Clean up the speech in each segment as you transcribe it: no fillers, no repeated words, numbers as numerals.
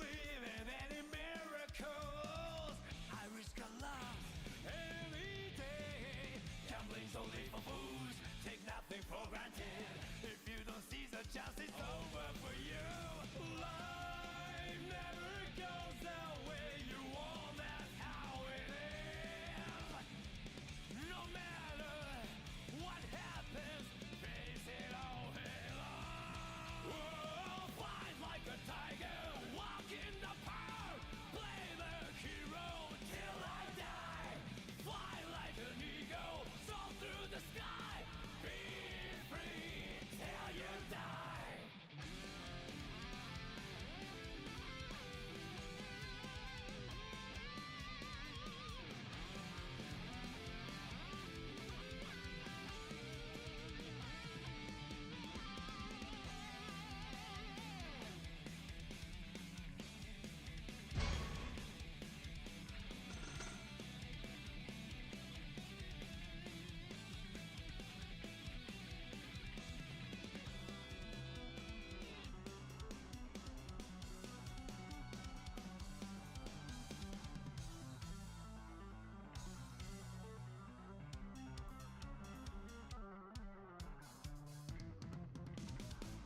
believe in any miracles. I risk a lot any day. Gambling's only for fools. Take nothing for granted. If you don't seize the chance, it's over for you. Life never goes the way you want. That's how it is. No matter what happens, face it all head on. Whoa, fight like a tiger, walk in the park, play the hero till I die. Fly like an eagle, soar through the sky, be free till you die.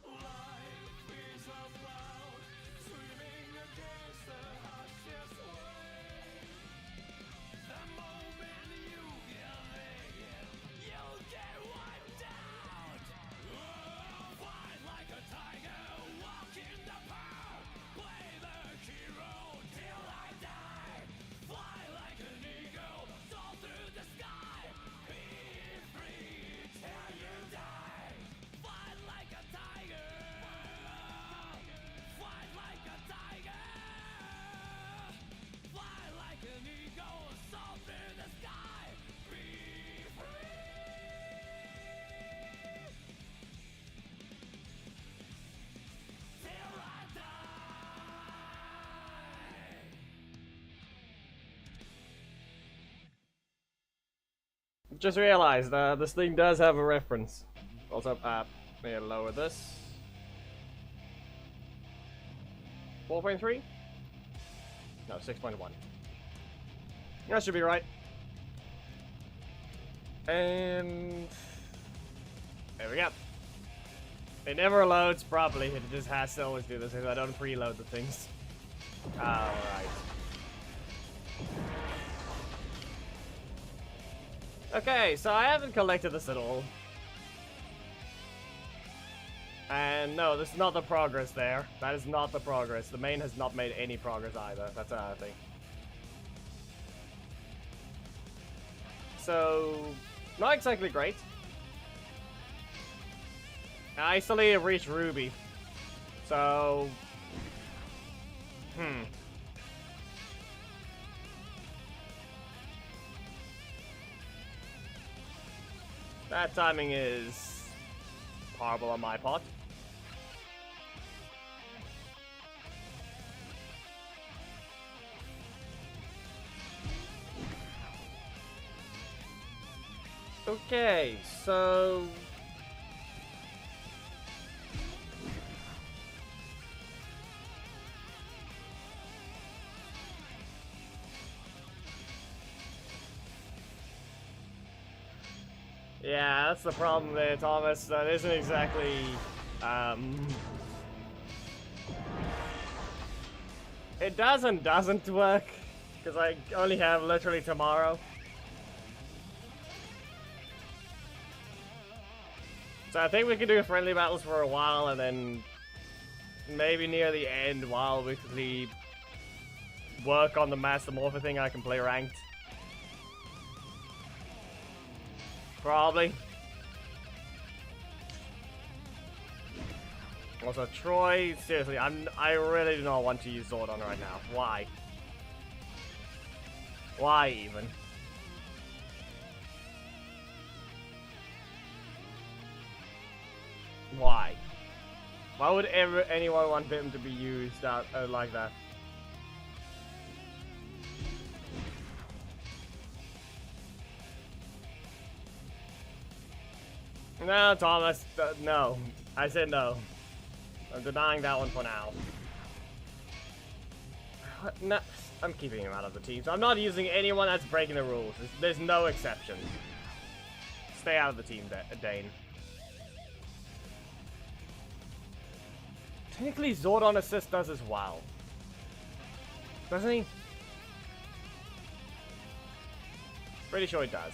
Life is a cloud, swimming against the harshest wave. The moment you give in, you'll get wiped out. Oh, fight like a tiger, walk in the park, play the hero till I die. Fly like an eagle, soar through the sky, be free till you die. Fight like a tiger, fight like a tiger, fly like an eagle, soar through the sky, be free till I die. Just realized this thing does have a reference. Also, may I lower this? 4.3? No, 6.1. That should be right. And there we go. It never loads properly. It just has to always do this because I don't preload the things. Alright. Okay, so I haven't collected this at all. And no, this is not the progress there. That is not the progress. The main has not made any progress either. That's another thing. So, not exactly great. I still need to reach Ruby. So... That timing is horrible on my part. Okay, so... Yeah, that's the problem there, Thomas. That isn't exactly, It doesn't work, because I only have literally tomorrow. So I think we can do friendly battles for a while, and then maybe near the end, while we quickly work on the Master Morpher thing, I can play ranked. Probably. Also, Troy, seriously, I really do not want to use Zordon right now. Why? Why even? Why? Why would anyone want him to be used out like that? No, Thomas, no. I said no. I'm denying that one for now. no, I'm keeping him out of the team. So I'm not using anyone that's breaking the rules. There's no exception. Stay out of the team, Zhane. Technically, Zordon Assist does as well. Doesn't he? Pretty sure he does.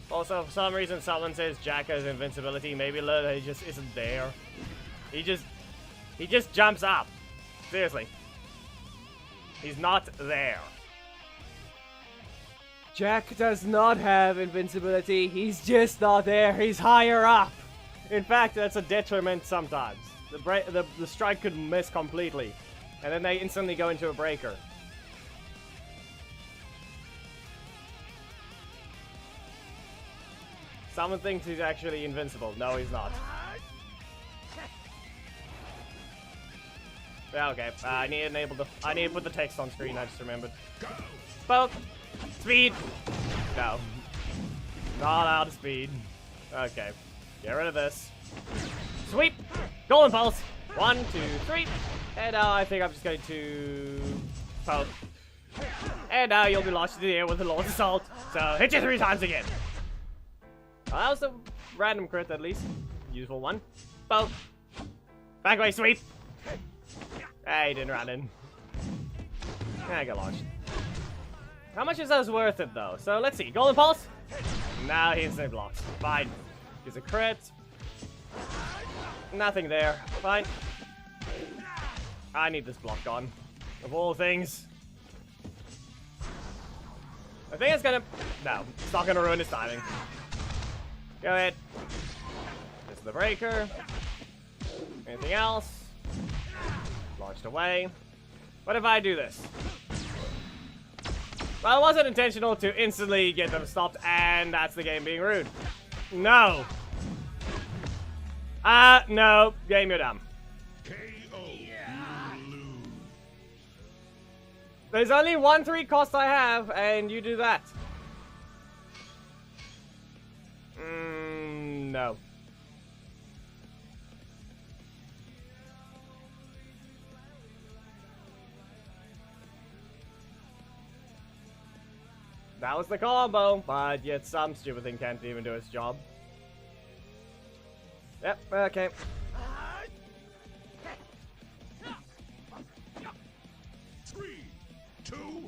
Also, for some reason, someone says Jack has invincibility. Maybe he just isn't there. He just jumps up. Seriously. He's not there. Jack does not have invincibility. He's just not there. He's higher up. In fact, that's a detriment sometimes. The strike could miss completely. And then they instantly go into a breaker. Someone thinks he's actually invincible. No, he's not. Yeah, okay. I need to put the text on screen. I just remembered. Spoke. Speed. No. Not out of speed. Okay. Get rid of this. Sweep. Golden pulse. 1, 2, 3. And now I think I'm just going to poke. And now you'll be launched into the air with the Lord's Assault. So hit you 3 times again. Well, that was a random crit at least. Useful one. Poke. Back away, sweep. Hey, didn't run in. I got launched. How much is that worth it though? So let's see. Golden pulse. Now he instantly blocks. Fine. He's a crit. Nothing there. Fine. I need this block gone. Of all things. I think it's gonna... No, it's not gonna ruin his timing. Go ahead. This is the breaker. Anything else? Launched away. What if I do this? Well, it wasn't intentional to instantly get them stopped, and that's the game being rude. No. No. Game, you're dumb. There's only 1-3 cost I have, and you do that. No. That was the combo, but yet some stupid thing can't even do its job. Yep, okay.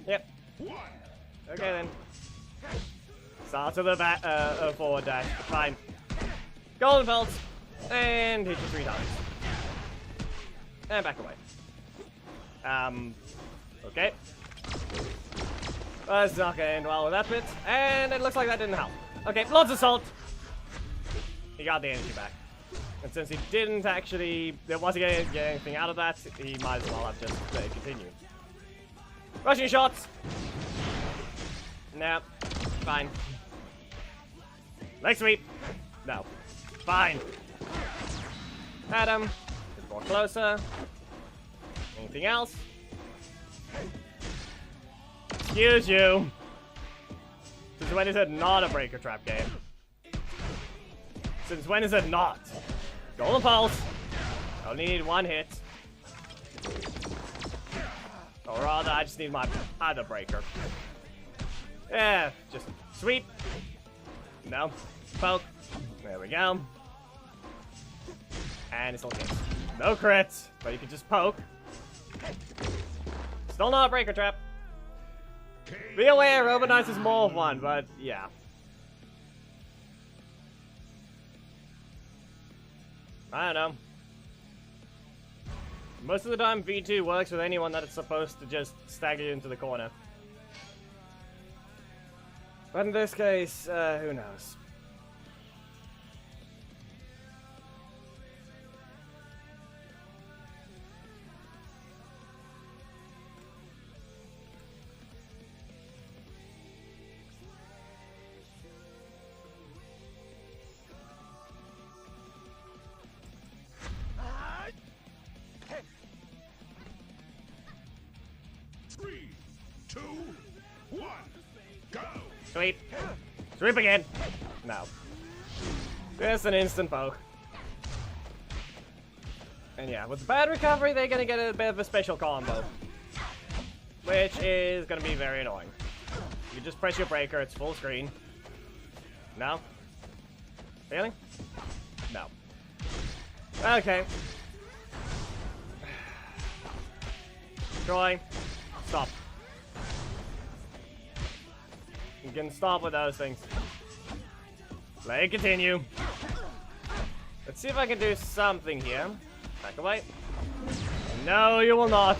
Yep. Okay then. Start to the forward dash. Fine. Golden belt. And hit you 3 times. And back away. Okay. That's not gonna end well with that bit. And it looks like that didn't help. Okay, Lord's Assault. He got the energy back. And since he didn't actually, there wasn't gonna get anything out of that, he might as well have just continued. Rushing shots. No. Fine. Leg sweep. No. Fine. Adam. Get more closer. Anything else? Excuse you. Since when is it not a breaker trap game? Since when is it not? Golden pulse. Only need 1 hit. Or rather, I just need my other breaker. Yeah, just sweep. No. Poke. There we go. And it's okay. No crits, but you can just poke. Still not a breaker trap. Be aware, Robo Knight is more of one, but yeah. I don't know. Most of the time, V2 works with anyone that is supposed to just stagger you into the corner. But in this case, who knows? Sweep. Sweep again. No. Just an instant poke. And yeah, with bad recovery, they're gonna get a bit of a special combo, which is gonna be very annoying. You just press your breaker, it's full screen. No? Really? No. Okay. Troy, stop. You can stop with those things. Let it continue. Let's see if I can do something here. Back away. No, you will not.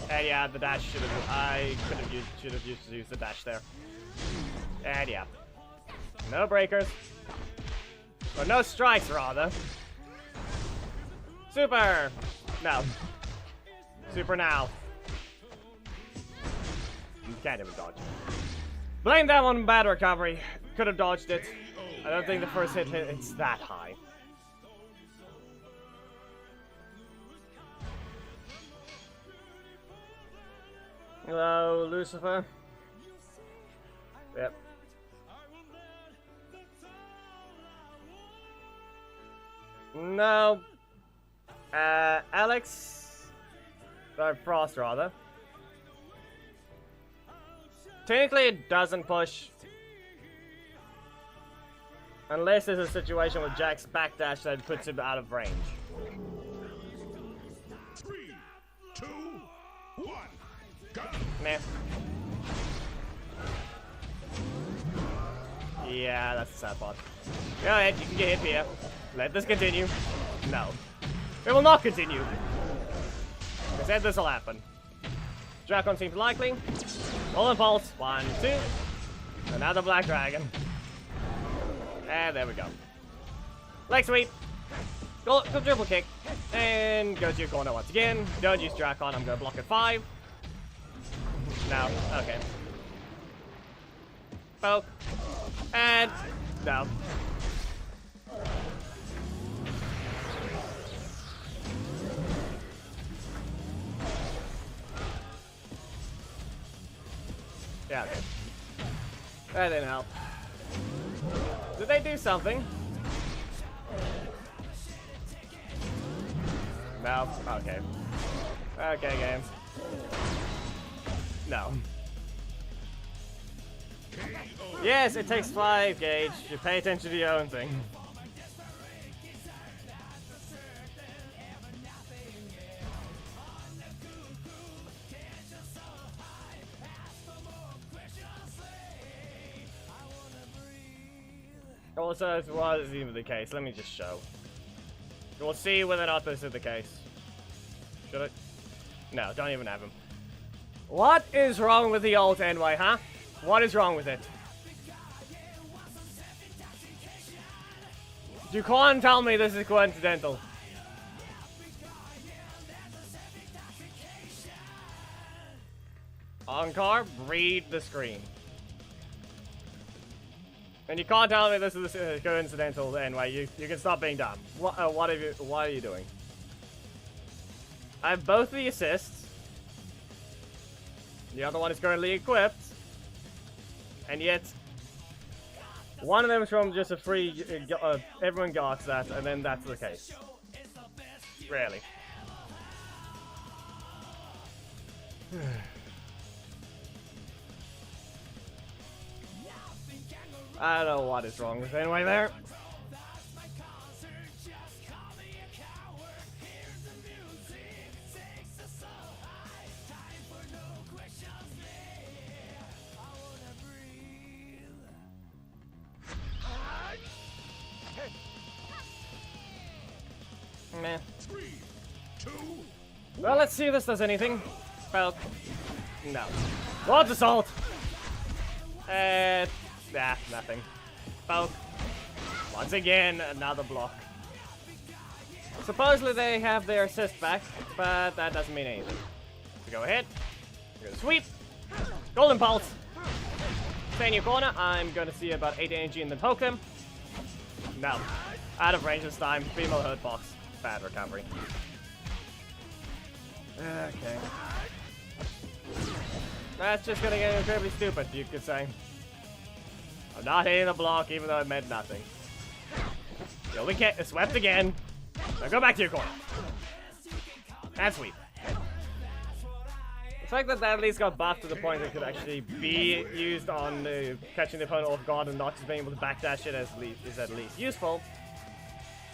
And yeah, the dash should have. I could have used the dash there. And yeah, no breakers. Or no strikes, rather. Super. No. Super now. You can't even dodge. Blame that one, bad recovery. Could have dodged it. I don't think the first hit it's that high. Hello, Lucifer. Yep. No. Alex. Or Frost, rather. Technically, it doesn't push. Unless there's a situation with Jack's backdash that puts him out of range. 3, 2, 1, go! Meh. Yeah, that's the sad part. Go ahead, you can get hit here. Let this continue. No. It will not continue. I said this will happen. Dracon seems likely. Roll impulse. 1, 2. Another black dragon. And there we go. Leg sweep. Go triple kick. And go to your corner once again. Don't use Dracon. I'm going to block at 5. No. Okay. Poke. And no. Yeah, okay. That didn't help. Did they do something? No? Okay. Okay, games. No. Yes, it takes 5 gauge. You pay attention to your own thing. Also, if it was even the case, let me just show. We'll see whether or not this is the case. Should it? No, don't even have him. What is wrong with the alt anyway, huh? What is wrong with it? You can't tell me this is coincidental. Encore, read the screen. And you can't tell me this is coincidental anyway. You can stop being dumb. What are you doing? I have both the assists. The other one is currently equipped. And yet, one of them is from just a free, everyone got that, and then that's the case. Really. I don't know what is wrong with it anyway there. Meh. 3, 2. Well, let's see if this does anything. Well, no. Launch assault! Nothing. Poke. Once again, another block. Supposedly they have their assist back, but that doesn't mean anything. So go ahead. We're gonna sweep. Golden Pulse. Stay in your corner. I'm gonna see about 8 energy and then poke them. No. Out of range this time. Female hurt box. Bad recovery. Okay. That's just gonna get incredibly stupid, you could say. I'm not hitting the block even though it meant nothing. Still we can't swept again. Now go back to your corner. That's sweet. The fact that that at least got buffed to the point that it could actually be used on catching the opponent off guard and not just being able to backdash it is at least useful.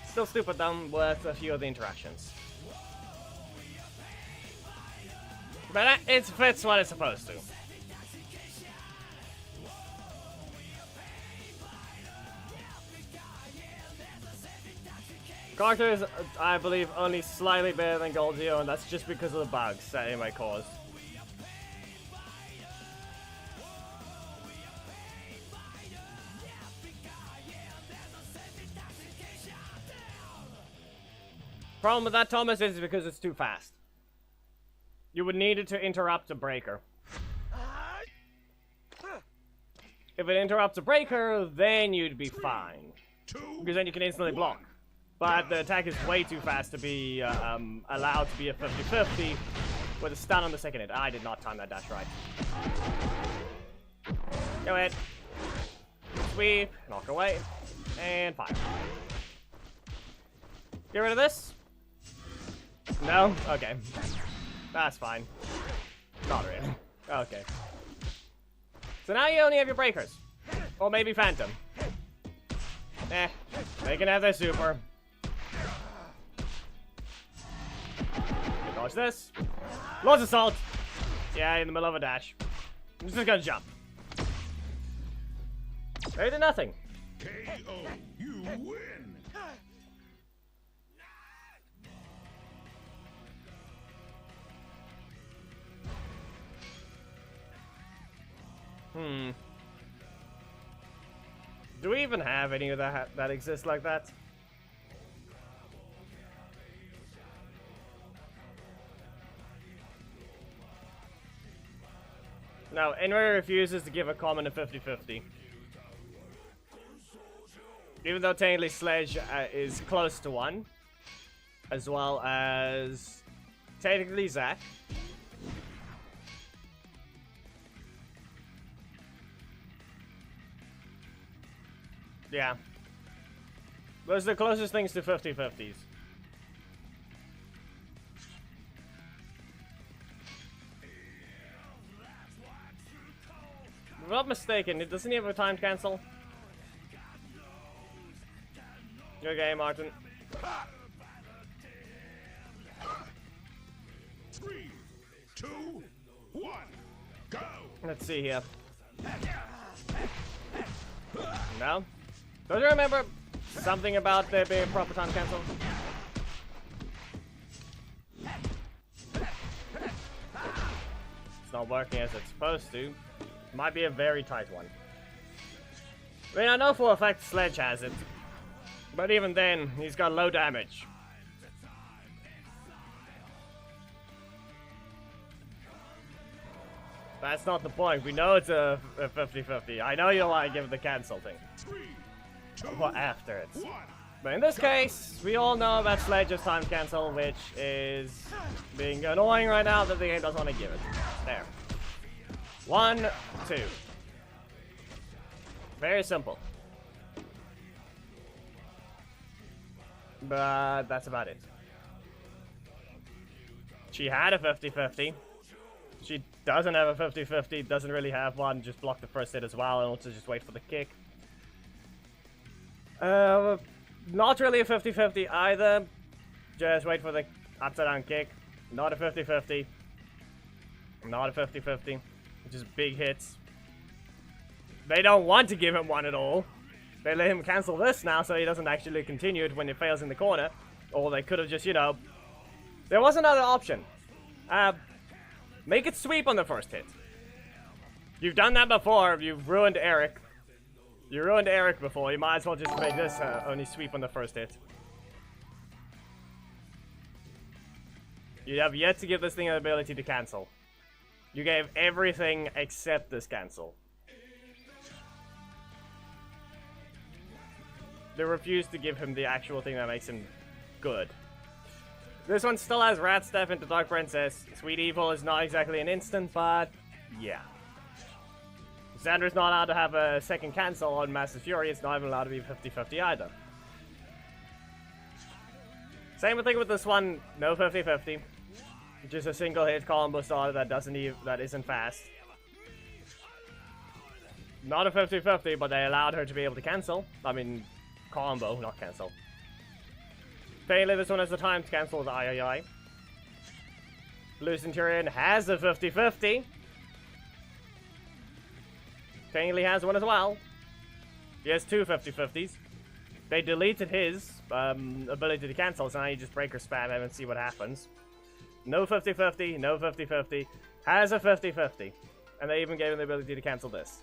Still stupid dumb with a few of the interactions. But it fits what it's supposed to. Character is, I believe, only slightly better than Goldio, and that's just because of the bugs that it might cause. Problem with that, Thomas, is because it's too fast. You would need it to interrupt a breaker. If it interrupts a breaker, then you'd be fine. Because then you can instantly block. But the attack is way too fast to be allowed to be a 50-50 with a stun on the second hit. I did not time that dash right. Go ahead. Sweep, knock away, and fire. Get rid of this? No? Okay. That's fine. Not really. Okay. So now you only have your breakers. Or maybe Phantom. They can have their super. Dodge this. Lord's Assault. Yeah, in the middle of a dash. I'm just gonna jump. They did nothing. KO, you win. Do we even have any of that exist like that? No, Enway refuses to give a common a 50-50. Even though technically Sledge is close to 1. As well as technically Zack. Yeah. Those are the closest things to 50-50s. If I'm not mistaken, doesn't he have a time cancel? Okay, Martin. 3, 2, 1, go! Let's see here. No? Don't you remember something about there being a proper time cancel? It's not working as it's supposed to. Might be a very tight one. I mean, I know for a fact Sledge has it. But even then, he's got low damage. That's not the point. We know it's a 50-50. I know you don't want to give it the cancel thing. 3, 2, But after it. 1. But in this case, we all know about Sledge's time cancel, which is being annoying right now that the game doesn't want to give it. There. 1, 2. Very simple. But that's about it. She had a 50-50. She doesn't have a 50-50, doesn't really have one, just block the first hit as well, and also just wait for the kick. Not really a 50-50 either. Just wait for the upside down kick. Not a 50-50. Not a 50-50. Just big hits. They don't want to give him one at all. They let him cancel this now so he doesn't actually continue it when it fails in the corner. Or they could have just, you know... There was another option. Make it sweep on the first hit. You've done that before. You've ruined Eric. You ruined Eric before. You might as well just make this only sweep on the first hit. You have yet to give this thing an ability to cancel. You gave everything except this cancel. They refused to give him the actual thing that makes him good. This one still has Rat Step into Dark Princess. Sweet Evil is not exactly an instant, but yeah. Xander's not allowed to have a second cancel on Massive Fury. It's not even allowed to be 50-50 either. Same thing with this one, no 50-50. Just a single hit combo starter that isn't fast. Not a 50-50, but they allowed her to be able to cancel. I mean, combo, not cancel. Apparently this one has the time to cancel with III. Blue Centurion has a 50-50. Technically has one as well. He has two 50-50s. They deleted his ability to cancel, so now you just break or spam him and see what happens. No 50-50, no 50-50. Has a 50-50. And they even gave him the ability to cancel this.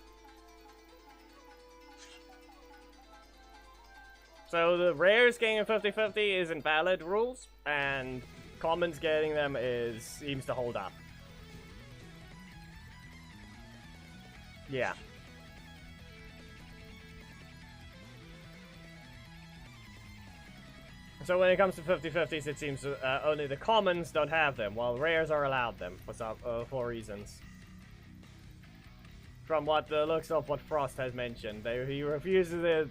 So the rares getting a 50-50 is invalid rules, and commons getting them seems to hold up. Yeah. So when it comes to 50-50s, it seems only the commons don't have them, while rares are allowed them for reasons. From what the looks of what Frost has mentioned, he refuses to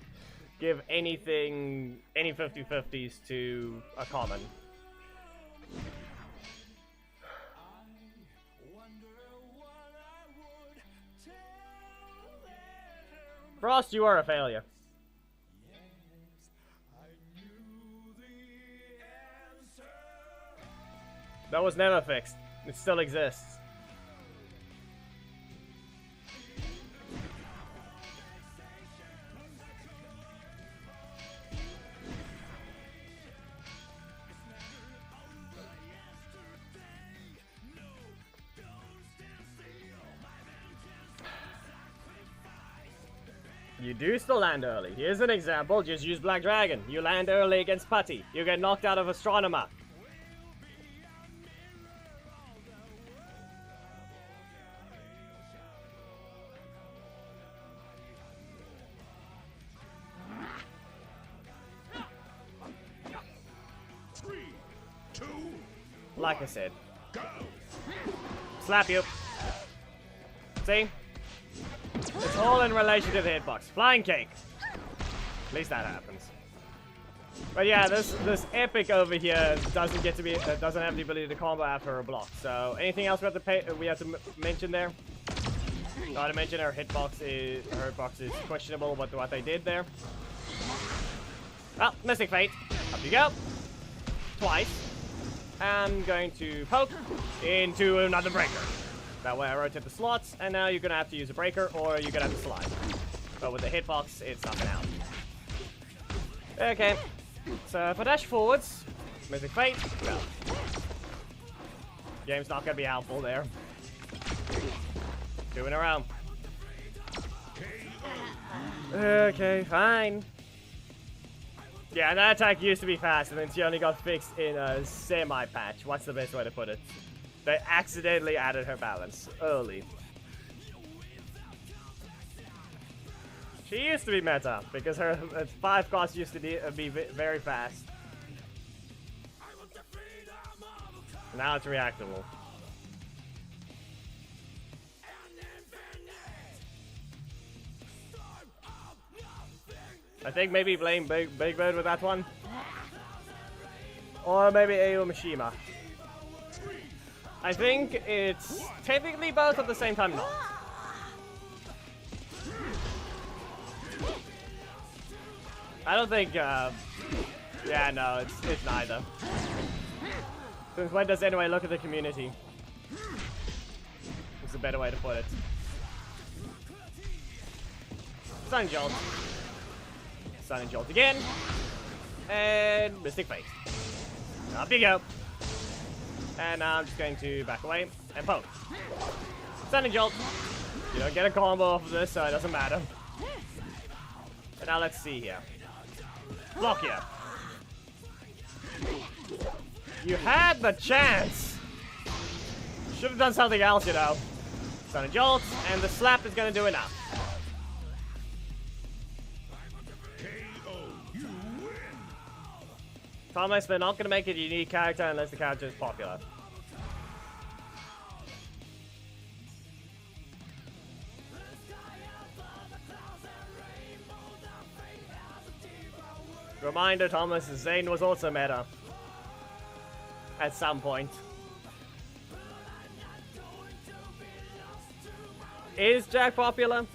give any 50-50s to a common. Frost, you are a failure. That was never fixed. It still exists. You do still land early. Here's an example. Just use Black Dragon. You land early against Putty. You get knocked out of Astronomer. Like I said. Slap you. See? It's all in relation to the hitbox. Flying cake. At least that happens. But yeah, this epic over here doesn't have the ability to combo after a block. So anything else we have to mention there? Not to mention her hitbox is questionable with what they did there. Well, Mystic Fate. Up you go. Twice. I'm going to poke into another breaker. That way I rotate the slots, and now you're gonna have to use a breaker, or you're gonna have to slide. But with the hitbox, it's up and out. Okay, so if I dash forwards, Mystic Fate, go. Game's not gonna be helpful there. 2 in a row. Okay, fine. Yeah, that attack used to be fast, and then she only got fixed in a semi-patch. What's the best way to put it? They accidentally added her balance early. She used to be meta, because her 5 cost used to be very fast. Now it's reactable. I think maybe blame Big Bird with that one. Or maybe Ayo Mishima. I think it's technically both at the same time not. I don't think, yeah, no, it's neither. Since when does anyone look at the community? It's a better way to put it. Sun Jolt. Sun Jolt again. And Mystic Fate. Up you go. And now I'm just going to back away and poke. Stunning Jolt. You don't get a combo off of this, so it doesn't matter. And now let's see here. Block you. You had the chance. Should have done something else, you know. Stunning Jolt, and the slap is going to do enough. Thomas, they're not going to make it a unique character unless the character is popular. Reminder, Thomas, Zhane was also meta. at some point. Is Jack popular?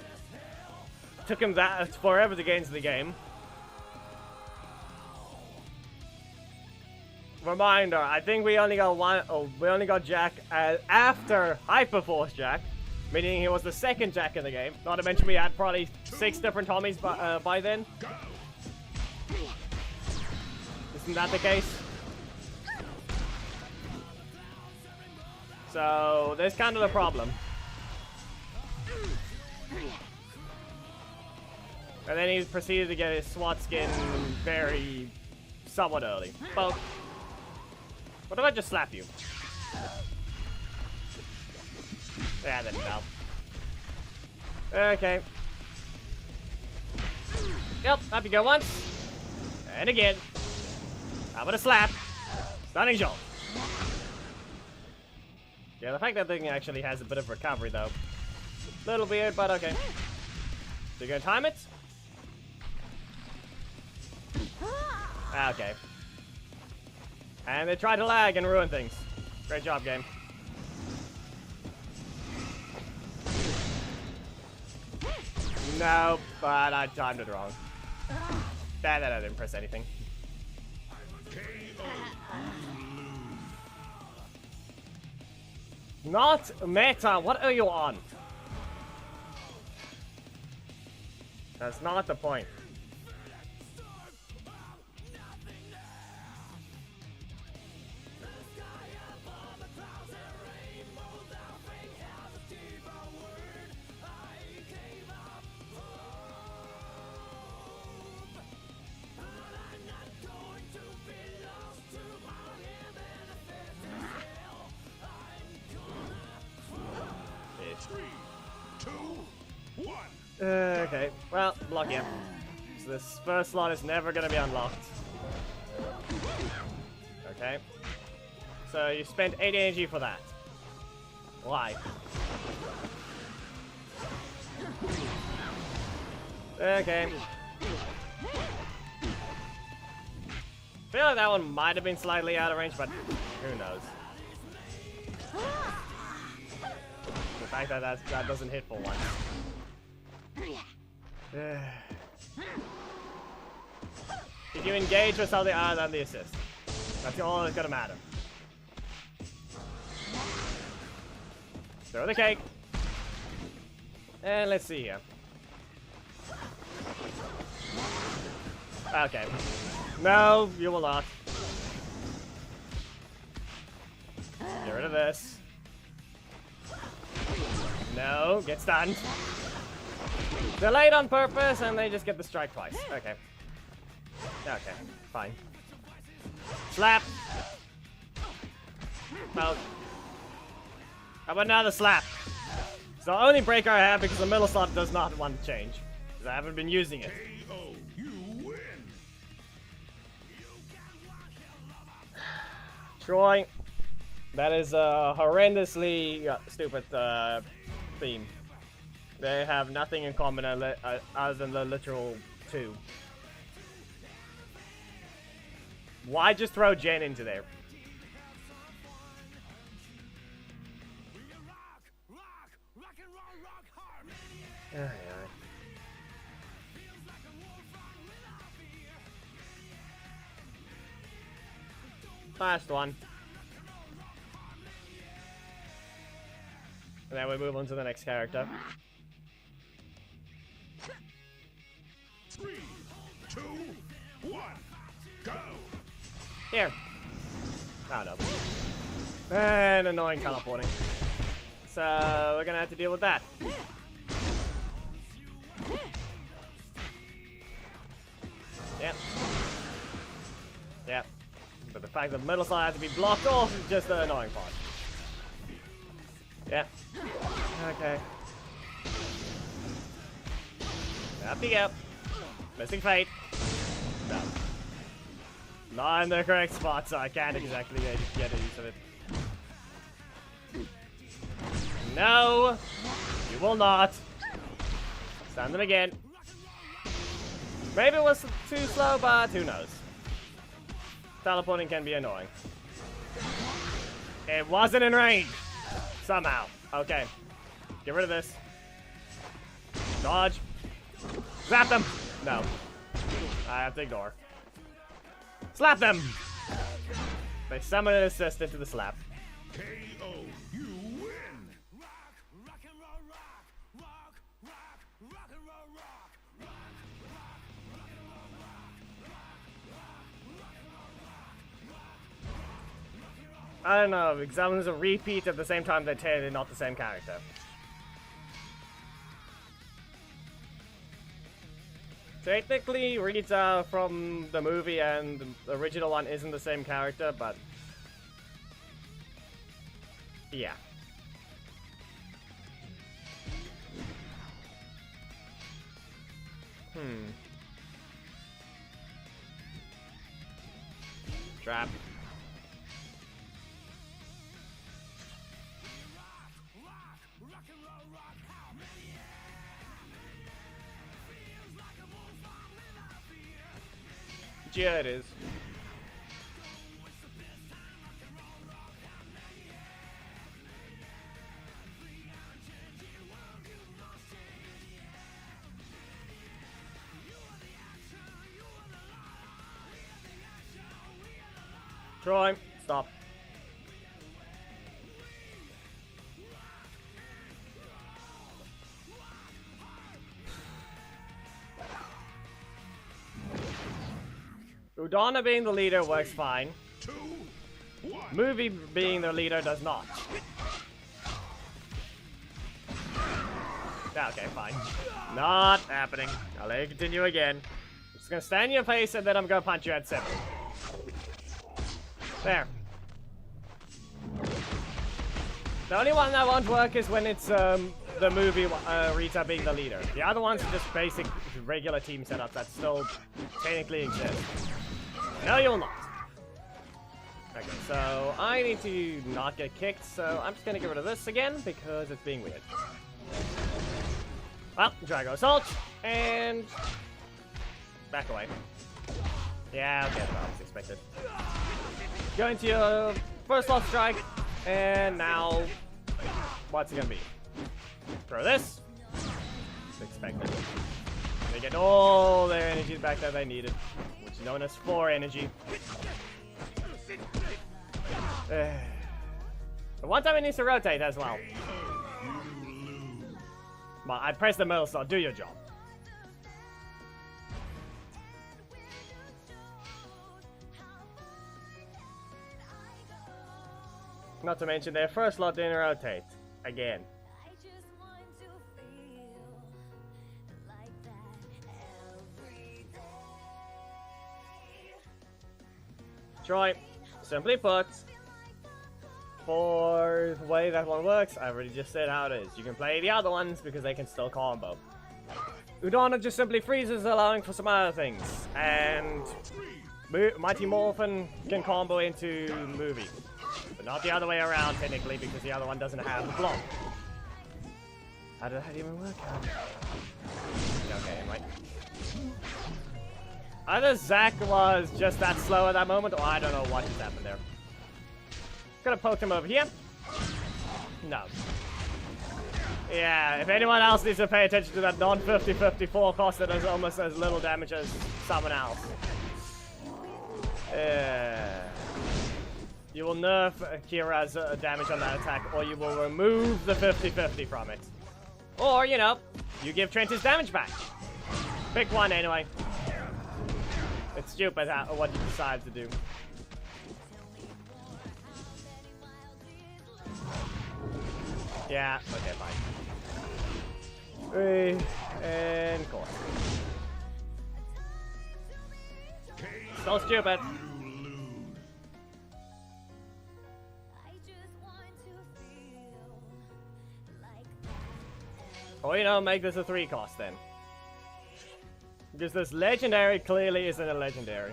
Took him that forever to get into the game. Reminder, I think we only got we only got Jack after Hyperforce Jack, meaning he was the second Jack in the game. Not to mention we had probably 6 different Tommies by then. Isn't that the case? So, there's kind of the problem. And then he proceeded to get his SWAT skin somewhat early. Well, what if I just slap you? Yeah, that didn't help. Okay. Yep, up you go once. And again. How about a slap? Stunning jolt. Yeah, the fact that thing actually has a bit of recovery, though. Little weird, but okay. So you're gonna time it? Okay. And they tried to lag and ruin things. Great job, game. No, but I timed it wrong. That didn't press anything. Not meta, what are you on? That's not the point. Okay, well, block here. So this first slot is never gonna be unlocked. Okay. So you spent 8 energy for that. Why? Okay. I feel like that one might have been slightly out of range, but who knows? The fact that that doesn't hit for once. Did you engage with something other than the assist? That's all that's gonna matter. Throw the cake. And let's see here. Okay. No, you will not. Get rid of this. No, get stunned. Delayed on purpose, and they just get the strike twice. Okay. Okay, fine. Slap! Well, how about another slap? It's the only breaker I have because the middle slot does not want to change. Because I haven't been using it. Troy, that is a horrendously stupid theme. They have nothing in common other than the literal 2. Why just throw Zhane into there? Last one. And then we move on to the next character. 3, 2, 1, go! Here. Oh no. And annoying teleporting. So we're gonna have to deal with that. Yep. Yep. But the fact that the middle side has to be blocked off is just the annoying part. Yeah. Okay. Up you go. Missing fate. No. Not in the correct spot, so I can't exactly get a use of it. No! You will not. Stand them again. Maybe it was too slow, but who knows. Teleporting can be annoying. It wasn't in range. Somehow. Okay. Get rid of this. Dodge. Slap them. No. I have to ignore. Slap them. They summon an assist into the slap. KO. You win. I don't know, examines a repeat at the same time they're technically not the same character. Technically, Rita from the movie and the original one isn't the same character, but... yeah. Trap. Yeah, it is. Troy, stop. Udana being the leader works fine. 2, 1. Movie being the leader does not. Okay, fine. Not happening. I'll let you continue again. I'm just gonna stand in your face and then I'm gonna punch you at 7. There. The only one that won't work is when it's the movie Rita being the leader. The other ones are just basic regular team setups that still technically exist. No, you'll not. Okay, so I need to not get kicked, so I'm just gonna get rid of this again because it's being weird. Well, Drago Assault, and back away. Yeah, okay, well, it's expected. Go into your first slot strike, and now, what's it gonna be? Throw this. It's expected. They get all their energies back that they needed, which is known as 4 energy. But one time it needs to rotate as well. Well, I pressed the middle slot. Do your job. Not to mention their first slot didn't rotate. Again. Troy, simply put, for the way that one works, I already just said how it is. You can play the other ones because they can still combo. Udana just simply freezes, allowing for some other things. And Mighty Morphin can combo into Movie. But not the other way around, technically, because the other one doesn't have the block. How did that even work out? Okay, right. Either Zack was just that slow at that moment, or I don't know what just happened there. Gonna poke him over here. No. Yeah, if anyone else needs to pay attention to that non-50-54 cost that does almost as little damage as someone else. You will nerf Kira's damage on that attack, or you will remove the 50-50 from it. Or, you know, you give Trent his damage back. Pick one anyway. It's stupid what you decide to do. Yeah, okay, fine. And course. So stupid. Or, you know, make this a 3 cost then. Because this legendary clearly isn't a legendary.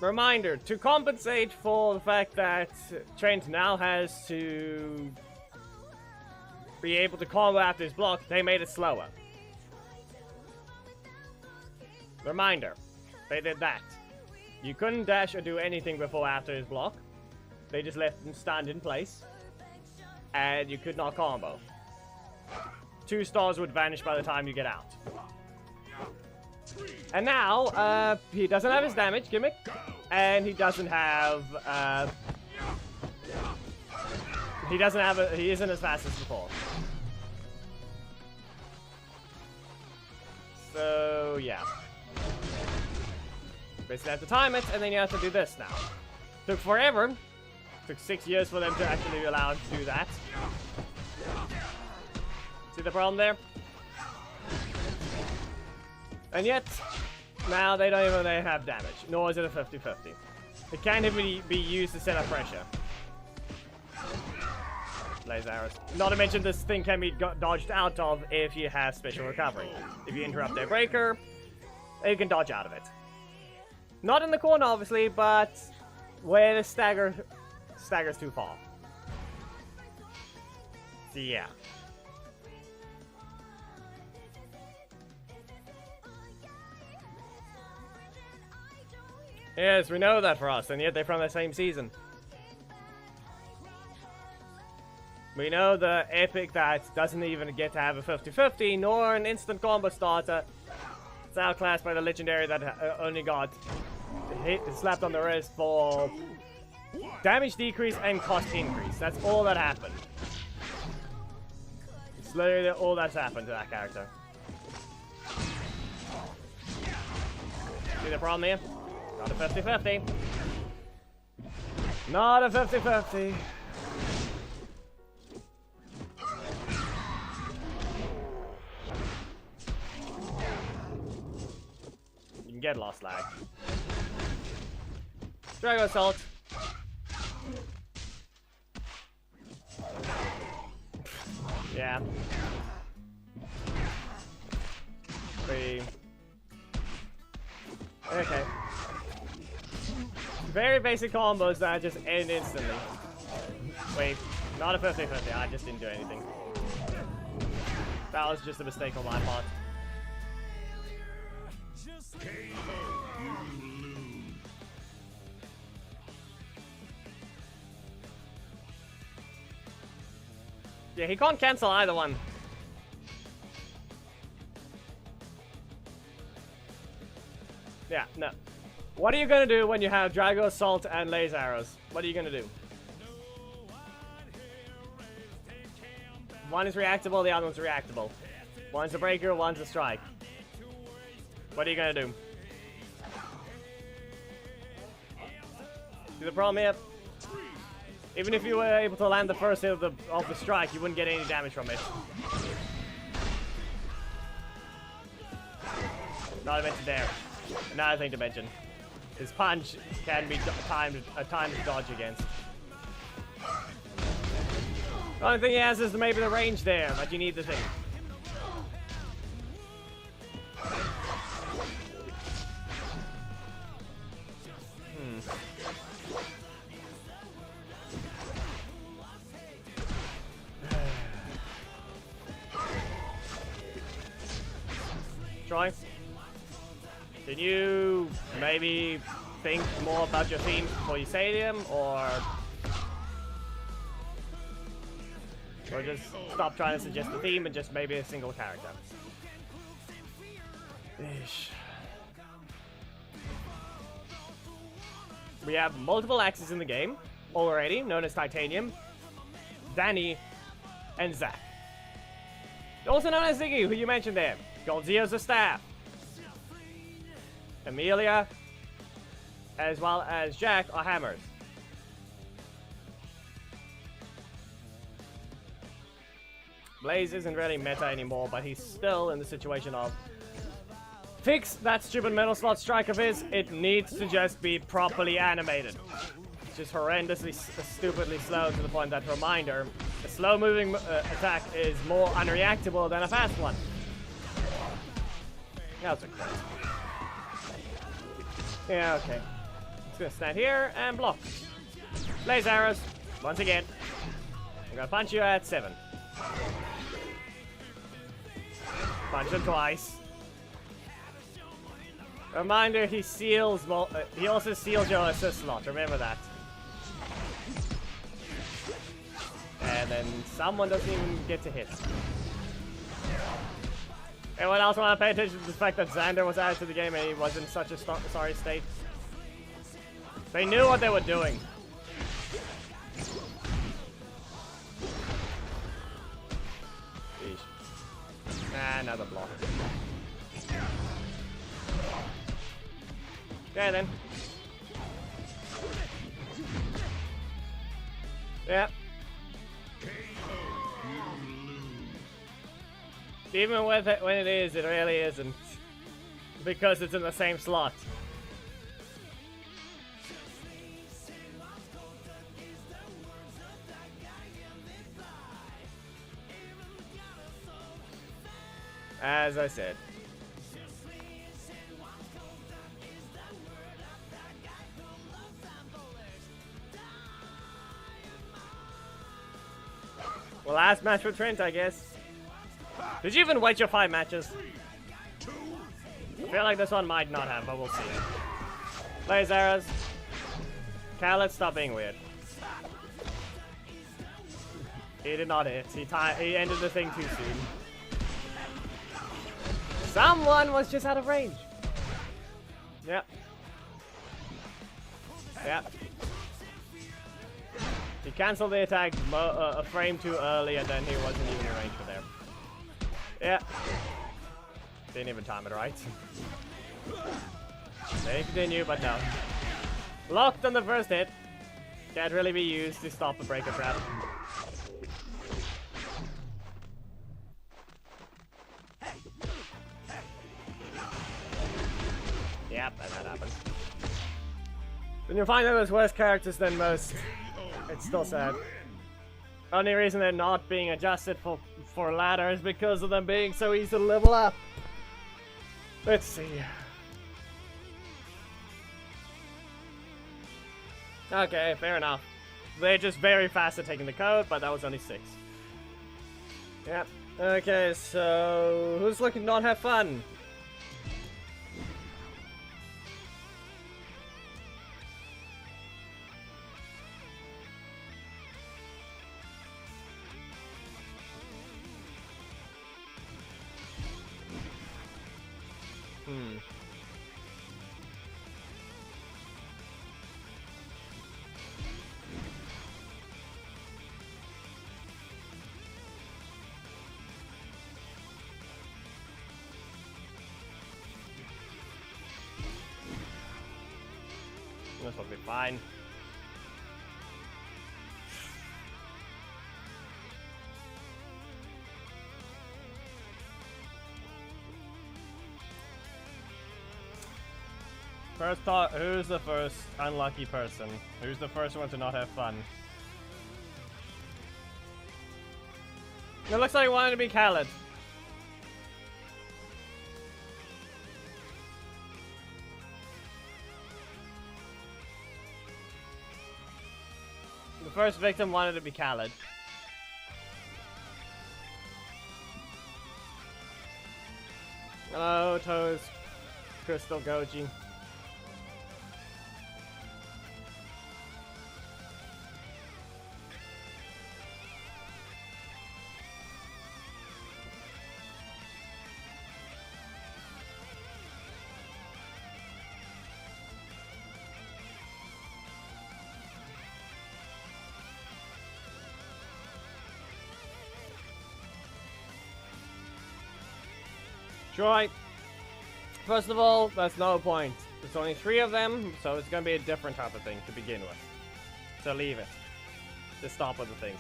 Reminder, to compensate for the fact that Trent now has to be able to combo after his block, they made it slower. Reminder, they did that. You couldn't dash or do anything before or after his block. They just left him stand in place. And you could not combo. 2 stars would vanish by the time you get out. And now, he doesn't have his damage gimmick. And he doesn't have, he isn't as fast as before. So, yeah. Basically have to time it, and then you have to do this now. Took forever. Took 6 years for them to actually allow him to do that. See the problem there? And yet, now they don't even have damage, nor is it a 50-50. It can't even be used to set up pressure. Laser arrows. Not to mention this thing can be dodged out of if you have special recovery. If you interrupt their breaker, you can dodge out of it. Not in the corner, obviously, but where the staggers too far. So yeah. Yes, we know that for us, and yet they're from the same season. We know the epic that doesn't even get to have a 50-50, nor an instant combo starter. It's outclassed by the legendary that only got slapped on the wrist for damage decrease and cost increase. That's all that happened. It's literally all that's happened to that character. See the problem here? Not a 50-50. Not a 50-50. You can get lost lag. Dragon Assault. Yeah. 3. Okay. Very basic combos that just end instantly. Wait, not a 50-50. I just didn't do anything. That was just a mistake on my part. Yeah, he can't cancel either one. Yeah, no. What are you gonna do when you have Drago Assault and Laser Arrows? What are you gonna do? One is reactable, the other one's reactable. One's a breaker, one's a strike. What are you gonna do? See the problem here? Even if you were able to land the first hit of the strike, you wouldn't get any damage from it. Not to mention there. Another thing to mention. His punch can be timed to dodge against. The only thing he has is maybe the range there, but you need the thing. Troy, can you maybe think more about your themes before you say them, or just stop trying to suggest the theme and just maybe a single character? Ish. We have multiple axes in the game already, known as Titanium, Danny, and Zack. Also known as Ziggy, who you mentioned there. Goldzio's a staff. Amelia, as well as Jack, are hammers. Blaze isn't really meta anymore, but he's still in the situation of fix that stupid metal slot strike of his. It needs to just be properly animated. It's just horrendously, stupidly slow to the point that, reminder, a slow-moving attack is more unreactable than a fast one. That's a crap. Yeah, okay. Just gonna stand here and block. Blaze arrows. Once again. I'm gonna punch you at 7. Punch him twice. Reminder, he seals. He also seals your assist slot. Remember that. And then someone doesn't even get to hit. Anyone else want to pay attention to the fact that Xander was added to the game and he was in such a sorry state? They knew what they were doing. Sheesh. Another block. Okay then. Yep. Even with it when it is, it really isn't. Because it's in the same slot. As I said. Well, last match for Trent, I guess. Did you even wait your 5 matches? I feel like this one might not have, but we'll see. Blaze arrows. Khaled, stop being weird. He did not hit. He ended the thing too soon. Someone was just out of range. Yep. Yep. He cancelled the attack a frame too early, and then he wasn't even in range for there. Yeah. Didn't even time it right. They continue, but no. Locked on the first hit. Can't really be used to stop a breaker trap. Yep, and that happens. When you find out there's worse characters than most, it's still sad. Only reason they're not being adjusted for ladder is because of them being so easy to level up. Let's see. Okay, fair enough. They're just very fast at taking the code, but that was only 6. Yep. Okay, so who's looking to not have fun? This will be fine. First thought, who's the first unlucky person? Who's the first one to not have fun? It looks like he wanted to be Khaled. The first victim wanted to be Khaled. Hello, Toes. Crystal Goji. Troy, first of all, that's no point. There's only 3 of them, so it's gonna be a different type of thing to begin with. So leave it. Just stop with the things.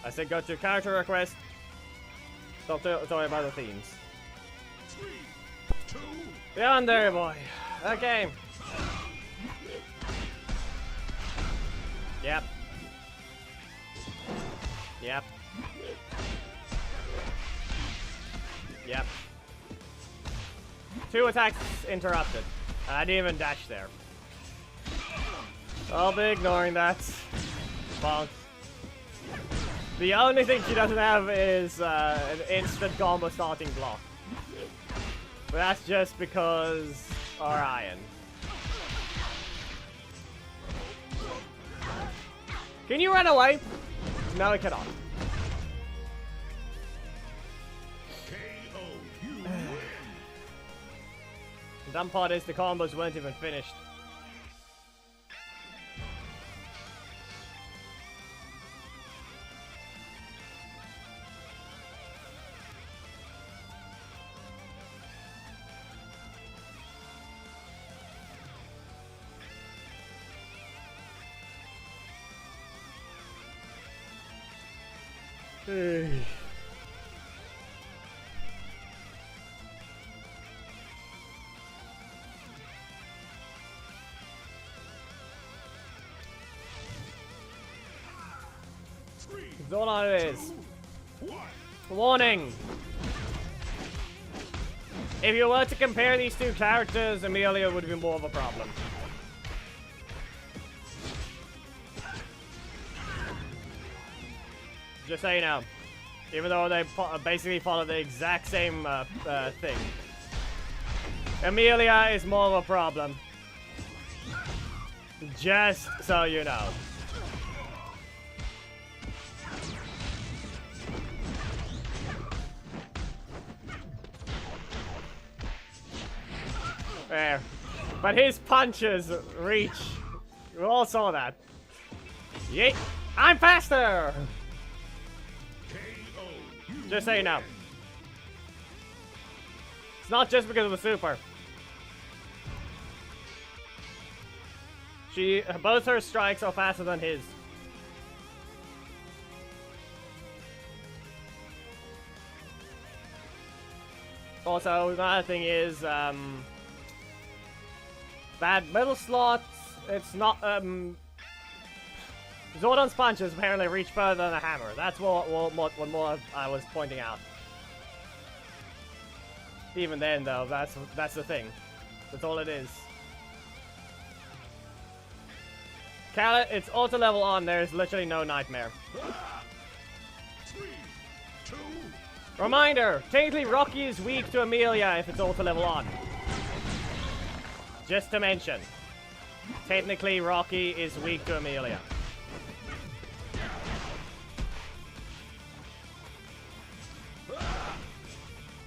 I said go to character request. Don't worry about the themes. 3, 2. Beyond there, boy. Okay. Yep. Yep. Yep. 2 attacks interrupted. I didn't even dash there. I'll be ignoring that. Bonk. The only thing she doesn't have is an instant combo starting block. But that's just because or iron. Can you run away? No, I cannot. KO. You win. The dumb part is the combos weren't even finished. All on it is. Warning! If you were to compare these two characters, Amelia would be more of a problem. Just so you know. Even though they basically follow the exact same thing. Amelia is more of a problem. Just so you know. There. But his punches reach. We all saw that. Yeet. I'm faster! Just so you know. It's not just because of the super. Both her strikes are faster than his. Also, another thing is, that middle slot, it's not, Zordon's punches apparently reach further than a hammer. That's what more I was pointing out. Even then, though, that's the thing. That's all it is. Khaled, it's auto level on. There's literally no nightmare. 3, 2. Reminder: technically, Rocky is weak to Amelia if it's auto level on. Just to mention, technically, Rocky is weak to Amelia.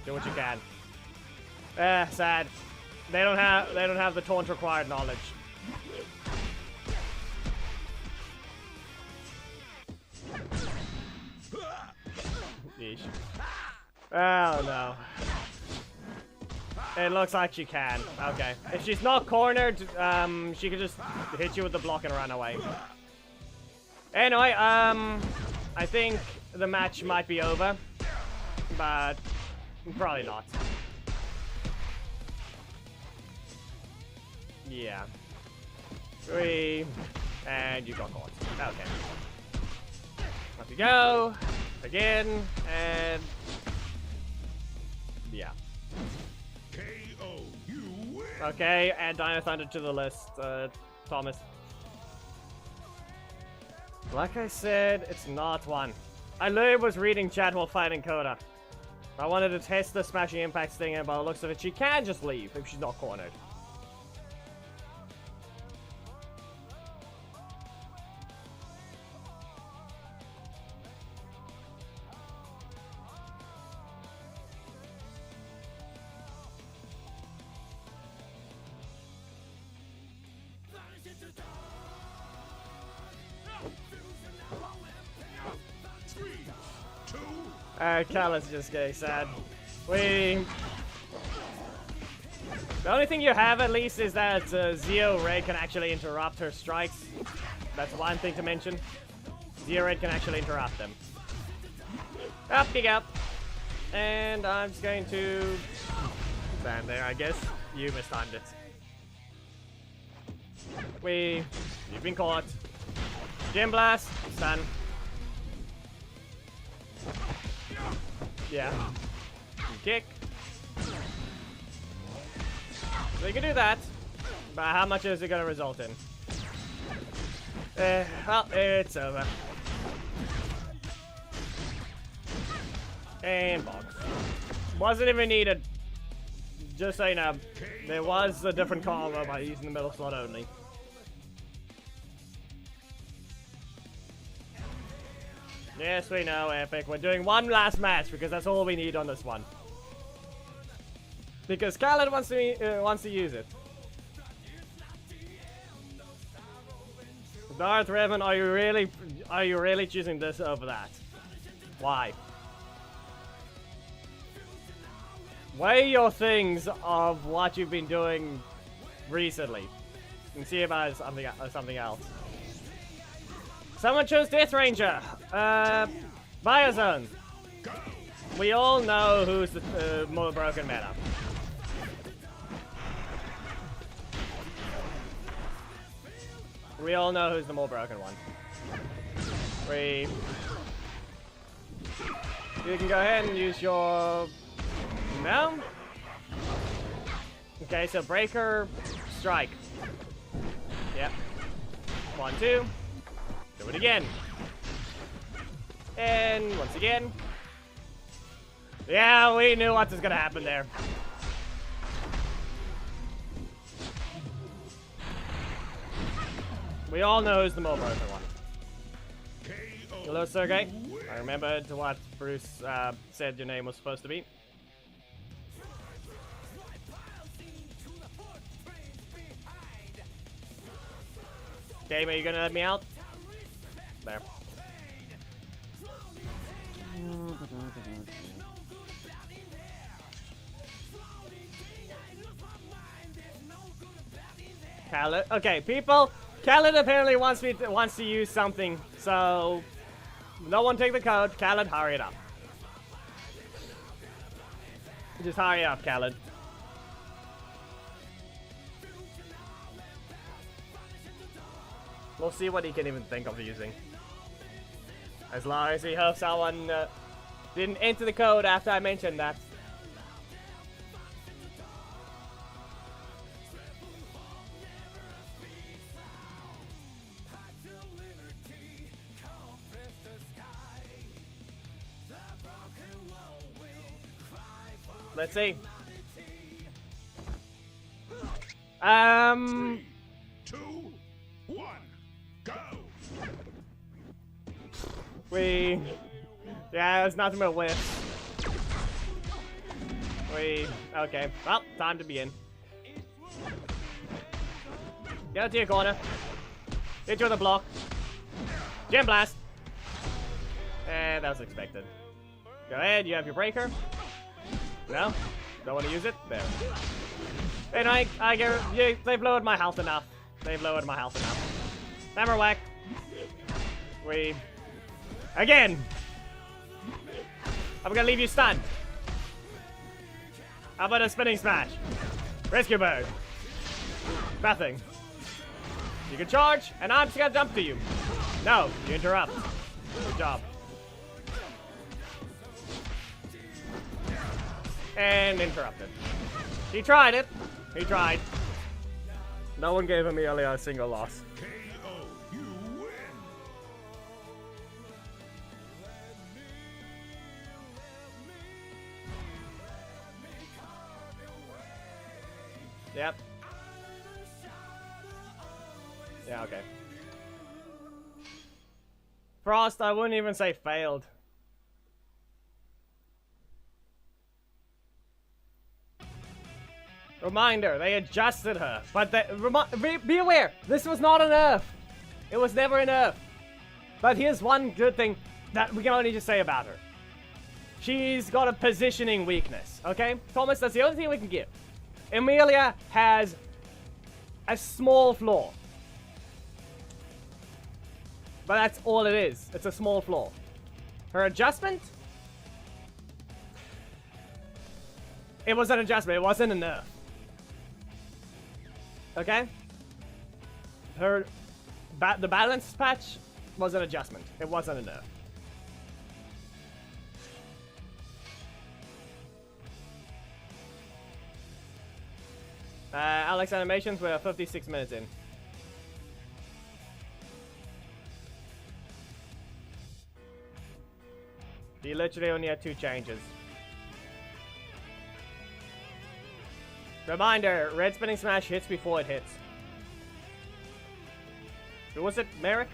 Do what you can. Sad. They don't have the taunt required knowledge. Yeesh. Oh no. It looks like she can. Okay. If she's not cornered, she can just hit you with the block and run away. Anyway, I think the match might be over, but probably not. Yeah. 3, and you got caught. Okay. Off you go. Again, and yeah. KO. You win. Okay, add Dino Thunder to the list, Thomas. Like I said, it's not one. I literally was reading chat while fighting Coda. I wanted to test the smashing impact thing, and by the looks of it, she can just leave if she's not cornered. Khaled's just getting sad. The only thing you have at least is that Zeo Red can actually interrupt her strikes. That's one thing to mention. Zeo Red can actually interrupt them. Up you go. And I'm just going to stand there, I guess. You mistimed it. You've been caught. Gem Blast, stun. Yeah. Kick. So you can do that. But how much is it going to result in? Well, it's over. And box. Wasn't even needed. just so you know, there was a different combo by using the middle slot only. Yes, we know, Epic. We're doing one last match because that's all we need on this one. Because Khaled wants to use it. Darth Revan, are you really choosing this over that? Why? Weigh your things of what you've been doing recently and see about something else. Someone chose Death Ranger. Biozone. We all know who's the more broken meta. We all know who's the more broken one. You can go ahead and use your... No? Okay, so Breaker, Strike. Yep. 1, 2. Do it again. And once again. Yeah, we knew what was gonna happen there. We all know who's the more broken one. Hello, Sergey. I remembered what Bruce said your name was supposed to be. Game, are you gonna let me out? There. Khaled. Okay, people. Khaled apparently wants to use something, so no one take the code. Khaled, hurry it up. Just hurry up, Khaled. We'll see what he can even think of using. As long as he hopes someone didn't enter the code after I mentioned that. Let's see. 3, 2, 1, go! Yeah, there's nothing but whiffs. Okay. Well, time to begin. Get to your corner. Hit you with a block. Gem Blast. And that was expected. Go ahead, you have your Breaker. No? Don't want to use it? There. And I get... Yeah, they've lowered my health enough. They've lowered my health enough. Hammer Whack. Again! I'm gonna leave you stunned. How about a Spinning Smash? Rescue Bird. Nothing. You can charge, and I'm just gonna jump to you. No, you interrupt. Good job. And interrupted. He tried it. He tried. No one gave Amelia a single loss. KO, you win! Yep. Yeah, okay. Frost, I wouldn't even say failed. Reminder, they adjusted her, but be aware, this was not a nerf. It was never a nerf. But here's one good thing that we can only just say about her. She's got a positioning weakness, okay? Thomas, that's the only thing we can give. Amelia has a small flaw. But that's all it is. It's a small flaw. Her adjustment? It was an adjustment, it wasn't a nerf. Okay? The balance patch was an adjustment. It wasn't a nerf. Alex animations, we're 56 minutes in. You literally only had 2 changes. Reminder, red spinning smash hits before it hits. Who was it? Merrick?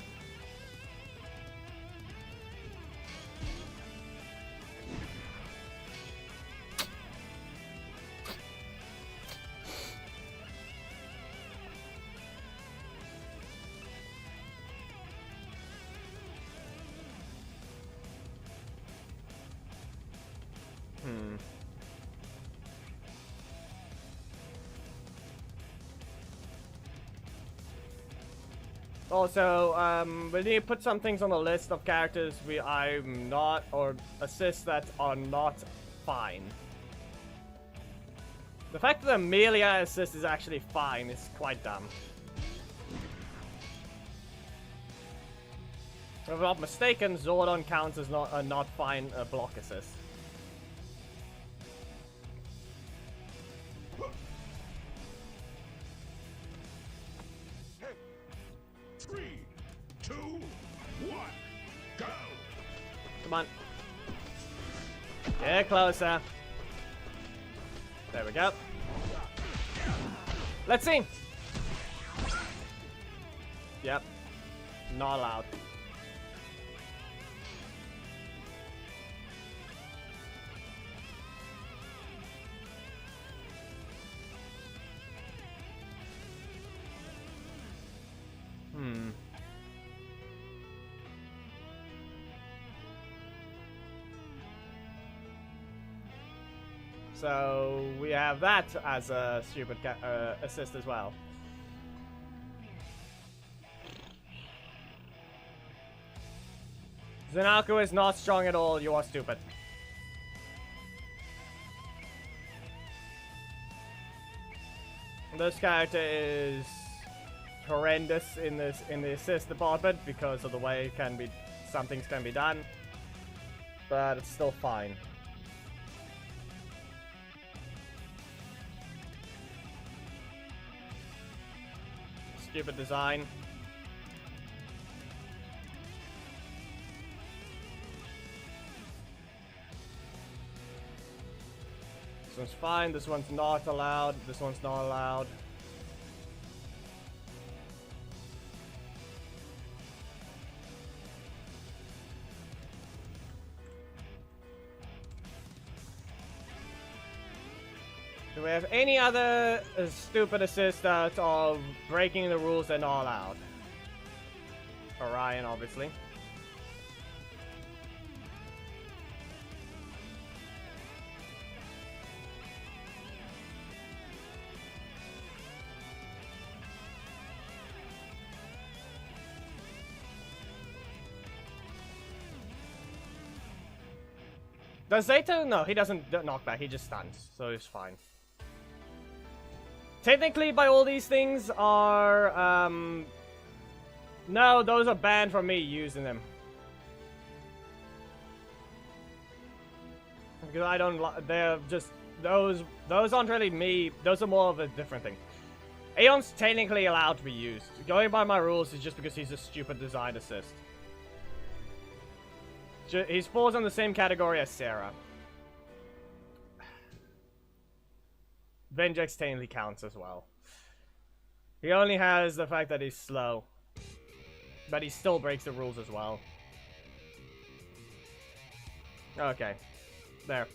Also, we need to put some things on the list of characters I'm not, or assists that are not fine. The fact that Amelia assist is actually fine is quite dumb. If I'm not mistaken, Zordon counts as not fine block assist. 3, 2, 1, go! Come on. Get closer. There we go. Let's see. Yep. Not allowed. So we have that as a stupid assist as well. Zanaku is not strong at all, you are stupid. This character is horrendous in the assist department because of the way some things can be done. But it's still fine. Stupid design. This one's fine, this one's not allowed, this one's not allowed. Do we have any other stupid assists that are breaking the rules and not allowed? Orion, obviously. Does Zato? No, he doesn't knock back, he just stuns, so he's fine. Technically, by all these things are, no, those are banned from me using them. Because I don't, they're just, those aren't really me, those are more of a different thing. Aeon's technically allowed to be used. Going by my rules is just because he's a stupid design assist. He falls on the same category as Sarah. Vengex technically counts as well. He only has the fact that he's slow. But he still breaks the rules as well. Okay. There.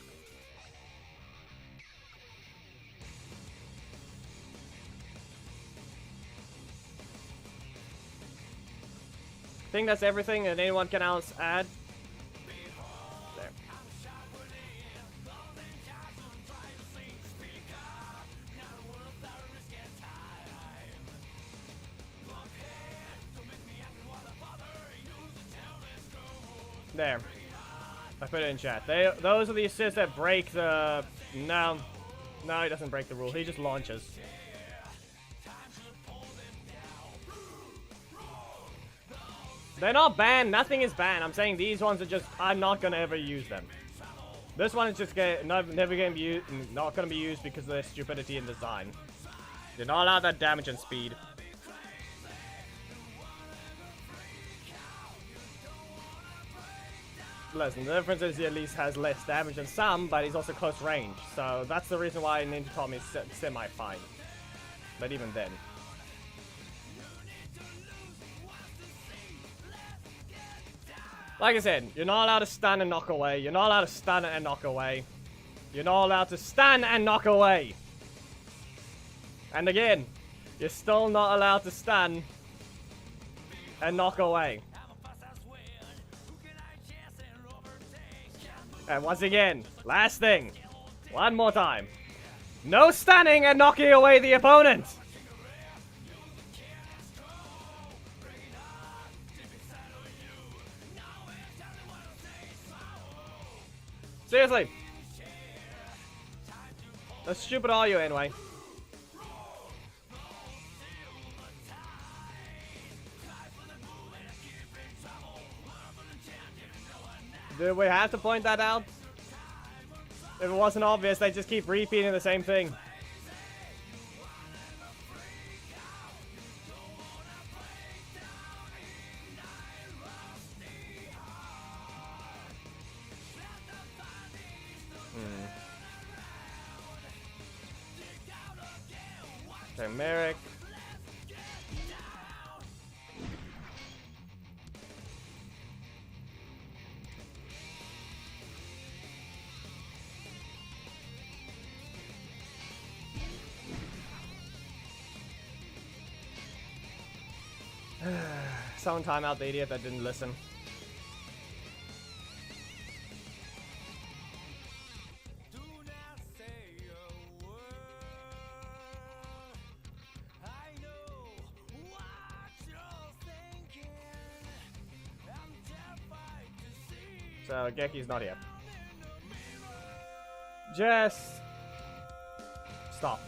I think that's everything that anyone can else add. There. There. I put it in chat. Those are the assists that break the... No. No, he doesn't break the rule. He just launches. They're not banned. Nothing is banned. I'm saying these ones are just... I'm not going to ever use them. This one is just never going to be used, not going to be used because of their stupidity in design. You're not allowed that damage and speed. listen, the difference is he at least has less damage than some, but he's also close range. So that's the reason why Ninja Tommy is semi-fine. But even then. Like I said, you're not allowed to stun and knock away. You're not allowed to stun and knock away. You're not allowed to stun and knock away. And again, you're still not allowed to stun and knock away. And once again, last thing. One more time. No stunning and knocking away the opponent. Seriously. How stupid are you anyway? Do we have to point that out? If it wasn't obvious, they just keep repeating the same thing. Okay, Merrick. Someone time out the idiot that didn't listen. So Geki's not here. Just stop.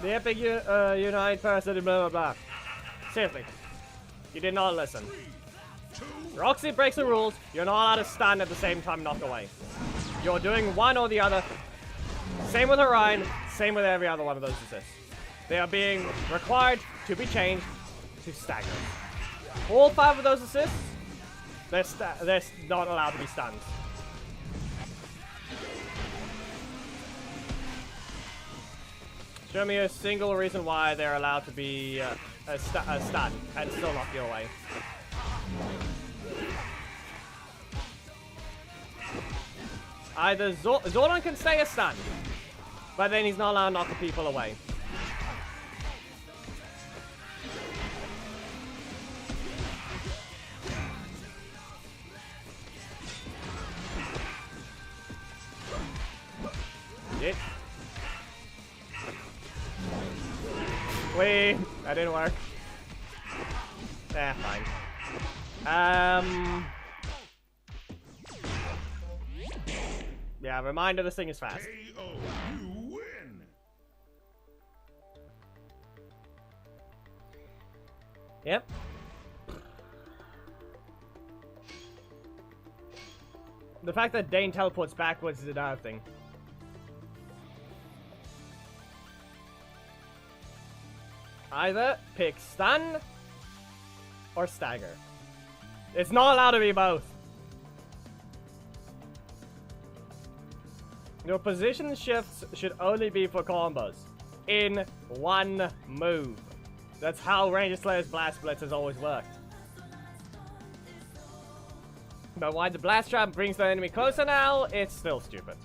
The epic unite person, blah blah blah. Seriously, you did not listen. Roxy breaks the rules. You're not allowed to stand at the same time, knock away. You're doing one or the other. Same with Orion. Same with every other one of those assists. They are being required to be changed to stagger. All 5 of those assists, they're not allowed to be stunned. Show me a single reason why they're allowed to be a stun and still knock you away. Either Zordon can stay a stun, but then he's not allowed to knock the people away. Shit. Wait, that didn't work. Fine. Yeah, reminder this thing is fast. KO, you win. Yep. The fact that Zhane teleports backwards is another thing. Either pick stun or stagger. It's not allowed to be both. Your position shifts should only be for combos in one move. That's how Ranger Slayer's Blast Blitz has always worked. But why the Blast Trap brings the enemy closer now, it's still stupid.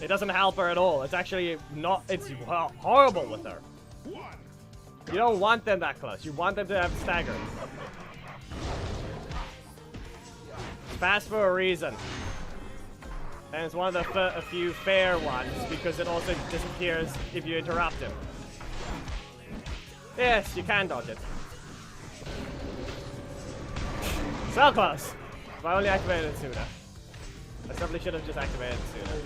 It doesn't help her at all. It's actually not, it's horrible with her. You don't want them that close. You want them to have stagger. It's fast for a reason. And it's one of the a few fair ones because it also disappears if you interrupt him. Yes, you can dodge it. So close. If I only activated it sooner. I probably should have just activated it sooner.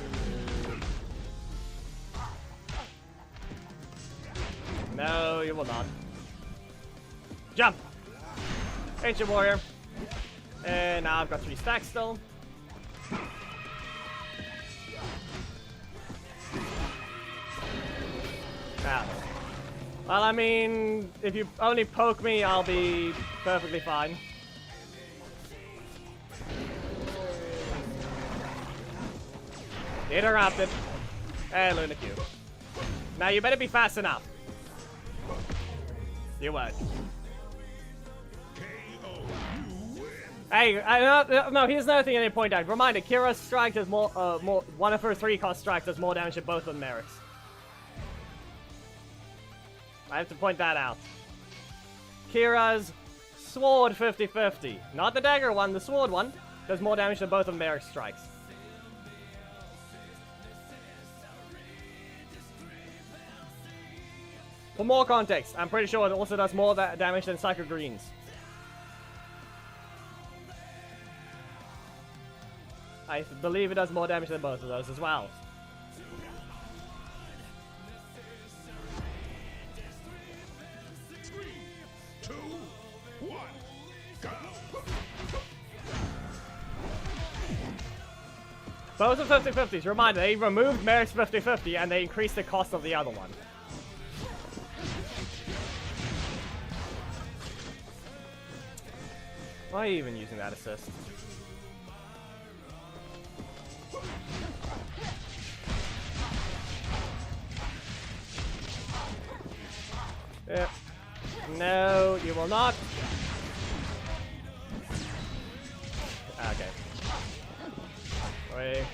No, you will not. Jump! Ancient Warrior. And now I've got 3 stacks still. Ah. Well, I mean, if you only poke me, I'll be perfectly fine. Interrupted. And Luna Q. Now you better be fast enough. You won't. Hey, no, here's another thing I need to point out. Reminder, Kira's strike does more, one of her 3-cost strikes does more damage than both of the Merrick's. I have to point that out. Kira's sword 50-50. Not the dagger one, the sword one. Does more damage than both of Merrick's strikes. For more context, I'm pretty sure it also does more damage than Psycho Green's. I believe it does more damage than both of those as well. Both are 50-50s. Reminder, they removed Merrick's 50-50 and they increased the cost of the other one. Why are you even using that assist? Yeah. No, you will not. Okay. Wait.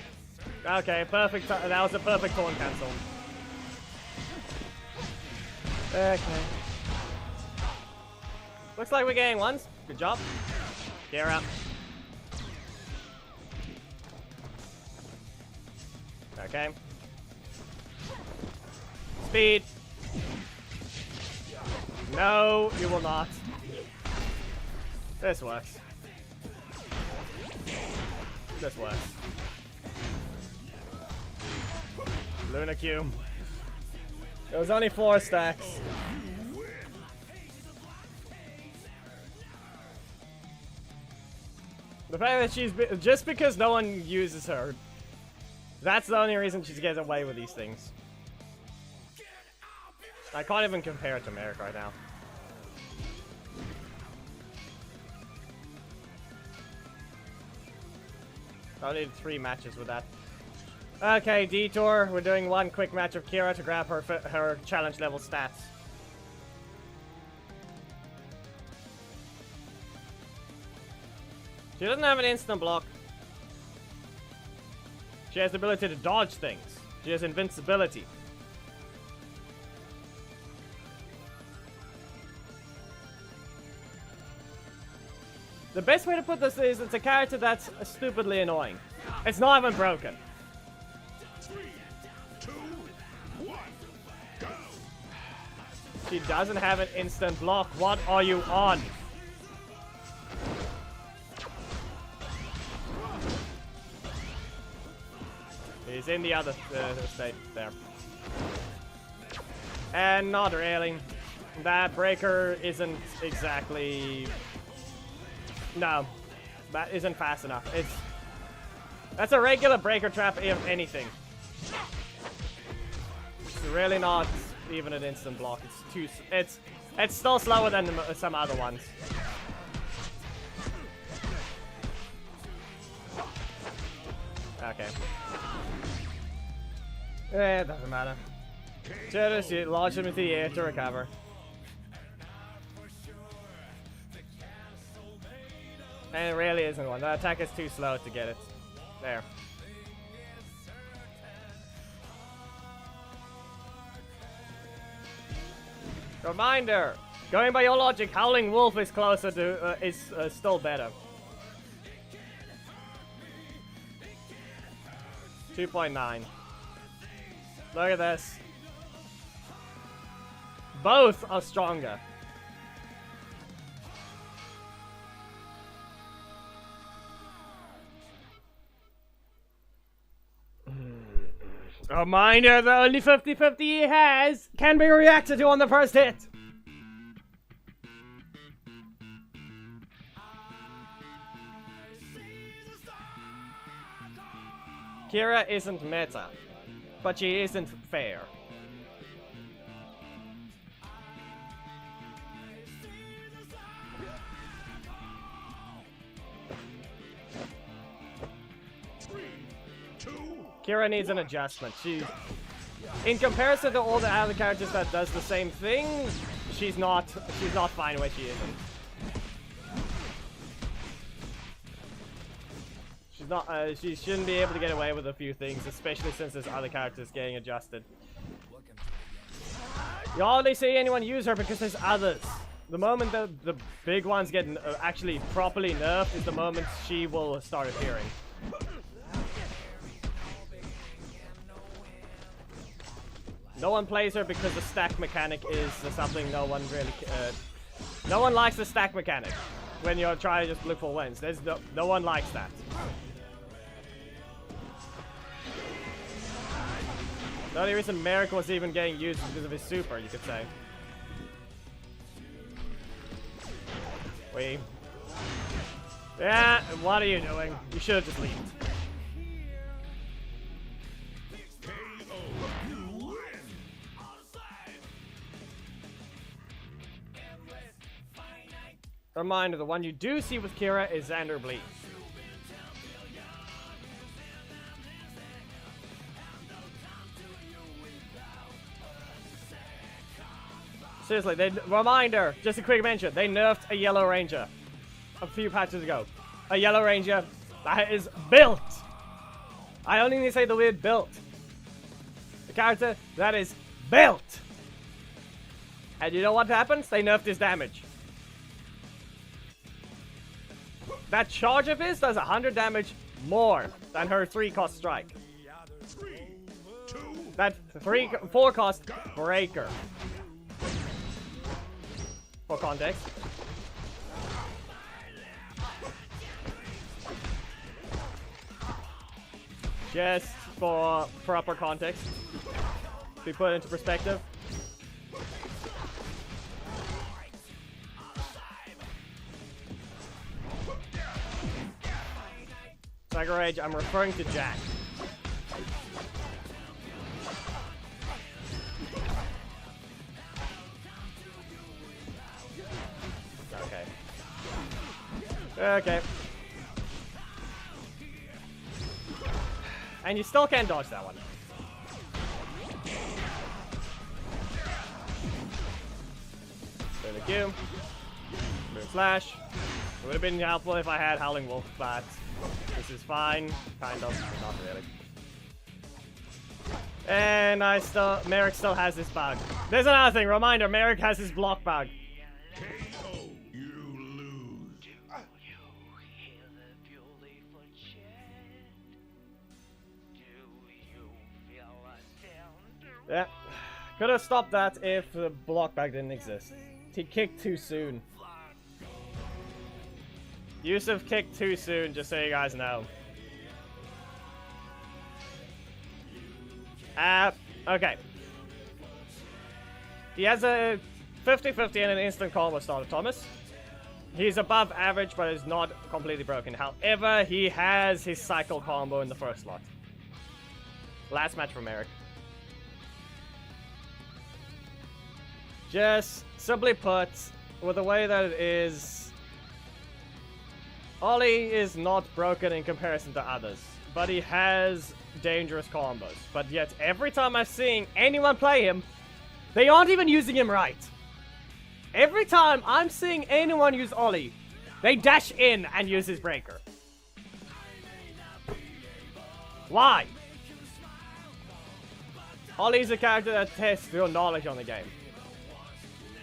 Okay, perfect. That was a perfect taunt cancel. Okay. Looks like we're getting ones. Good job. Kira. Okay. Speed. No, you will not. This works. This works. Luna Q. It was only 4 stacks. The fact that she's just because no one uses her, that's the only reason she gets away with these things. I can't even compare it to Merrick right now. I need 3 matches with that. Okay, Detour. We're doing one quick match of Kira to grab her challenge level stats. She doesn't have an instant block. She has the ability to dodge things. She has invincibility. The best way to put this is it's a character that's stupidly annoying. It's not even broken. 3, 2, 1, go! She doesn't have an instant block. What are you on? He's in the other state there. And not really. That breaker isn't exactly... No, that isn't fast enough. That's a regular breaker trap, if anything. It's really not even an instant block. It's still slower than some other ones. Okay. It doesn't matter. Just launch him into the air to recover. And it really isn't one. The attack is too slow to get it. There. Reminder! Going by your logic, Howling Wolf is closer to, is still better. 2.9. Look at this. Both are stronger. Reminder, the only 50-50 he has can be reacted to on the first hit. Kira isn't meta, but she isn't fair. Kira needs an adjustment. In comparison to all the other characters that does the same thing, she's not fine where she isn't. She's not. She shouldn't be able to get away with a few things, especially since there's other characters getting adjusted. You hardly see anyone use her because there's others. The moment the big ones get actually properly nerfed is the moment she will start appearing. No one plays her because the stack mechanic is something no one really... no one likes the stack mechanic when you're trying to just look for wins. There's no one likes that. The only reason Merrick was even getting used is because of his super, you could say. Yeah, what are you doing? You should have just leaved. Reminder, the one you do see with Kira is Xander Bleed. Seriously, reminder, just a quick mention, they nerfed a Yellow Ranger a few patches ago. A Yellow Ranger that is built. I only need to say the word built. A character that is built. And you know what happens? They nerfed his damage. That charge of his does 100 damage more than her 3-cost strike. 3, 2, That 4-cost breaker. For context. Just for proper context. To be put into perspective. Tiger Rage, I'm referring to Jack. Okay. And you still can't dodge that one. Thank you. Moon Slash. It would have been helpful if I had Howling Wolf, but this is fine. Kind of, but not really. And Merrick still has this bug. There's another thing, reminder, Merrick has his block bug. Yeah, could have stopped that if the block bag didn't exist. He kicked too soon. Yusuf kicked too soon, just so you guys know. Okay. He has a 50-50 and an instant combo starter, Thomas. He's above average, but is not completely broken. However, he has his cycle combo in the first slot. Last match for Merrick. Just simply put, with the way that it is, Ollie is not broken in comparison to others, but he has dangerous combos. But yet, every time I'm seeing anyone play him, they aren't even using him right. Every time I'm seeing anyone use Ollie, they dash in and use his breaker. Why? Ollie's a character that tests your knowledge on the game.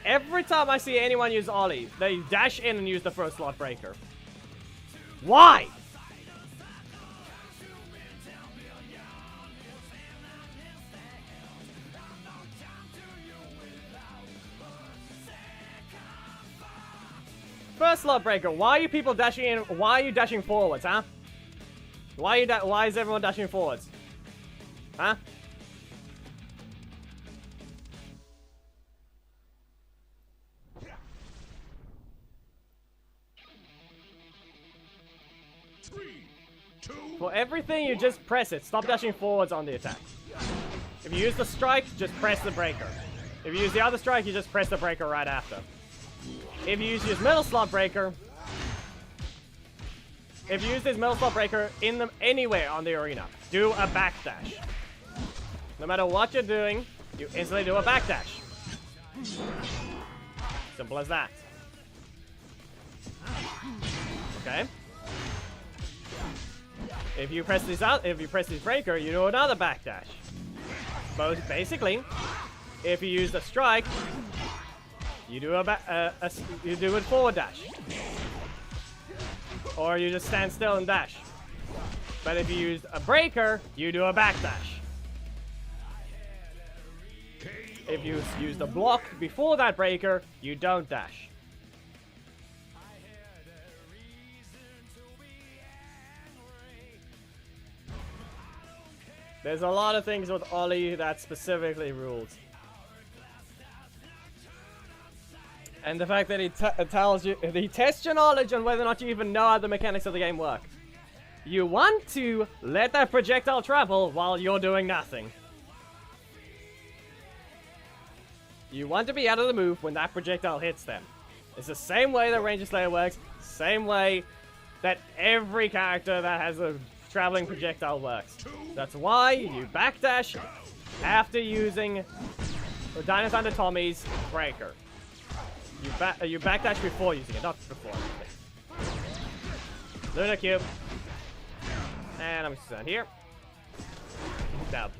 Every time I see anyone use Ollie, they dash in and use the first slot breaker. Why? First slot breaker. Why are you people dashing in? Why are you dashing forwards, huh? Why is everyone dashing forwards? Huh? For everything, you just press it. Stop dashing forwards on the attack. If you use the strike, just press the breaker. If you use the other strike, you just press the breaker right after. If you use his middle slot breaker, anywhere on the arena, do a backdash. No matter what you're doing, you instantly do a backdash. Simple as that. Okay. If you press this breaker, you do another backdash. But basically, if you use the strike, you do you do a forward dash, or you just stand still and dash. But if you use a breaker, you do a backdash. If you use the block before that breaker, you don't dash. There's a lot of things with Ollie that specifically rules. And the fact that he tells you, he tests your knowledge on whether or not you even know how the mechanics of the game work. You want to let that projectile travel while you're doing nothing. You want to be out of the move when that projectile hits them. It's the same way that Ranger Slayer works, same way that every character that has a traveling projectile works. That's why you backdash after using Dino Thunder Tommy's breaker. You backdash before using it, not before. Luna Cube. And I'm just down here. Down.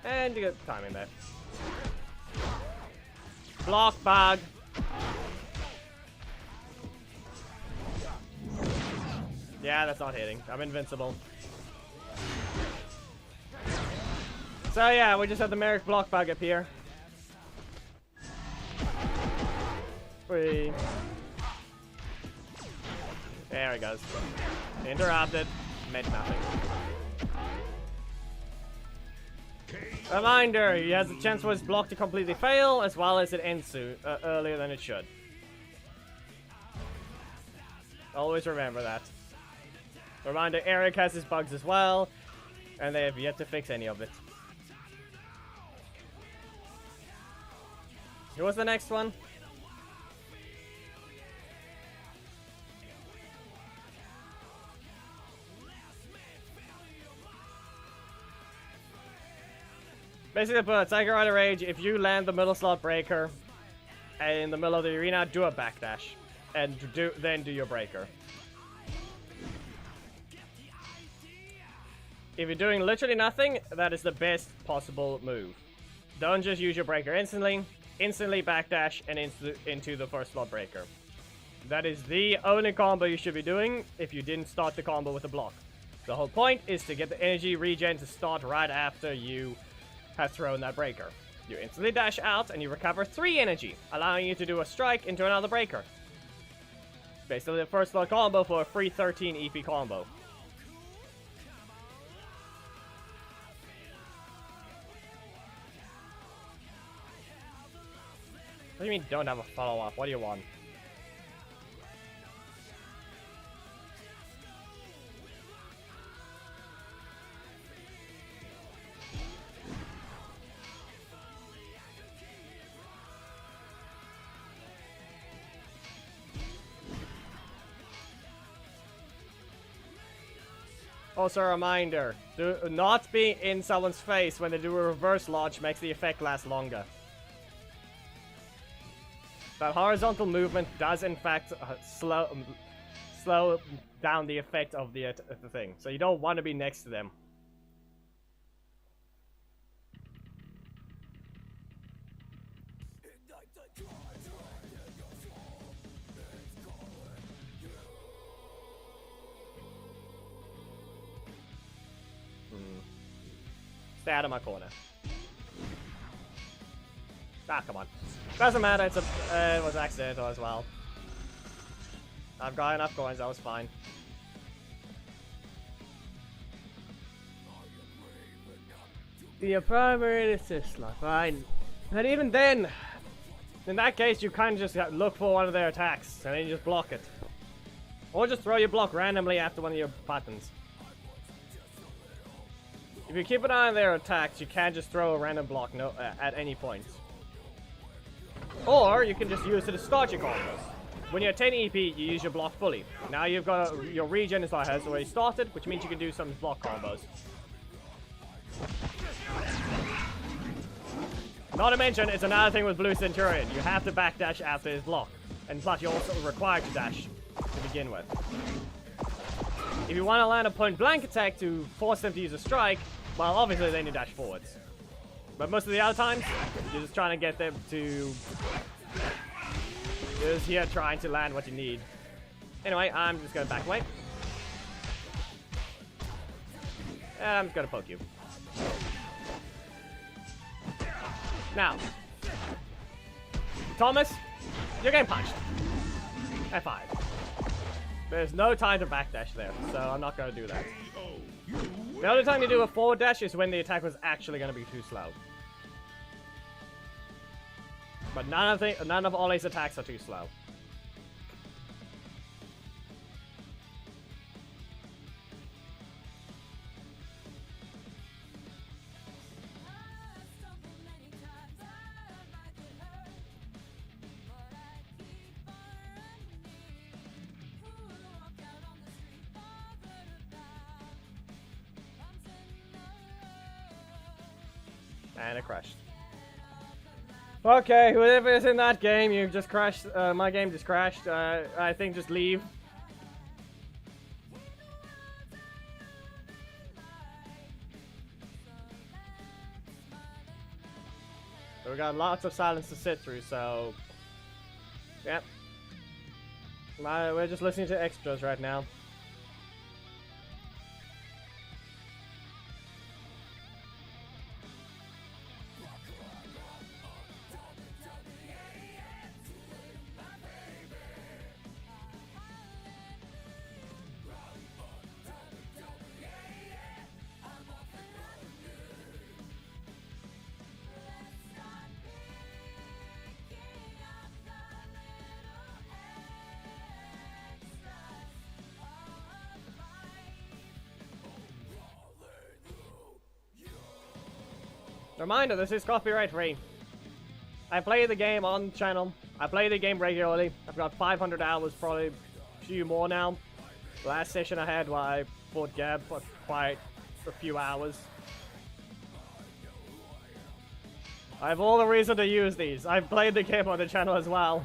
And you get timing there. Block bug. Yeah, that's not hitting. I'm invincible. So yeah, we just have the Merrick block bug up here. Whee. There he goes. Interrupted. Meant nothing. Reminder, he has a chance for his block to completely fail, as well as it ends soon, earlier than it should. Always remember that. Reminder, Eric has his bugs as well, and they have yet to fix any of it. Who was the next one? Basically, put Tiger Rider Rage, if you land the middle slot breaker in the middle of the arena, do a backdash. And then do your breaker. If you're doing literally nothing, that is the best possible move. Don't just use your breaker instantly backdash and into the first slot breaker. That is the only combo you should be doing if you didn't start the combo with a block. The whole point is to get the energy regen to start right after you have thrown that breaker. You instantly dash out and you recover 3 energy, allowing you to do a strike into another breaker. Basically the first slot combo for a free 13 EP combo. What do you mean don't have a follow-up? What do you want? Also a reminder, do not be in someone's face when they do a reverse launch, makes the effect last longer. That horizontal movement does in fact slow down the effect of the thing, so you don't want to be next to them. Stay out of my corner. Ah, come on. Doesn't matter, it was accidental as well. I've got enough coins, that was fine. Be a primary assist slot, fine. And even then, in that case, you kind of just look for one of their attacks, and then you just block it. Or just throw your block randomly after one of your buttons. If you keep an eye on their attacks, you can't just throw a random block at any point. Or you can just use it to start your combos. when you're 10 EP, you use your block fully. Now you've got your regen has already started, which means you can do some block combos. Not to mention, it's another thing with Blue Centurion. You have to backdash after his block. And plus, you're also required to dash to begin with. If you want to land a point-blank attack to force them to use a strike, well, obviously they need to dash forwards. But most of the other times, you're just trying to get them to... You're just here trying to land what you need. Anyway, I'm just going to back away. And I'm just going to poke you. Now, Thomas, you're getting punched. F5. There's no time to backdash there, so I'm not going to do that. The only time you do a forward dash is when the attack was actually going to be too slow. But none of Ollie's attacks are too slow. And it crashed. Okay, whoever is in that game, you just crashed. My game just crashed. I think just leave. We got lots of silence to sit through, so... Yep. We're just listening to extras right now. Reminder, this is copyright free. I play the game on channel. I play the game regularly. I've got 500 hours, probably a few more now. The last session I had while I fought Gab for quite a few hours. I have all the reason to use these. I've played the game on the channel as well.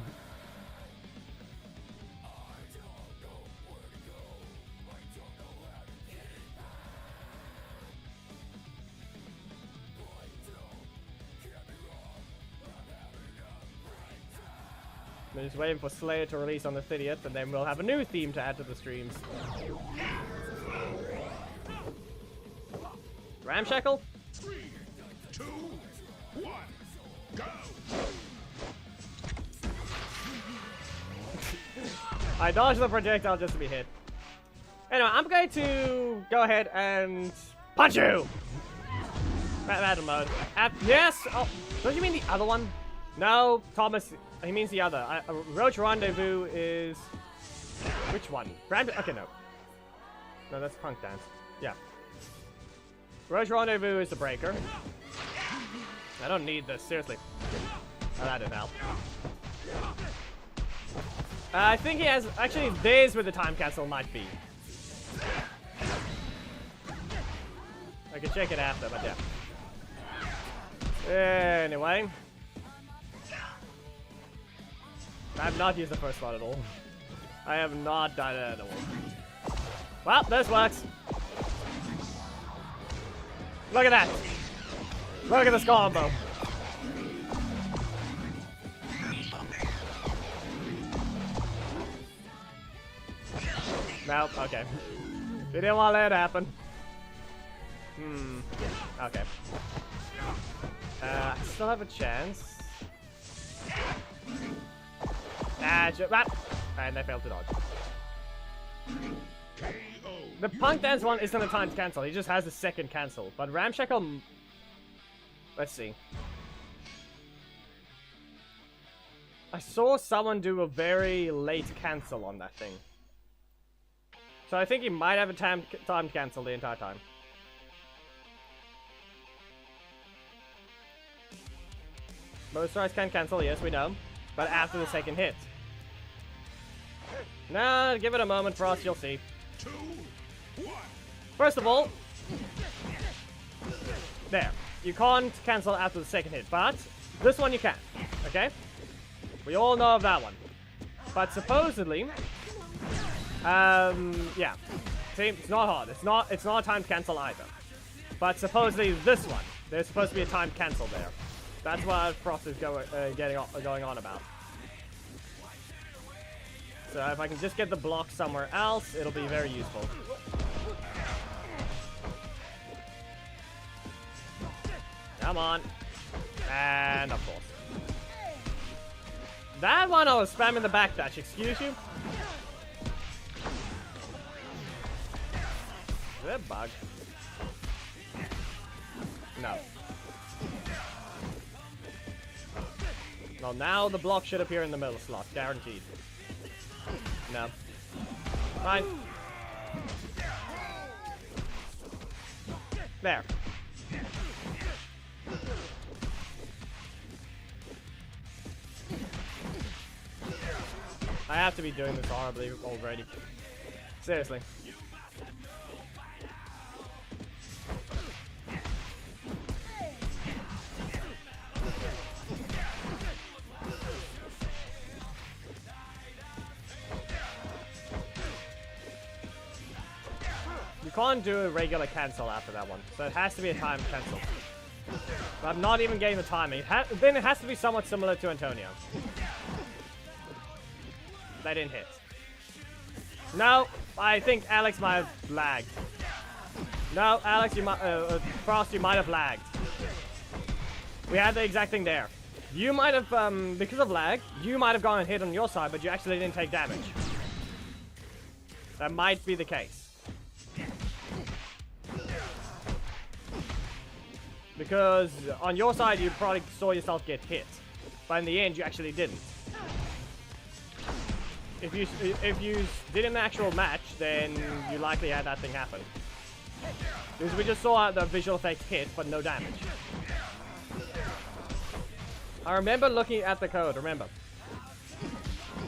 I'm just waiting for Slayer to release on the 30th, and then we'll have a new theme to add to the streams. Ramshackle? 3, 2, 1, go! I dodged the projectile just to be hit. Anyway, I'm going to go ahead and punch you! Battle mode. Yes! Oh, don't you mean the other one? No, Thomas, he means the other. Roach Rendezvous is... Which one? Okay, no. No, that's Punk Dance. Yeah. Roach Rendezvous is the breaker. I don't need this, seriously. Oh, that didn't help. I think he has... Actually, there's where the time capsule might be. I can check it after, but yeah. Anyway. I have not used the first one at all. I have not done it at all. Well, this works. Look at that. Look at this combo. Nope, okay. They didn't want to let it happen. Okay. I still have a chance. And they failed to dodge. The Punk Dance one isn't a timed cancel, he just has a second cancel. But Ramshackle... Let's see. I saw someone do a very late cancel on that thing. So I think he might have a timed cancel the entire time. Most strikes can cancel, yes we know. But after the second hit. Nah, give it a moment, Frost, you'll see. 2, 1. First of all, there. You can't cancel after the second hit, but this one you can, okay? We all know of that one. But supposedly, yeah. See, it's not hard. It's not a timed cancel either. But supposedly this one, there's supposed to be a timed cancel there. That's what Frost is going on about. So if I can just get the block somewhere else, it'll be very useful. Come on. And of course. That one I was spamming the backdash, excuse you? Is that a bug? No. Well, now the block should appear in the middle slot, guaranteed. No. Fine. There. I have to be doing this horribly already. Seriously. You can't do a regular cancel after that one, so it has to be a time cancel. But I'm not even getting the timing. Then it has to be somewhat similar to Antonio. They didn't hit. No, I think Alex might have lagged. No, Alex, you might, Frost, you might have lagged. We had the exact thing there. You might have, because of lag, you might have gone and hit on your side, but you actually didn't take damage. That might be the case. Because on your side, you probably saw yourself get hit. But in the end, you actually didn't. If you did an actual match, then you likely had that thing happen. Because we just saw the visual effect hit, but no damage. I remember looking at the code, remember.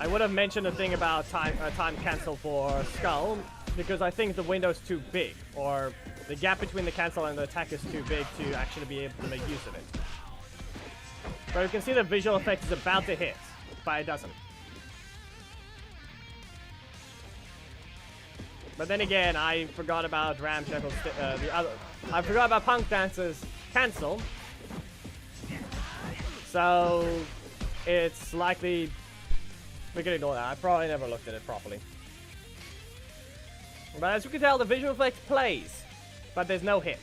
I would have mentioned a thing about time cancel for Skull, because I think the window's too big, or the gap between the cancel and the attack is too big to actually be able to make use of it. But you can see the visual effect is about to hit, but it doesn't. But then again, I forgot about Ramshackle's, I forgot about Punk Dance's cancel. So, it's likely, we can ignore that. I probably never looked at it properly. But as you can tell, the visual effect plays, but there's no hit.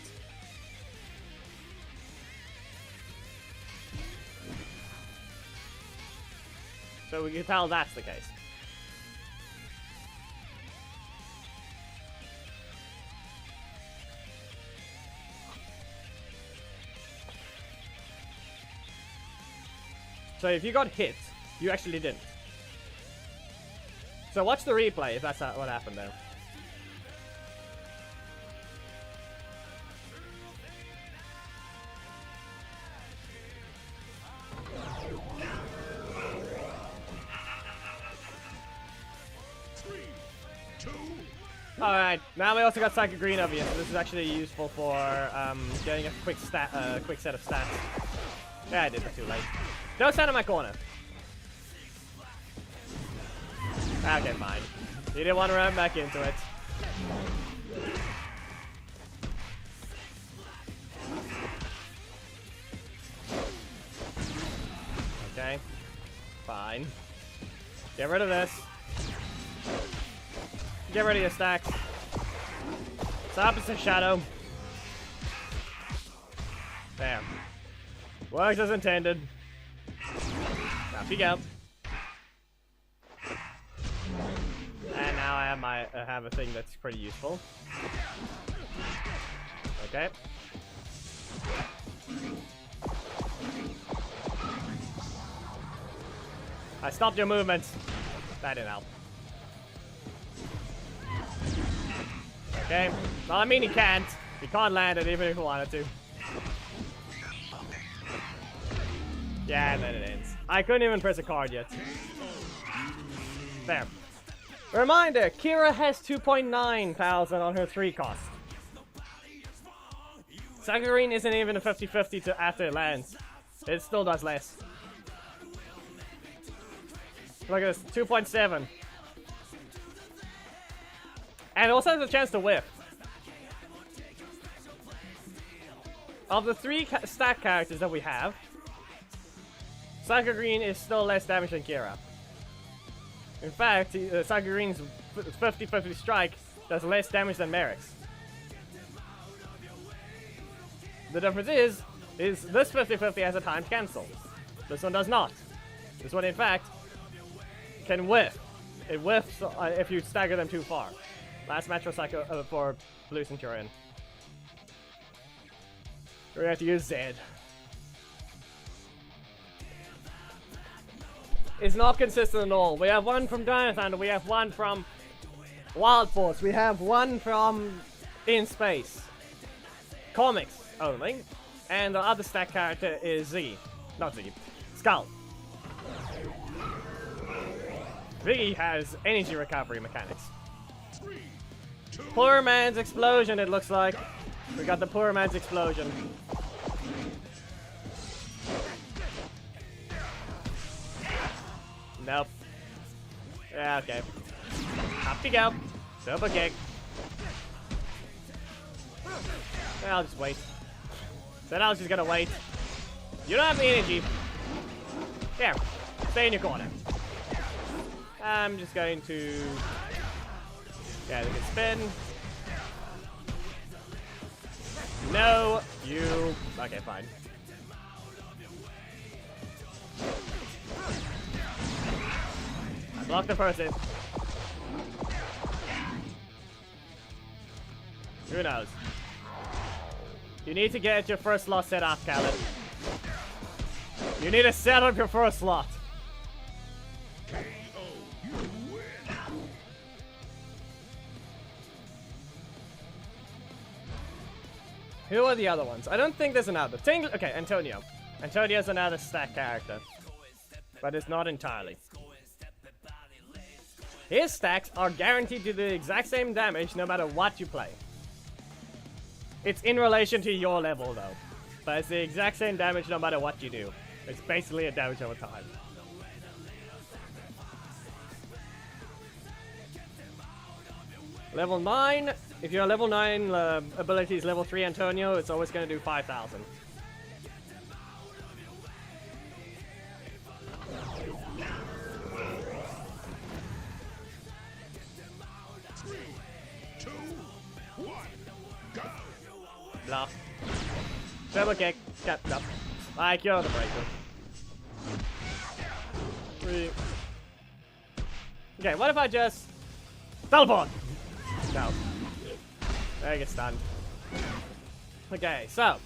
So we can tell that's the case. So if you got hit, you actually didn't. So watch the replay if that's what happened there. Alright, now we also got Psychic Green over here, so this is actually useful for getting a quick set of stats. Yeah, I did it too late. Don't stand in my corner. Okay, fine. You didn't want to run back into it. Okay. Fine. Get rid of this. Get rid of your stacks. It's opposite shadow. There. Works as intended. Off you go. And now I have a thing that's pretty useful. Okay. I stopped your movements. That didn't help. Okay. Well, I mean he can't. He can't land it even if he wanted to. Yeah, and then it ends. I couldn't even press a card yet. There. Reminder, Kira has 2.9 thousand on her 3 cost. Sakurine isn't even a 50-50 to after it lands. It still does less. Look at this, 2.7. And it also has a chance to whiff. Of the 3 stack characters that we have, Sakurine is still less damage than Kira. In fact, Sakurine's 50-50 strike does less damage than Merrick's. The difference is this 50-50 has a timed cancel. This one does not. This one, in fact, can whiff. It whiffs if you stagger them too far. Last match for Blue Centurion. We're gonna have to use Zed. It's not consistent at all. We have one from Dino Thunder, we have one from Wild Force, we have one from In Space. Comics only. And the other stack character is Z. Not Z. Skull. V has energy recovery mechanics. Poor man's explosion, it looks like. We got the poor man's explosion. Nope. Yeah, okay. Up we go. Super kick. I'll just wait. Then I was just gonna wait. You don't have the energy. Here. Stay in your corner. I'm just going to... Yeah, they can spin. No, you... Okay, fine. I blocked the person. Who knows? You need to get your first slot set up, Khaled. You need to set up your first slot. Who are the other ones? I don't think there's another. Okay, Antonio. Antonio's another stack character. But it's not entirely. His stacks are guaranteed to do the exact same damage no matter what you play. It's in relation to your level though. But it's the exact same damage no matter what you do. It's basically a damage over time. Level 9. If your level 9 ability is level 3 Antonio, it's always going to do 5,000. Bluff. Double kick. Cut up. I cure the breaker. 3. Okay, what if I just teleport? No. There, get stunned. Okay, so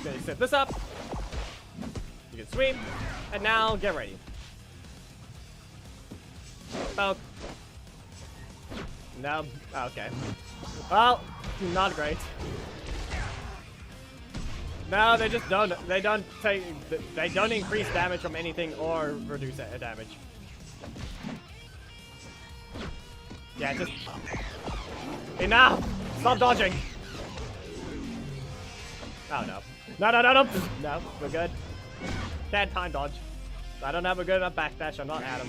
gonna set this up. You can sweep, and now get ready. Poke. No. Okay. Well, not great. No, they just don't. They don't take. They don't increase damage from anything or reduce damage. Yeah, just enough. Stop dodging. Oh no. No, no, no, no. No, we're good. Can't time dodge. I don't have a good enough backdash. I'm not Adam.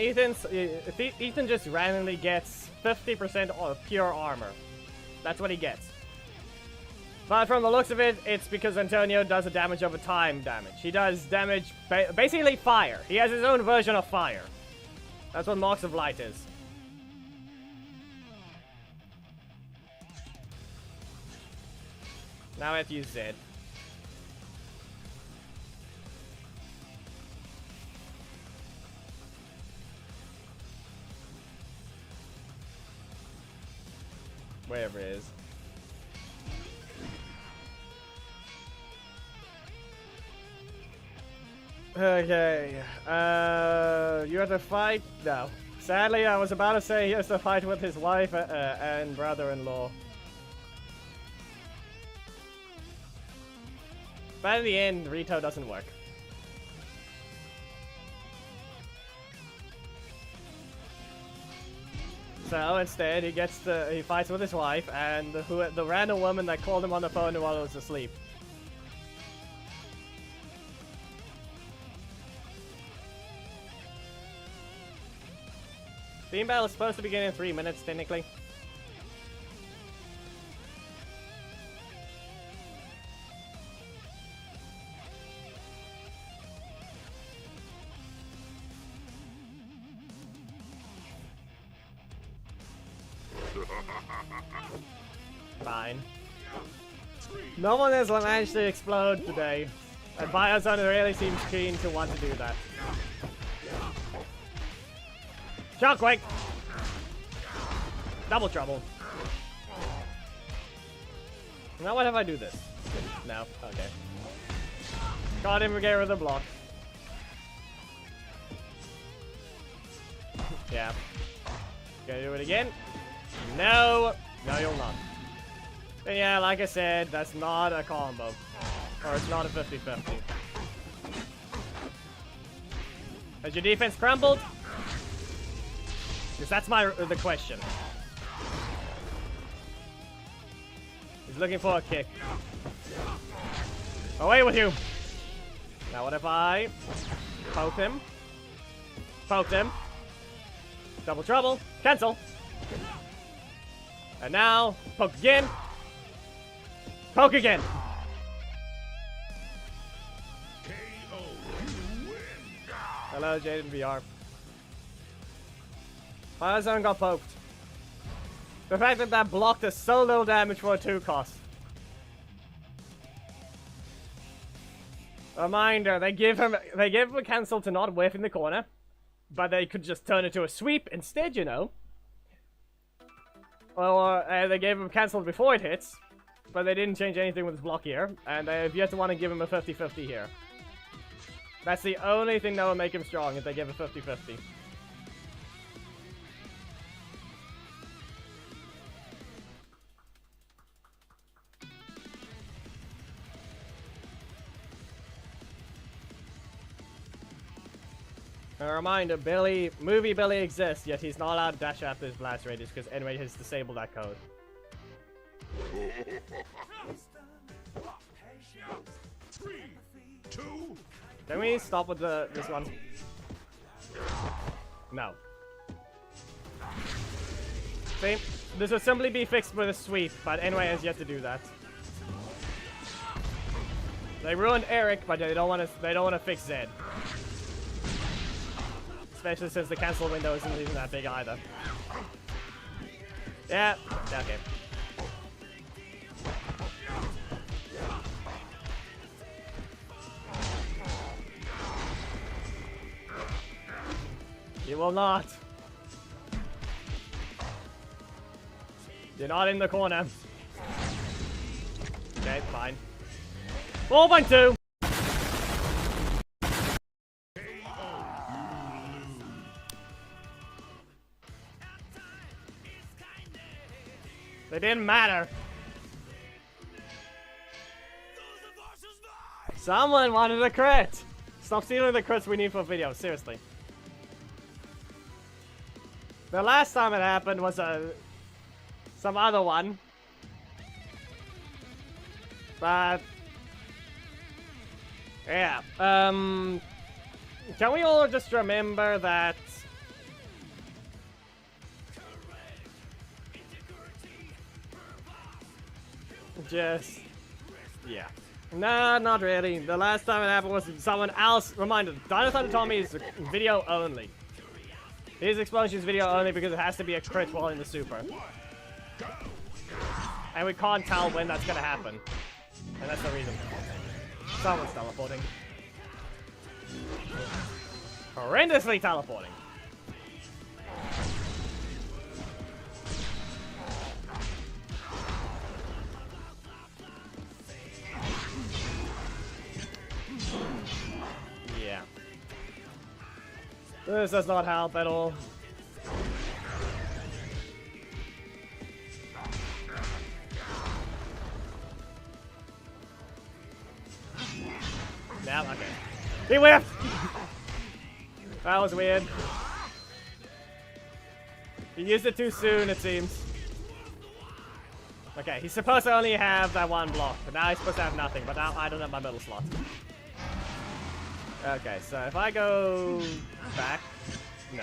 Ethan just randomly gets 50% of pure armor. That's what he gets. But from the looks of it, it's because Antonio does a damage over time damage. He does damage, basically fire. He has his own version of fire. That's what Marks of Light is. Now I have to use Zed. Wherever it is. Okay, you have to fight? No. Sadly, I was about to say he has to fight with his wife and brother-in-law. But in the end, Rito doesn't work. So instead, he fights with his wife and the random woman that called him on the phone while he was asleep. Team battle is supposed to begin in 3 minutes, technically. Fine. No one has managed to explode today, and Biozone really seems keen to want to do that. Shockwave! Double trouble. Now what if I do this? No? Okay. Got him, get rid of the block. Yeah. Gonna do it again? No! No, you'll not. But yeah, like I said, that's not a combo. Or it's not a 50-50. Has your defense crumbled? Because that's the question. He's looking for a kick. Away with you! Now what if I poke him? Poked him. Double trouble. Cancel. And now, poke again. Poke again. Hello, Jaden VR. Biozone got poked. The fact that that block does so little damage for a 2 cost. Reminder, they give him a cancel to not whiff in the corner, but they could just turn it to a sweep instead, you know. Or they gave him cancel before it hits, but they didn't change anything with his block here, and they've yet to want to give him a 50-50 here. That's the only thing that will make him strong, if they give a 50-50. A reminder, movie Billy exists, yet he's not allowed to dash after his blast radius, because anyway, he's disabled that code. 3, 2. Can we stop with this one? No. See? This would simply be fixed with a sweep, but anyway has yet to do that. They ruined Eric, but they don't want to fix Zed. Especially since the cancel window isn't even that big either. Yeah, okay. You will not. You're not in the corner. Okay, fine. 4.2! They didn't matter. Someone wanted a crit! Stop stealing the crits we need for videos, seriously. The last time it happened was some other one. But yeah. Can we all just remember that yeah. Nah, not really. The last time it happened was someone else. Reminder, Dinosaur Tommy is video only. His explosion is video only because it has to be a crit while in the super. And we can't tell when that's gonna happen. And that's the reason. Someone's teleporting. Horrendously teleporting. Yeah. This does not help at all. Yeah, okay. He whiffed! That was weird. He used it too soon, it seems. Okay, he's supposed to only have that one block, but now he's supposed to have nothing, but now I don't have my middle slot. Okay, so if I go back... No.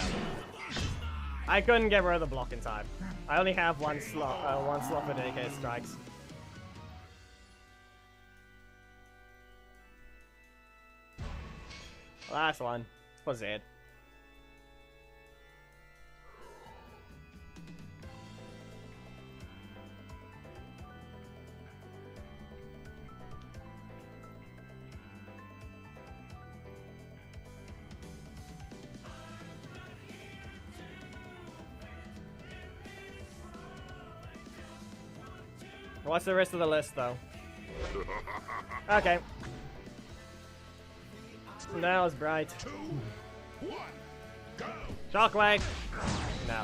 I couldn't get rid of the block in time. I only have one slot for dedicated strikes. Last one was it. What's the rest of the list, though? Okay. That was bright. 2, 1, go! Shockwave! No.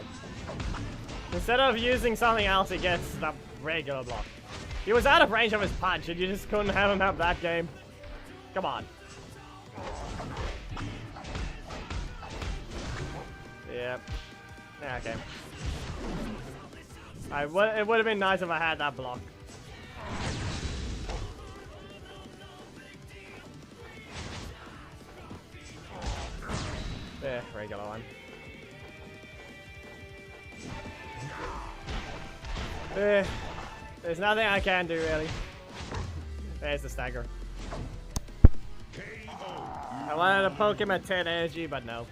Instead of using something else, he gets the regular block. He was out of range of his punch, and you just couldn't have him have that game. Come on. Yep. Yeah, okay. It would have been nice if I had that block. Yeah, regular one. There's nothing I can do, really. There's the stagger. I wanted to poke him at 10 energy, but no.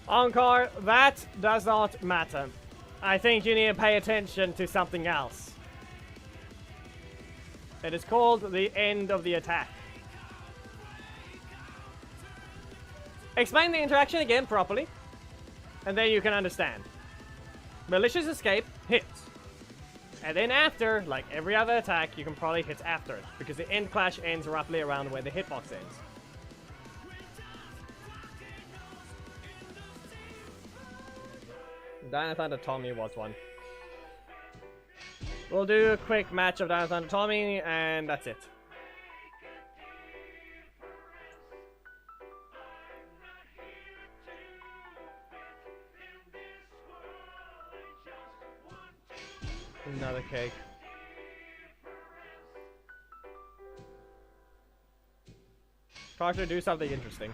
Encore, that does not matter. I think you need to pay attention to something else. It is called the end of the attack. Explain the interaction again properly, and then you can understand. Malicious escape hits. And then after, like every other attack, you can probably hit after it, because the end clash ends roughly around where the hitbox ends. Dino Thunder Tommy was one. We'll do a quick match of Dino Thunder Tommy, and that's it. Another cake. Carter, do something interesting.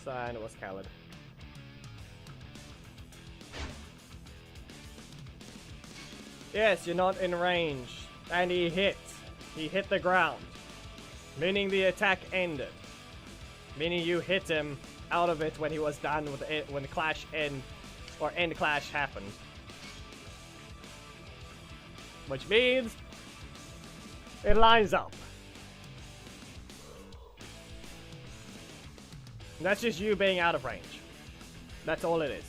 And it was Khaled. Yes, you're not in range. And he hit. He hit the ground. Meaning the attack ended. Meaning you hit him out of it when he was done with it, when the clash end clash happened. Which means it lines up. That's just you being out of range. That's all it is.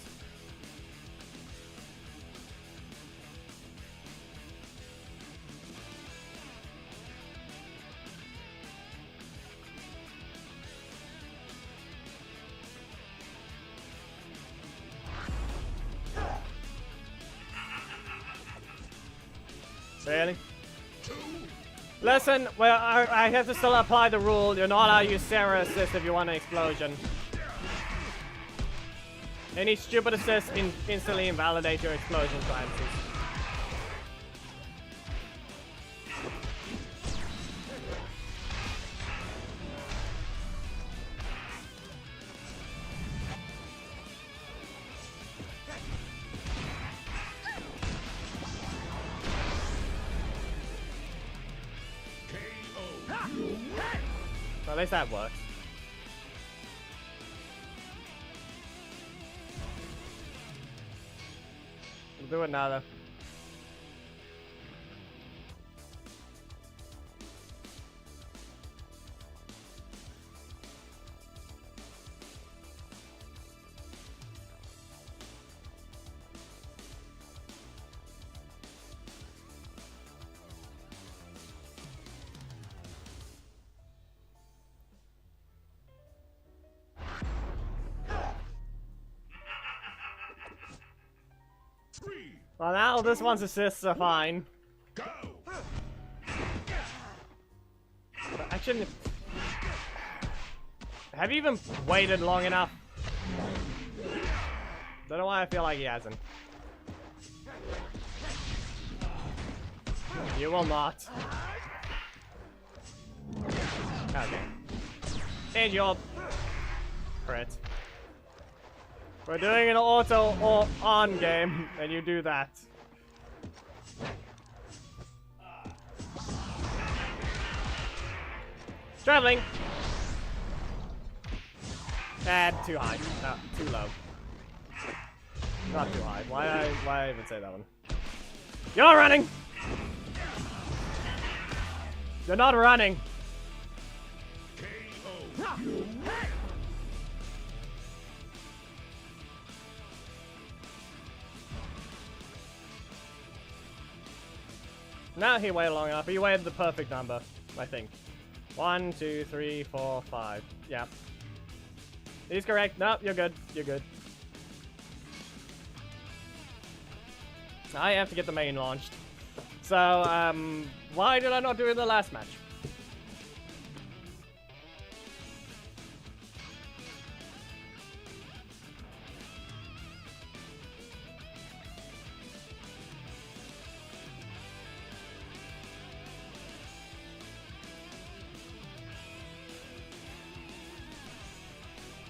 Really? Listen, well, I have to still apply the rule. You're not allowed to use Sarah assist if you want an explosion. Any stupid assist instantly invalidate your explosion chances. Well, at least that works. We'll do another. Well, now this one's assists are fine. Go. But actually, have you even waited long enough? Don't know why I feel like he hasn't. You will not. Okay. And your crit. We're doing an auto or on game, and you do that. Traveling. And too high. No, too low. Not too high. Why even say that one? You're running! You're not running! Now he waited long enough. He waited the perfect number, I think. 1, 2, 3, 4, 5. Yeah. He's correct. No, you're good. You're good. I have to get the main launched. So, why did I not do it in the last match?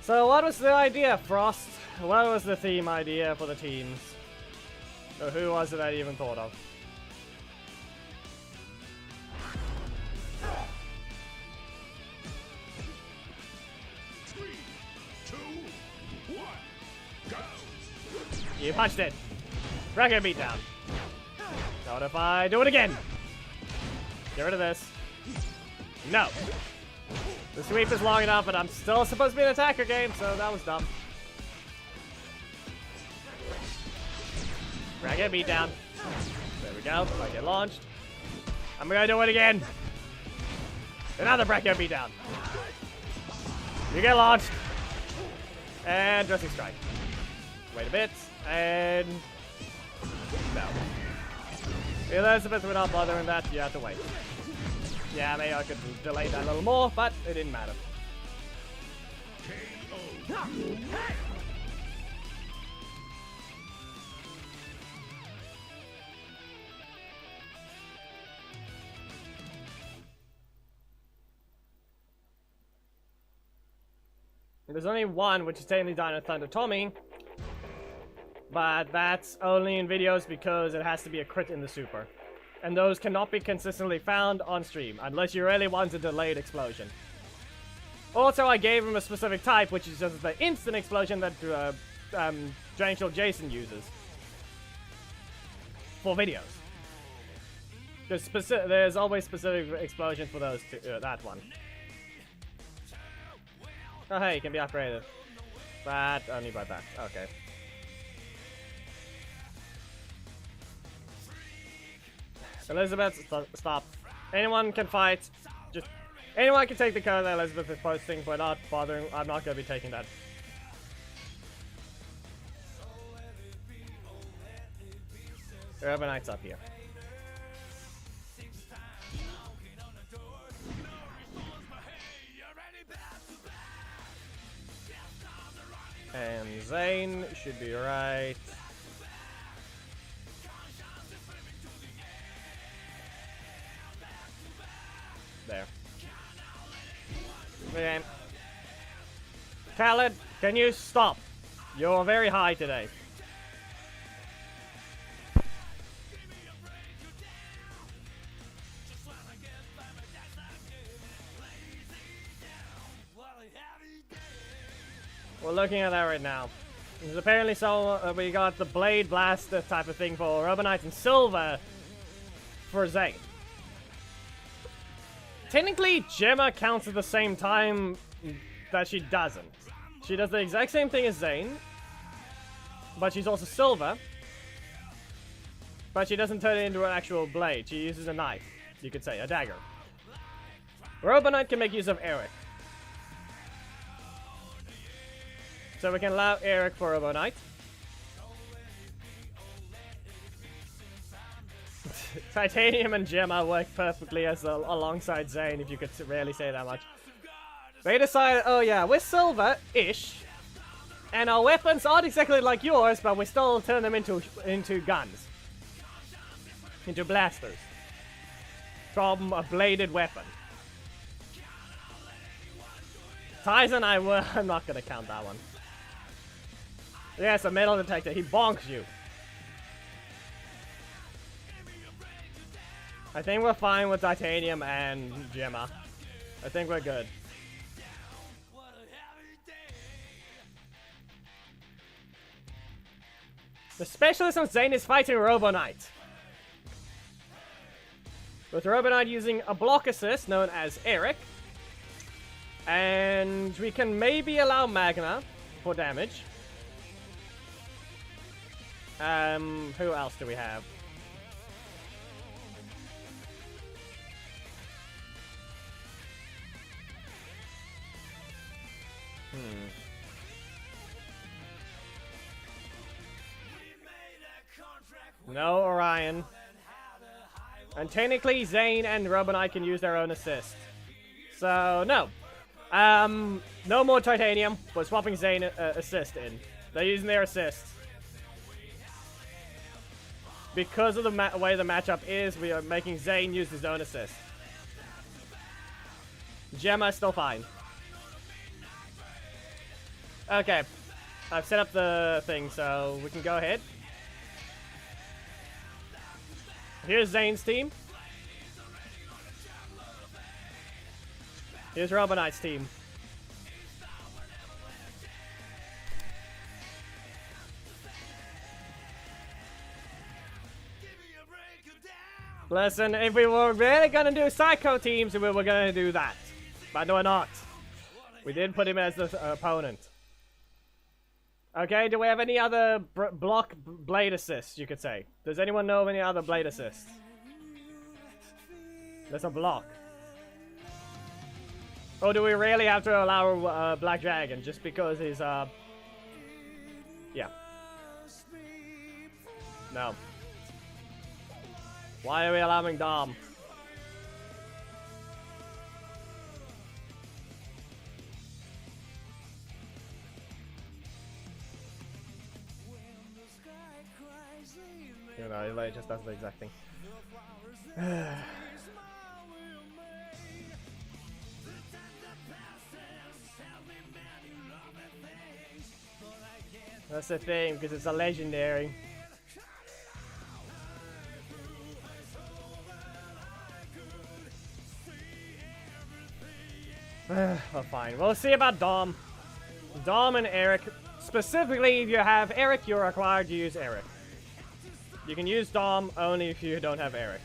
So what was the idea, Frost? What was the theme idea for the teams? Or who was it I even thought of? Three, two, one, go. You punched it. Record beatdown. What if I do it again? Get rid of this. No. The sweep is long enough, but I'm still supposed to be an attacker game, so that was dumb. Bracket beat down. There we go. I get launched. I'm gonna do it again. Another bracket beat down. You get launched. And dressing strike. Wait a bit. And no. Elizabeth, we're not bothering that. You have to wait. Yeah, maybe I could delay that a little more, but it didn't matter. There's only one, which is technically Dino Thunder Tommy, but that's only in videos because it has to be a crit in the super. And those cannot be consistently found on stream, unless you really want a delayed explosion. Also, I gave him a specific type, which is just the instant explosion that Zhane Jason uses. For videos. There's always specific explosions for those two, that one. Oh hey, it can be upgraded. But only by that. Okay. Elizabeth, stop. Anyone can fight. Just anyone can take the code that Elizabeth is posting. We're not bothering. I'm not going to be taking that. Robo Knight's up here. And Zhane should be right. There. Okay. Khaled, can you stop? You're very high today. We're looking at that right now. There's apparently we got the Blade Blaster type of thing for Robo Knight and Silver for Zhane. Technically, Gemma counts at the same time that she doesn't. She does the exact same thing as Zhane, but she's also Silver. But she doesn't turn it into an actual blade. She uses a knife, you could say, a dagger. Robo Knight can make use of Eric. So we can allow Eric for Robo Knight. Titanium and Gemma work perfectly as alongside Zhane, if you could really say that much. They decided, oh yeah, we're silver-ish, and our weapons aren't exactly like yours, but we still turn them into guns. Into blasters. From a bladed weapon. Tyson, I'm not gonna count that one. Yes, a metal detector, he bonks you. I think we're fine with Titanium and Gemma. I think we're good. The specialist on Zhane is fighting Robo Knight. With Robo Knight using a block assist known as Eric. And we can maybe allow Magna for damage. Who else do we have? No Orion. And technically Zhane and Robo Knight can use their own assist. So, no. No more Titanium. We're swapping Zhane assist in. They're using their assist. Because of the way the matchup is, we are making Zhane use his own assist. Gemma is still fine. Okay. I've set up the thing, so we can go ahead. Here's Zhane's team. Here's Robo Knight's team. Listen, if we were really gonna do Psycho teams, we were gonna do that. But we're not. We did put him as the opponent. Okay, do we have any other block blade assists, you could say? Does anyone know of any other blade assists? There's a block. Or do we really have to allow Black Dragon just because he's, yeah. No. Why are we allowing Dom? You know, it just does the exact thing. That's the thing, because it's a legendary. Well, fine. We'll see about Dom. Dom and Eric. Specifically, if you have Eric, you're required to use Eric. You can use Dom only if you don't have Eric.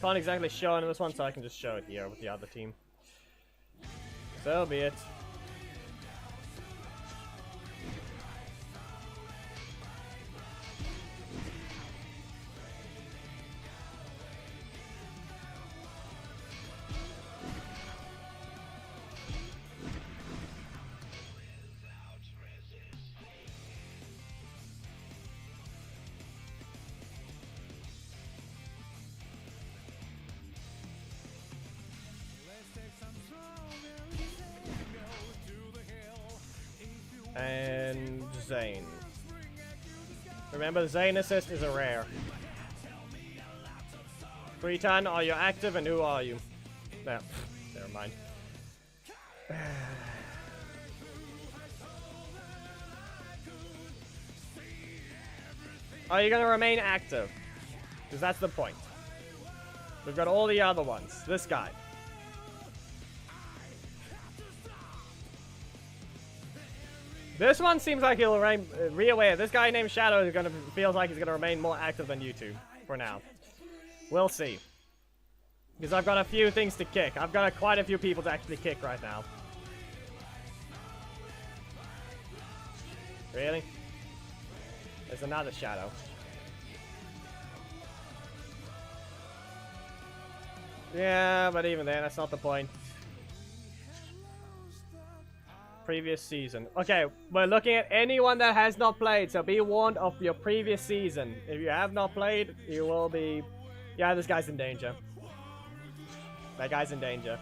Can't exactly show it in this one, so I can just show it here with the other team. So be it. And Zhane. Remember, the Zhane assist is a rare. Cretan, are you active and who are you? No, never mind. Are you gonna remain active? Because that's the point. We've got all the other ones. This guy. This one seems like he'll remain reaware. This guy named Shadow is feels like he's gonna remain more active than you two for now. We'll see. Because I've got a few things to kick. I've got quite a few people to actually kick right now. Really? There's another Shadow. Yeah, but even then, that's not the point. previous season. Okay, we're looking at anyone that has not played, so be warned of your previous season. If you have not played, you will be... Yeah, this guy's in danger. That guy's in danger.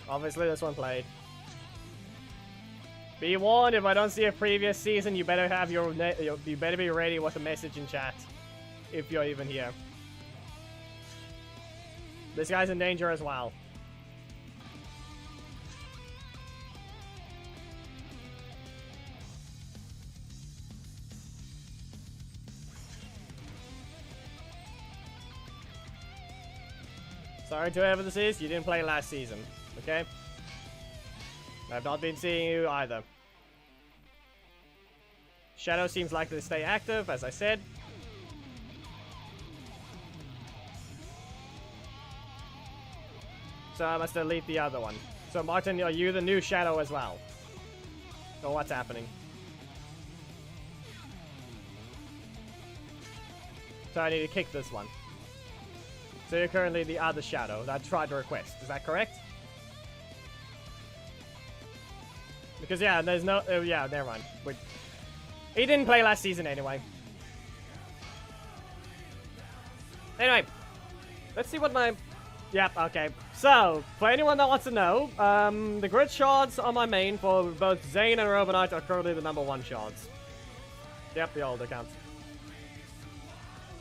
Obviously, this one played. Be warned, if I don't see a previous season, you better have you better be ready with a message in chat. If you're even here. This guy's in danger as well. Sorry to whoever this is, you didn't play last season, okay? I've not been seeing you either. Shadow seems likely to stay active, as I said. So I must delete the other one. So Martin, are you the new Shadow as well? Or what's happening? So I need to kick this one. So you're currently the other Shadow that tried to request. Is that correct? Because yeah, there's no... Oh yeah, never mind. He didn't play last season anyway. Anyway. Let's see what my... Yep, okay. So, for anyone that wants to know, the grid shards on my main for both Zhane and Robo Knight are currently the #1 shards. Yep, the old accounts.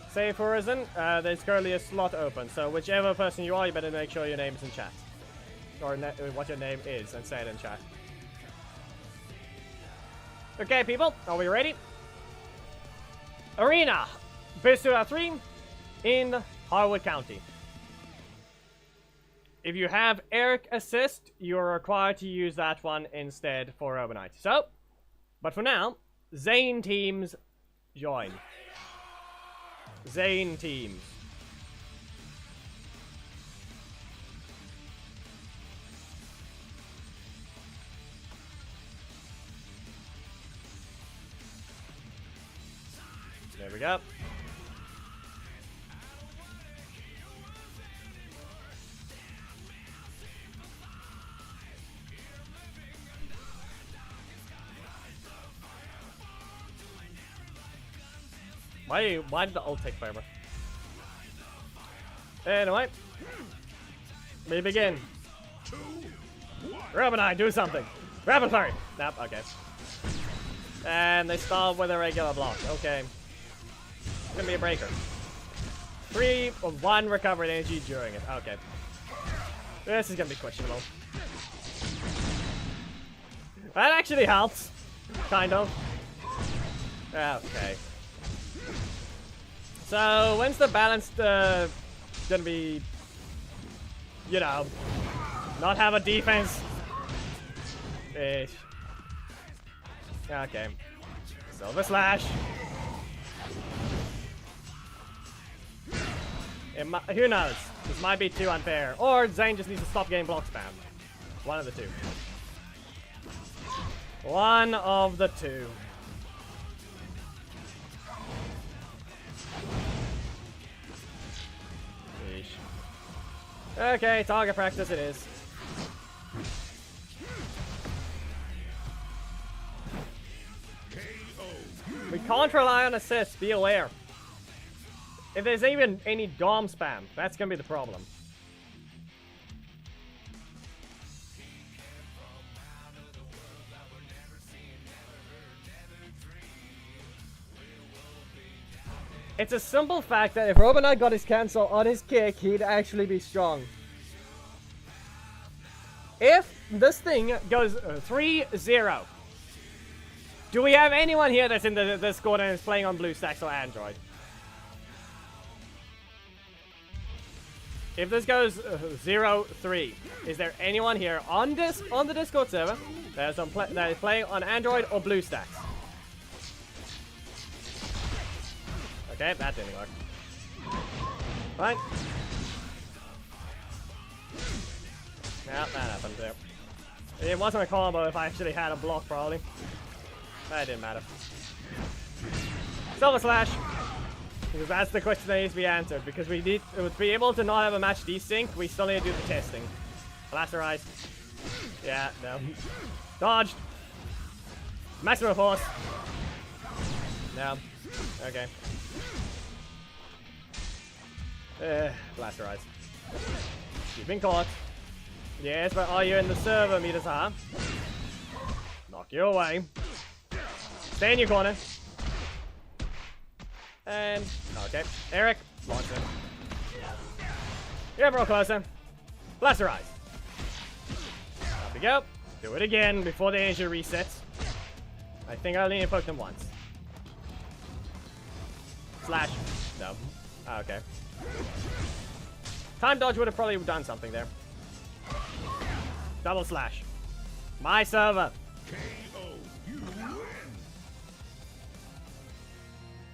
Save for reason, there's currently a slot open, so whichever person you are, you better make sure your name is in chat. Or what your name is, and say it in chat. Okay, people, are we ready? Arena! Best 2 out of 3 in Harwood County. If you have Eric assist, you're required to use that one instead for Robo Knight. So, but for now, Zhane teams join. Zhane teams. There we go. Why did the ult take forever? Anyway, we begin. Robo Knight, do something. Rapid fire. Nope, okay. And they start with a regular block. Okay. It's gonna be a breaker. 3 or 1 recovered energy during it. Okay. This is gonna be questionable. That actually helps. Kind of. Okay. So, when's the balance gonna be, you know, not have a defense? Ish. Okay. Silver Slash. Who knows? This might be too unfair. Or Zhane just needs to stop getting block spam. One of the two. One of the two. Okay, target practice it is. We can't rely on assists, be aware. If there's even any Dom spam, that's gonna be the problem. It's a simple fact that if Robo Knight got his cancel on his kick, he'd actually be strong. If this thing goes 3-0, do we have anyone here that's in the Discord and is playing on BlueStacks or Android? If this goes 0-3, is there anyone here on the Discord server that is playing on Android or BlueStacks? Okay, that didn't work. Fine. Yeah, that happened too. It wasn't a combo if I actually had a block, probably. That didn't matter. Silver Slash. Because that's the question that needs to be answered. Because we need to be able to not have a match desync, we still need to do the testing. Blasterize. Yeah, no. Dodged. Maximum force. No. Okay. Blasterize. You've been caught. Yes, but are you in the server meters, huh? Knock you away. Stay in your corner. And, okay. Eric, launch him. Yeah, bro, closer. Blasterize. Up we go. Do it again before the energy resets. I think I only need to poke them once. Slash. No. Okay. Time dodge would have probably done something there. Double slash. My server.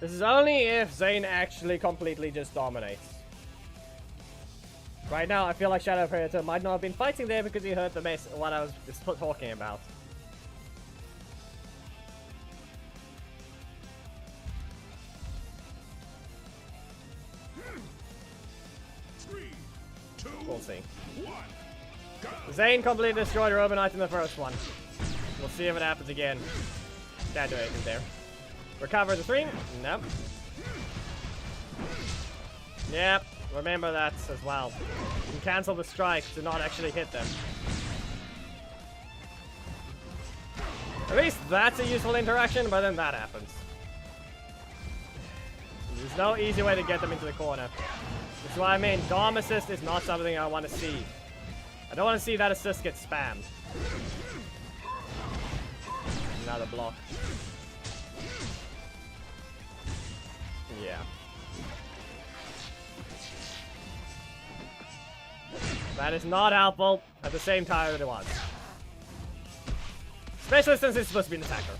This is only if Zhane actually completely just dominates. Right now, I feel like Shadow Predator might not have been fighting there because he heard the mess what I was just talking about. We'll see. Zhane completely destroyed Robo Knight in the first one. We'll see if it happens again. Can't do anything there. Recover the 3? Nope. Yep, remember that as well. You can cancel the strike to not actually hit them. At least that's a useful interaction, but then that happens. There's no easy way to get them into the corner. That's why I mean, Dom assist is not something I want to see. I don't want to see that assist get spammed. Another block. Yeah. That is not helpful at the same time that it was. Especially since it's supposed to be an attacker.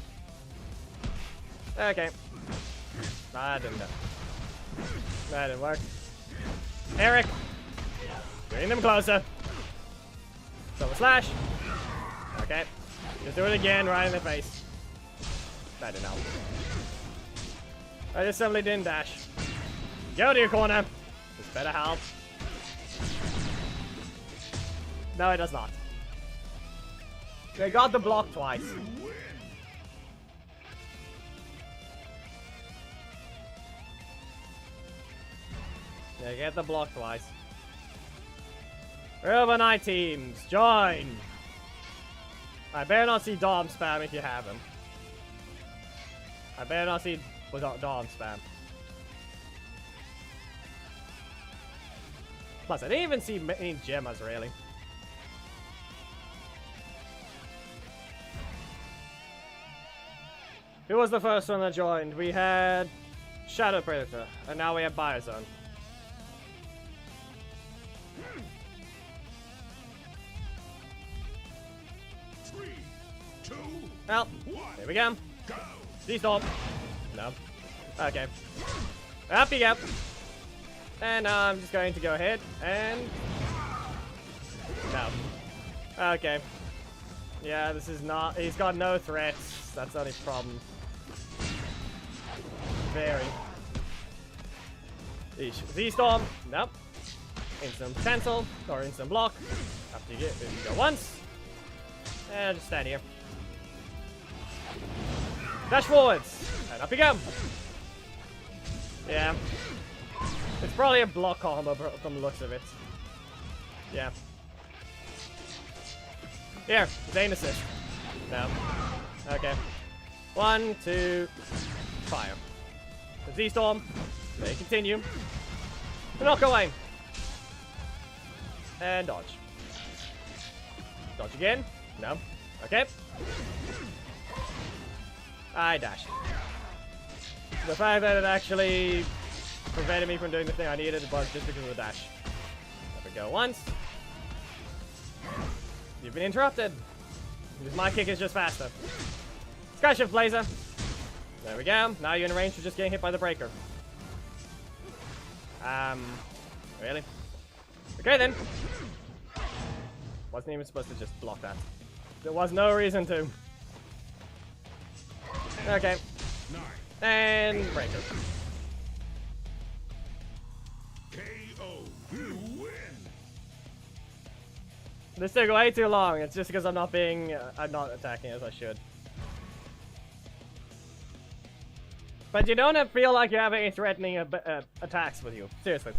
Okay. That didn't work. That didn't work. Eric! Bring them closer. Double slash. Okay. Just do it again right in the face. That didn't help. I just simply didn't dash. Go to your corner. This better help. No, it does not. They got the block twice. They get the block twice. Robo Knight teams, join! I better not see Dom spam if you have him. I better not see Dom spam. Plus, I didn't even see any gemmas, really. Who was the first one that joined? We had Shadow Predator, and now we have Biozone. Well, here we go. C-Storm. No. Okay. Up you go. And I'm just going to go ahead and... No. Okay. Yeah, this is not... He's got no threats. That's not his problem. Very. Z-Storm. Nope. Instant cancel. Or instant block. After you go once. And just stand here. Dash forwards. And up you go. Yeah. It's probably a block combo from the looks of it. Yeah. Here, Zhane assist. No. Okay. 1, 2, fire. The Z-Storm. They continue. Knock away. And dodge. Dodge again. No. Okay. I dashed. The fact that it actually prevented me from doing the thing I needed was just because of the dash. There we go once. You've been interrupted. Because my kick is just faster. Skyshift Blazer. There we go. Now you're in range for just getting hit by the breaker. Really? Okay then. Wasn't even supposed to just block that. There was no reason to. Okay. And breaker. You win. This took way too long. It's just because I'm not attacking as I should. But you don't feel like you have any threatening attacks with you. Seriously.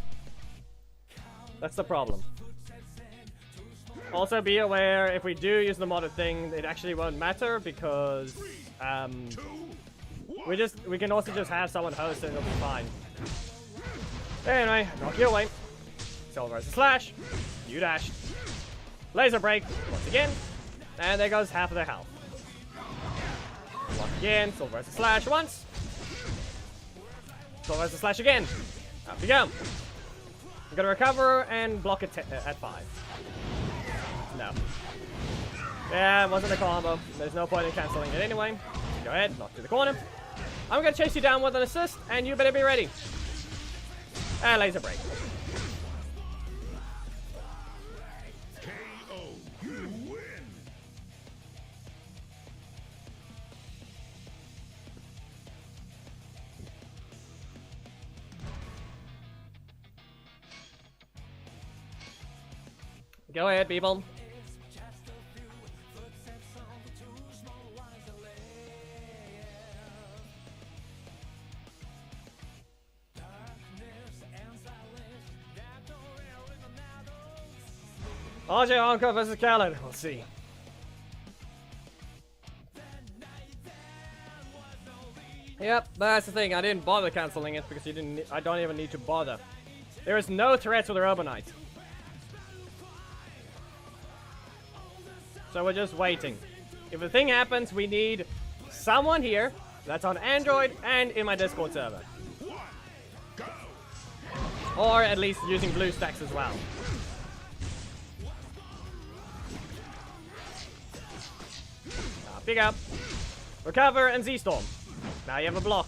That's the problem. Also be aware, if we do use the modded thing, it actually won't matter because we can also just have someone host and it'll be fine. Anyway, knock you away. Soul versus slash. You dashed. Laser break once again. And there goes half of their health. Once again, soul versus slash once. Soul versus slash again. Up you go. I'm gonna recover and block it at 5. No. Yeah, it wasn't a combo. There's no point in cancelling it anyway. Go ahead, knock to the corner. I'm gonna chase you down with an assist, and you better be ready. And laser break. KO. You win. Go ahead, people. RJ Encore versus Khaled. We'll see. Yep, that's the thing. I didn't bother canceling it because I don't even need to bother. There is no threats with the Robo Knight. So we're just waiting. If the thing happens, we need someone here that's on Android and in my Discord server. Or at least using BlueStacks as well. Pick up, recover, and Z-Storm. Now you have a block.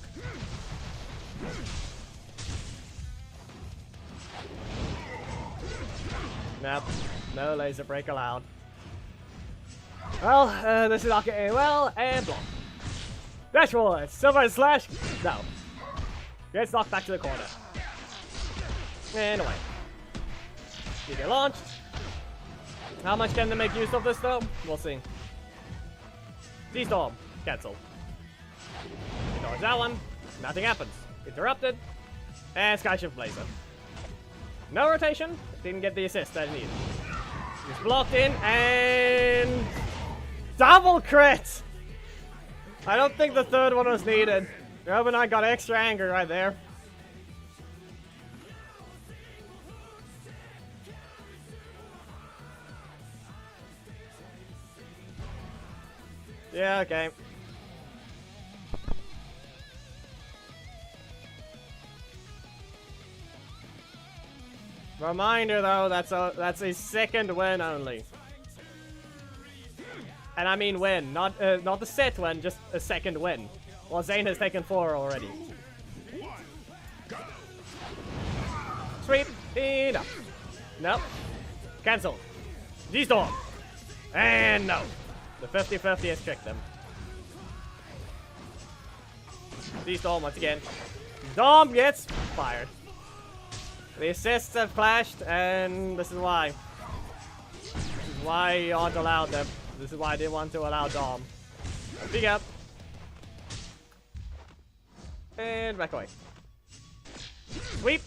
Nope, no laser break allowed. Well, this is not getting well, and block. Dash forward, silver slash. No. Gets knocked back to the corner. And away. You get launched. How much can they make use of this though? We'll see. Z-Storm. Cancel. Ignores that one. Nothing happens. Interrupted. And Skyshift Blazer. No rotation. Didn't get the assist that I needed. Just blocked in and... double crit! I don't think the third one was needed. Robo Knight got extra anger right there. Yeah, okay. Reminder though, that's a second win only. And I mean win, not the set win, just a second win. Well, Zhane has taken 4 already. Sweep, enough. Nope. Cancel. Z-Storm. And no. The 50-50 has tricked them. Z-Storm once again. Dom gets fired. The assists have clashed, and this is why. This is why you aren't allowed them. This is why I didn't want to allow Dom. Pick up. And back away. Sweep.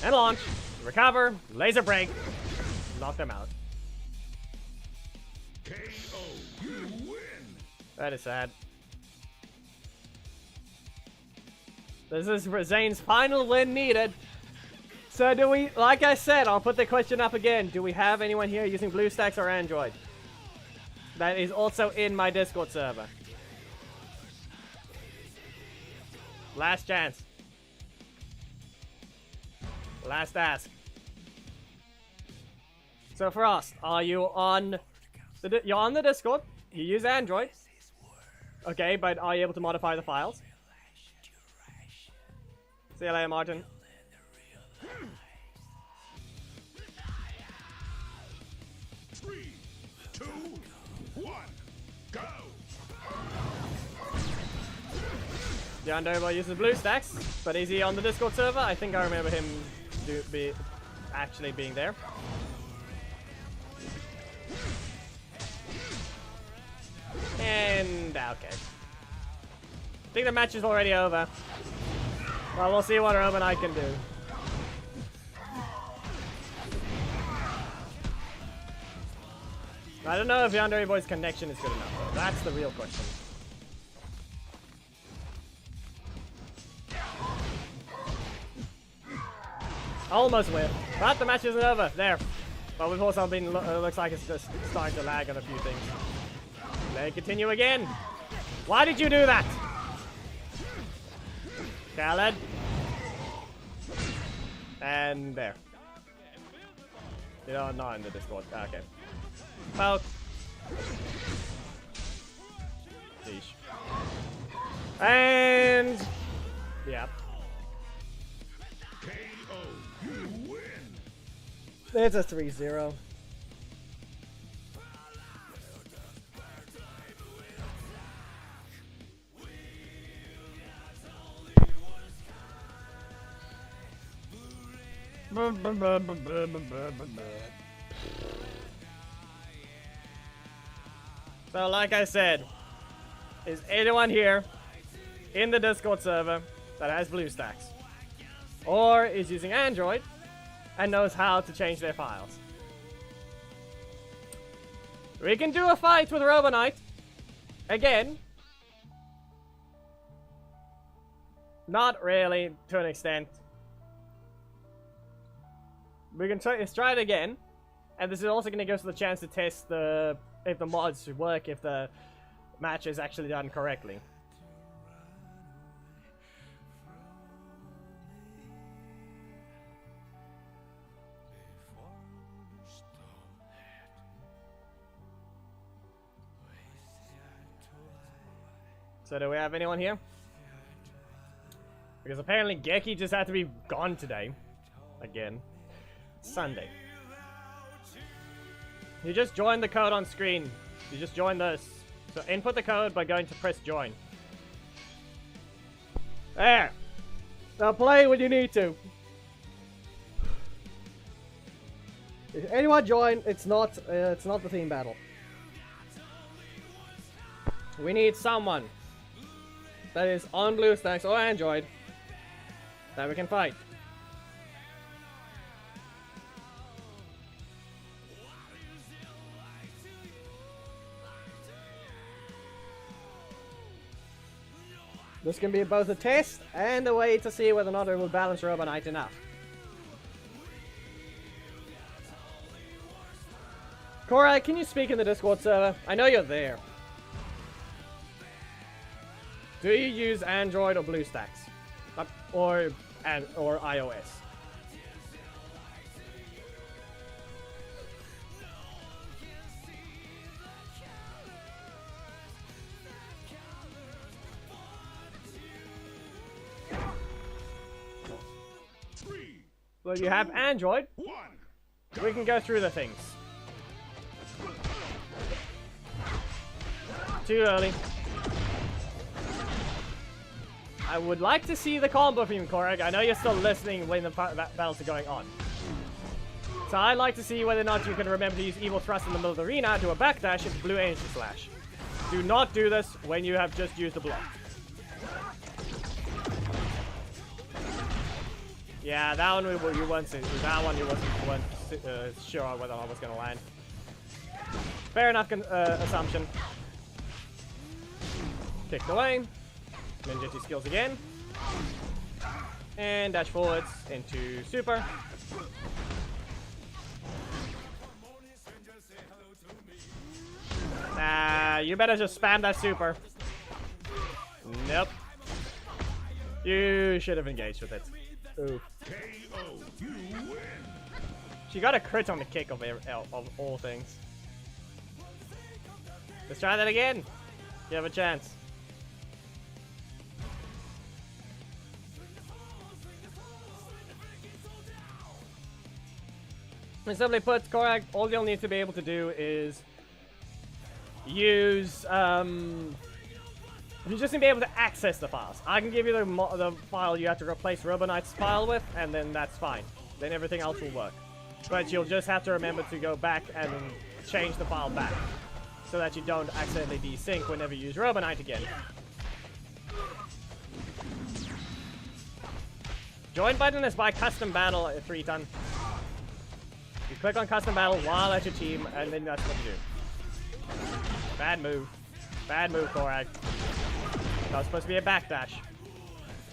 And launch. Recover. Laser break. Knock them out. KO. You win. That is sad. This is for Zhane's final win needed. So do we, like I said, I'll put the question up again. Do we have anyone here using BlueStacks or Android? That is also in my Discord server. Last chance. Last ask. So Frost, are you on you're on the Discord? You use Android. Okay, but are you able to modify the files? See you later, Martin. 3, 2, 1, go! Yandova uses BlueStacks, but is he on the Discord server? I think I remember him actually being there. And okay. I think the match is already over. Well, we'll see what Robo Knight can do. I don't know if Yandere Boy's connection is good enough, though. That's the real question. Almost win. But the match isn't over. There. But we've also been, looks like it's just starting to lag on a few things. Let it continue again. Why did you do that? Khaled. And there. You know, not in the Discord. Okay. Poke. Sheesh. And yeah. KO, you win. It's a 3-0. So, like I said, is anyone here in the Discord server that has BlueStacks? Or is using Android and knows how to change their files? We can do a fight with Robo Knight. Again. Not really, to an extent. We can let's try it again. And this is also going to give us the chance to test if the mods work, if the match is actually done correctly. So do we have anyone here? Because apparently Geki just had to be gone today. Again. Sunday. You just join the code on screen. You just join this. So input the code by going to press join. There. Now play when you need to. If anyone join, it's not the team battle. We need someone that is on BlueStacks or Android that we can fight. This can be both a test and a way to see whether or not it will balance Robo Knight enough. Cora, can you speak in the Discord server? I know you're there. Do you use Android or BlueStacks? Or iOS? Well, you have Android. We can go through the things. Too early. I would like to see the combo from Korag. I know you're still listening when the battles are going on. So I'd like to see whether or not you can remember to use Evil Thrust in the middle of the arena, do a backdash, and Blue Energy Slash. Do not do this when you have just used the block. Yeah, that one you weren't sure on whether I was going to land. Fair enough assumption. Kicked away. Ninjutsu skills again. And dash forwards into super. You better just spam that super. Nope. You should have engaged with it. Ooh. She got a crit on the kick of all things. Let's try that again. You have a chance. And simply put, Korag, all you'll need to be able to do is use, you just need to be able to access the files. I can give you the file you have to replace Robo Knight's file with, and then that's fine. Then everything else will work. But you'll just have to remember to go back and change the file back, so that you don't accidentally desync whenever you use Robo Knight again. Join button is by custom battle at 3-ton. You click on custom battle while at your team, and then that's what you do. Bad move. Bad move, Korak. That was supposed to be a backdash.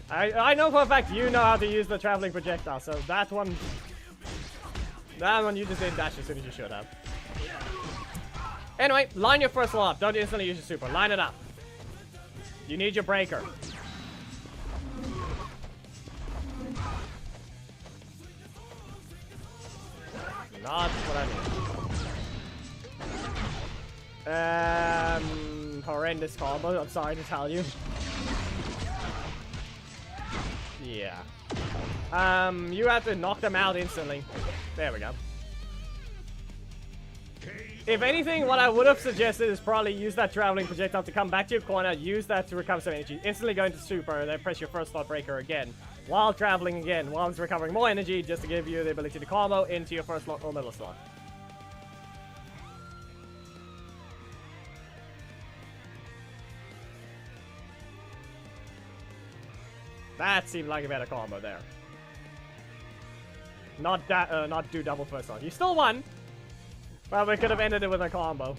I know for a fact you know how to use the traveling projectile, so that one you just didn't dash as soon as you should have. Anyway, line your first one up. Don't instantly use your super. Line it up. You need your breaker. Not what I mean. Horrendous combo. I'm sorry to tell you. Yeah. You have to knock them out instantly. There we go. If anything, what I would have suggested is probably use that traveling projectile to come back to your corner, use that to recover some energy, instantly go into super, then press your first slot breaker again, while traveling again, while it's recovering more energy, just to give you the ability to combo into your first slot or middle slot. That seemed like a better combo there. Not do double first slot. You still won. Well, we could have ended it with a combo.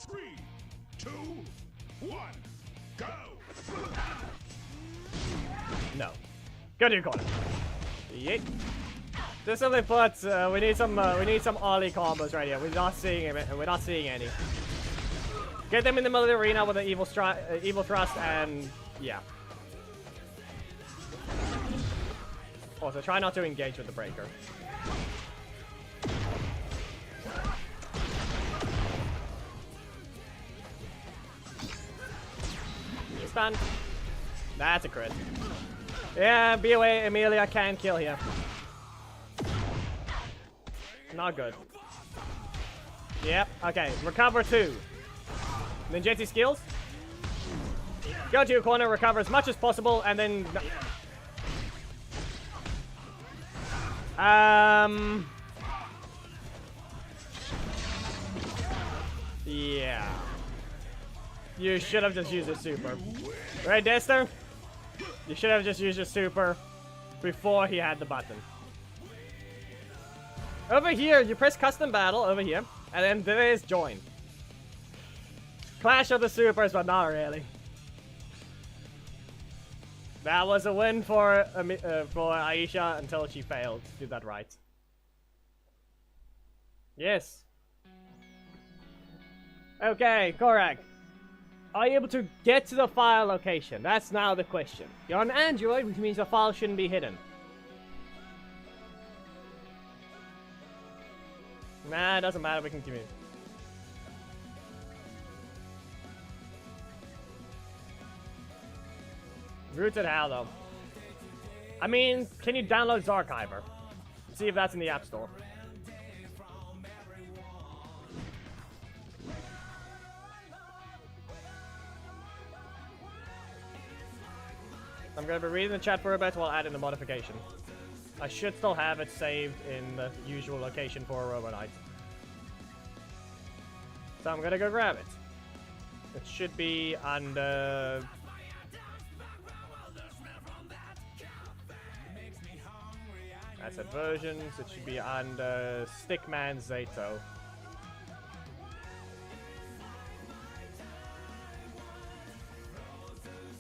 3, 2, 1, go! No. Go to your corner. Yeet. Just simply put, we need some Ollie combos right here. We're not seeing him, and we're not seeing any. Get them in the middle of the arena with an evil thrust, and yeah. Also, try not to engage with the breaker. Stun. That's a crit. Yeah, be away, Emilia can kill here. Not good. Yep, okay. Recover 2. Ninjetti skills. Go to your corner, recover as much as possible, and then... Yeah. You should have just used a super. Right, Dexter? You should have just used your super before he had the button. Over here, you press custom battle over here, and then there is join. Clash of the supers, but not really. That was a win for Aisha until she failed to do that right. Yes. Okay, correct. Are you able to get to the file location? That's now the question. You're on Android, which means the file shouldn't be hidden. Nah, it doesn't matter, we can communicate. Rooted how, though? I mean, can you download Zarkiver? See if that's in the App Store. I'm going to be reading the chat for a bit while adding the modification. I should still have it saved in the usual location for a Robo Knight. So I'm going to go grab it. It should be under... Asset versions, it should be under Stickman Zato.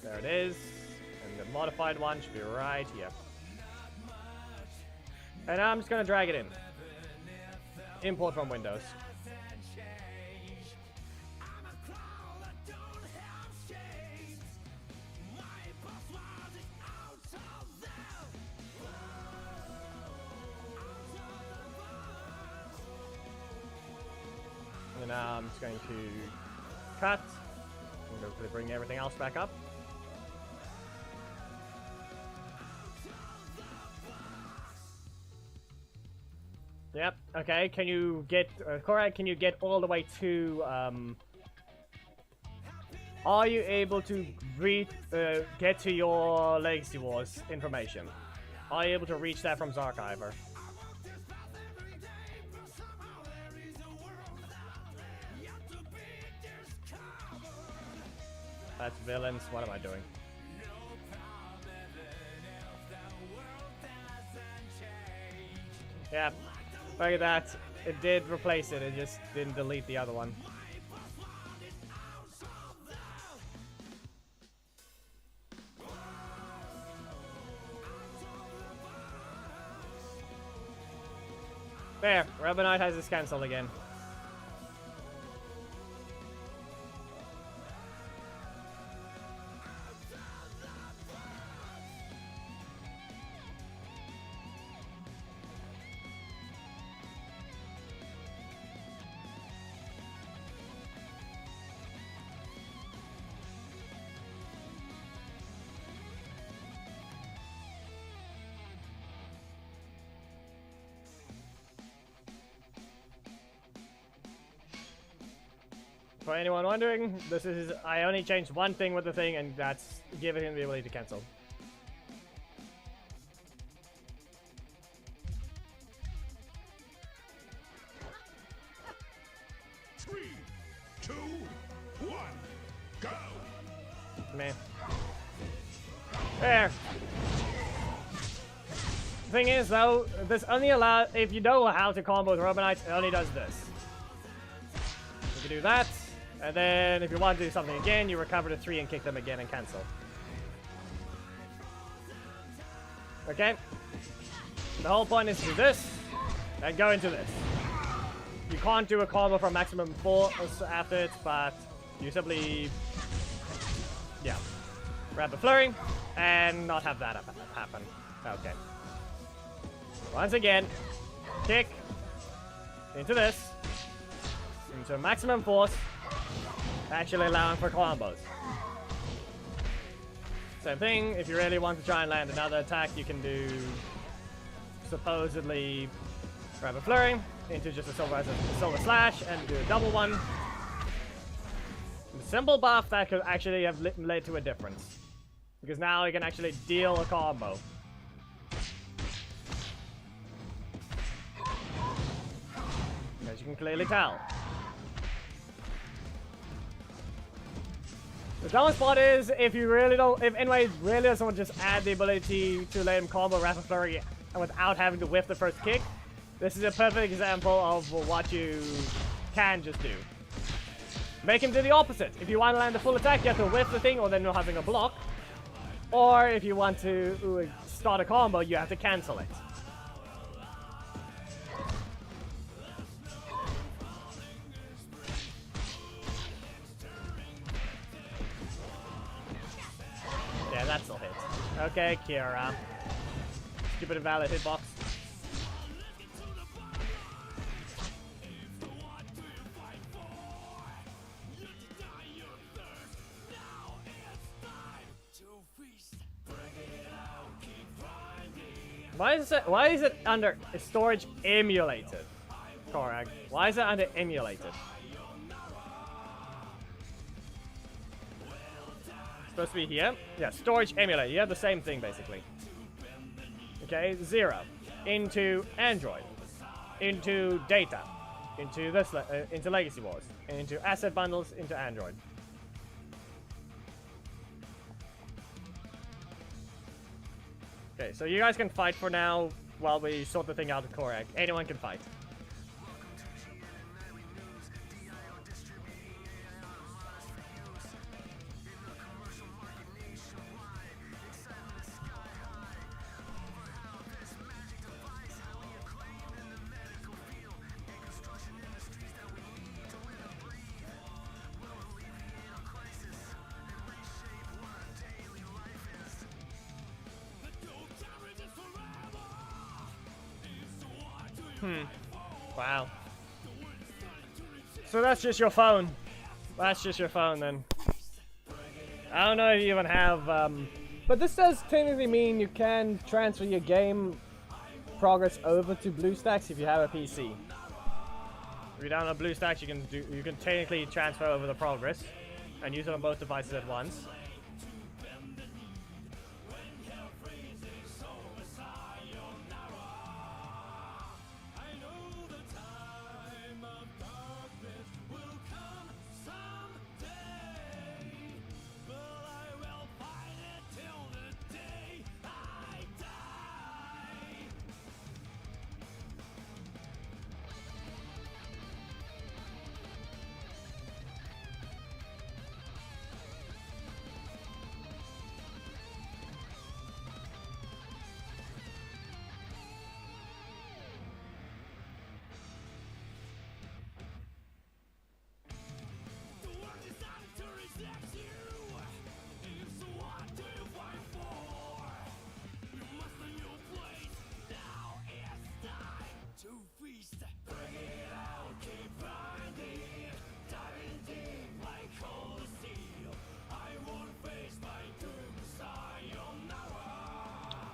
There it is. And the modified one should be right here. And now I'm just going to drag it in. Import from Windows. And now I'm just going to cut. And hopefully bring everything else back up. Yep, okay, can you get, Korak, can you get all the way to, are you able to get to your Legacy Wars information? Are you able to reach that from Zarkiver? That's villains. What am I doing? Yeah, look at that. It did replace it. It just didn't delete the other one. There, Robo Knight has his cancelled again. For anyone wondering, this is I only changed one thing with the thing, and that's giving him the ability to cancel. Three, two, one, go! Man. There. Thing is, though, this only allows if you know how to combo with Robo Knight, it only does this. You can do that. And then, if you want to do something again, you recover to 3 and kick them again and cancel. Okay? The whole point is to do this, and go into this. You can't do a combo for maximum 4 after it, but you simply... yeah. Grab the flurry, and not have that happen. Okay. Once again, kick into this, into maximum force, actually allowing for combos. Same thing, if you really want to try and land another attack, you can do supposedly grab a flurry into just a silver slash and do a double one. A simple buff that could actually have led to a difference, because now you can actually deal a combo. As you can clearly tell. The dumbest part is if you really don't, if anyone really doesn't want to just add the ability to let him combo Rapid Flurry without having to whiff the first kick, this is a perfect example of what you can just do. Make him do the opposite. If you want to land a full attack, you have to whiff the thing or then you're having a block. Or if you want to start a combo, you have to cancel it. Yeah, that still hits. Okay, Kira. Stupid invalid hitbox. Why is it under storage emulated? Korag. Why is it under emulated? Supposed to be here? Yeah, storage emulated. You have the same thing basically. Okay, 0. Into Android. Into data. Into this into Legacy Wars. Into asset bundles into Android. Okay, so you guys can fight for now while we sort the thing out with Korag. Anyone can fight. Wow. So that's just your phone. That's just your phone then. I don't know if you even have, but this does technically mean you can transfer your game progress over to BlueStacks if you have a PC. If you download BlueStacks, you can technically transfer over the progress and use it on both devices at once.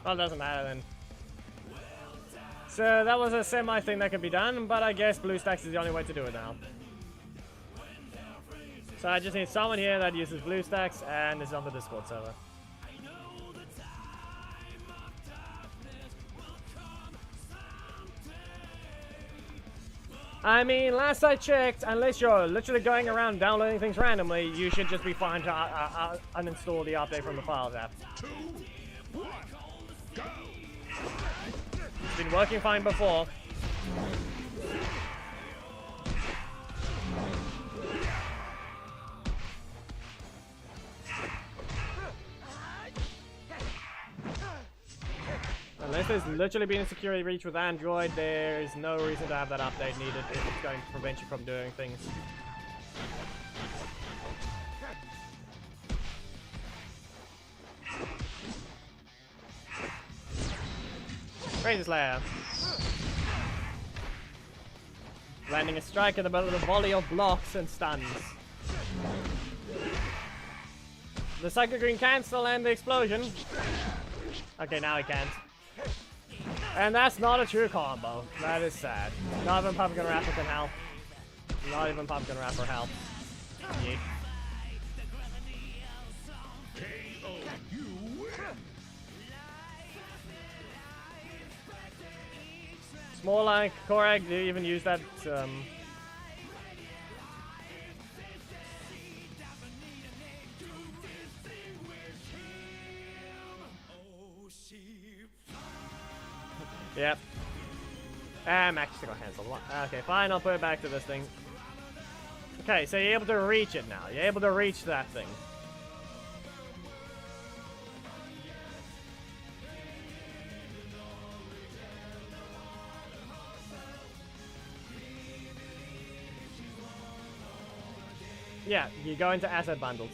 Well, it doesn't matter then. So that was a semi thing that could be done, but I guess BlueStacks is the only way to do it now. So I just need someone here that uses BlueStacks and is on the Discord server. I mean, last I checked, unless you're literally going around downloading things randomly, you should just be fine to uninstall the update from the Files app. 2, 1, go! It's been working fine before. Unless there's literally been a security breach with Android, there is no reason to have that update needed if it's going to prevent you from doing things. Razor's Lair. Landing a strike in the middle of a volley of blocks and stuns. The Psycho Green can still land the explosion. Okay, now he can't. And that's not a true combo. That is sad. Not even Pumpkin Rapper can help. Not even Pumpkin Rapper help. Yeet. KO, you win! It's more like Korag, do you even use that, Yep. I'm actually gonna cancel. Okay, fine, I'll put it back to this thing. Okay, so you're able to reach it now. You're able to reach that thing. Yeah, you go into asset bundles.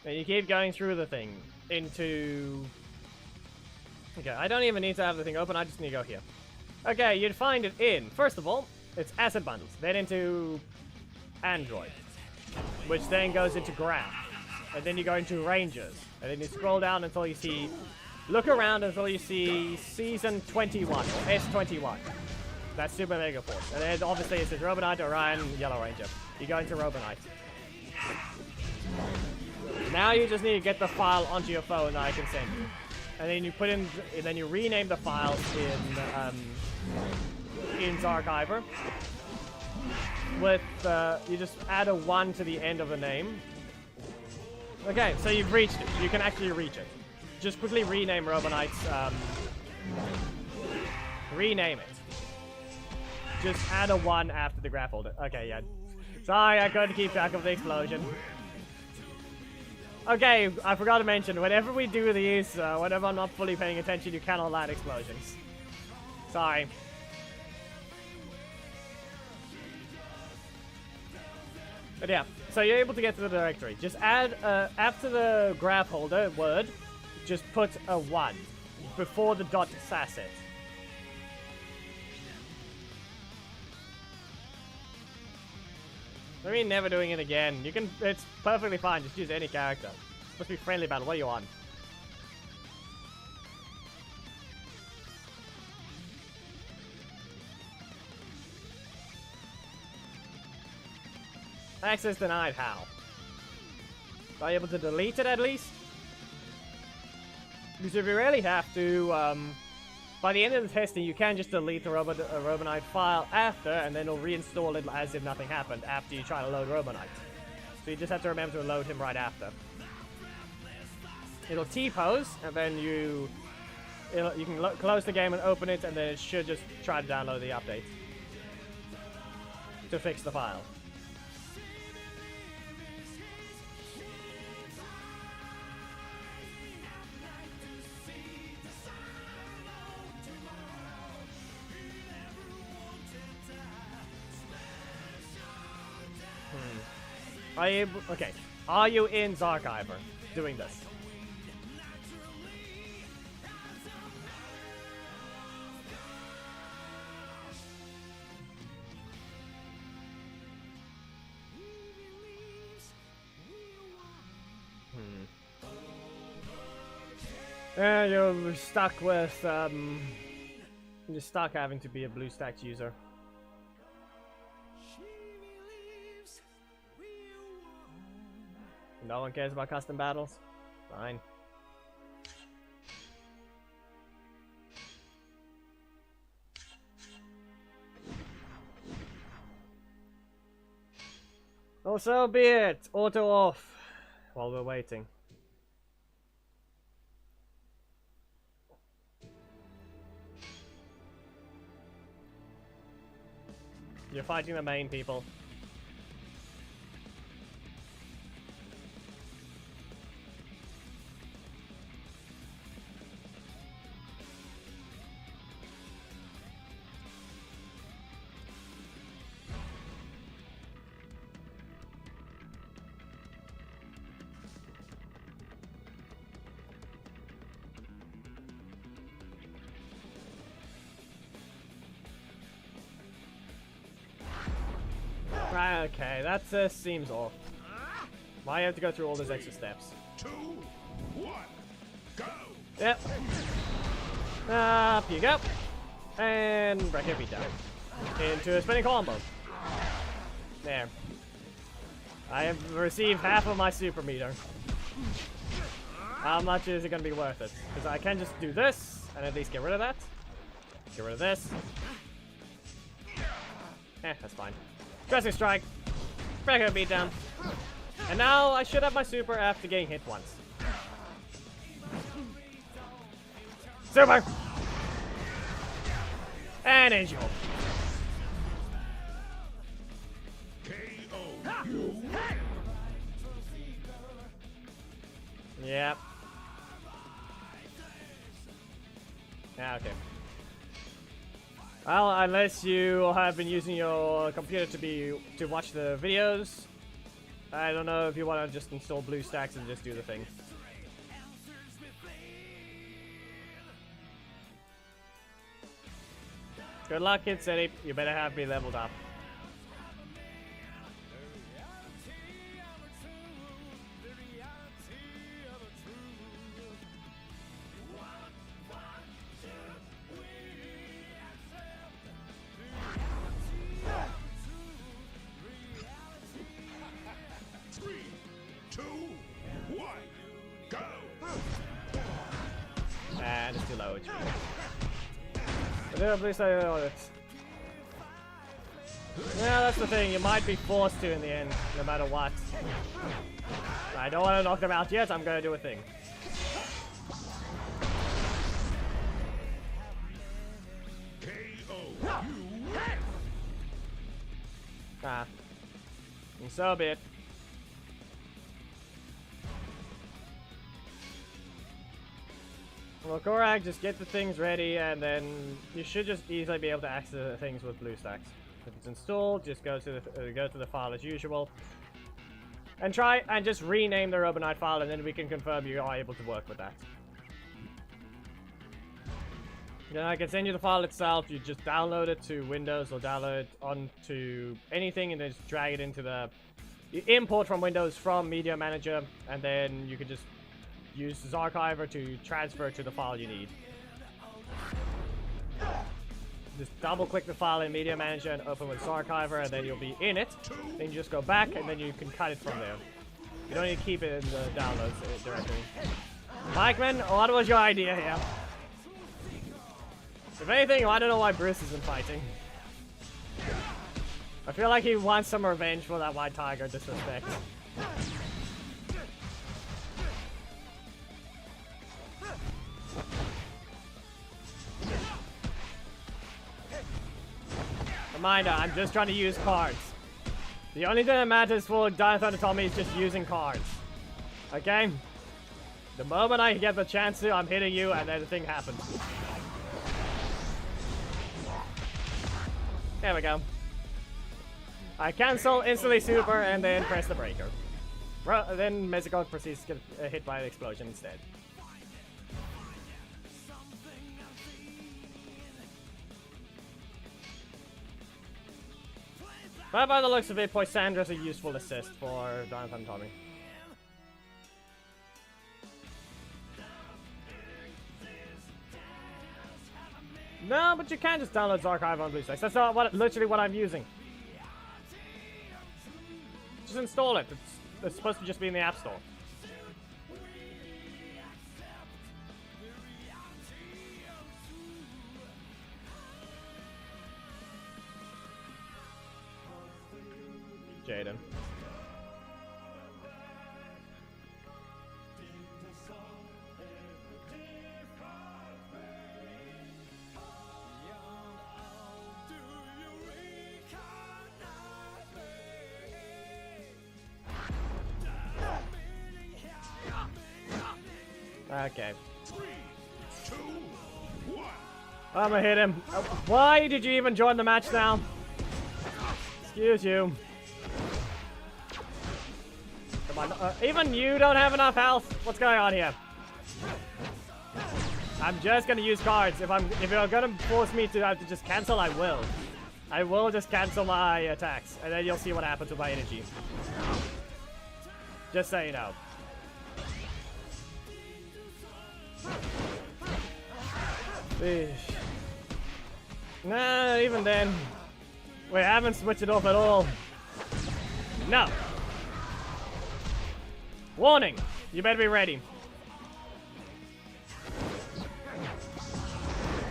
And you keep going through the thing into... Okay, I don't even need to have the thing open, I just need to go here. Okay, you'd find it in, first of all, it's asset bundles, then into Android, which then goes into Graph, and then you go into Rangers, and then you scroll down until you see... Look around until you see Season 21, or S21. That's Super Mega Force. And then obviously it says Robo Knight, Orion, Yellow Ranger. You go into Robo Knight. Now you just need to get the file onto your phone that I can send you. And then you put in, and then you rename the files in Zarchiver. With, you just add a 1 to the end of the name. Okay, so you've reached it. You can actually reach it. Just quickly rename Robo Knight's, rename it. Just add a 1 after the graph holder. Okay, yeah. Sorry, I couldn't keep track of the explosion. Okay, I forgot to mention, whenever we do these, whenever I'm not fully paying attention, you cannot land explosions. Sorry. But yeah, so you're able to get to the directory. Just add, after the graph holder word, just put a 1 before the .sasset. I mean, never doing it again. You can, it's perfectly fine, just use any character. It's supposed to be friendly battle, what are you on? Access denied, how? Are you able to delete it at least? Because if you really have to, by the end of the testing, you can just delete the Robo Knight file after, and then it'll reinstall it as if nothing happened after you try to load Robo Knight. So you just have to remember to load him right after. It'll T-pose, and then you can close the game and open it, and then it should just try to download the update to fix the file. Are you able, okay, are you in Zarchiver doing this? You're stuck with, you're stuck having to be a blue stacks user. No one cares about custom battles? Fine. Oh, so be it. Auto off while we're waiting. You're fighting the main people. Right, okay, that seems off. Why have to go through all those extra steps? 2, 1, go! Yep. Up you go. And break your feet down. Into a spinning combo. There. I have received half of my super meter. How much is it going to be worth it? Because I can just do this and at least get rid of that. Get rid of this. That's fine. Dressing strike. Break her beat down. And now I should have my super after getting hit once. Super! And angel. KO. You win. Yep. Yeah, okay. Well, unless you have been using your computer to watch the videos, I don't know if you want to just install BlueStacks and just do the thing. Good luck, Kid City. You better have me leveled up. And it's too low HP. But then please say it. Yeah, that's the thing. You might be forced to in the end, no matter what. I don't want to knock them out yet. I'm going to do a thing. Ah. And so be it. Well, Korak, just get the things ready, and then you should just easily be able to access the things with BlueStacks. If it's installed, just go to the file as usual, and try and just rename the Robo Knight file, and then we can confirm you are able to work with that. Then I can send you the file itself. You just download it to Windows or download it onto anything, and then just drag it into the. You import from Windows from Media Manager, and then you can just use Zarchiver to transfer to the file you need. Just double click the file in Media Manager and open with Zarchiver, and then you'll be in it. Then you just go back and then you can cut it from there. You don't need to keep it in the downloads directly. Mikeman, what was your idea here? If anything, I don't know why Bruce isn't fighting. I feel like he wants some revenge for that White Tiger disrespect. Reminder, I'm just trying to use cards. The only thing that matters for Jonathan and Tommy is just using cards. Okay? The moment I get the chance to, I'm hitting you and then the thing happens. There we go. I cancel, instantly super, and then press the breaker. Then Mezikok proceeds to get hit by an explosion instead. But by the looks of it, Poisandra's a useful assist for Jonathan and Tommy. No, but you can't just download Archive on BlueStacks. That's not literally what I'm using. Just install it. It's supposed to just be in the App Store. Jaden. Okay. 3, 2, 1. I'm gonna hit him. Why did you even join the match now? Excuse you. Come on, even you don't have enough health. What's going on here? I'm just gonna use cards. If you're gonna force me to have to just cancel, I will. I will just cancel my attacks, and then you'll see what happens with my energy. Just so you know. Eesh. Nah, even then, we haven't switched it off at all. No. Warning! You better be ready.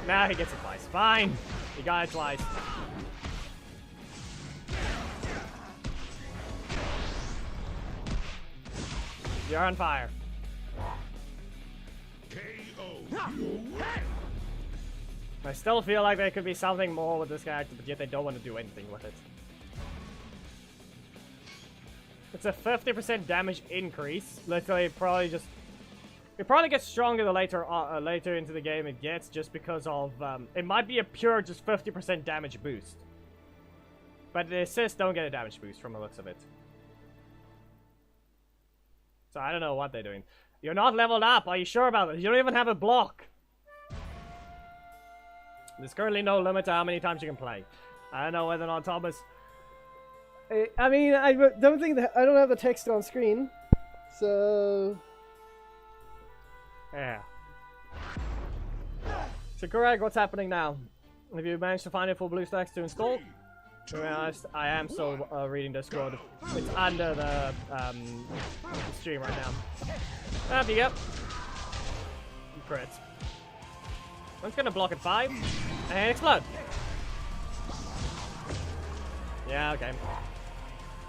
Now he gets it twice. Fine. He got it twice. You're on fire. I still feel like there could be something more with this character, but yet they don't want to do anything with it. It's a 50% damage increase. Literally, probably just... It probably gets stronger the later into the game it gets, just because of... it might be a pure just 50% damage boost. But the assists don't get a damage boost from the looks of it. So I don't know what they're doing. You're not leveled up. Are you sure about this? You don't even have a block. There's currently no limit to how many times you can play. I don't know whether or not Thomas... I mean, I don't think that... I don't have the text on screen. So... Yeah. So Greg, what's happening now? Have you managed to find it for BlueStacks to install? To be honest, I am still reading Discord. It's under the stream right now. There you go. Crits. I'm just gonna block at 5 and explode. Yeah, okay.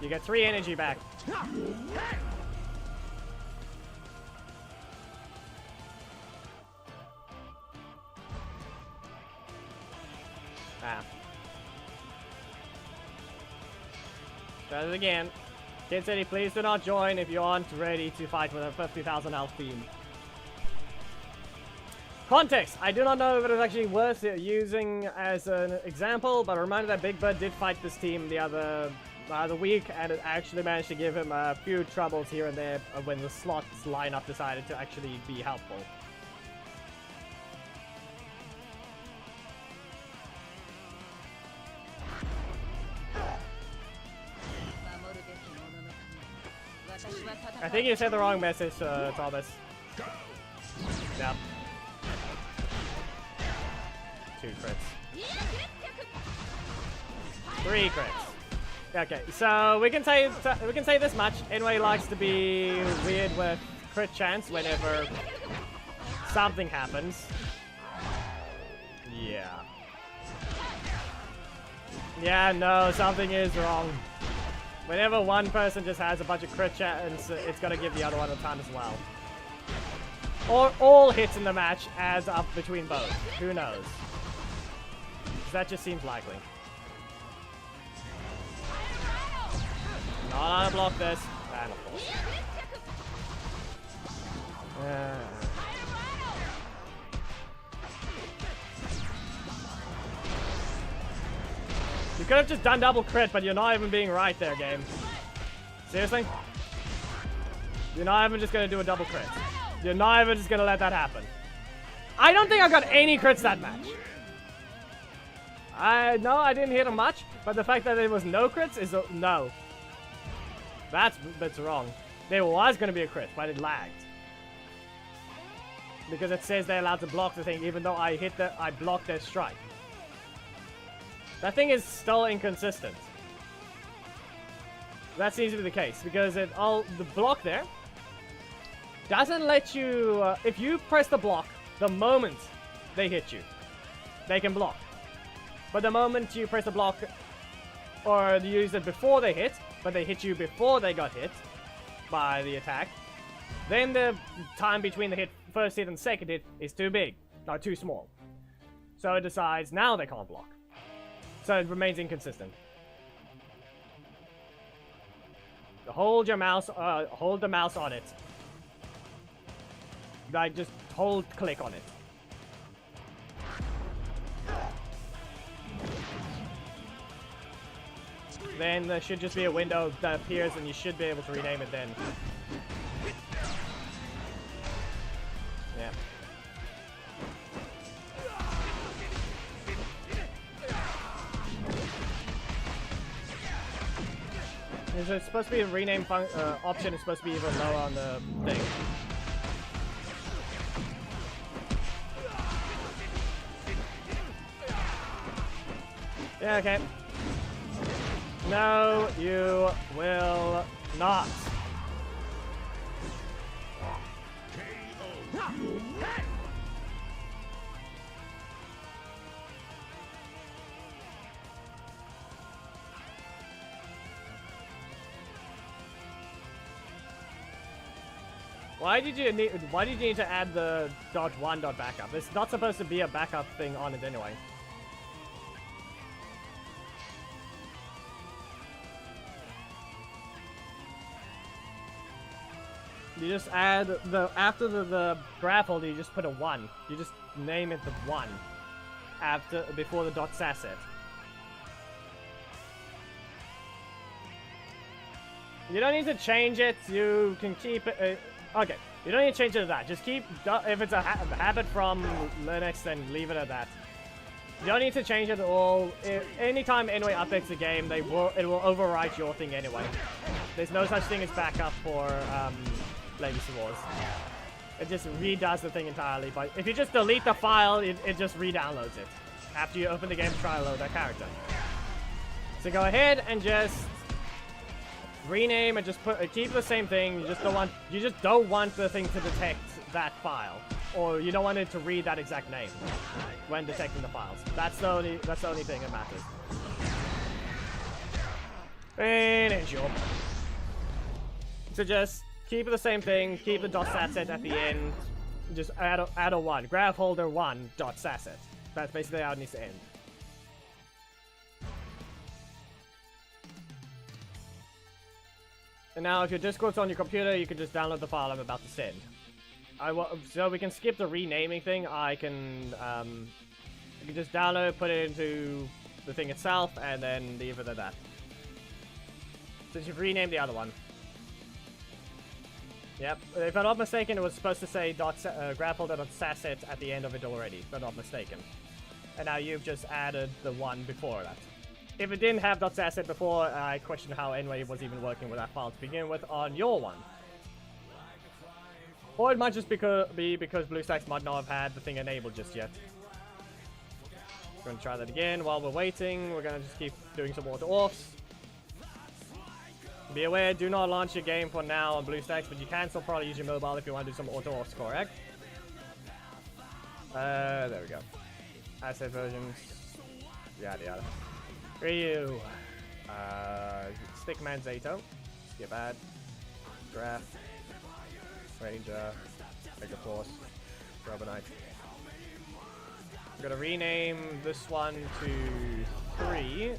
You get 3 energy back. Ah. Try it again. Kid City, please do not join if you aren't ready to fight with a 50,000 health team. Context. I do not know if it is actually worth using as an example, but a reminder that Big Bird did fight this team the other week, and it actually managed to give him a few troubles here and there when the slots lineup decided to actually be helpful. I think you said the wrong message, Thomas. Yep. 2 crits. 3 crits. Okay, so we can say this much. Anyway likes to be weird with crit chance whenever something happens. Yeah. Yeah, no, something is wrong. Whenever one person just has a bunch of crit chance, it's gonna give the other one a ton as well. Or all hits in the match adds up between both. Who knows? That just seems likely. Not gonna block this. And of course. You could have just done double crit, but you're not even being right there, game. Seriously? You're not even just gonna do a double crit. You're not even just gonna let that happen. I don't think I got any crits that match. No, I didn't hit him much, but the fact that there was no crits is no. That's wrong. There was gonna be a crit, but it lagged. because it says they're allowed to block the thing, even though I blocked their strike. That thing is still inconsistent. That seems to be the case, because the block there doesn't let you, if you press the block the moment they hit you, they can block. But the moment you press the block, or you use it before they hit, but they hit you before they got hit by the attack, then the time between the first hit and second hit is too big, not too small. So it decides now they can't block. So it remains inconsistent. Hold your mouse, hold the mouse on it. Like, just click on it. Then there should just be a window that appears and you should be able to rename it then. Yeah. It's supposed to be a rename option, is supposed to be even lower on the thing. Yeah, okay. No, you will not. Why did you need to add the .1.backup? It's not supposed to be a backup thing on it anyway. You just add after the graph holder, you just put a 1. You just name it the 1 before the .sasset. You don't need to change it. You can keep it. Okay, you don't need to change it to that. Just keep, if it's a habit from Linux, then leave it at that. You don't need to change it at all. Anytime anyway updates the game, it will overwrite your thing anyway. There's no such thing as backup for Legacy Wars. It just redoes the thing entirely. But if you just delete the file, it just re-downloads it after you open the game to try to load that character. So go ahead and just rename and just keep the same thing. You just don't want the thing to detect that file, or you don't want it to read that exact name when detecting the files. That's the only thing that matters. And ensure. So just keep the same thing. Keep the .sasset at the end. Just add a 1. Graph holder 1 .sasset. That's basically how it needs to end. And now, if your Discord's on your computer, you can just download the file I'm about to send. So we can skip the renaming thing. I can just download, put it into the thing itself, and then leave it at that. Since you've renamed the other one. Yep. If I'm not mistaken, it was supposed to say grapholder.sasset at the end of it already, if I'm not mistaken. And now you've just added the one before that. If it didn't have .sasset before, I question how Enway was even working with that file to begin with on your one. Or it might just be because BlueStacks might not have had the thing enabled just yet. We're going to try that again while we're waiting. We're going to just keep doing some auto-offs. Be aware, do not launch your game for now on BlueStacks, but you can still probably use your mobile if you want to do some auto-offs, correct? There we go. Asset versions. Yada yada. Ryu. Stickman Zato. Skip ad. Graph. Ranger. Mega Force. Robo Knight. I'm gonna rename this one to 3.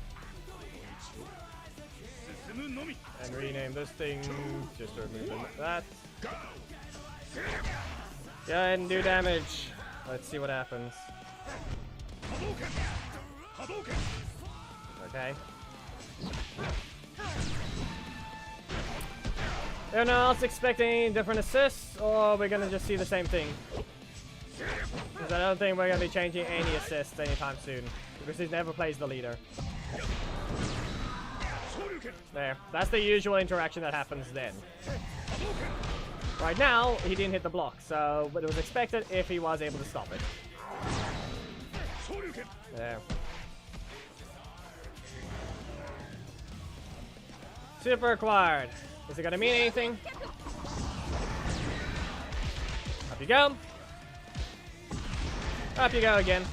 And rename this thing just to remove that. Go ahead and do damage. Let's see what happens. Okay. Anyone else expecting any different assists, or we're gonna just see the same thing? Because I don't think we're gonna be changing any assists anytime soon, because he never plays the leader. There. That's the usual interaction that happens then. Right now, he didn't hit the block, so but it was expected if he was able to stop it. There. Super acquired. Is it gonna mean anything? Up you go. Up you go again.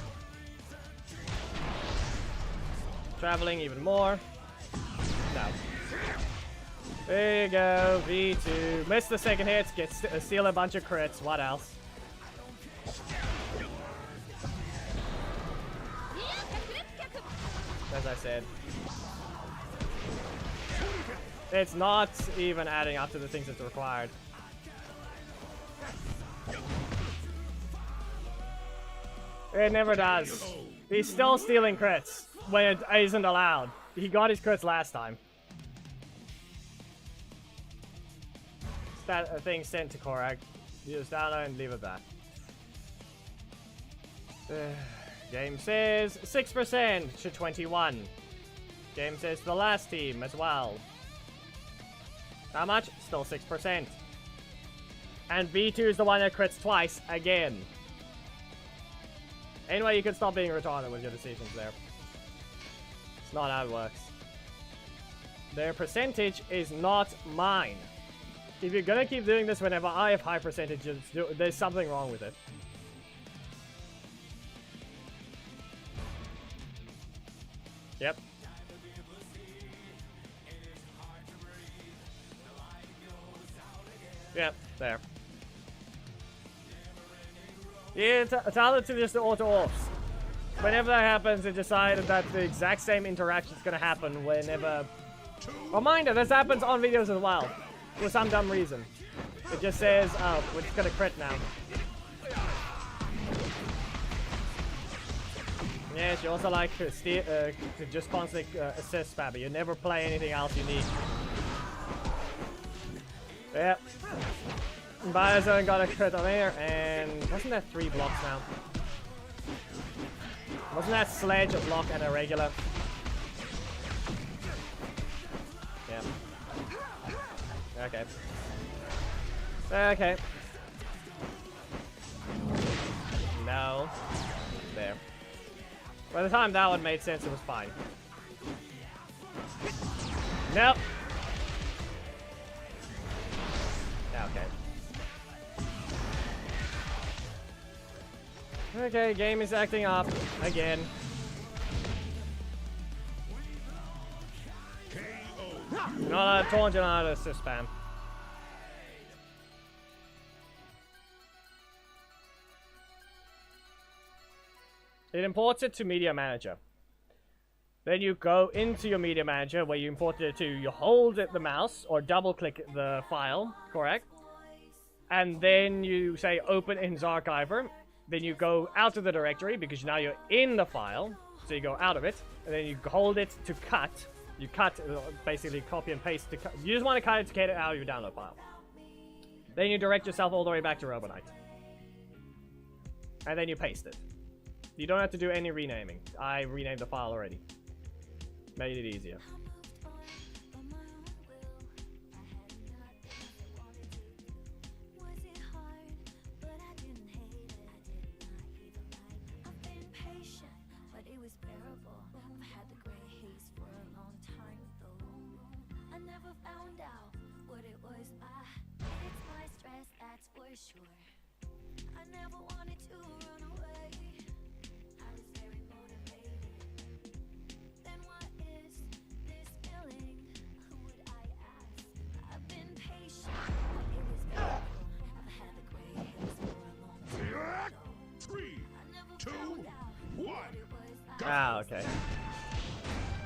Traveling even more. No. There you go, V2. Missed the second hit, steal a bunch of crits. What else? As I said. It's not even adding up to the things that's required. It never does. He's still stealing crits when it isn't allowed. He got his crits last time. That thing sent to Korak. Use download and leave it that. Game says 6% to 21. Game says the last team as well. How much? Still 6%. And V2 is the one that crits twice again. Anyway, you can stop being retarded with your decisions there. It's not how it works. Their percentage is not mine. If you're gonna keep doing this whenever I have high percentages, there's something wrong with it. Yep. Yep, there. Yeah, tell it to just the auto-offs. Whenever that happens, it decided that the exact same interaction is going to happen whenever... Reminder, this happens on videos as well. For some dumb reason. It just says, oh, we're just going to crit now. Yes, you also like to, to just constantly assist spam. You never play anything else unique. Yep. Biozone got a crit on there, and wasn't that 3 blocks now? Wasn't that Sledge a block and a regular? Yeah. Okay. Okay. No. There. By the time that one made sense, it was fine. Nope. Okay. Okay, game is acting up again. Not a taunt, not a assist spam. It imports it to Media Manager. Then you go into your Media Manager where you imported it to. You hold the mouse or double click the file, correct? And then you say open in Zarchiver. Then you go out of the directory because now you're in the file. So you go out of it. And then you hold it to cut. You cut, basically copy and paste. To cut. You just want to cut it to get it out of your download file. Then you direct yourself all the way back to Robo Knight. And then you paste it. You don't have to do any renaming. I renamed the file already. Made it easier. Ah, okay.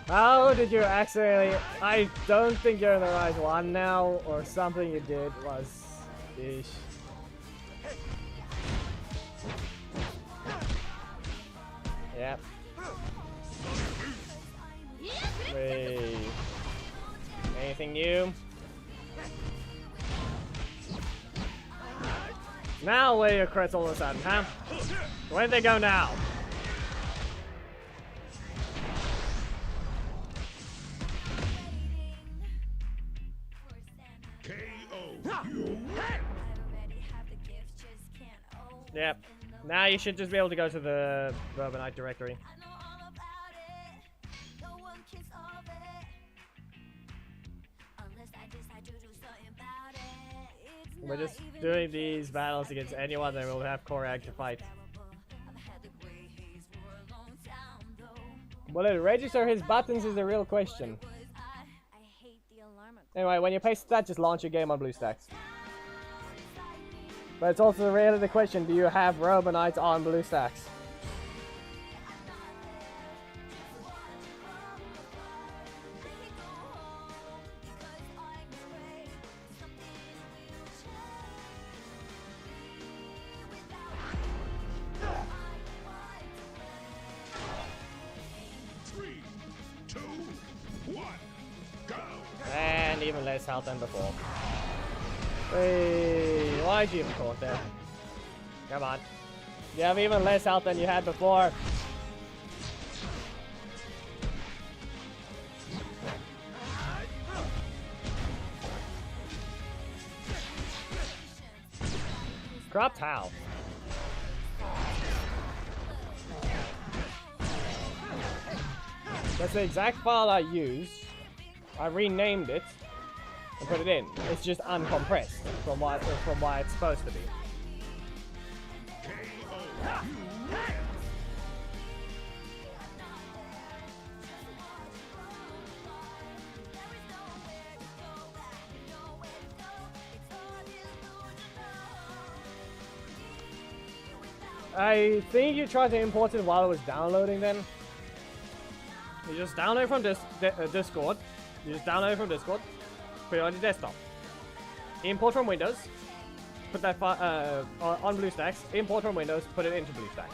How did you accidentally... I don't think you're in the right one now, or something you did was... Ish. Yep. Wait. Anything new? Now where are your crits all of a sudden, huh? Where'd they go now? Yep. Now you should just be able to go to the Robo Knight directory. We're just doing these battles against anyone that will have Korag to fight. Will it register his buttons is the real question. Anyway, when you paste that, just launch your game on BlueStacks. But it's also really the question, do you have Robo Knight on BlueStacks? And even less health than before. Hey, why'd you even caught there? Come on. You have even less health than you had before. Dropped how? That's the exact file I used. I renamed it and put it in. It's just uncompressed from what it's supposed to be. I think you tried to import it while it was downloading then. You just download it from Discord. You just download it from Discord, put it on your desktop. Import from Windows, put that file on BlueStacks, import from Windows, put it into BlueStacks.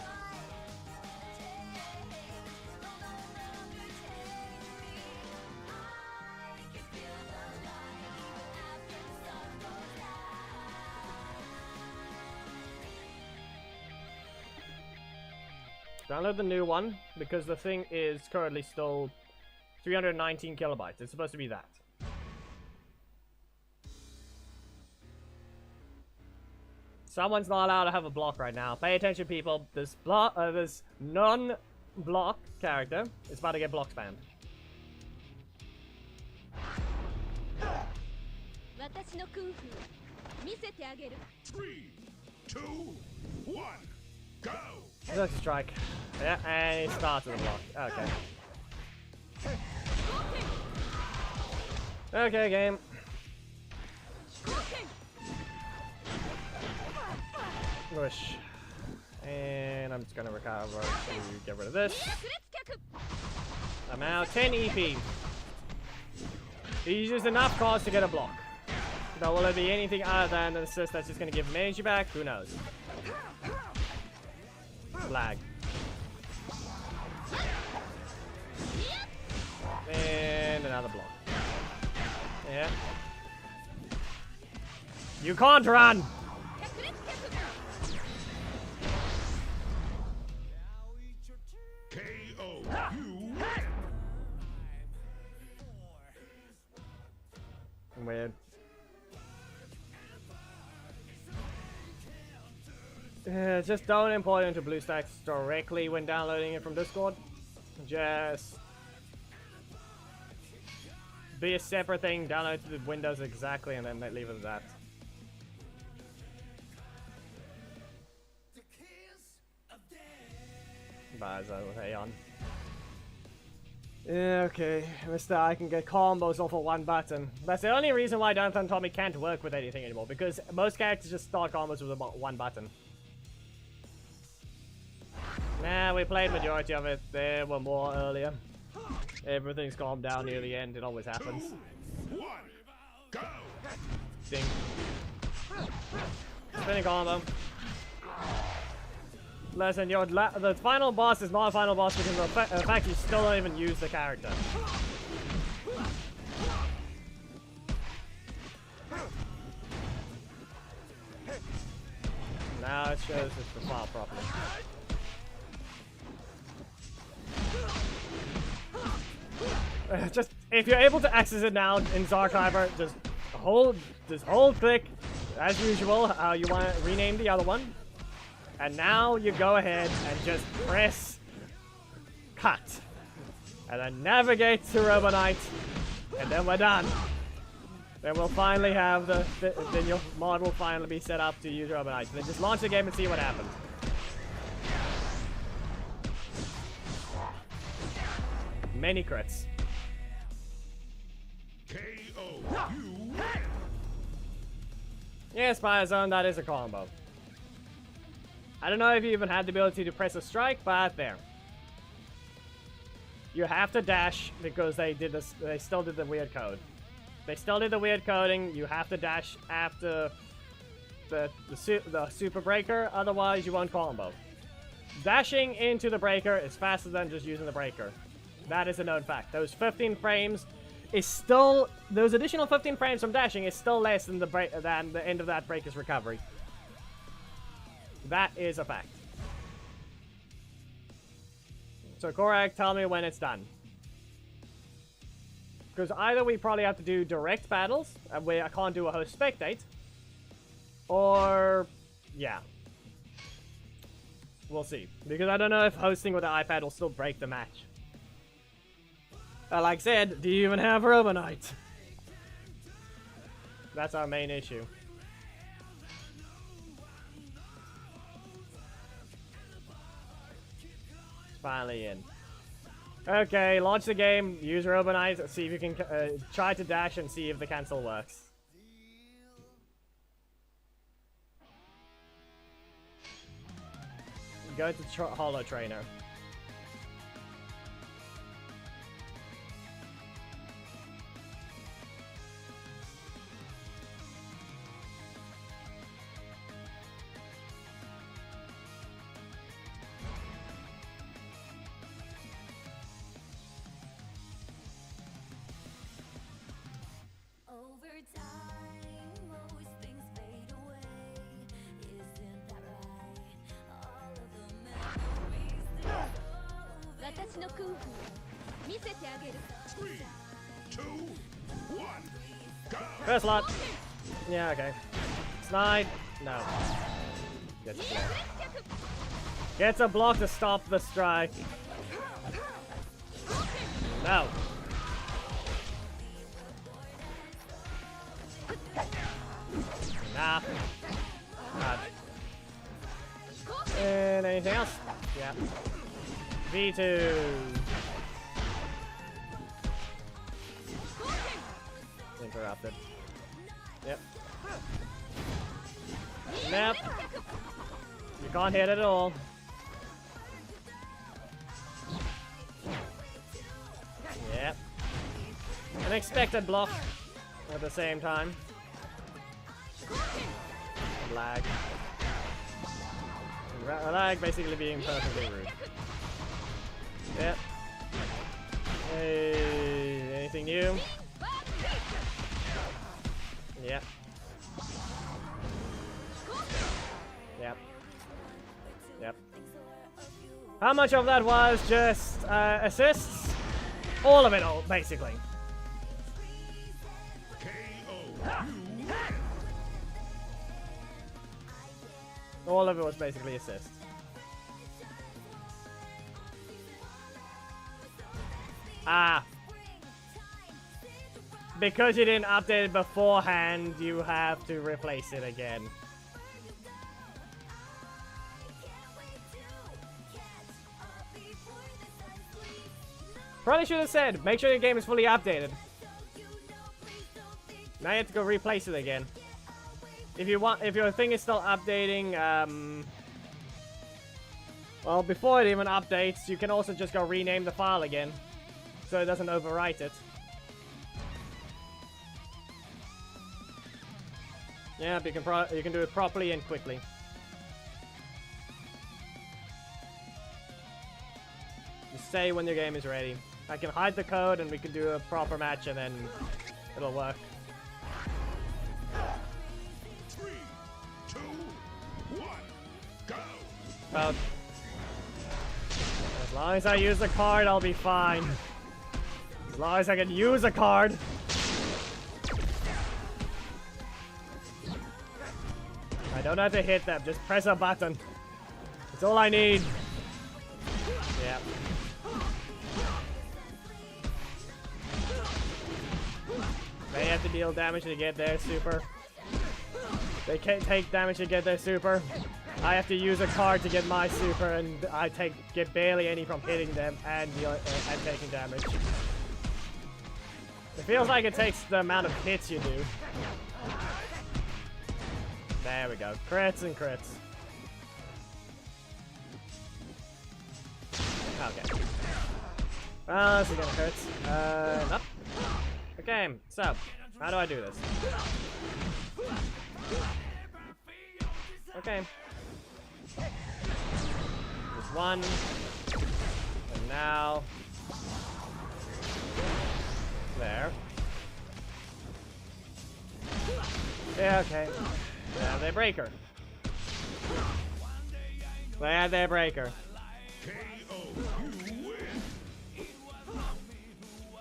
Download the new one, because the thing is currently still 319 kilobytes. It's supposed to be that. Someone's not allowed to have a block right now. Pay attention, people. This block, this non-block character is about to get block spammed. Three, two, one, go! That's a strike. Yeah, and he starts with a block. Okay. Okay, game. Whoosh. And I'm just gonna recover to get rid of this. I'm out. 10 EP. He uses enough cards to get a block. Now, will it be anything other than an assist that's just gonna give him energy back? Who knows? Flag. And another block. Yeah. You can't run! KO. You win. Weird. Just don't import it into BlueStacks directly when downloading it from Discord. Just be a separate thing, download to the Windows exactly, and then leave it at that. Hey on. Yeah, okay, Mr. I can get combos off of one button. That's the only reason why Jonathan Tommy can't work with anything anymore, because most characters just start combos with one button. Nah, we played majority of it. There were more earlier. Everything's calmed down near the end. It always happens. 2, 1, go! Ding. Spinning combo. Listen, the final boss is not a final boss because of the fact you still don't even use the character. Now it shows it's the file properly. Just if you're able to access it now in Zarkiver, just hold click as usual. How you want to rename the other one. And now you go ahead and just press cut. And then navigate to Robo Knight. And then we're done. Then we'll finally have then your mod will finally be set up to use Robo Knight. And then just launch the game and see what happens. Many crits. KO. You win. Yes, Fire Zone, that is a combo. I don't know if you even had the ability to press a strike, but there. You have to dash because they did this. They still did the weird code. They still did the weird coding. You have to dash after the super breaker, otherwise you won't combo. Dashing into the breaker is faster than just using the breaker. That is a known fact. Those 15 frames is still, those additional 15 frames from dashing is still less than the end of that breaker's recovery. That is a fact. So Korak, tell me when it's done. Because either we probably have to do direct battles, and I can't do a host spectate, or yeah. We'll see. Because I don't know if hosting with the iPad will still break the match. Like I said, do you even have Robo Knight? That's our main issue. Finally in. Okay, launch the game, use Robo Knight, see if you can try to dash and see if the cancel works. Go to Holo Trainer. Three, two, one, go. First lot. Yeah, okay. Slide. No. Gets a block. Gets a block to stop the strike. No. Nah. God. And anything else? Yeah. V2. Interrupted. Yep. Snap. You can't hit it at all. Yep. An expected block at the same time. Lag. Lag basically being perfectly rude. Yep. Hey, anything new? Yep. Yep. Yep. How much of that was just assists? All of it, basically. All of it was basically assists. Ah. Because you didn't update it beforehand, you have to replace it again. Probably should have said, make sure your game is fully updated. Now you have to go replace it again. If your thing is still updating, well, before it even updates, you can also just go rename the file again, so it doesn't overwrite it. Yeah, but you can do it properly and quickly. Just say when your game is ready. I can hide the code and we can do a proper match and then it'll work. 3, 2, 1, go. Well, as long as I use the card, I'll be fine. As long as I can use a card. I don't have to hit them, just press a button. That's all I need. Yeah. They have to deal damage to get their super. They can't take damage to get their super. I have to use a card to get my super, and I get barely any from hitting them and taking damage. It feels like it takes the amount of hits you do. There we go. Crits and crits. Okay. Well, this is gonna hurt. Nope. Okay, so, how do I do this? Okay. Just one. And now. There. Yeah, okay. Now they break her. Yeah, they break her.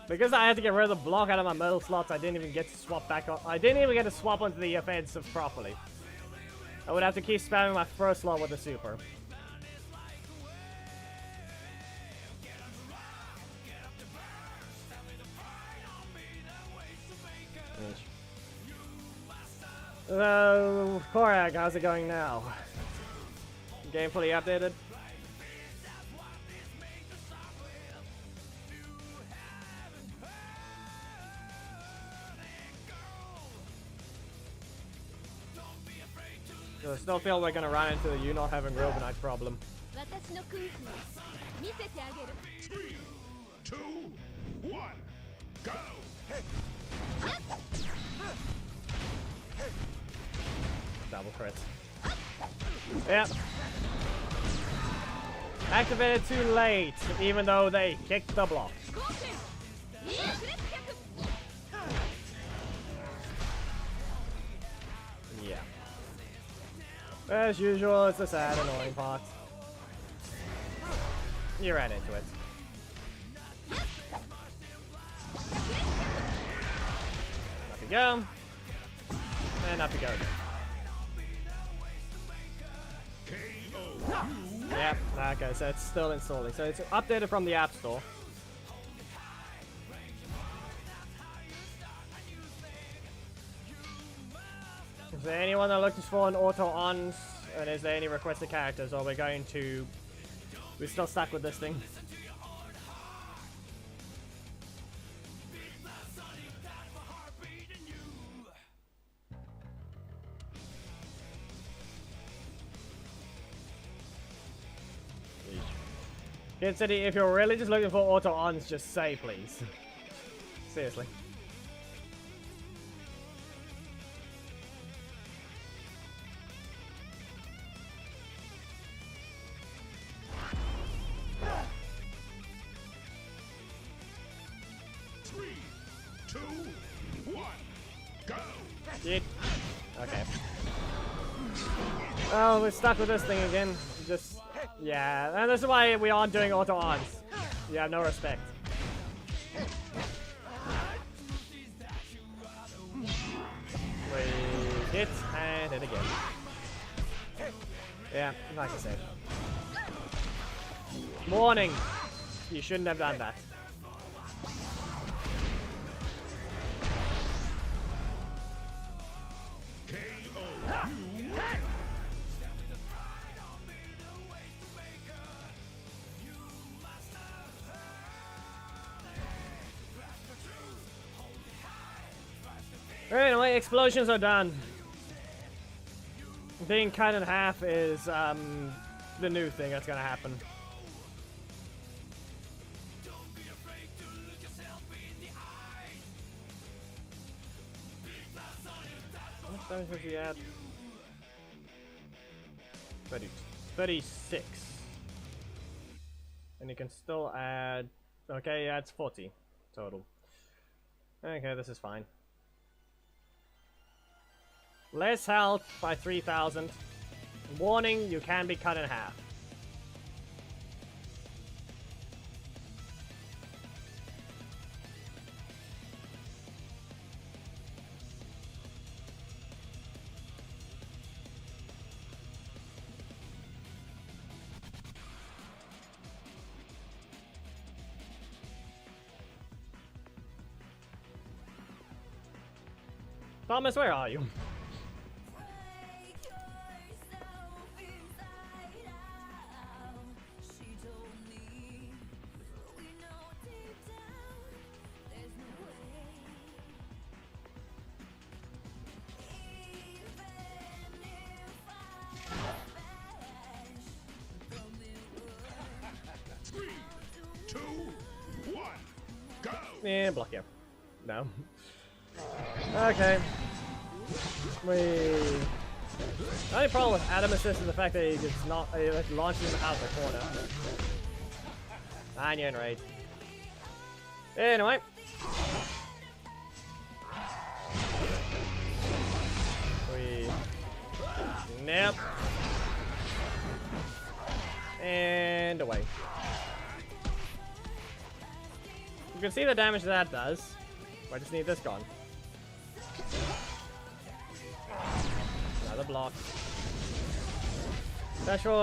Because I had to get rid of the block out of my metal slots, I didn't even get to swap back on. I didn't even get to swap onto the offensive properly. I would have to keep spamming my first slot with the super. So, Korak, how's it going now? Game fully updated? I still feel we're gonna run into the you not having Robo Knight problem. 3, 2, 1, go! Double crit. Yep. Activated too late, even though they kicked the block. Yeah. As usual, it's a sad, annoying part. You ran into it. Up you go. And up you go. Yep, okay, so it's still installing. So it's updated from the App Store. Is there anyone that looks for an auto-ons? And is there any requested characters? Or we're going to... We're still stuck with this thing. Kid City, if you're really just looking for auto-ons, just say please. Seriously. Yeet. Okay. Oh, we're stuck with this thing again. Just, yeah. And this is why we aren't doing auto-ons. You have no respect. We hit, and hit again. Yeah, like I said. Warning! You shouldn't have done that. Anyway, explosions are done. Being cut in half is the new thing that's gonna happen. How much damage does he add? 36. And you can still add... Okay, he adds 40 total. Okay, this is fine. Less health by 3,000. Warning, you can be cut in half. Thomas, where are you? Yeah, block you. No. Okay. The only problem with Adam Assist is the fact that it's not launching him out the corner. And you're in raid. Anyway. Nope. And away. You can see the damage that does. I just need this gone. Another block. Special,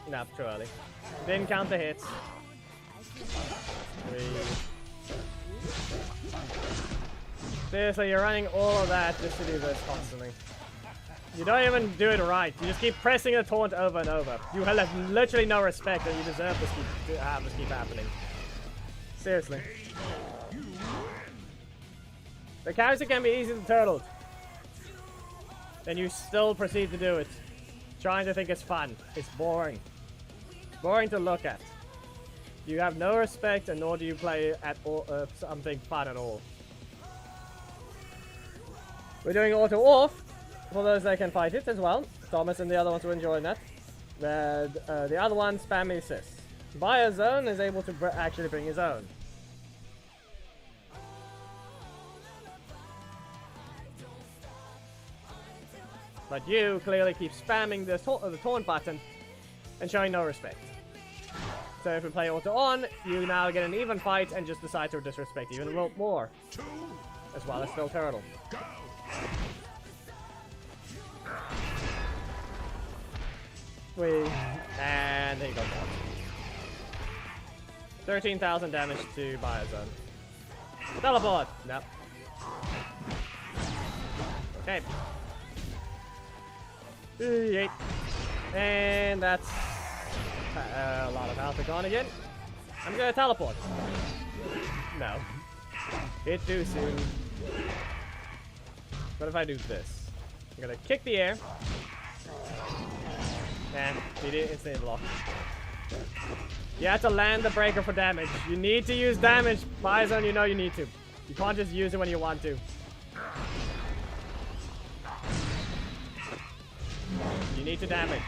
no, too early. Didn't count the hits. 3. Seriously, you're running all of that just to do this constantly. You don't even do it right. You just keep pressing the taunt over and over. You have literally no respect, and you deserve this to have this keep happening. Seriously. The character can be easy to turtle. Then you still proceed to do it. Trying to think it's fun. It's boring. It's boring to look at. You have no respect, and nor do you play at all something fun at all. We're doing auto off for those that can fight it as well. Thomas and the other ones will enjoy that. The other one, spam assist. By his own is able to actually bring his own. But you clearly keep spamming the taunt button and showing no respect. So if we play auto on, you now get an even fight and just decide to disrespect even more. As well as still turtle. And there you go. 13,000 damage to Biozone. Teleport! Nope. Okay. 8. And that's a lot of health gone again. I'm gonna teleport. No. Hit too soon. What if I do this? I'm gonna kick the air. And he did instantly block. You have to land the breaker for damage. You need to use damage. Biozone, you know you need to. You can't just use it when you want to. You need to damage.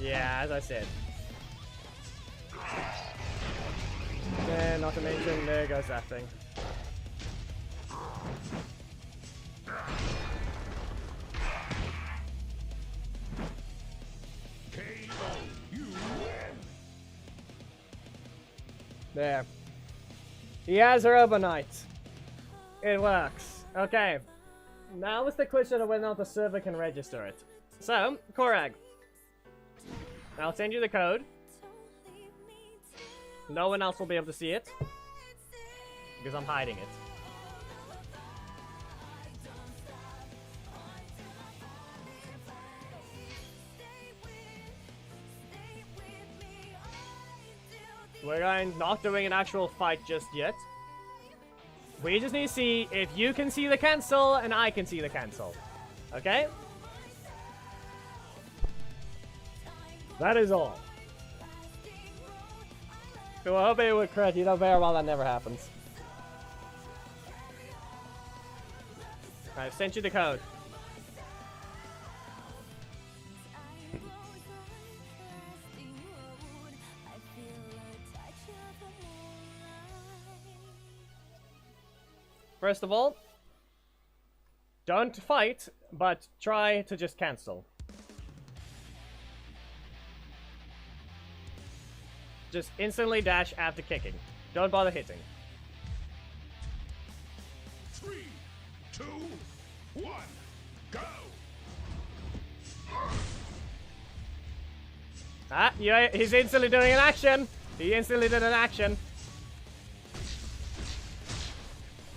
Yeah, as I said. And not to mention, there goes that thing. There. He has a Robo Knight. It works. Okay. Now is the question of whether or not the server can register it. So, Korag. I'll send you the code. No one else will be able to see it. Because I'm hiding it. We're not doing an actual fight just yet. We just need to see if you can see the cancel and I can see the cancel. Okay? That is all. So I hope it would crit. You know very well that never happens. I've sent you the code. First of all, don't fight, but try to just cancel. Just instantly dash after kicking. Don't bother hitting. 3, 2, 1, go! Ah, yeah, he's instantly doing an action. He instantly did an action.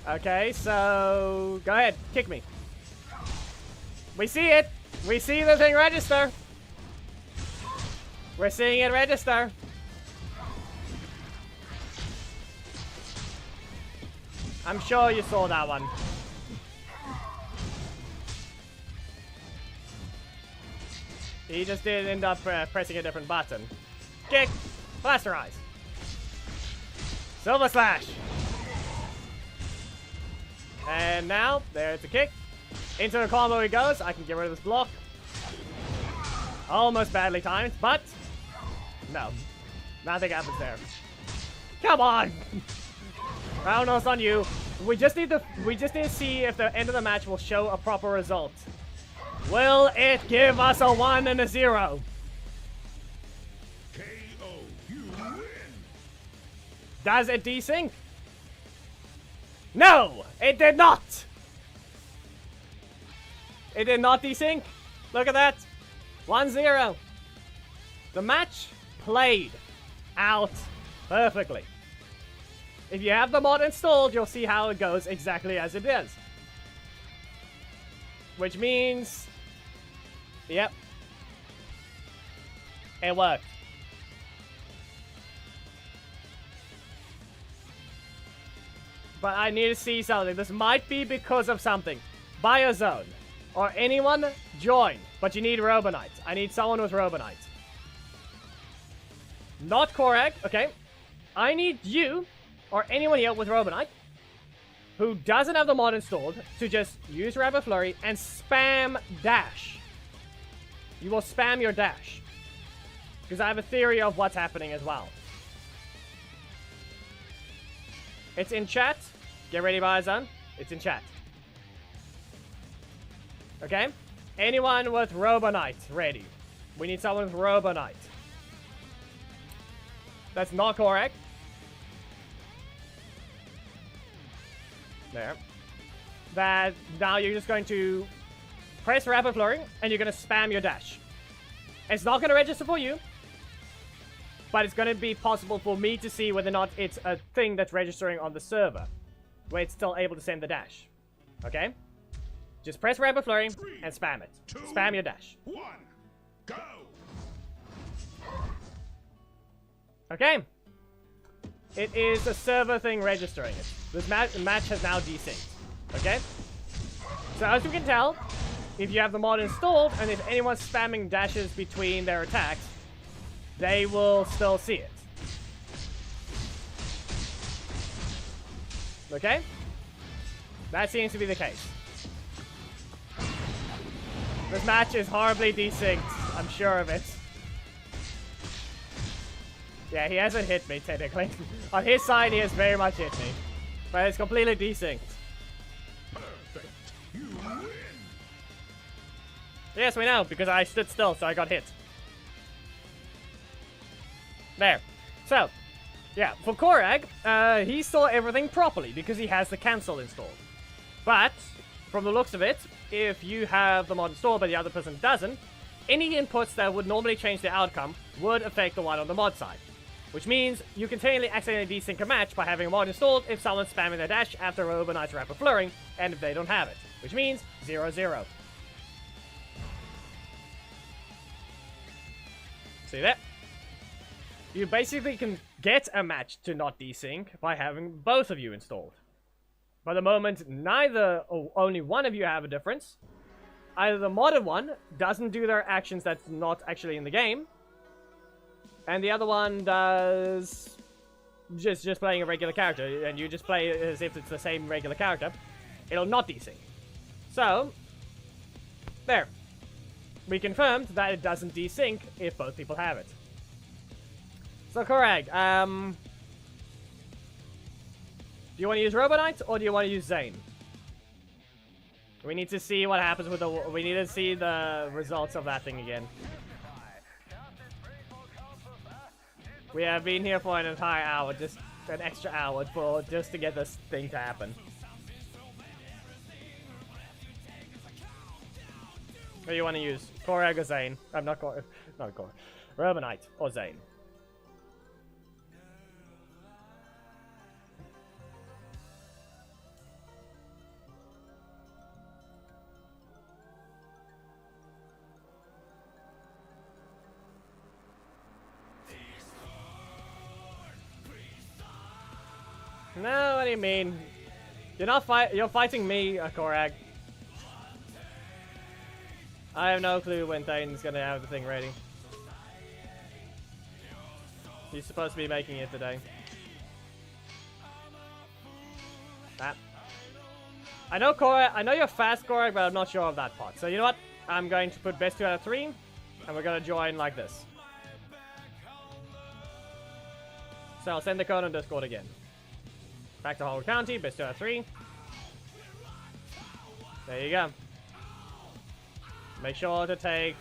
Okay, so go ahead, kick me. We see it. We see the thing register. We're seeing it register. I'm sure you saw that one. He just did end up pressing a different button. Kick! Blasterize! Silver Slash! And now, there's the kick. Into the combo he goes. I can get rid of this block. Almost badly timed, but no. Nothing happens there. Come on! Roundhouse on you. We just need to see if the end of the match will show a proper result. Will it give us a 1 and a 0? KO. You win. Does it desync? No! It did not! It did not desync. Look at that. 1-0. The match played out perfectly. If you have the mod installed, you'll see how it goes exactly as it is. Which means... Yep. It worked. But I need to see something. This might be because of something. Biozone. Or anyone, join. But you need Robo Knight. I need someone with Robo Knight. Not Korag. Okay. I need you, or anyone here with Robo Knight, who doesn't have the mod installed, to just use Rapid Flurry and spam dash. You will spam your dash. Because I have a theory of what's happening as well. It's in chat. Get ready, Biozone. It's in chat. Okay? Anyone with Robo Knight ready. We need someone with Robo Knight. That's not correct. There. That now you're just going to press Rapid Flurry and you're going to spam your dash. It's not going to register for you, but it's going to be possible for me to see whether or not it's a thing that's registering on the server, where it's still able to send the dash. Okay? Just press Rapid Flurry and spam it. Spam your dash. 1, go. Okay. It is a server thing registering it. This match has now desynced. Okay? So as you can tell, if you have the mod installed, and if anyone's spamming dashes between their attacks, they will still see it. Okay? That seems to be the case. This match is horribly desynced. I'm sure of it. Yeah, he hasn't hit me, technically. On his side, he has very much hit me. But it's completely desynced. Perfect. You win. Yes, we know, because I stood still, so I got hit. There. So, yeah, for Korag, he saw everything properly, because he has the cancel installed. But, from the looks of it, if you have the mod installed but the other person doesn't, any inputs that would normally change the outcome would affect the one on the mod side. Which means you can technically accidentally desync a match by having a mod installed if someone's spamming their dash after Robo Knight's Rapid Flurry, and if they don't have it. Which means 0-0. See that? You basically can get a match to not desync by having both of you installed. By the moment neither or only one of you have a difference, either the modded one doesn't do their actions that's not actually in the game, and the other one does just playing a regular character, and you just play as if it's the same regular character, it'll not desync. So, there. We confirmed that it doesn't desync if both people have it. So, Korag, do you want to use Robo Knight, or do you want to use Zhane? We need to see what happens with the... We need to see the results of that thing again. We have been here for an entire hour, just an extra hour, just to get this thing to happen. What do you want to use? Korag or Zhane? I'm not Korag. Not Korag. Robo Knight or Zhane? No, what do you mean? You're fighting me, Korag. I have no clue when Thane's gonna have the thing ready. He's supposed to be making it today. Ah. I know Korag, I know you're fast, Korag, but I'm not sure of that part. So you know what? I'm going to put best 2 out of 3, and we're gonna join like this. So I'll send the code on Discord again. Back to Hollywood County, best 2 out of 3. There you go. Make sure to take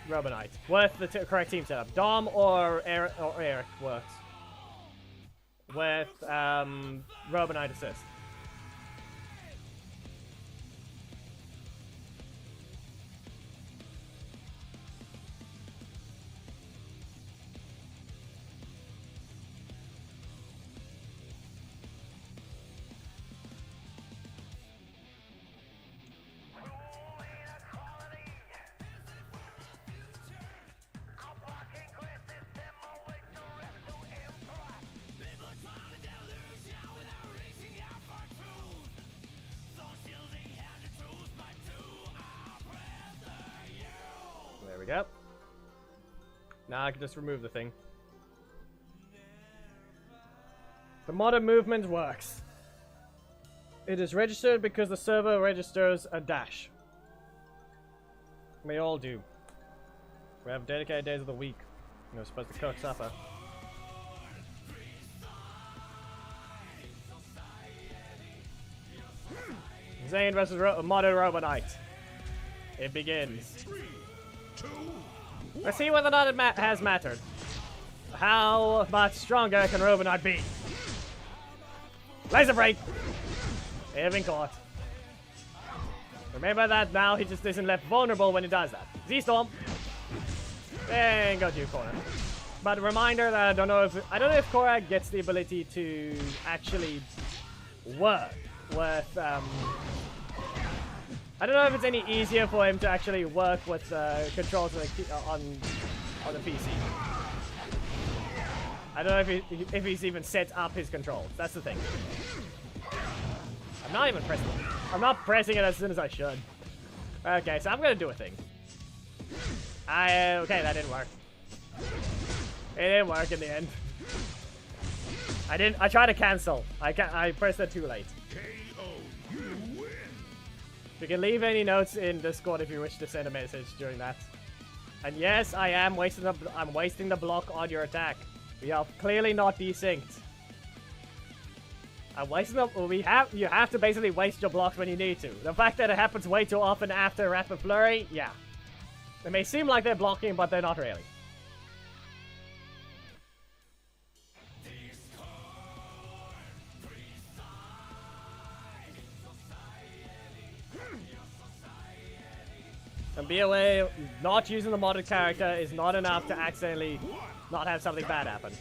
Robo Knight with the correct team setup. Dom or Eric works with Robo Knight assist. There we go. Now I can just remove the thing. The modern movement works. It is registered because the server registers a dash. We all do. We have dedicated days of the week. We're supposed to cook supper. Zhane versus modern Robo Knight. It begins. 3, 2, Let's see whether or not it has mattered. How much stronger can Robo Knight be? Laser break! They have been caught. Remember that now he just isn't left vulnerable when he does that. Z-Storm! And go to your corner. But a reminder that I don't know if Korag gets the ability to actually work with I don't know if it's any easier for him to actually work with controls on the PC. I don't know if he's even set up his controls. That's the thing. I'm not even pressing it. I'm not pressing it as soon as I should. Okay, so I'm gonna do a thing. Okay, that didn't work. It didn't work in the end. I tried to cancel. I pressed it too late. KO, you win. You can leave any notes in Discord if you wish to send a message during that. And yes, I'm wasting the block on your attack. We are clearly not desynced. I'm wasting them. You have to basically waste your blocks when you need to. The fact that it happens way too often after Rapid Flurry, yeah. It may seem like they're blocking, but they're not really. And BOA, not using the modded character is not enough to accidentally not have something bad happen.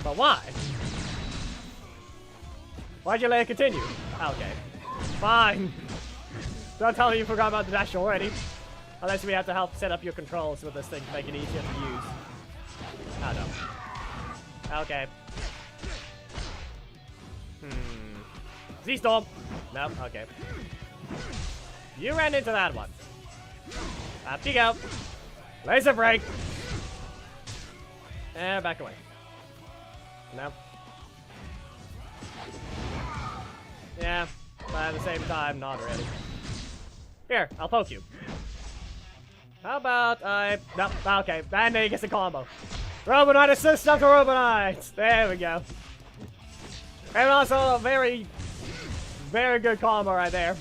But why? Why'd you let it continue? Okay. Fine. Don't tell me you forgot about the dash already. Unless we have to help set up your controls with this thing to make it easier to use. Oh no. Okay. Z-Storm! No, okay. You ran into that one. Up you go. Laser break! And back away. No. Yeah, but at the same time, not really. Here, I'll poke you. How about no, okay, and then he gets a combo. Robo Knight assist up to Robo Knight! There we go. And also a very, very good combo right there.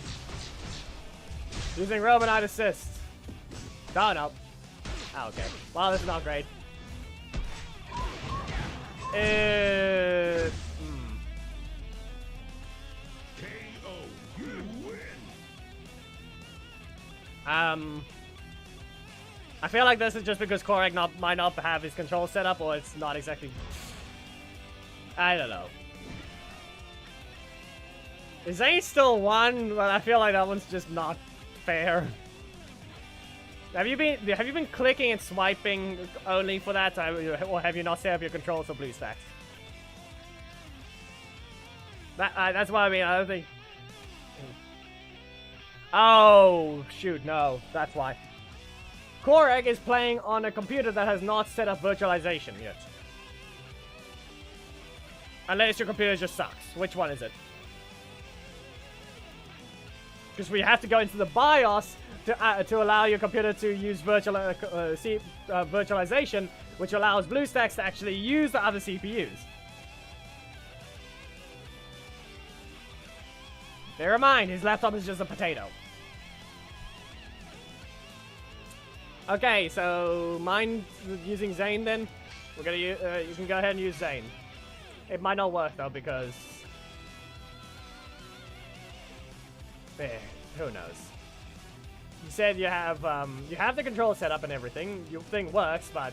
Using Robo Knight assist. Oh no. Oh, okay. Well, this is not great. KO, you win. I feel like this is just because Korag might not have his control set up, or it's not exactly. I don't know. Zhane still won, but I feel like that one's just not fair. Have you been clicking and swiping only for that, or have you not set up your controls for BlueStacks? That's what I mean. I don't think. Oh shoot! No, that's why. Korek is playing on a computer that has not set up virtualization yet. Unless your computer just sucks. Which one is it? Because we have to go into the BIOS to allow your computer to use virtualization, which allows BlueStacks to actually use the other CPUs. Bear in mind, his laptop is just a potato. Okay, so mine using Zhane then. We're gonna use, you can go ahead and use Zhane. It might not work though because who knows. You said you have the control set up and everything. Your thing works, but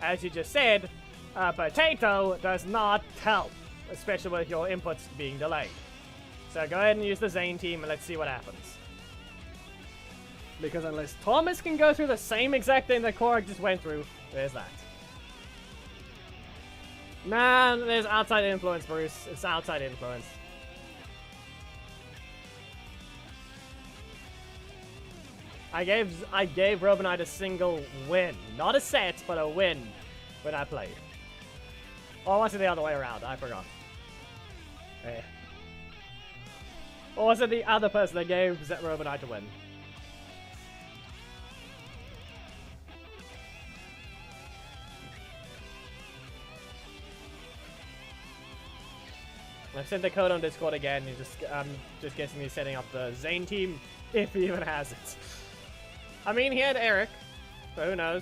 as you just said, potato does not help, especially with your inputs being delayed. So go ahead and use the Zhane team and let's see what happens. Because unless Thomas can go through the same exact thing that Korek just went through, there's that. Nah, there's outside influence, Bruce. It's outside influence. I gave Robo Knight a single win. Not a set, but a win when I played. Or was it the other way around? I forgot. Eh. Or was it the other person that gave Robo Knight a win? I've sent the code on Discord again. I'm just guessing he's setting up the Zhane team, if he even has it. I mean, he had Eric, so who knows?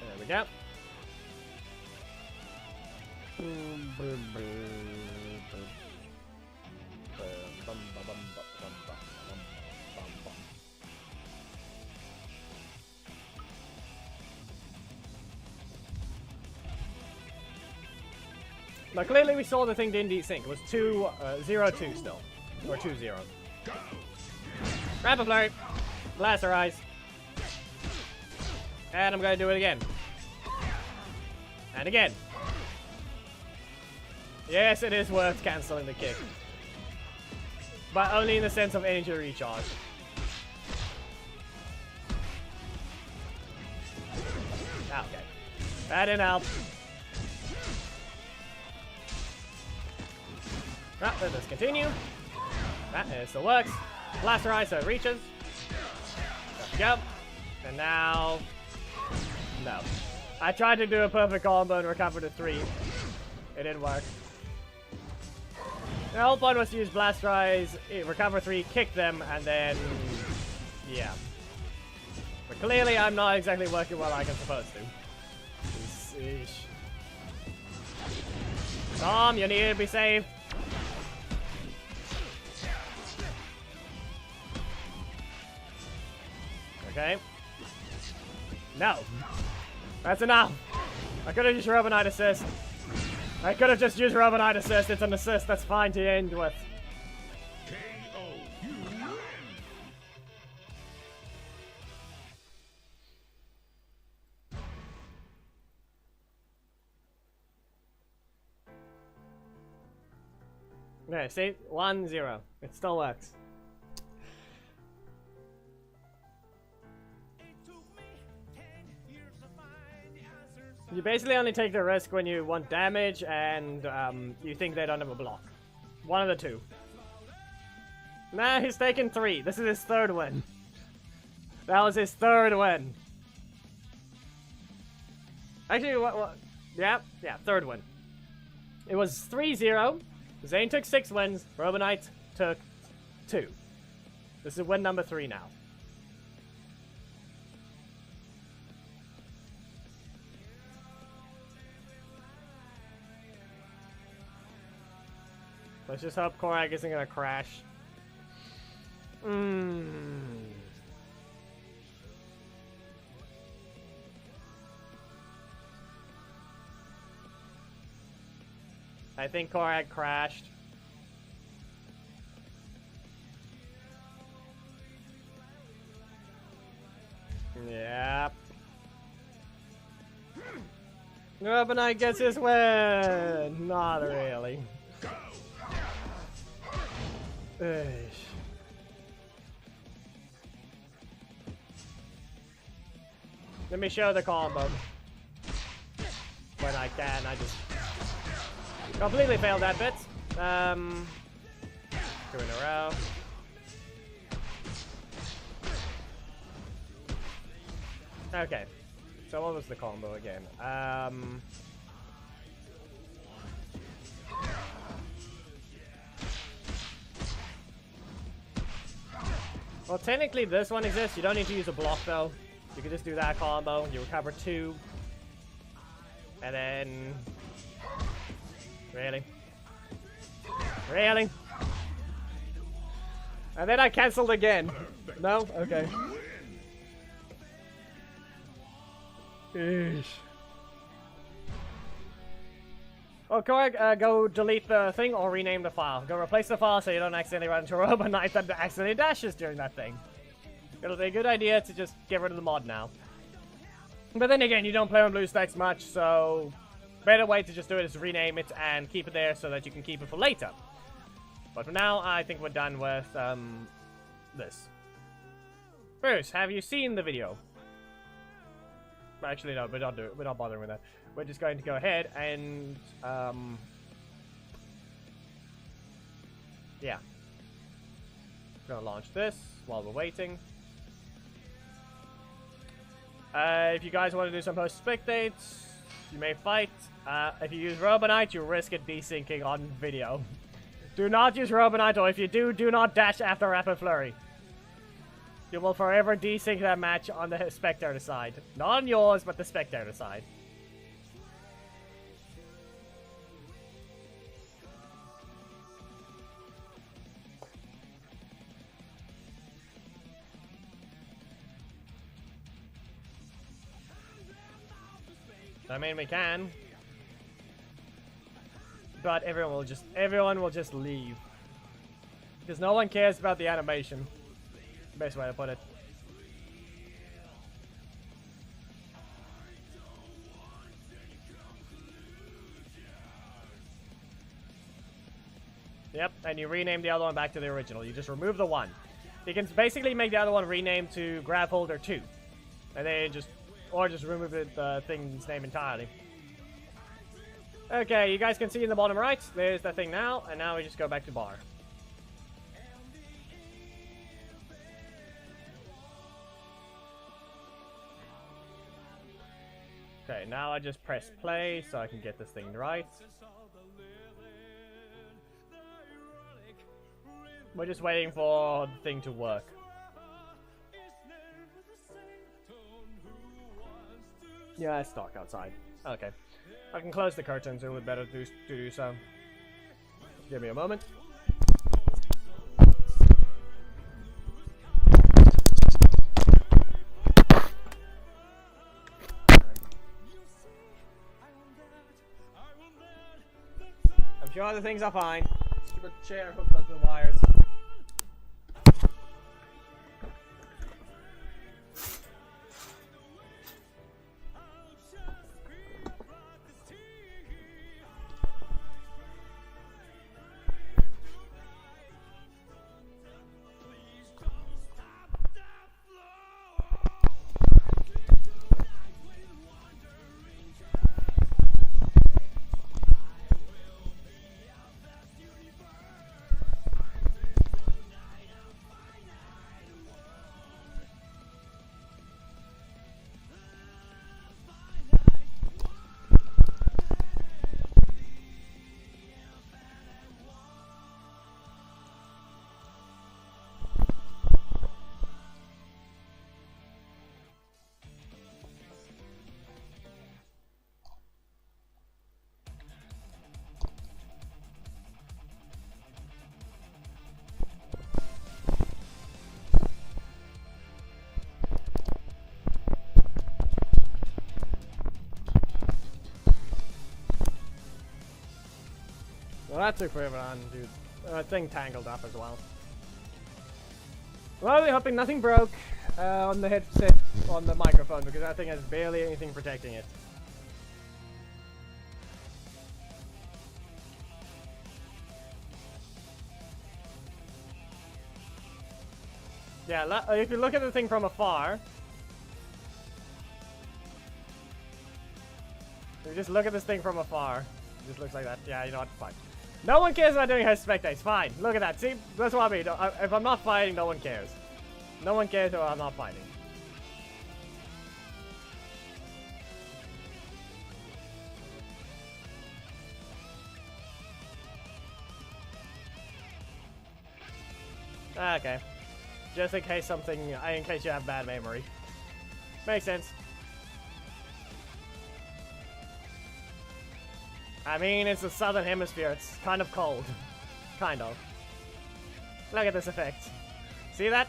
There we go. But clearly we saw the thing didn't desync. It was 0-2 still. Or 2-0. Rapid Flurry. Blaster Eyes. And I'm gonna do it again. And again. Yes, it is worth cancelling the kick. But only in the sense of energy recharge. Ah, okay. That didn't help. Ah, let us continue. That still works. Blaster Eye, so it reaches. There we go. And now... No. I tried to do a perfect combo and recover to 3. It didn't work. The whole point was to use Blaster Eyes, recover 3, kick them, and then... Yeah. But clearly I'm not exactly working well like I'm supposed to. Eesh. Tom, you need to be safe. Okay. No. That's enough. I could have used Robo Knight assist. I could have just used Robo Knight assist. It's an assist. That's fine to end with. KO. You win. Okay, see? 1-0. It still works. You basically only take the risk when you want damage and you think they don't have a block. One of the two. Nah, he's taken 3. This is his 3rd win. That was his 3rd win. Actually, what? Yeah, 3rd win. It was 3-0. Zhane took 6 wins. Robo Knight took 2. This is win number 3 now. Let's just hope Korek isn't gonna crash. I think Korak crashed. Yep. Robo Knight gets his win! Not really. Eesh. Let me show the combo. When I can, I just completely failed that bit. 2 in a row. Okay. So what was the combo again? Well, technically this one exists. You don't need to use a block though. You can just do that combo. You recover 2. And then... Really? Really? And then I cancelled again. No? Okay. Eesh. Oh, Korg, go delete the thing or rename the file. Go replace the file so you don't accidentally run into a Robo Knight that accidentally dashes during that thing. It'll be a good idea to just get rid of the mod now. But then again, you don't play on blue stacks much, so better way to just do it is rename it and keep it there so that you can keep it for later. But for now, I think we're done with this. Bruce, have you seen the video? Actually, no, we're not bothering with that. We're just going to go ahead and yeah. Gonna launch this while we're waiting. If you guys want to do some post spectates, you may fight. If you use Robo Knight, you risk it desyncing on video. Do not use Robo Knight, or if you do, do not dash after Rapid Flurry. You will forever desync that match on the spectator side. Not on yours, but the spectator side. I mean, we can, but everyone will just leave because no one cares about the animation. Best way to put it. Yep, and you rename the other one back to the original. You just remove the one. You can basically make the other one rename to Grab Holder 2, and then just remove the thing's name entirely. Okay, you guys can see in the bottom right, there's the thing now, and now we just go back to bar. Okay, now I just press play so I can get this thing right. We're just waiting for the thing to work. Yeah, it's dark outside. Okay. I can close the curtains, it would be better to do so. Give me a moment. I'm sure the things are fine. Stupid chair hooked onto the wires. Well, that took forever on, dude. Thing tangled up as well. Well, we're hoping nothing broke on the headset, on the microphone, because that thing has barely anything protecting it. Yeah, if you look at the thing from afar, if you just look at this thing from afar, it just looks like that. Yeah, you know what? Fine. No one cares about doing host spectates. Fine. Look at that. See, that's what I mean. If I'm not fighting, no one cares. No one cares if I'm not fighting. Okay. Just in case in case you have bad memory. Makes sense. I mean, it's the southern hemisphere. It's kind of cold. Kind of. Look at this effect. See that?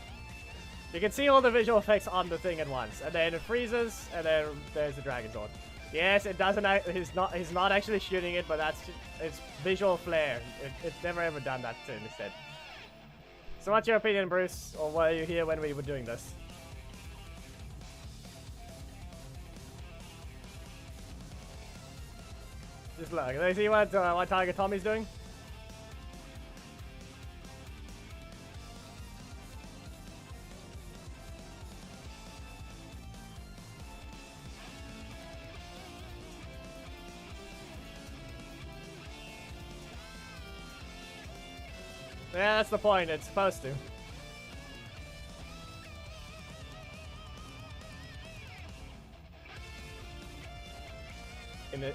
You can see all the visual effects on the thing at once. And then it freezes, and then there's the dragon sword. Yes, it doesn't. He's not actually shooting it, but it's visual flair. It's never ever done that instead. So what's your opinion, Bruce? Or were you here when we were doing this? Just look. Do you see what Tiger Tommy's doing? Yeah, that's the point. It's supposed to.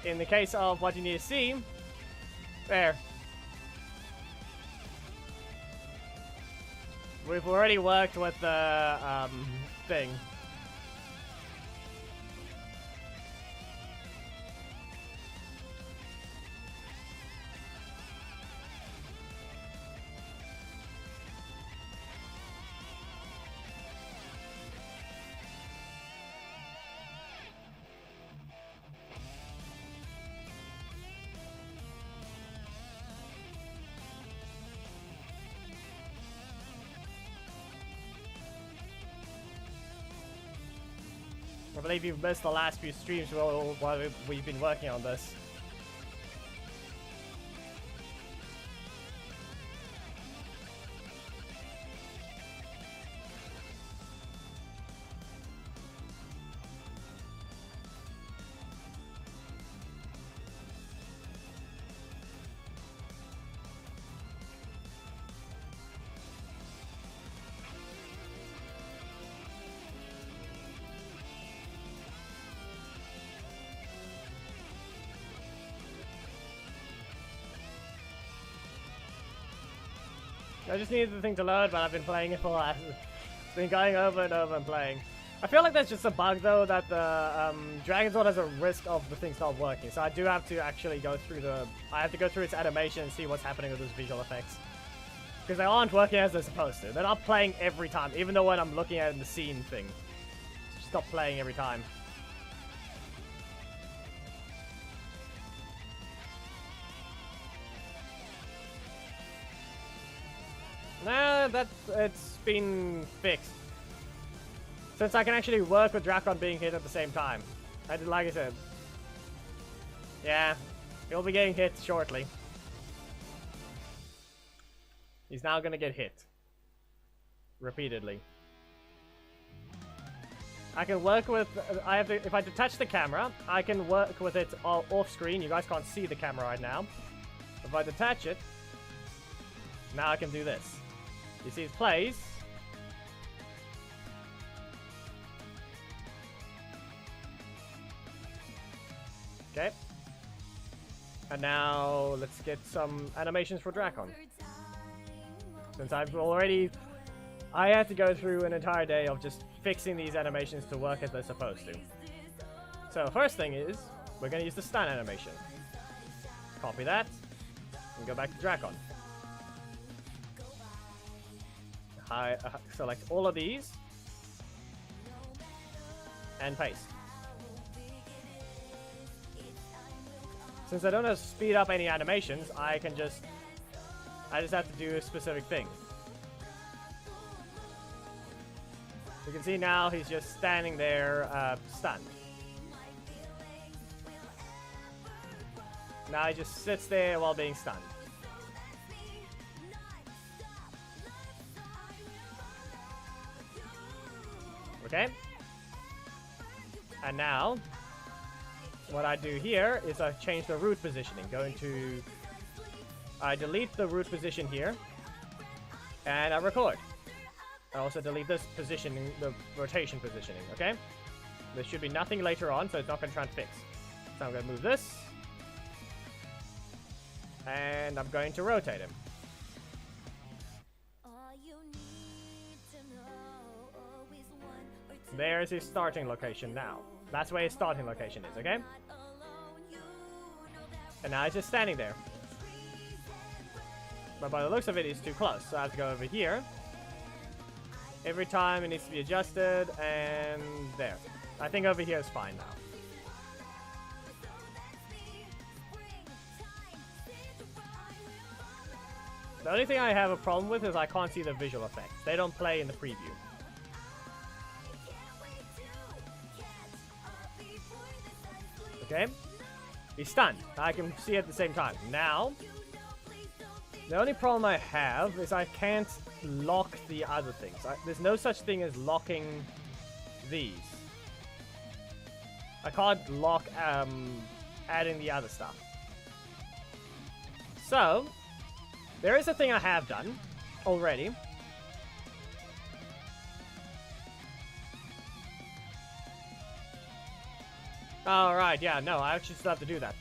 In the case of what you need to see, there. We've already worked with the thing. I believe you've missed the last few streams while we've been working on this. I just needed the thing to load, but I've been playing it for it's been going over and over and playing. I feel like that's just a bug though, that the Dragon Sword has a risk of the thing not working. So I do have to actually go through I have to go through its animation and see what's happening with those visual effects. Because they aren't working as they're supposed to. They're not playing every time, even though when I'm looking at the scene thing. It's just not playing every time. Nah, it's been fixed. Since I can actually work with Drakon being hit at the same time. Like I said. Yeah, he'll be getting hit shortly. He's now gonna get hit. Repeatedly. I can work with, if I detach the camera, I can work with it off screen. You guys can't see the camera right now. If I detach it, now I can do this. You see it plays. Okay. And now let's get some animations for Drakon. Since I had to go through an entire day of just fixing these animations to work as they're supposed to. So first thing is, we're going to use the stun animation. Copy that, and go back to Drakon. I select all of these, and paste. since I don't have to speed up any animations, I just have to do a specific thing. You can see now he's just standing there, stunned. Now he just sits there while being stunned. Okay? And now, what I do here is I change the root positioning. I delete the root position here, and I record. I also delete this positioning, the rotation positioning, okay? There should be nothing later on, so it's not going to try and fix. So I'm going to move this, and I'm going to rotate him. There's his starting location now. That's where his starting location is, okay? And now he's just standing there. But by the looks of it, he's too close, so I have to go over here. Every time it needs to be adjusted, and there. I think over here is fine now. The only thing I have a problem with is I can't see the visual effects. They don't play in the preview. Okay? He's stunned. I can see it at the same time. Now, the only problem I have is I can't lock the other things. There's no such thing as locking these. I can't lock adding the other stuff. So, there is a thing I have done already. Oh, right, yeah, no, I actually still have to do that.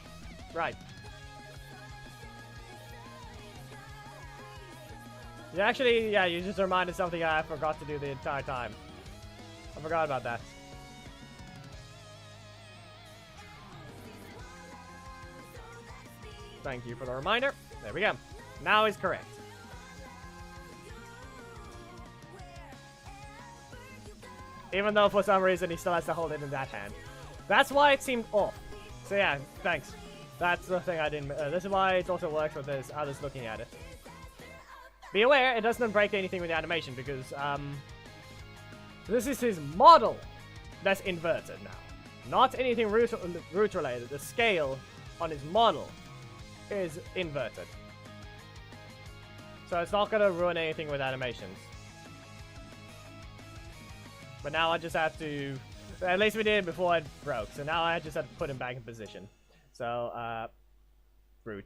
Right. Yeah, actually, yeah, you just reminded something I forgot to do the entire time. I forgot about that. Thank you for the reminder. There we go. Now he's correct. Even though for some reason he still has to hold it in that hand. That's why it seemed off. So yeah, thanks. That's the thing I didn't... this is why it also works with this, others looking at it. Be aware, it doesn't break anything with the animation because, this is his model that's inverted now. Not anything root related. The scale on his model is inverted. So it's not going to ruin anything with animations. But now I just have to... At least we did it before it broke. So now I just have to put him back in position. So, root.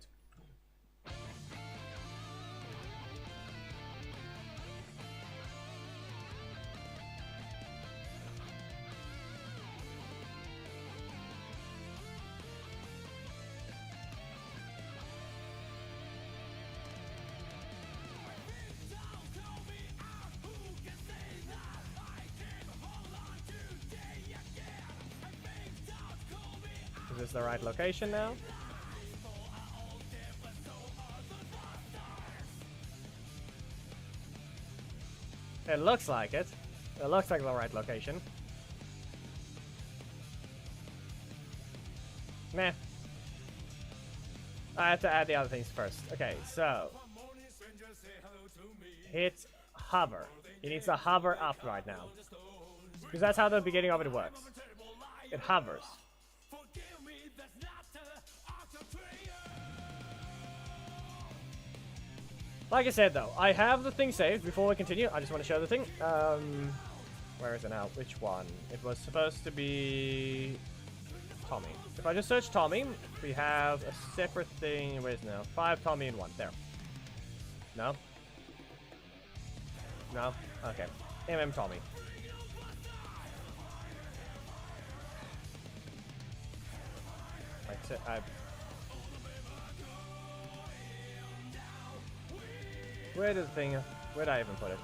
Is this the right location now? It looks like it. It looks like the right location. Meh. I have to add the other things first. Okay, so hit hover. He needs to hover up right now. Because that's how the beginning of it works. It hovers. Like I said, though, I have the thing saved. Before we continue, I just want to show the thing. Where is it now? Which one? It was supposed to be Tommy. If I just search Tommy, we have a separate thing. Where is it now? 5 Tommy and 1. There. No? No? Okay. Tommy. Where did the thing... Where did I even put it?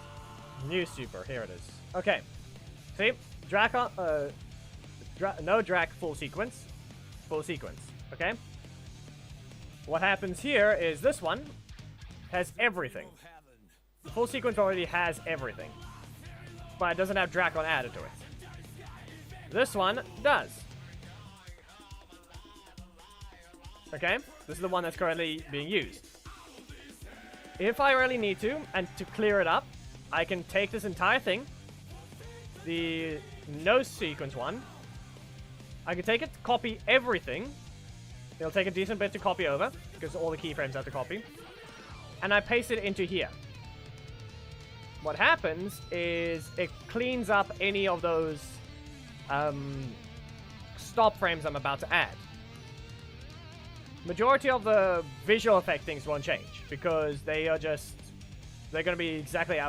New super. Here it is. Okay. See? No Drac full sequence. Full sequence. Okay? What happens here is this one has everything. The full sequence already has everything. But it doesn't have Dracon added to it. This one does. Okay, this is the one that's currently being used. If I really need to, and to clear it up, I can take this entire thing, the no sequence one, I can take it, copy everything. It'll take a decent bit to copy over, because all the keyframes have to copy. And I paste it into here. What happens is it cleans up any of those stop frames I'm about to add. Majority of the visual effect things won't change, because they are just, they're going to be exactly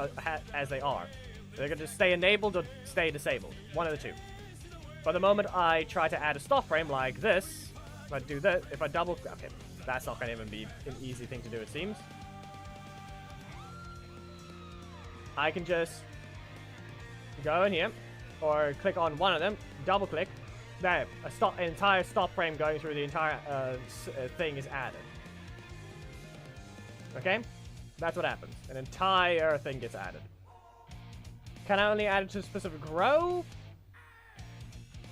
as they are. They're going to stay enabled or stay disabled. One of the two. But the moment I try to add a stop frame like this, if I do that, if I double, okay, that's not going to even be an easy thing to do, it seems. I can just go in here, or click on one of them, double click, there, an entire stop frame going through the entire thing is added. Okay? That's what happens. An entire thing gets added. Can I only add it to a specific row?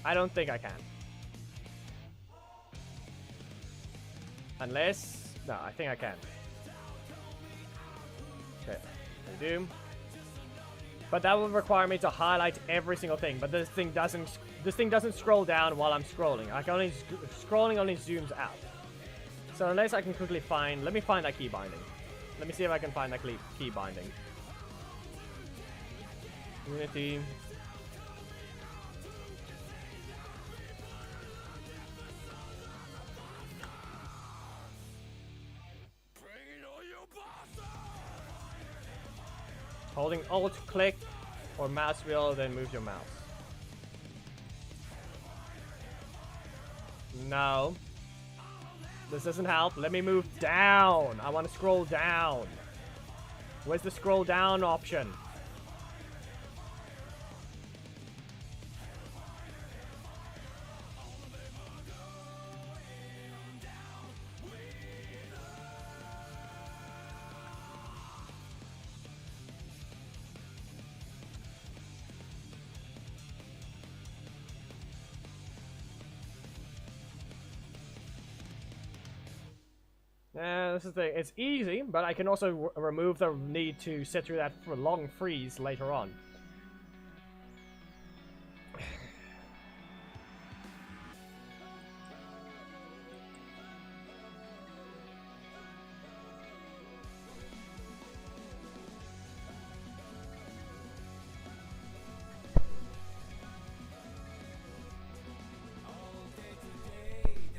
I don't think I can. Unless... no, I think I can. Okay, I do. But that will require me to highlight every single thing. But this thing doesn't scroll down while I'm scrolling. I can only scrolling only zooms out. So unless I can quickly find, let me find that key binding. Let me see if I can find that key binding. Unity. Holding Alt, click, or mouse wheel, then move your mouse. No. This doesn't help. Let me move down. I want to scroll down. Where's the scroll down option? This is the thing. It's easy, but I can also remove the need to sit through that for long freeze later on.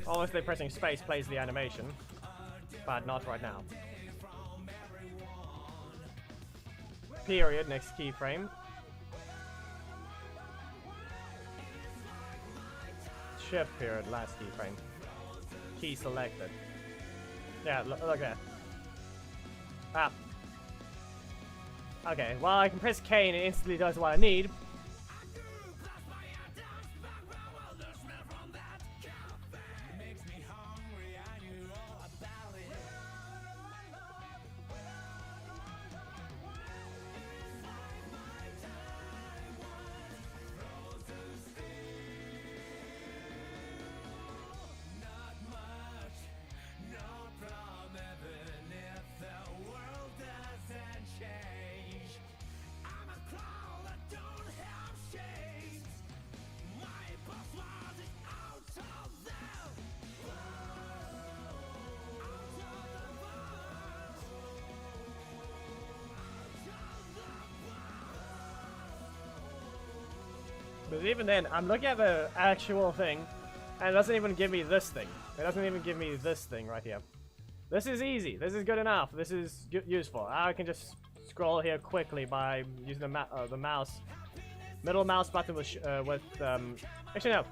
Obviously, pressing space plays the animation. But not right now. Period, next keyframe. Shift period, last keyframe. Key selected. Yeah, look at that. Ah. Okay, well I can press K and it instantly does what I need. But even then, I'm looking at the actual thing, and it doesn't even give me this thing. It doesn't even give me this thing right here. This is easy. This is good enough. This is useful. I can just scroll here quickly by using the mouse. Middle mouse button with actually no.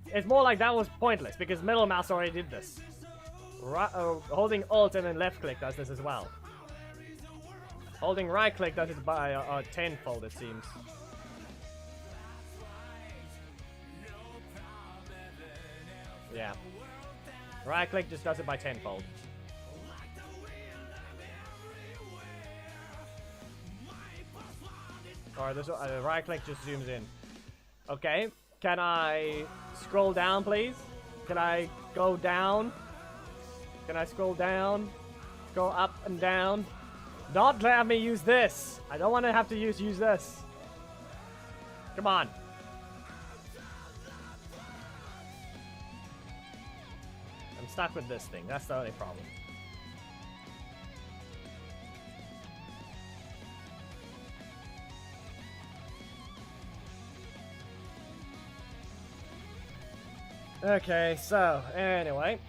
It's more like that was pointless, because middle mouse already did this. Holding Alt and then left click does this as well. Holding right click does it by tenfold, it seems. Yeah. Right click just does it by tenfold. Or this right click just zooms in. Okay. Can I scroll down, please? Can I go down? Can I scroll down? Go up and down? Not let me use this. I don't want to have to use this. Come on. I'm stuck with this thing. That's the only problem. Okay, so anyway,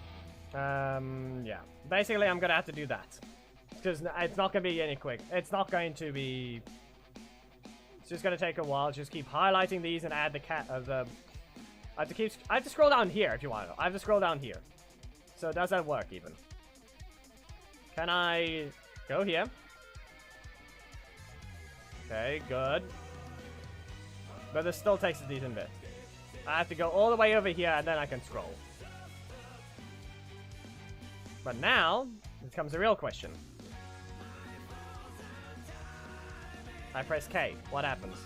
yeah. Basically, I'm gonna have to do that because it's not gonna be any quick. It's not going to be. It's just gonna take a while. Just keep highlighting these and add the I have to scroll down here if you want to. I have to scroll down here. So does that work even? Can I go here? Okay, good. But this still takes a decent bit. I have to go all the way over here and then I can scroll. But now, it comes the real question. I press K. What happens?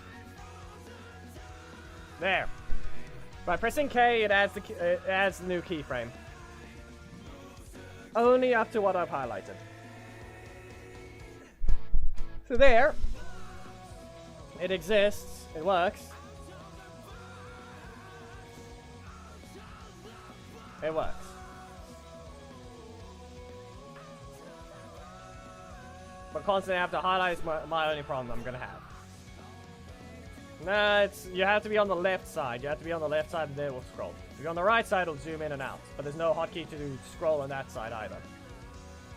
There. By pressing K, it adds the new keyframe. Only up to what I've highlighted. So there. It exists. It works. It works. But constantly have to highlight is my only problem I'm gonna have. No, you have to be on the left side. You have to be on the left side and then it will scroll. If you're on the right side, it'll zoom in and out. But there's no hotkey to do scroll on that side either.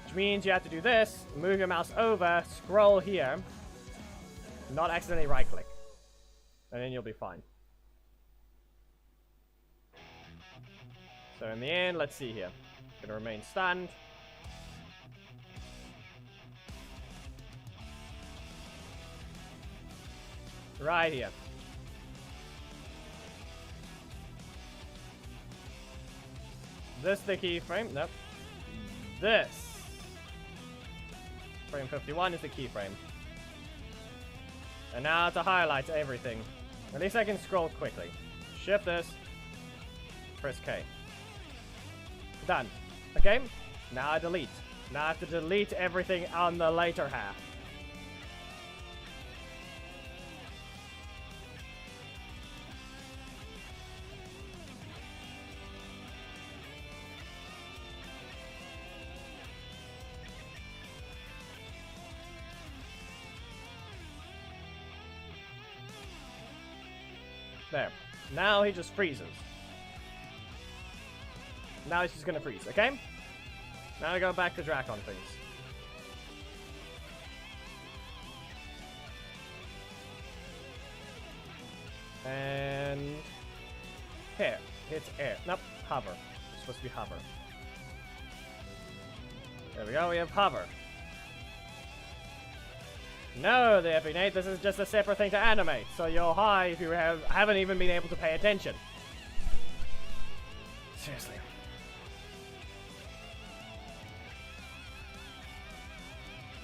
Which means you have to do this, move your mouse over, scroll here, not accidentally right click. And then you'll be fine. So in the end, let's see here. Gonna remain stunned. Right here. This the keyframe? Nope. This. Frame 51 is the keyframe. And now to highlight everything. At least I can scroll quickly. Shift this. Press K. Done. Okay? Now I delete. Now I have to delete everything on the later half. There. Now he just freezes. Now he's just gonna freeze, okay? Now I go back to Dracon things. And here. Hits air. Nope. Hover. It's supposed to be hover. There we go, we have hover. No, the Epic Nate, this is just a separate thing to animate, so you're high if you haven't even been able to pay attention. Seriously.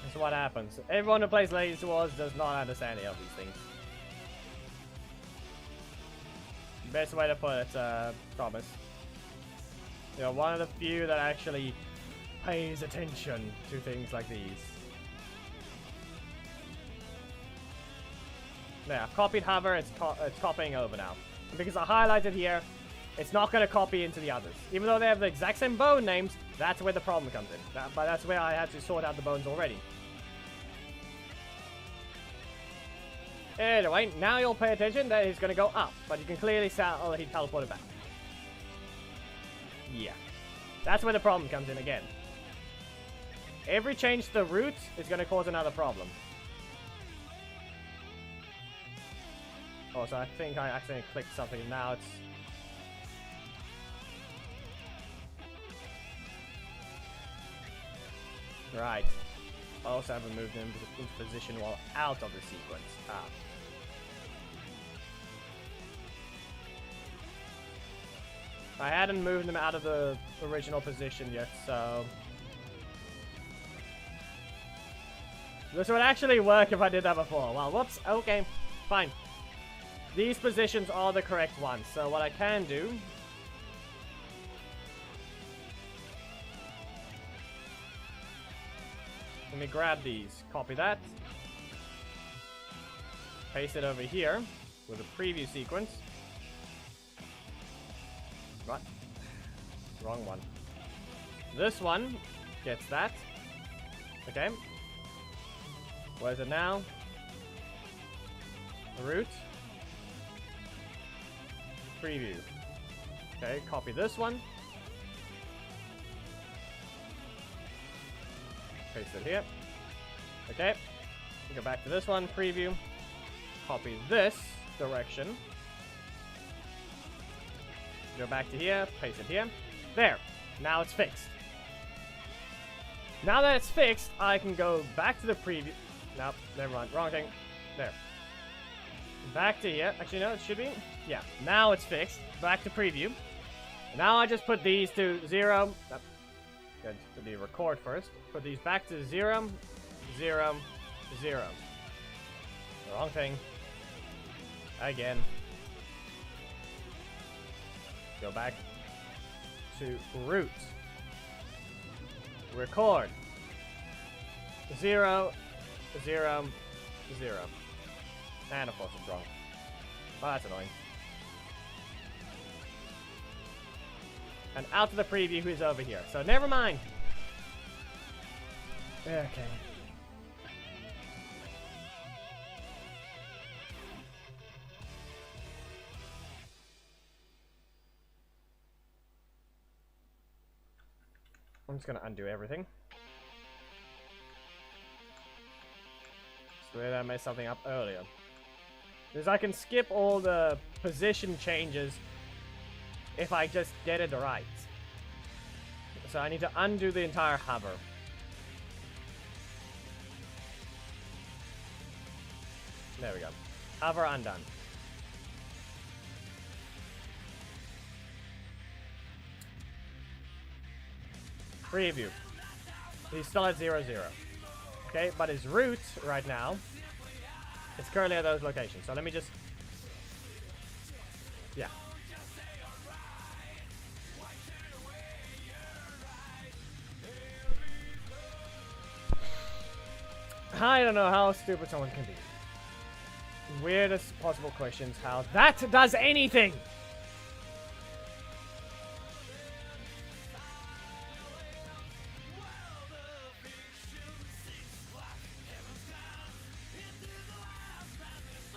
This is what happens. Everyone who plays Lazy Wars does not understand any of these things. Best way to put it, promise. You're one of the few that actually pays attention to things like these. There, I've copied hover, it's copying over now. And because I highlighted here, it's not going to copy into the others. Even though they have the exact same bone names, that's where the problem comes in. But that's where I had to sort out the bones already. Anyway, now you'll pay attention that he's going to go up. But you can clearly tell he teleported back. Yeah. That's where the problem comes in again. Every change to the route is going to cause another problem. Oh, so I think I accidentally clicked something. Now it's... Right. I also haven't moved him into position while out of the sequence. Ah. I hadn't moved him out of the original position yet, so... This would actually work if I did that before. Well, whoops. Okay. Fine. These positions are the correct ones, so what I can do Let me grab these. Copy that. Paste it over here with a preview sequence. What? Wrong one. This one gets that. Okay. Where is it now? Root. Preview. Okay, copy this one. Paste it here. Okay. Go back to this one. Preview. Copy this direction. Go back to here. Paste it here. There. Now it's fixed. Now that it's fixed, I can go back to the preview. Nope, never mind. Wrong thing. There. Back to here. Actually, no, it should be. Yeah. Now it's fixed. Back to preview. Now I just put these to 0. Good. Put the record first. Put these back to 0, 0, 0. The wrong thing. Again. Go back to root. Record. 0, 0, 0. And of course it's wrong. Oh, that's annoying. And out to the preview who's over here. So never mind. Okay. I'm just gonna undo everything. So that I messed something up earlier. Because I can skip all the position changes if I just get it right. So I need to undo the entire hover. There we go. Hover undone. Preview. He's still at 0, 0. Okay, but his route right now is currently at those locations. So let me just... Yeah. I don't know how stupid someone can be. Weirdest possible questions. How that does anything!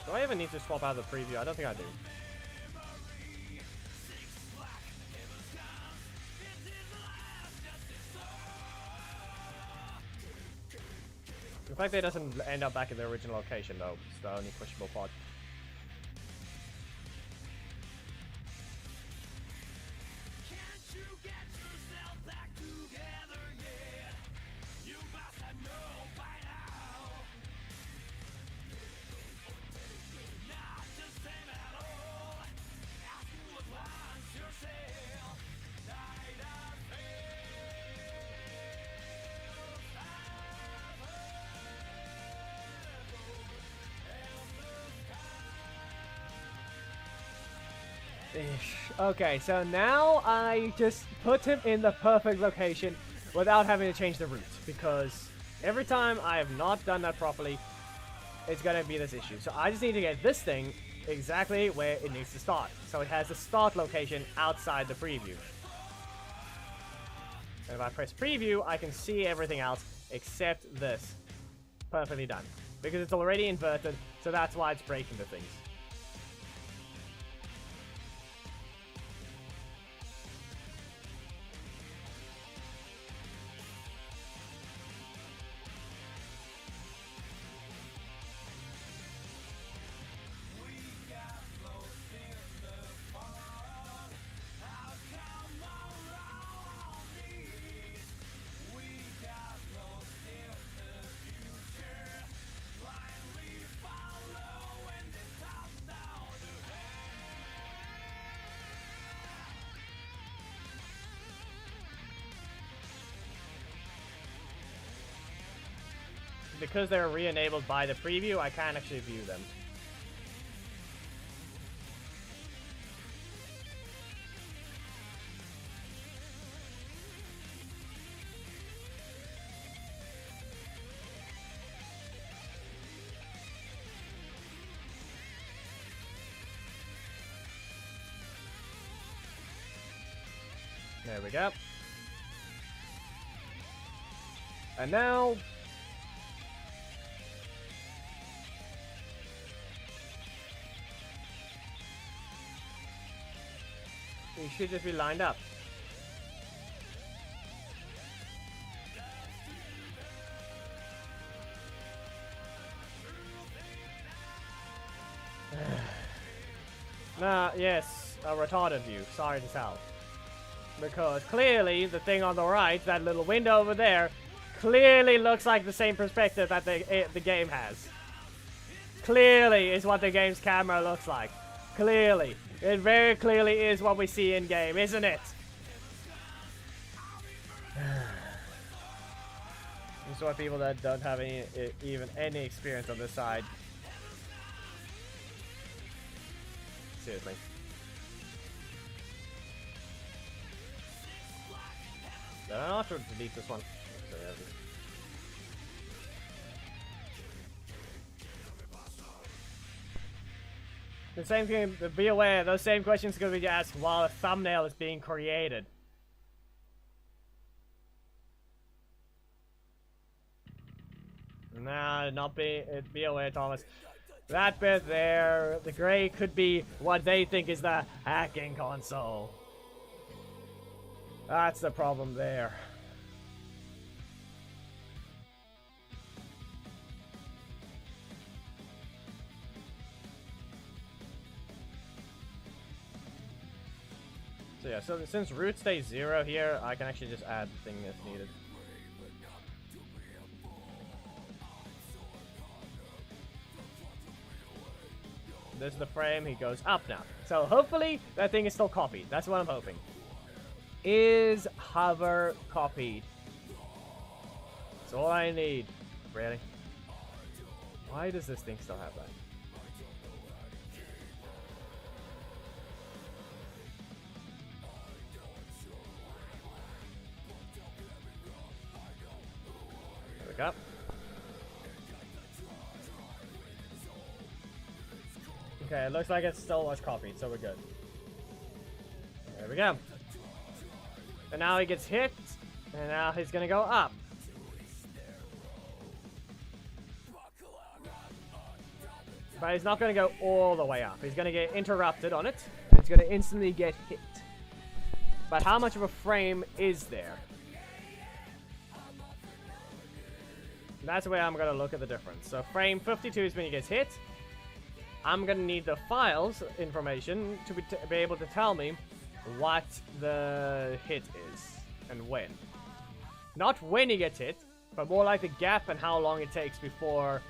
Do I even need to swap out the preview? I don't think I do. The fact that it doesn't end up back in the original location, though, is the only questionable part. Okay, so now I just put him in the perfect location without having to change the route, because every time I have not done that properly, it's gonna be this issue. So I just need to get this thing exactly where it needs to start. So it has the start location outside the preview. And if I press preview, I can see everything else except this. Perfectly done. Because it's already inverted, so that's why it's breaking the things. Because they're re-enabled by the preview, I can't actually view them. There we go. And now... you should just be lined up. Nah, yes, a retarded view. Sorry to tell. Because clearly, the thing on the right, that little window over there, clearly looks like the same perspective that the game has. Clearly is what the game's camera looks like. Clearly. It very clearly is what we see in game, isn't it? These are people that don't have even any experience on this side. Seriously. Did I not have to delete this one? So, yeah, the same thing, be aware, those same questions are going to be asked while a thumbnail is being created. Nah, be aware, Thomas. That bit there, the gray could be what they think is the hacking console. That's the problem there. So yeah, so since root stays 0 here, I can actually just add the thing if needed. This is the frame, he goes up now. So hopefully that thing is still copied. That's what I'm hoping. Is hover copied? That's all I need. Really? Why does this thing still have that? There we go. Okay, it looks like it still was copied, so we're good. There we go. And now he gets hit, and now he's gonna go up. But he's not gonna go all the way up. He's gonna get interrupted on it, and it's gonna instantly get hit. But how much of a frame is there? That's the way I'm gonna look at the difference. So frame 52 is when he gets hit. I'm gonna need the files information to be able to tell me what the hit is and when. Not when he gets hit, but more like the gap and how long it takes before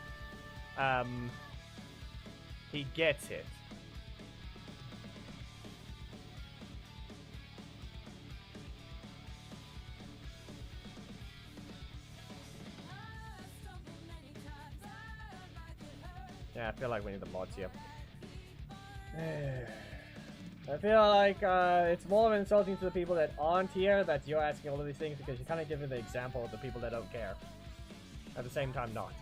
he gets hit. Yeah, I feel like we need the mods here. I feel like it's more of insulting to the people that aren't here that you're asking all of these things because you're kind of giving the example of the people that don't care. At the same time, not.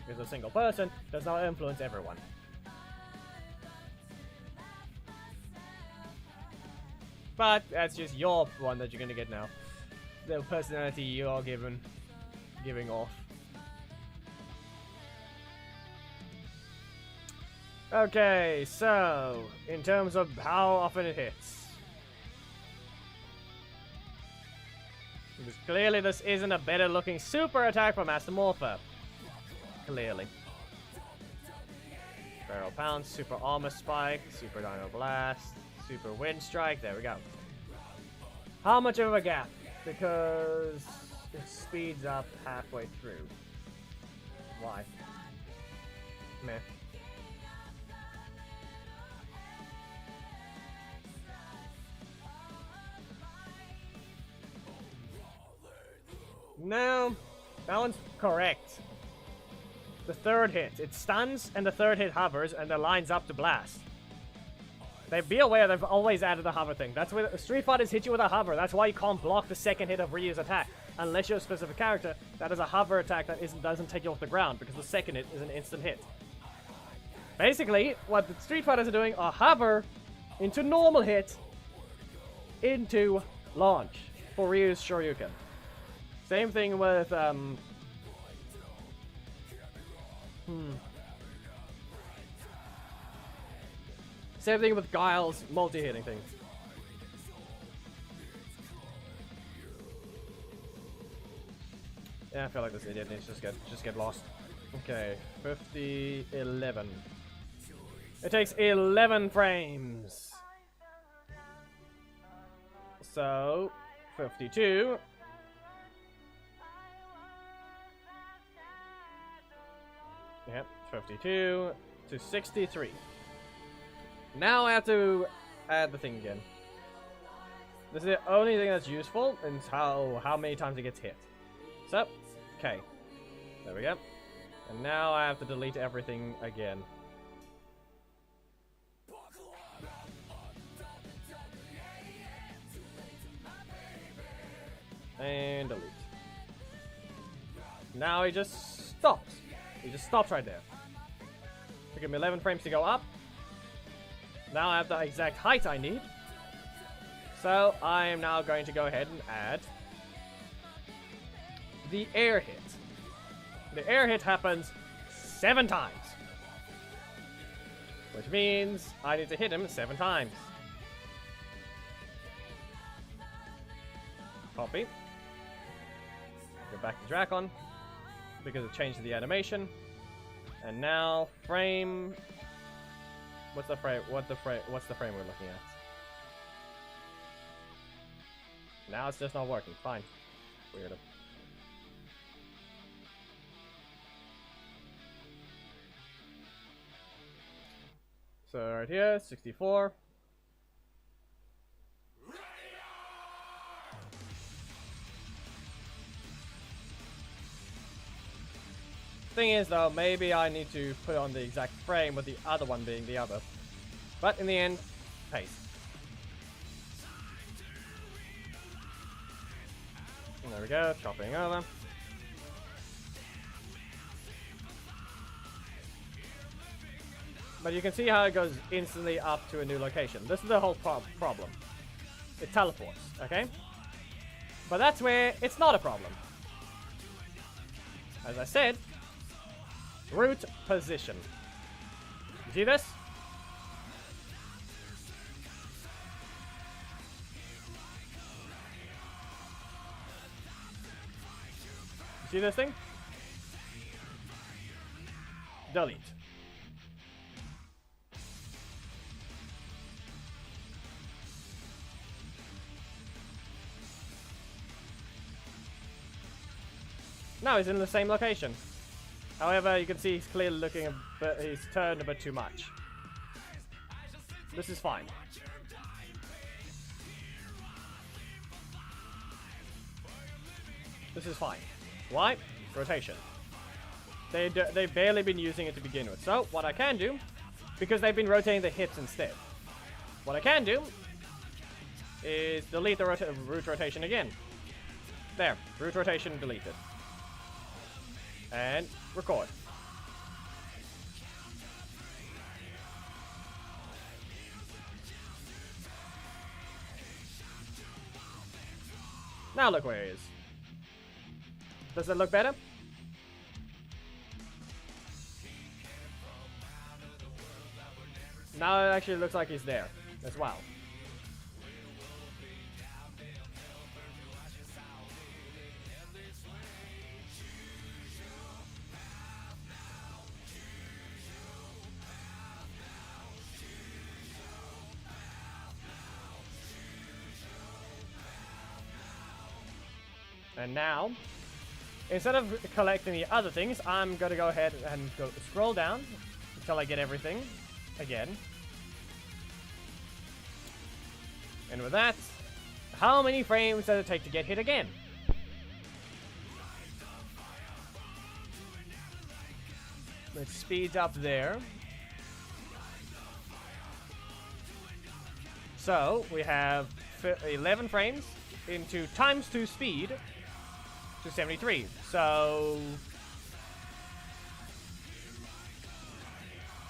Because a single person does not influence everyone. But that's just your one that you're gonna get now. The personality you are giving off. Okay, so in terms of how often it hits, because clearly this isn't a better looking super attack from Master Morpher. Clearly. Barrel Pounce, Super Armor Spike, Super Dino Blast, Super Wind Strike, there we go. How much of a gap? Because it speeds up halfway through. Why? Meh. No, that one's correct. The third hit, it stuns, and the third hit hovers, and then lines up to blast. Be aware, they've always added the hover thing. That's where Street Fighters hit you with a hover. That's why you can't block the second hit of Ryu's attack. Unless you're a specific character, that is a hover attack that doesn't take you off the ground, because the second hit is an instant hit. Basically, what the Street Fighters are doing are hover into normal hit, into Launch for Ryu's Shoryuken. Same thing with Same thing with Guile's multi-hitting thing. Yeah, I feel like this idiot needs to just get lost. Okay, 50, 11. It takes 11 frames. So, 52. Yep, 52 to 63. Now I have to add the thing again. This is the only thing that's useful, and how many times it gets hit. So, okay. There we go. And now I have to delete everything again. And delete. Now he just stops. He just stops right there. Took him 11 frames to go up. Now I have the exact height I need. So I am now going to go ahead and add the air hit. The air hit happens 7 times. Which means I need to hit him 7 times. Copy. Go back to Dracon because it changed the animation. And now frame. What's the frame? What's the frame we're looking at? Now it's just not working. Fine. Weird. So right here, 64. Thing is though, maybe I need to put on the exact frame with the other one being the other. But in the end, paste. And there we go, chopping over. But you can see how it goes instantly up to a new location. This is the whole problem. It teleports, okay? But that's where it's not a problem. As I said, root position. You see this? You see this thing? Delete. Now he's in the same location. However, you can see he's clearly looking a bit, he's turned a bit too much. This is fine. This is fine. Why? Rotation. They've barely been using it to begin with. So, what I can do, because they've been rotating the hips instead, what I can do is delete the root rotation again. There, root rotation deleted. And record. Now look where he is. Does it look better? Now it actually looks like he's there as well. And now, instead of collecting the other things, I'm going to go ahead and scroll down until I get everything again. And with that, how many frames does it take to get hit again? It speeds up there. So, we have 11 frames into times 2 speed to 73. So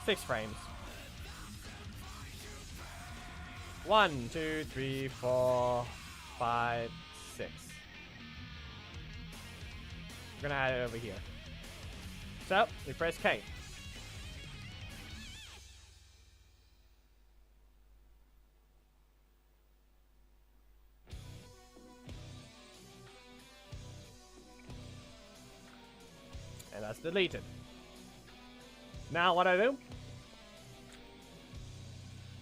6 frames. 1, 2, 3, 4, 5, 6. We're gonna add it over here. So, we press K. And that's deleted. Now what I do?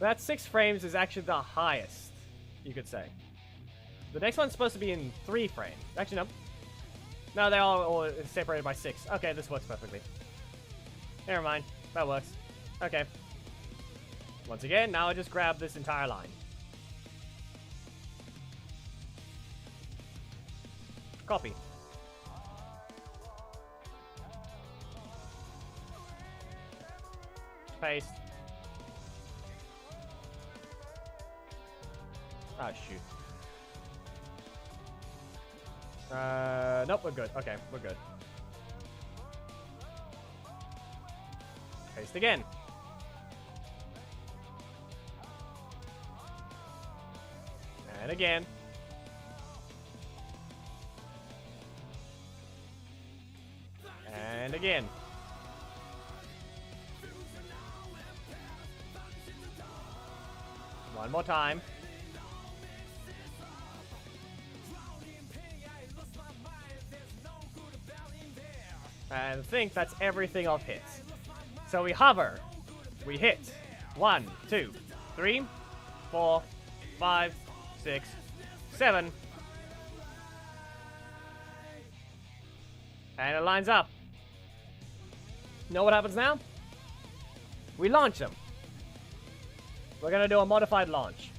That 6 frames is actually the highest, you could say. The next one's supposed to be in 3 frames. Actually, no. No, they're all separated by 6. Okay, this works perfectly. Never mind. That works. Okay. Once again, now I just grab this entire line. Copy. Paste. Ah, shoot. Nope, we're good. Okay, we're good. Paste again. And again. And again. One more time. And I think that's everything I've hit. So we hover. We hit. 1, 2, 3, 4, 5, 6, 7. And it lines up. Know what happens now? We launch them. We're gonna do a modified launch.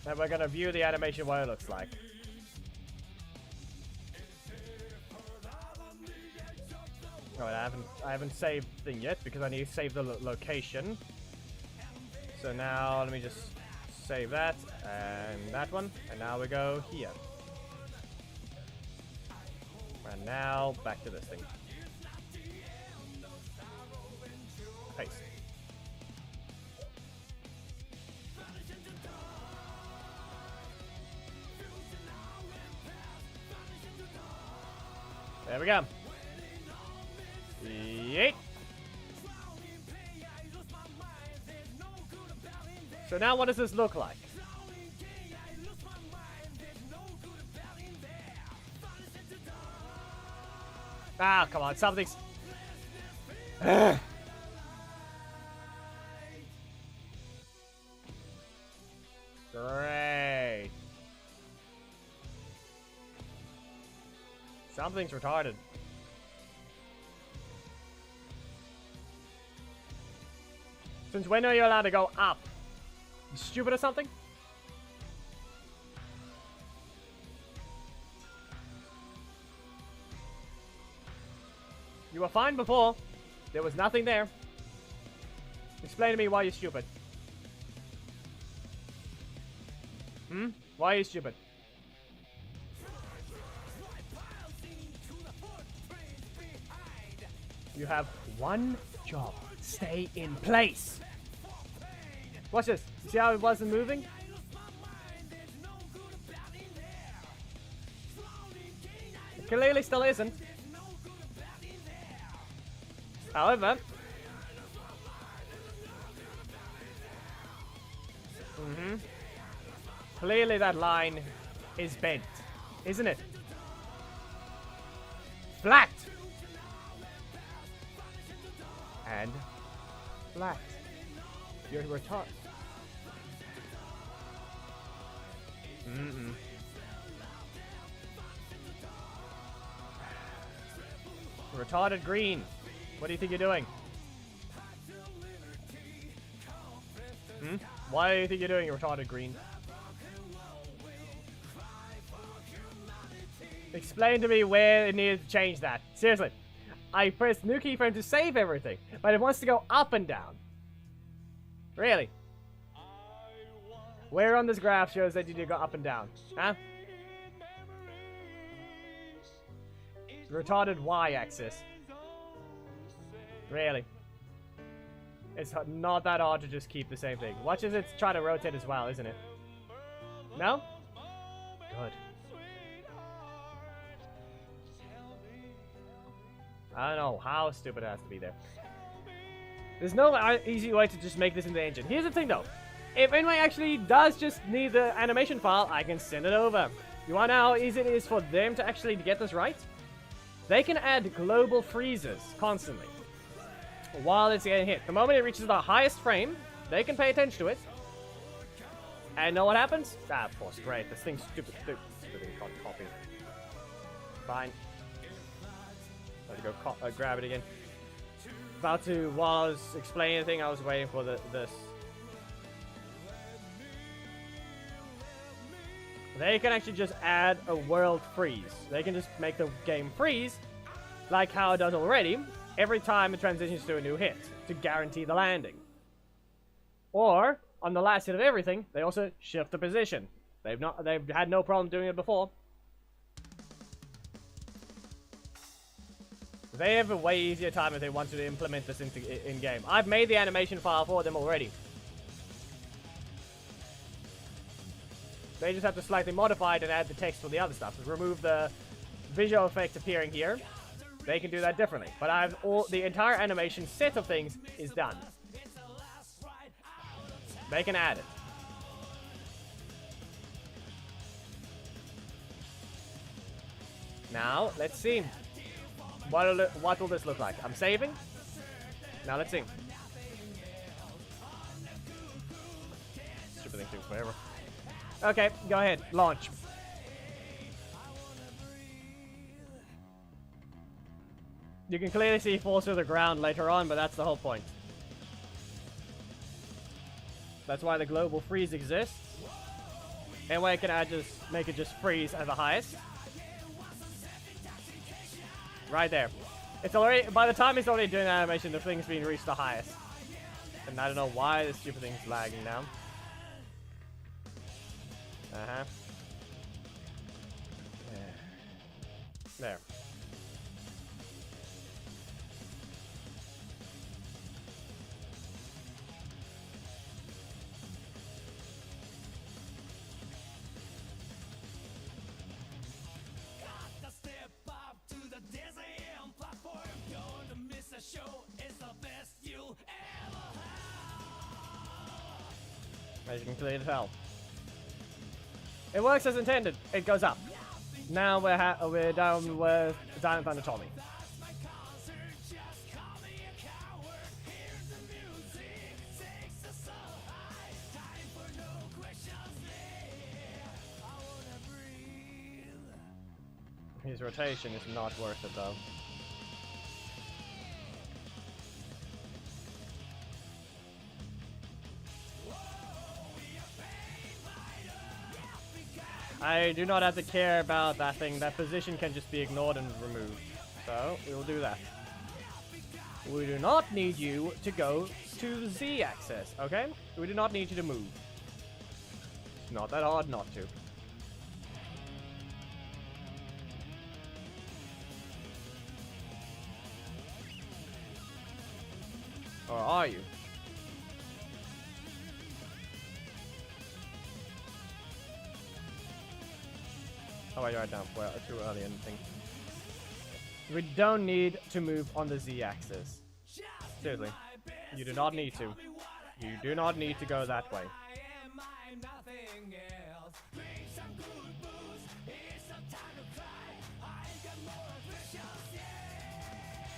And we're gonna view the animation what it looks like. Oh, I haven't saved the thing yet because I need to save the location. So now let me just save that and that one, and now we go here. And now back to this thing. Paste. There we go. Yeet. So now what does this look like? Ah, come on, something's... Great. Something's retarded. Since when are you allowed to go up? You stupid or something? You were fine before. There was nothing there. Explain to me why you're stupid. Why are you stupid? You have one job. Stay in place. Watch this. You see how it wasn't moving? It clearly still isn't. However, clearly that line is bent, isn't it? Flat. And flat. You're retarded. Retarded green. What do you think you're doing? Why do you think you're doing retarded green? Explain to me where it needed to change that. Seriously. I pressed new keyframe to save everything, but it wants to go up and down. Really? Where on this graph shows that you need to go up and down? Huh? retarded y-axis. Really. It's not that hard to just keep the same thing. Watch as it's trying to rotate as well, isn't it? No? Good. I don't know how stupid it has to be there. There's no easy way to just make this in the engine. Here's the thing though. If anyone actually does just need the animation file, I can send it over. You want to know how easy it is for them to actually get this right? They can add global freezes constantly while it's getting hit. The moment it reaches the highest frame, they can pay attention to it. And know what happens? Ah, of course, great. This thing's stupid thing can't copy. Fine. Let me go grab it again. About to, while I was explaining the thing, I was waiting for this. They can actually just add a world freeze. They can just make the game freeze, like how it does already, every time it transitions to a new hit, to guarantee the landing. Or, on the last hit of everything, they also shift the position. They've had no problem doing it before. They have a way easier time if they want to implement this in-game. I've made the animation file for them already. They just have to slightly modify it and add the text for the other stuff. Remove the visual effect appearing here. They can do that differently. But the entire animation set of things is done. They can add it. Now, let's see. What will this look like? I'm saving. Now let's see. Stupid thing takes forever. Okay, go ahead. Launch. You can clearly see he falls to the ground later on, but that's the whole point. That's why the global freeze exists. Anyway, I can just make it just freeze at the highest. Right there. It's already, by the time it's already doing the animation, the thing's been reached the highest. And I don't know why this stupid thing's lagging now. There. As you can clearly tell. It works as intended. It goes up. Now we're down with Zhane Thunder Tommy. His rotation is not worth it though. I do not have to care about that thing. That position can just be ignored and removed. So, we will do that. We do not need you to go to the Z-axis, okay? We do not need you to move. It's not that hard not to. Or are you? Oh, wait, right now. Well, too early in the thing. We don't need to move on the Z-axis. Seriously. You do not need to. You do not need to go that way.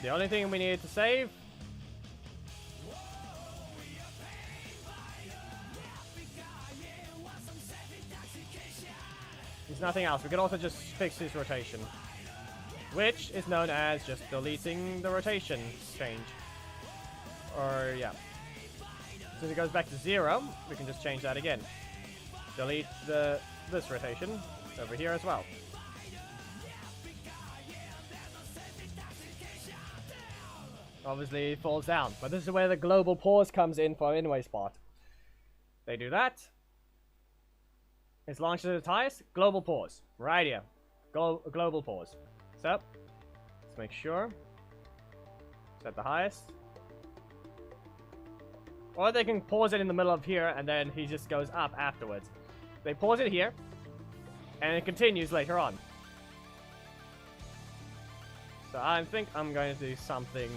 The only thing we need to save is nothing else. We can also just fix his rotation, which is known as just deleting the rotation change. Or, yeah. Since it goes back to 0, we can just change that again. Delete this rotation over here as well. Obviously, it falls down. But this is where the global pause comes in for Inway's part. They do that. It's launched at its highest. Global pause. Right here. Global pause. So, Let's make sure. Set the highest. Or they can pause it in the middle of here, and then he just goes up afterwards. They pause it here, and it continues later on. So I think I'm going to do something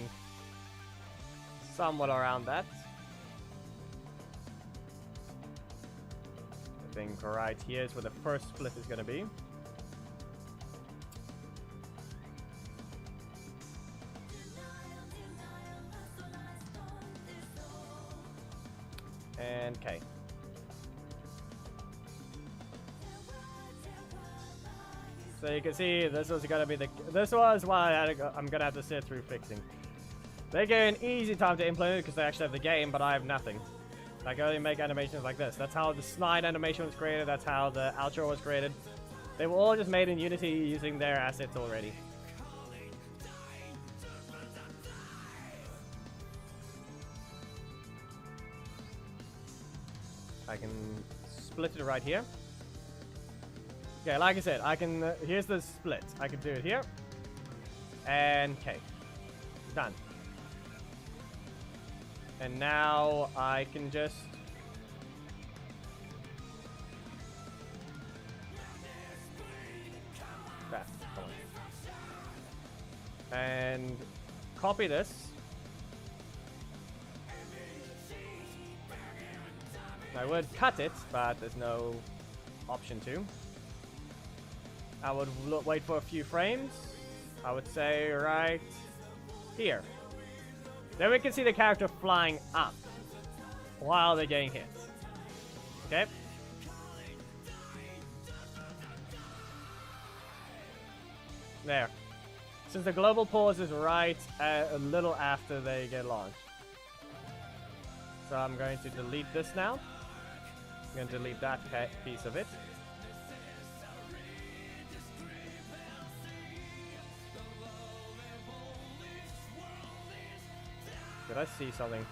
somewhat around that. I think right here is where the first split is going to be. And okay. So you can see this was gonna be this was why I'm gonna have to sit through fixing. They get an easy time to implement it because they actually have the game, but I have nothing. I can only make animations like this. That's how the slide animation was created. That's how the outro was created. They were all just made in Unity using their assets already. I can split it right here. Okay, like I said, I can, here's the split. I can do it here. And, okay. Done. And now I can just... That, come on. And copy this. I would cut it, but there's no option to. I would wait for a few frames. I would say right here. Then we can see the character flying up while they're getting hit. Okay. There. Since the global pause is right a little after they get launched. So I'm going to delete this now. I'm going to delete that piece of it. Did I see something?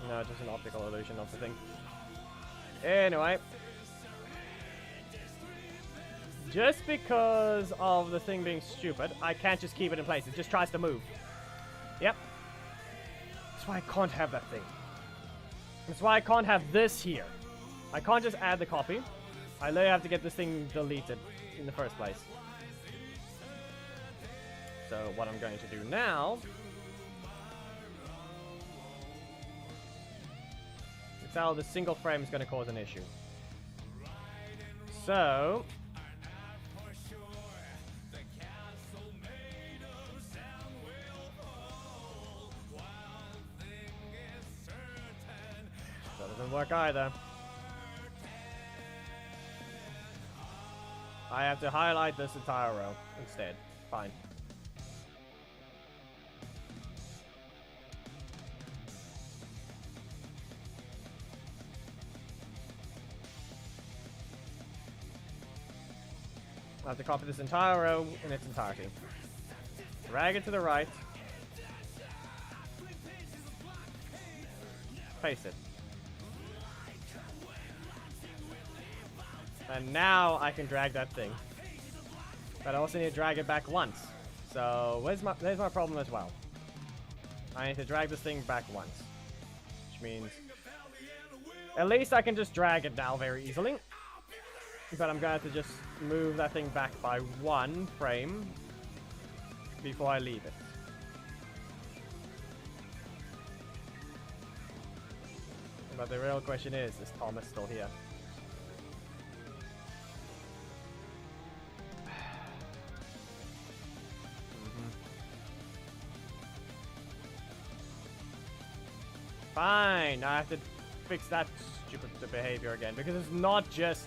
No, just an optical illusion of the thing. Anyway. Just because of the thing being stupid, I can't just keep it in place. It just tries to move. Yep. That's why I can't have that thing. That's why I can't have this here. I can't just add the copy. I literally have to get this thing deleted in the first place. So what I'm going to do now... is how the single frame is going to cause an issue. So... that doesn't work either. I have to highlight this entire row instead. Fine. I have to copy this entire row in its entirety. Drag it to the right. Paste it. And now I can drag that thing. But I also need to drag it back once. So there's my problem as well. I need to drag this thing back once. Which means... at least I can just drag it now very easily. But I'm going to just move that thing back by one frame before I leave it. But the real question is Thomas still here? Fine, I have to fix that stupid behavior again because it's not just...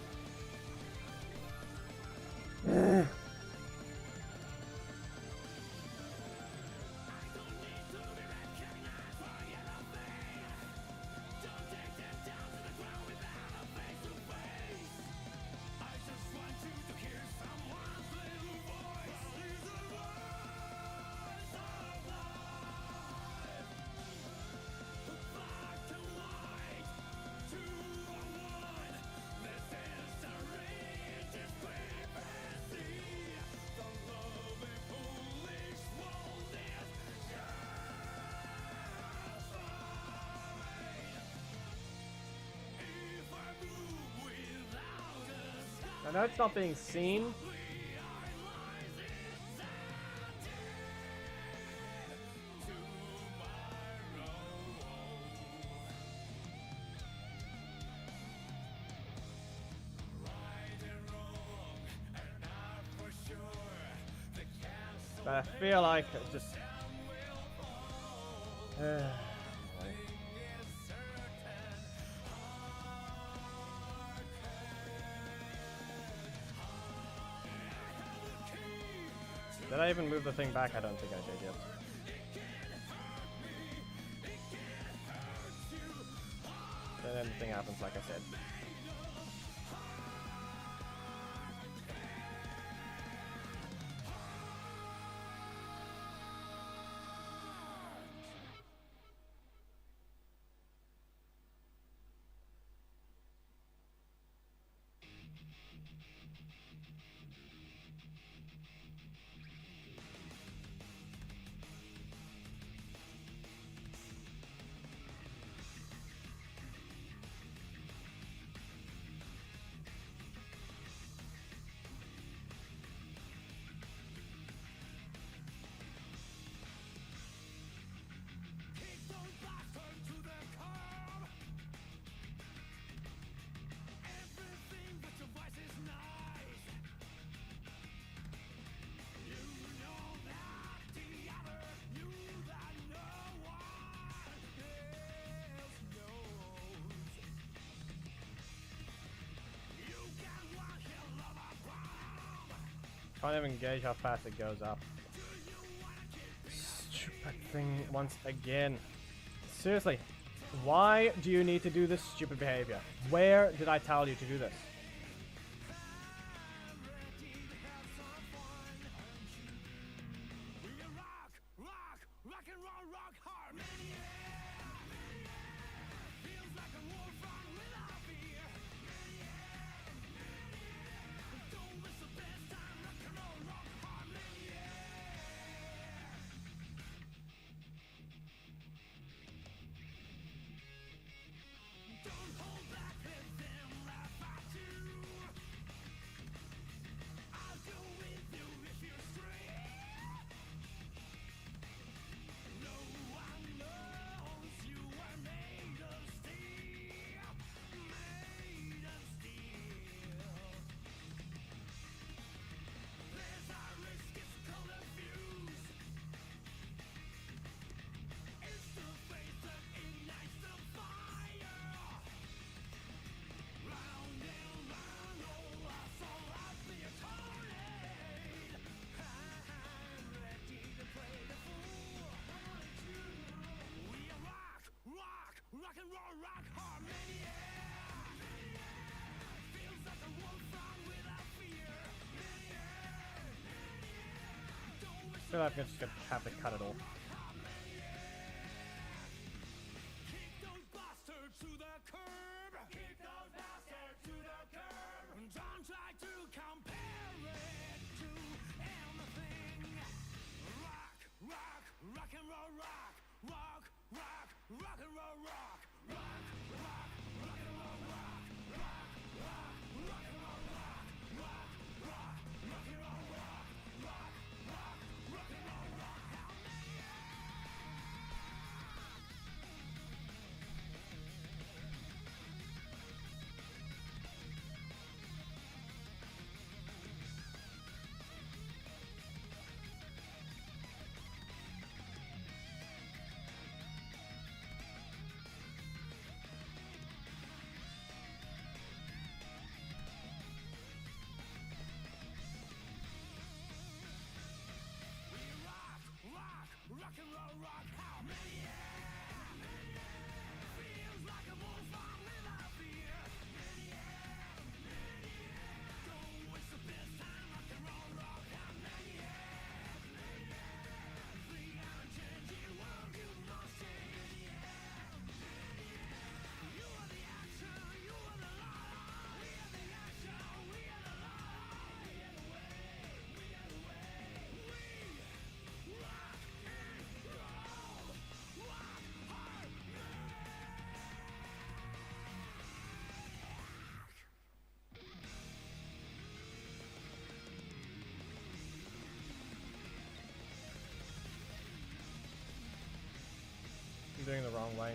I know it's not being seen. But I feel like it's just... Did I even move the thing back? I don't think I did yet. And then the thing happens like I said. Can't even gauge how fast it goes up. Stupid thing once again. Seriously, why do you need to do this stupid behavior? Where did I tell you to do this? I feel like I'm just gonna have to cut it off. Kick those bastards to the curb. Kick those bastards to the curb. Don't try to compare it to anything. Rock, rock, rock and roll, rock, rock, rock, rock and roll, rock, rock, rock, rock and roll, rock, rock, rock, rock and roll, rock, rock, rock, rock and roll, rock, rock, rock, rock and roll, rock. doing the wrong way.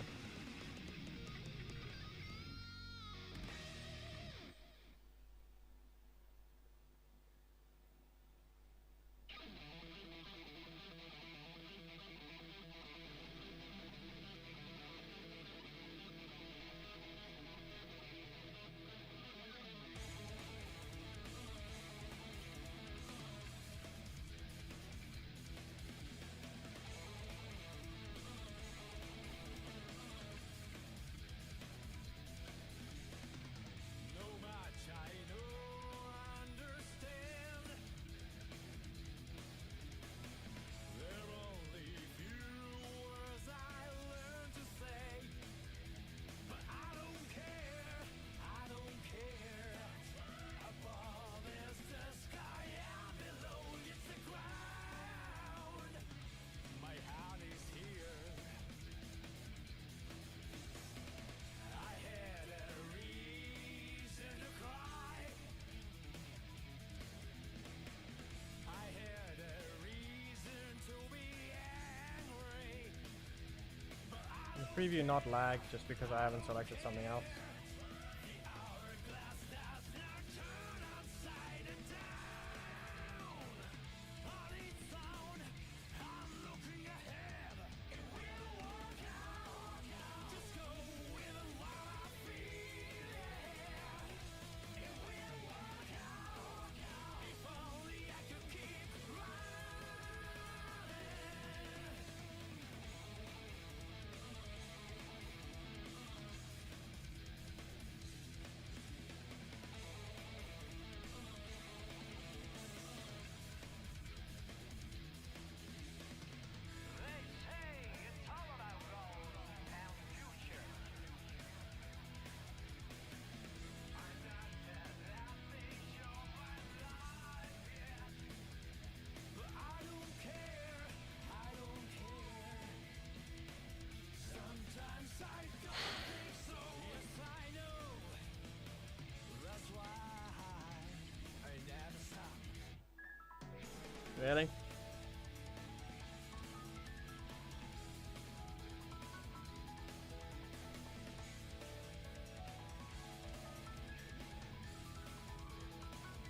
No much I know, understand. There are only few words I learned to say, but I don't care. I don't care. Above is the sky and below is the ground. My heart is here. I had a reason to cry. I had a reason to be angry. But I The preview not lag just because I haven't selected something else. hourglass does not turn upside down. On its own, I'm looking ahead. It will work out. Just go with what I feel. It will work out. If only I could keep running. They say it's all about gold and future. I'm not that average of my life yet, but I don't care. I don't care. Sometimes I don't think so. Yes, I know. That's why I never stop. Really?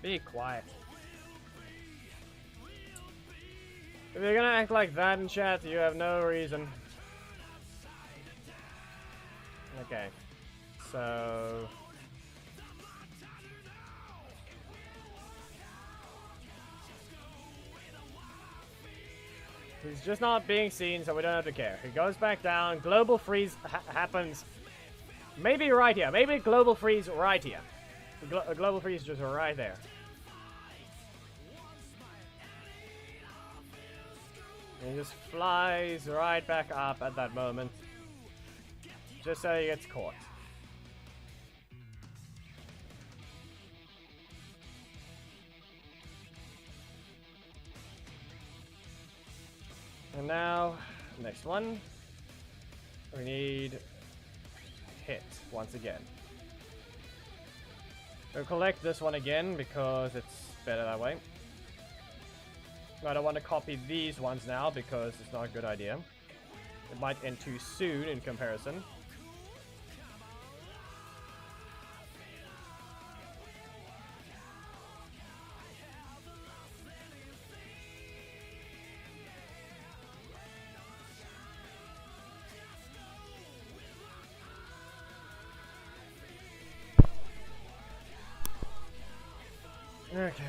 Be quiet. If you're gonna act like that in chat, you have no reason. Okay. So... he's just not being seen, so we don't have to care. He goes back down. Global freeze happens. Maybe right here. Maybe global freeze right here. Global freeze just right there. And he just flies right back up at that moment. Just so he gets caught. And now, next one. We need hit once again. We'll collect this one again because it's better that way. I don't want to copy these ones now because it's not a good idea. It might end too soon in comparison. Okay.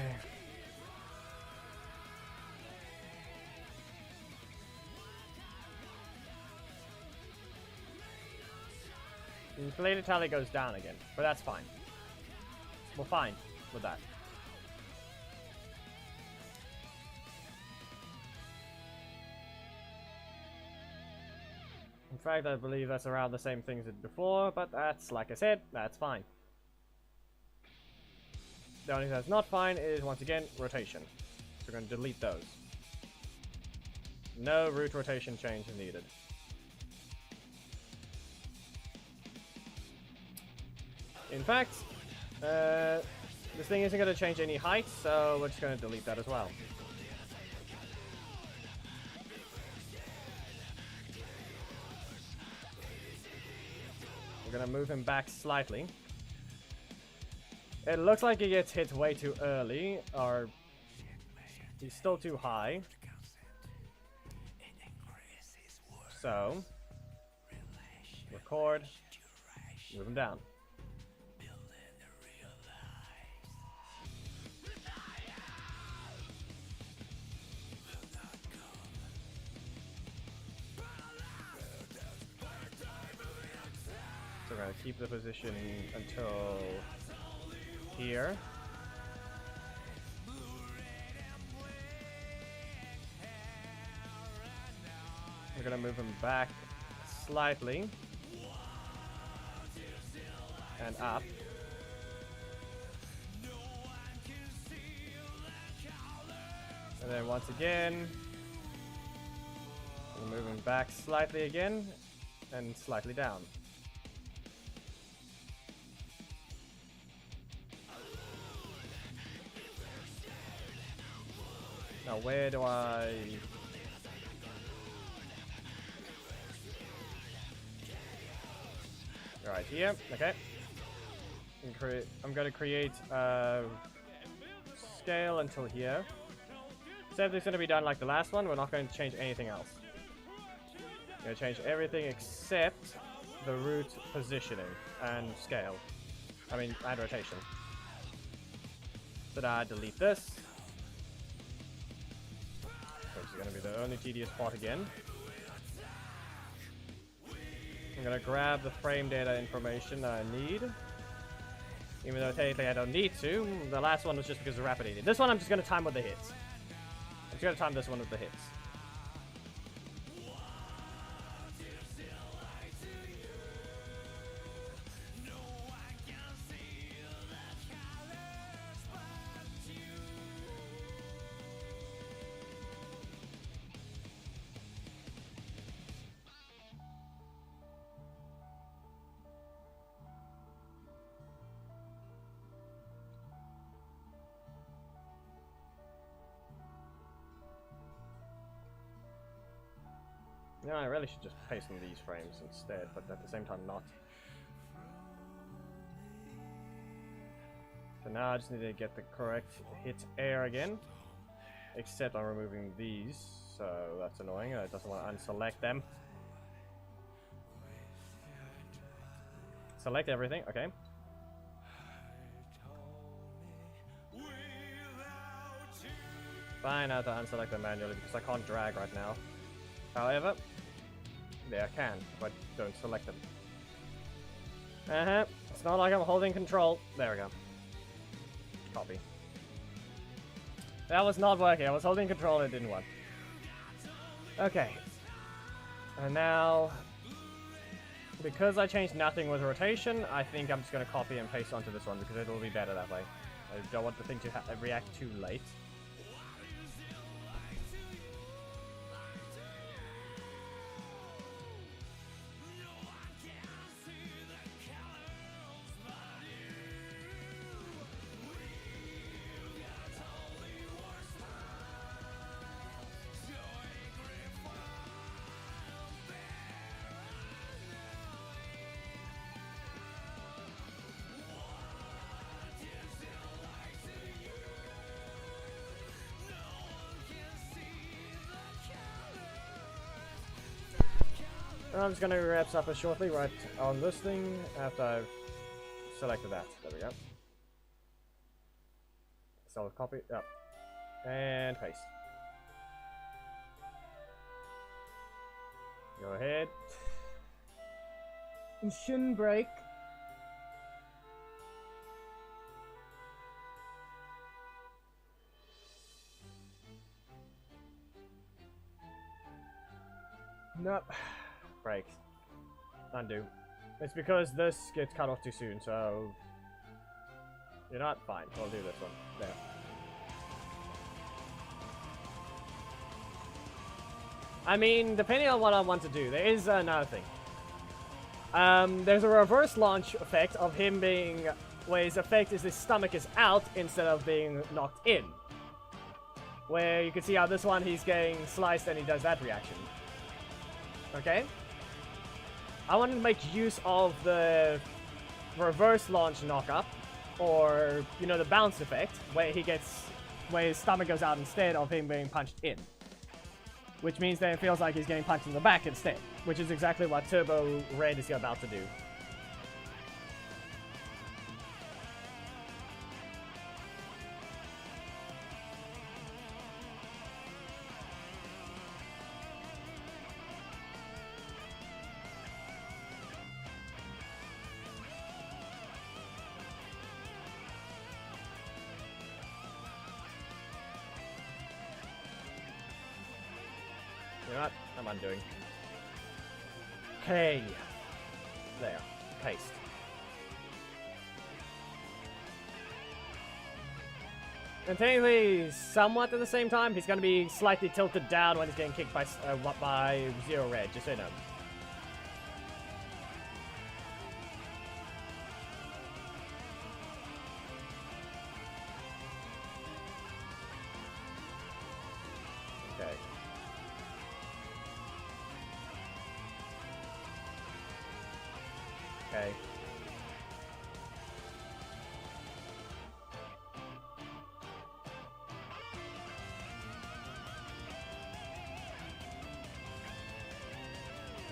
The inflated tally goes down again, but that's fine. We're fine with that. In fact, I believe that's around the same things as before, but that's, like I said, that's fine. The only thing that's not fine is, once again, rotation. So we're going to delete those. No root rotation change is needed. In fact, this thing isn't going to change any height, so we're just going to delete that as well. We're gonna move him back slightly. It looks like he gets hit way too early, or he's still too high. So, record, move him down. So we're gonna keep the position until here. We're gonna move him back slightly and up. And then once again, we'll move him back slightly again and slightly down. Now where do I... Right here, okay. I'm gonna create a scale until here. So everything's gonna be done like the last one. We're not going to change anything else. We're gonna change everything except the root positioning and scale. And rotation. So now I delete this. Which is gonna be the only tedious part again. I'm gonna grab the frame data information that I need. Even though technically I don't need to. The last one was just because of rapid AD. This one I'm just gonna time with the hits. I'm just gonna time this one with the hits. No, I really should just paste in these frames instead, but at the same time not. So now I just need to get the correct hit air again. Except I'm removing these, so that's annoying. It doesn't want to unselect them. Select everything, okay. Fine, I have to unselect them manually because I can't drag right now. However, there I can, but don't select them. It's not like I'm holding control. There we go. Copy. That was not working. I was holding control and it didn't work. Okay. And now, because I changed nothing with rotation, I think I'm just going to copy and paste onto this one because it'll be better that way. I don't want the thing to react too late. I'm just going to wrap up shortly right on this thing after I've selected that. There we go. So copy, up, and paste. Go ahead. It shouldn't break. Nope. Breaks. Undo. It's because this gets cut off too soon, so... You're not fine. We'll do this one. There. I mean, depending on what I want to do, there is another thing. There's a reverse launch effect of him being... where his effect is his stomach is out instead of being knocked in. Where you can see how this one he's getting sliced and he does that reaction. Okay? I want to make use of the reverse launch knock-up, or, you know, the bounce effect, where his stomach goes out instead of him being punched in. Which means that it feels like he's getting punched in the back instead, which is exactly what Turbo Red is about to do. You know what? I'm undoing. Okay. There. Paste. And technically, somewhat at the same time, he's going to be slightly tilted down when he's getting kicked by Zero Red, just so you know. Okay. Okay.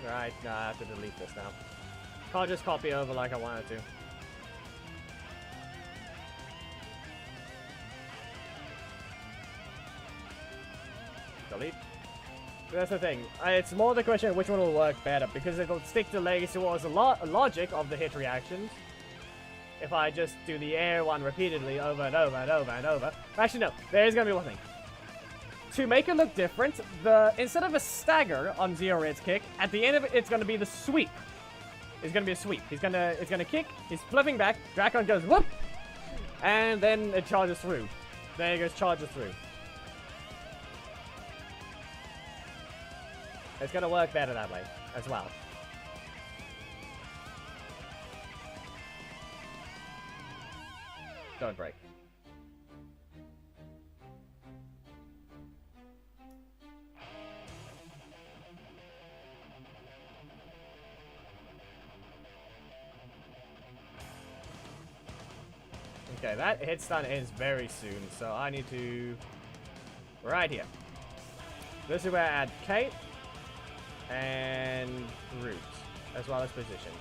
Right, no, I have to delete this now. Can't just copy over like I wanted to. Delete. That's the thing. It's more the question of which one will work better, because it'll stick to Legacy War's logic of the hit reactions. If I just do the air one repeatedly over and over and over and over. Actually, no. There is going to be one thing. To make it look different, instead of a stagger on Zero Red's kick, at the end of it, it's going to be the sweep. It's going to be a sweep. It's going to kick. He's flipping back. Drakon goes whoop, and then it charges through. There he goes, charges through. It's going to work better that way as well. Don't break. Okay, that hit stun ends very soon, so I need to... Right here. This is where I add Kate and Root, as well as position.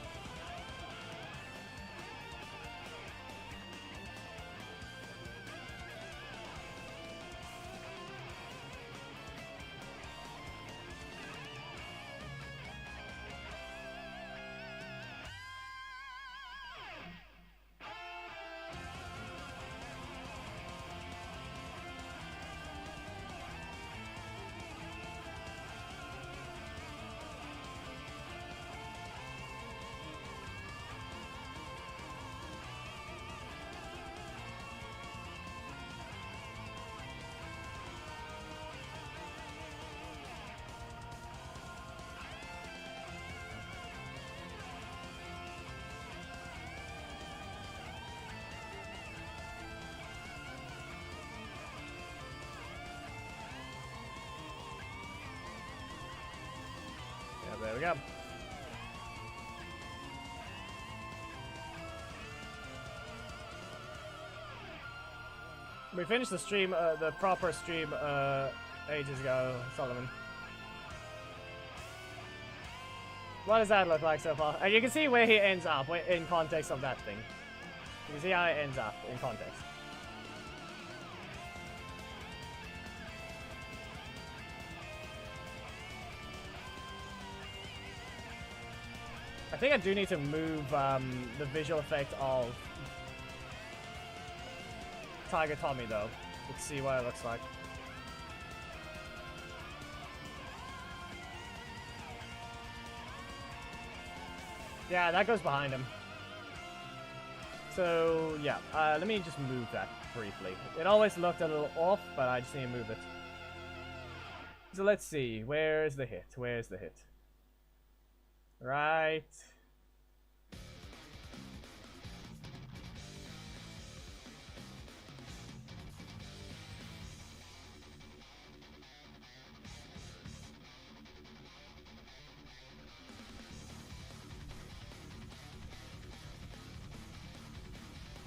There we go. We finished the stream, the proper stream, ages ago, Solomon. What does that look like so far? And you can see where he ends up in context of that thing. You can see how it ends up in context. I think I do need to move the visual effect of Tiger Tommy though. Let's see what it looks like. Yeah, that goes behind him. So yeah, let me just move that briefly. It always looked a little off, but I just need to move it. So let's see, where's the hit? Where's the hit? Right.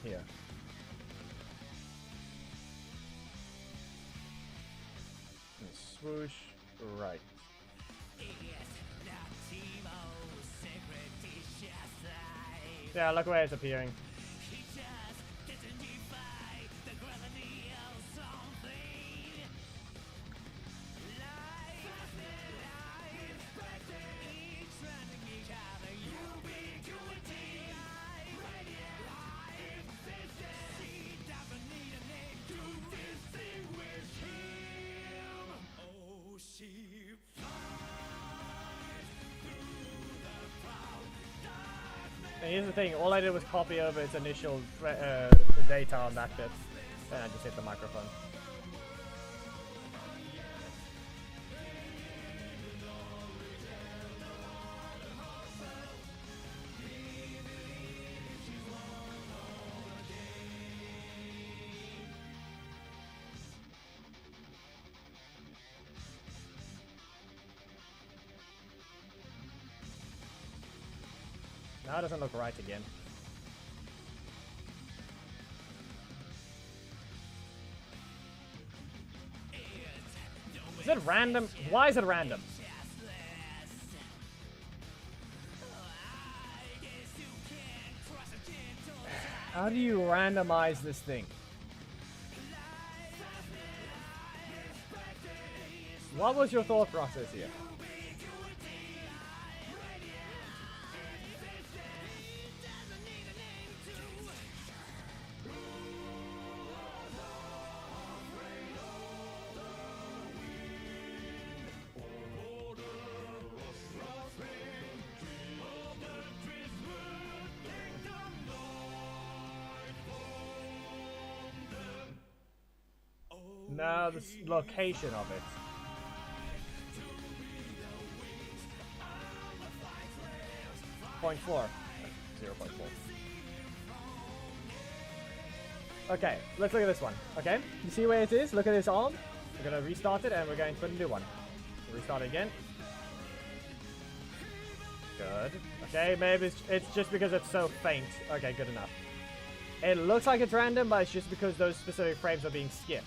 here. And swoosh right. Yeah, look where it's appearing. And here's the thing, all I did was copy over its initial data on that bit, and I just hit the microphone. Now it doesn't look right again. Is it random? Why is it random? How do you randomize this thing? What was your thought process here? No, the location of it. .4. 0.4. Okay, let's look at this one. Okay, you see where it is? Look at this arm. We're gonna restart it and we're going to put a new one. Restart it again. Good. Okay, maybe it's just because it's so faint. Okay, good enough. It looks like it's random, but it's just because those specific frames are being skipped.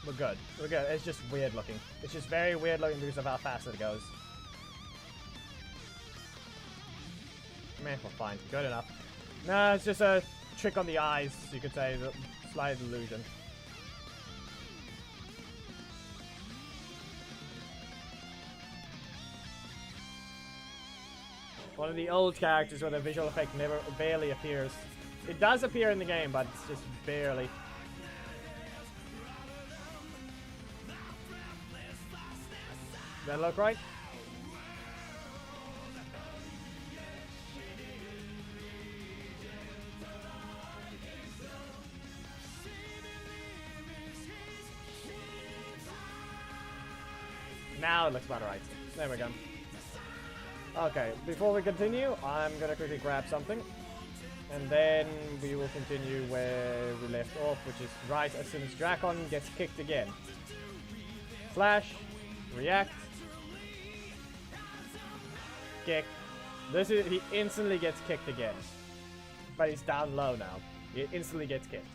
We're good. We're good. It's just weird looking. It's just very weird looking because of how fast it goes. Man, we're fine. Good enough. No, it's just a trick on the eyes, you could say. The slight illusion. One of the old characters where the visual effect barely appears. It does appear in the game, but it's just barely. Does that look right? Now it looks about right. There we go. Okay, before we continue, I'm gonna quickly grab something. And then we will continue where we left off, which is right as soon as Drakon gets kicked again. Flash, react, kick. This is, he instantly gets kicked again. But he's down low now. He instantly gets kicked.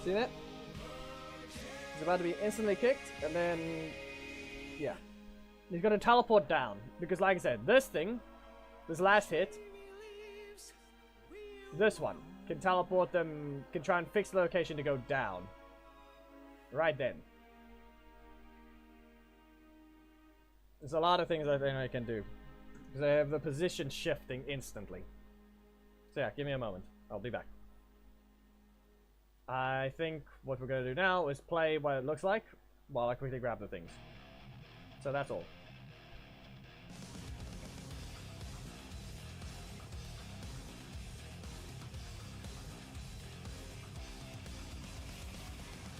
See that? He's about to be instantly kicked, and then, yeah. He's gonna teleport down, because like I said, this thing, this last hit, this one, can teleport them, can try and fix the location to go down. Right then. There's a lot of things I think I can do. Because I have the position shifting instantly. So yeah, give me a moment. I'll be back. I think what we're going to do now is play what it looks like while I quickly grab the things. So that's all.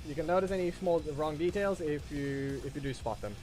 You can notice any small wrong details if you do spot them.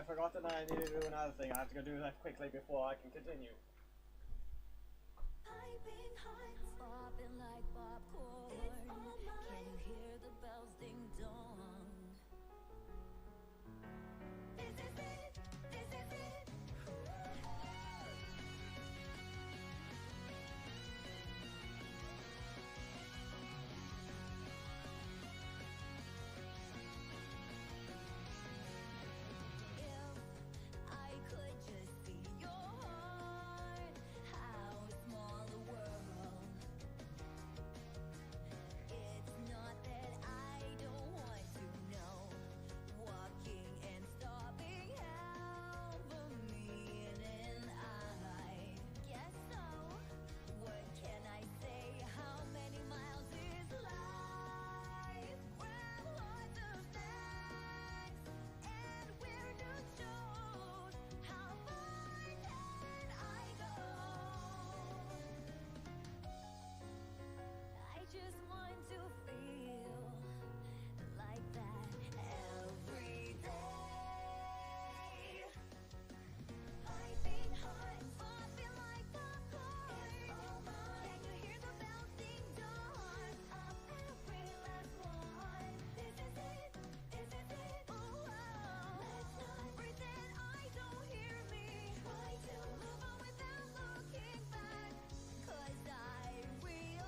I forgot that I needed to do another thing. I have to go do that quickly before I can continue. Piping hot, popping like popcorn. Can you hear the bells ding dong? This is it. This is it. If I could just see your heart, how small the world. It's not that I don't want to know. Walking and stopping hell for me and I guess so. What can I say? How many miles is life? With lots of facts and weird news shows. How far can I go? I just want to feel like that every day. Piping hot, popping like popcorn. Can you hear the bells ding dong? Of every last one. This is it. This is it. Oh, let's not pretend I don't hear me. Try to move on without looking back. 'Cause I realize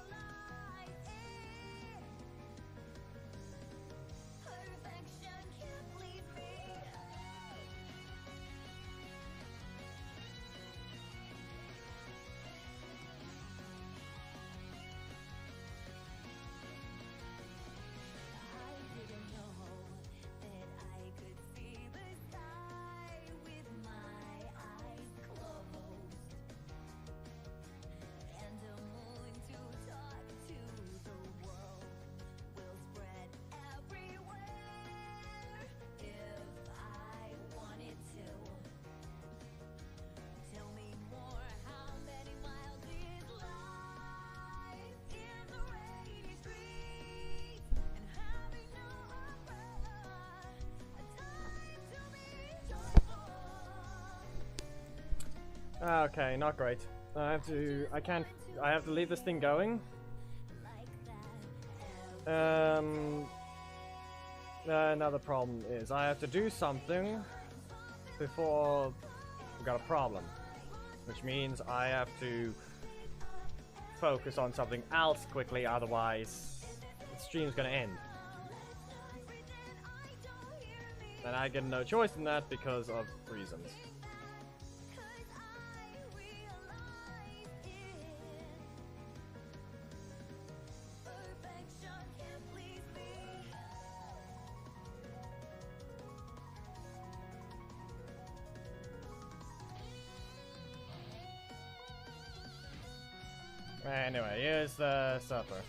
perfection can't please me. I didn't know that I could see the sky with my eyes closed, and a moon to talk to the world will spread everywhere if I wanted to. Tell me more, how many miles is life in the rainy streets and having no umbrella? A time to be joyful. Okay, not great. I have to leave this thing going. Like that Another problem is I have to do something before we got a problem. Which means I have to focus on something else quickly, otherwise the stream's gonna end. And I get no choice in that because of reasons. perfection can't please me. Anyway, here's the supper.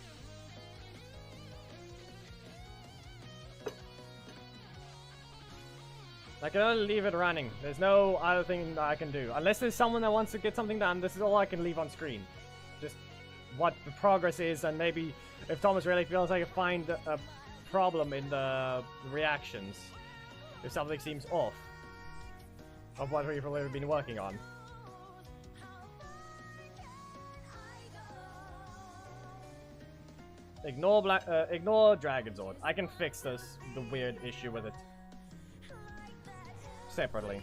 I can only leave it running. There's no other thing that I can do. Unless there's someone that wants to get something done, this is all I can leave on screen. Just what the progress is, and maybe if Thomas really feels I can find a problem in the reactions. If something seems off of what we've really been working on. Ignore Dragonzord. I can fix the weird issue with it separately.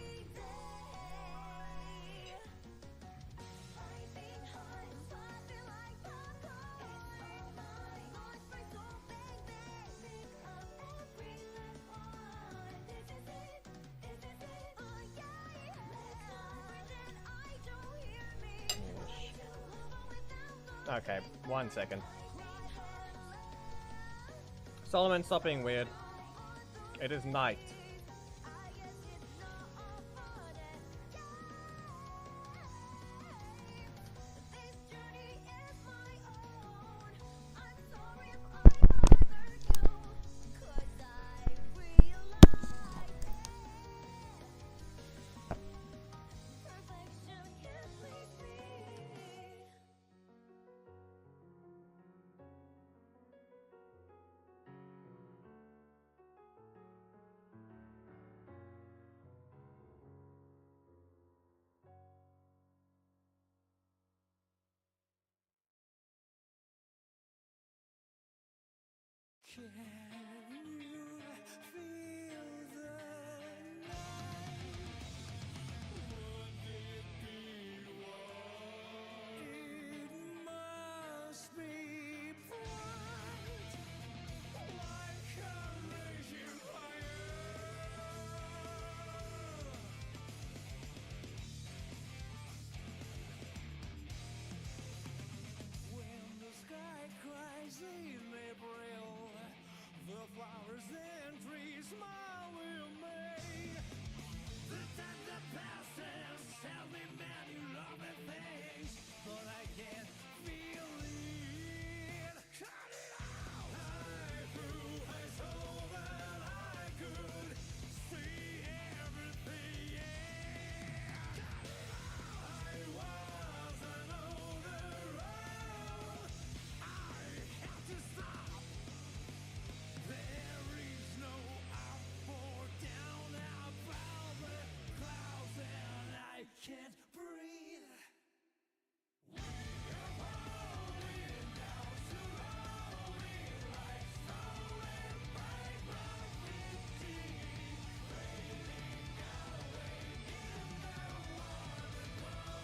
Okay, 1 second. Solomon, stop being weird. It is night. Can you feel the night? Would it be one? It must be bright, like a raging fire. When the sky cries in April, the flowers and trees smile with me. The time that passes tells me many lovely things, but I can't feel it. Cut it out! I grew I saw that I could see everything. Cut it out! I wasn't on the road. I had to stop. There is no up or down above the clouds, and I can't breathe. We are falling down slowly, like snow and bright graffiti, fading away in the water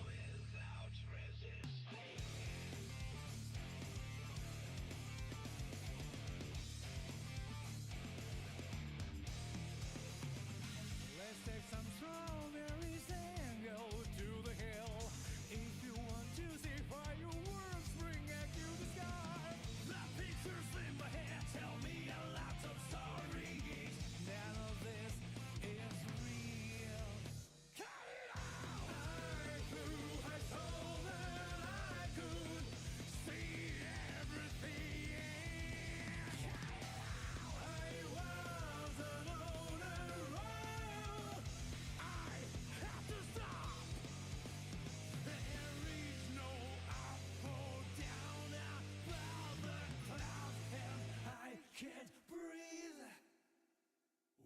without resisting. Let's take some strawberries and go to the hill. If you want to see fireworks bring at you the sky. The pictures in my head tell me a lot of stories. None of this is real. Cut it out! I flew, I saw that I could see everything. Cut it out! I wasn't on a road. I have to stop. There is no up or down above the clouds, and I can't breathe.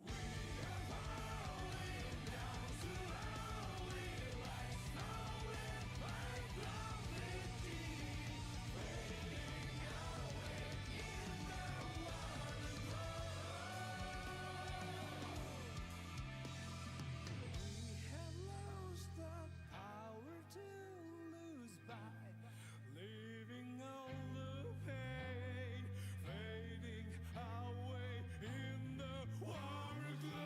We are falling down slowly, like snow and bright graffiti, fading away in the water We have lost the power to lose by leaving all the pain, fading away in the water glow.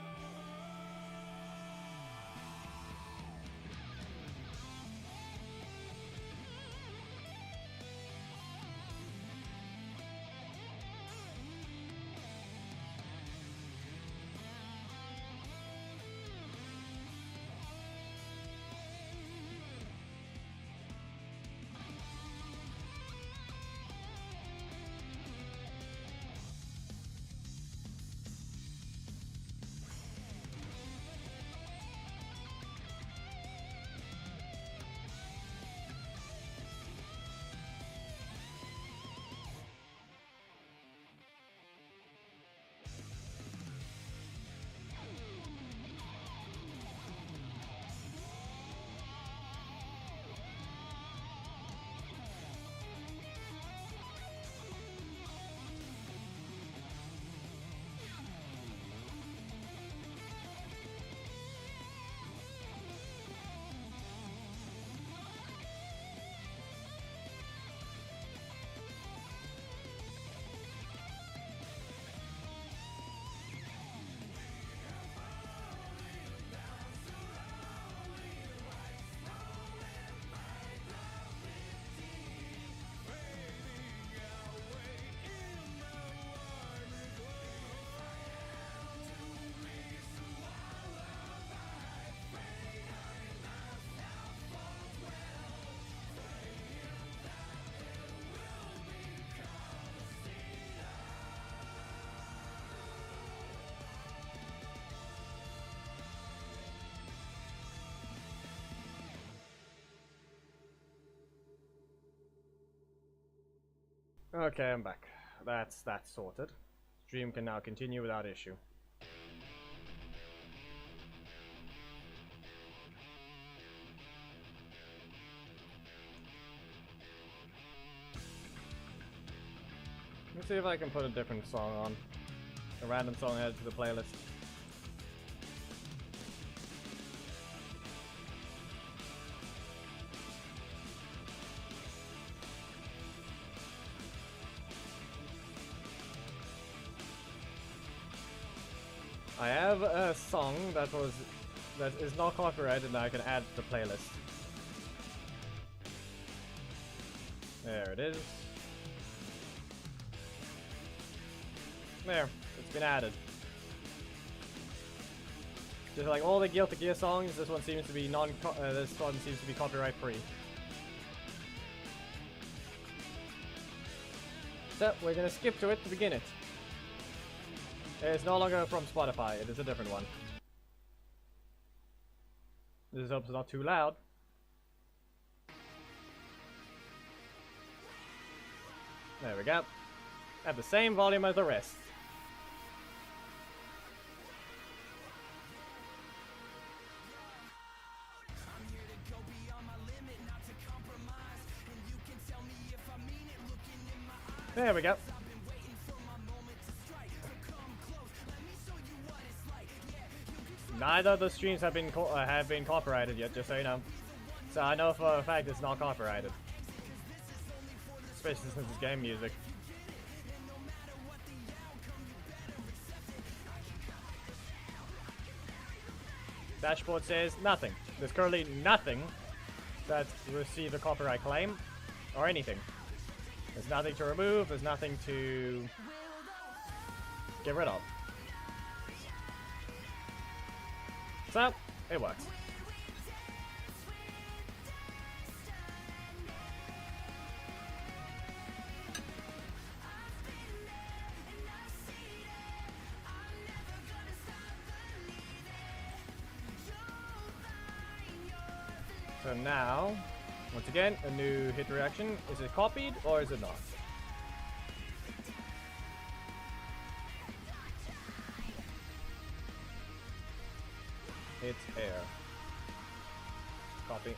Okay, I'm back. That's that sorted. Stream can now continue without issue. see if I can put a different song on. A random song added to the playlist. I have a song that is not copyrighted and I can add to the playlist. There it is. There, it's been added. Just like all the Guilty Gear songs, this one seems to be copyright free. So we're gonna skip to it to begin it. It's no longer from Spotify, it is a different one. This hope it's not too loud. There we go. At the same volume as the rest. There we go. Neither of the streams have been copyrighted yet, just so you know. So I know for a fact it's not copyrighted. Especially since it's game music. Dashboard says nothing. There's currently nothing that's received a copyright claim or anything. There's nothing to remove, there's nothing to get rid of. So, it works. So now, once again, a new hit reaction. Is it copied or is it not? It's air. Copy.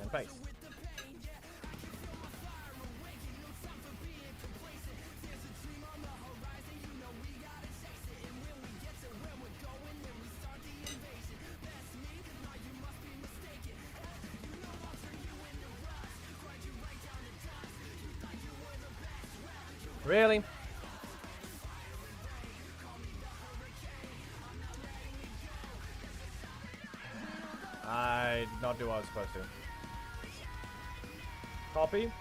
And paste. Really? I did not do what I was supposed to. Copy.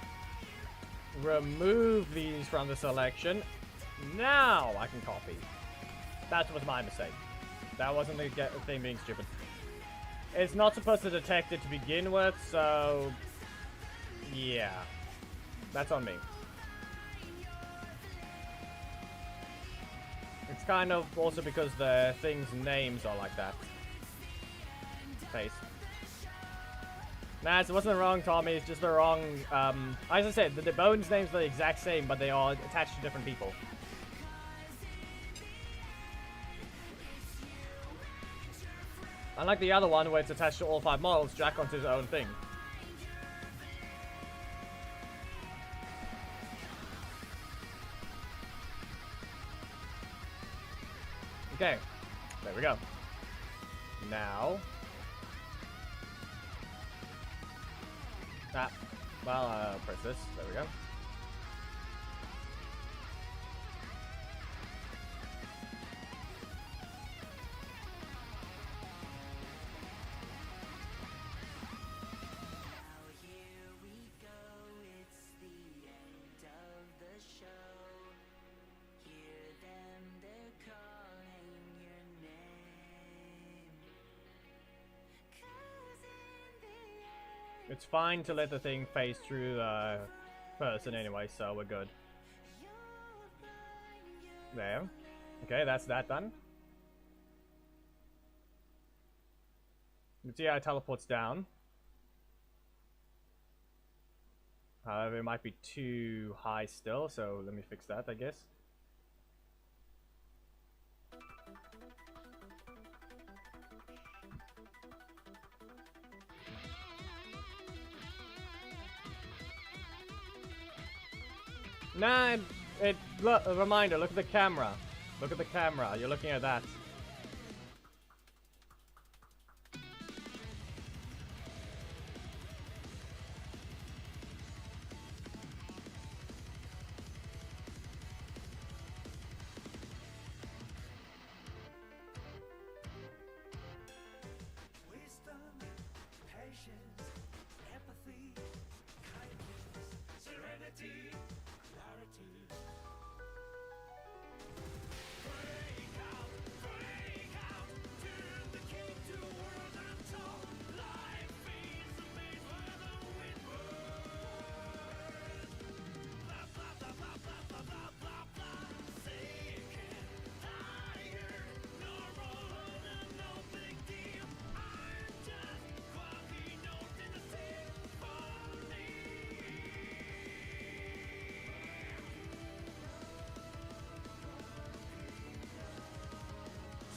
Remove these from the selection. Now I can copy. That was my mistake. That wasn't the thing being stupid. It's not supposed to detect it to begin with, so... yeah. That's on me. It's kind of also because the thing's names are like that. Paste. Nah, it wasn't wrong, Tommy. It's just the wrong... as I said, the bones names are the exact same, but they are attached to different people. Unlike the other one, where it's attached to all 5 models, Jack wants his own thing. Okay, there we go. Now... well, press this. There we go. It's fine to let the thing phase through the person anyway, so we're good. There. Okay, that's that done. You can see how it teleports down. However, it might be too high still, so let me fix that, I guess. Nah, look, a reminder, look at the camera. Look at the camera, you're looking at that. Wisdom, patience, empathy, kindness, serenity, clarity. Break out, turn the key to world untold. Life is a maze where the wind whirls. Blah, blah, blah, blah, blah, blah, blah, blah, blah. Sick and tired, normal and no big deal. I'm just quirky notes in the symphony.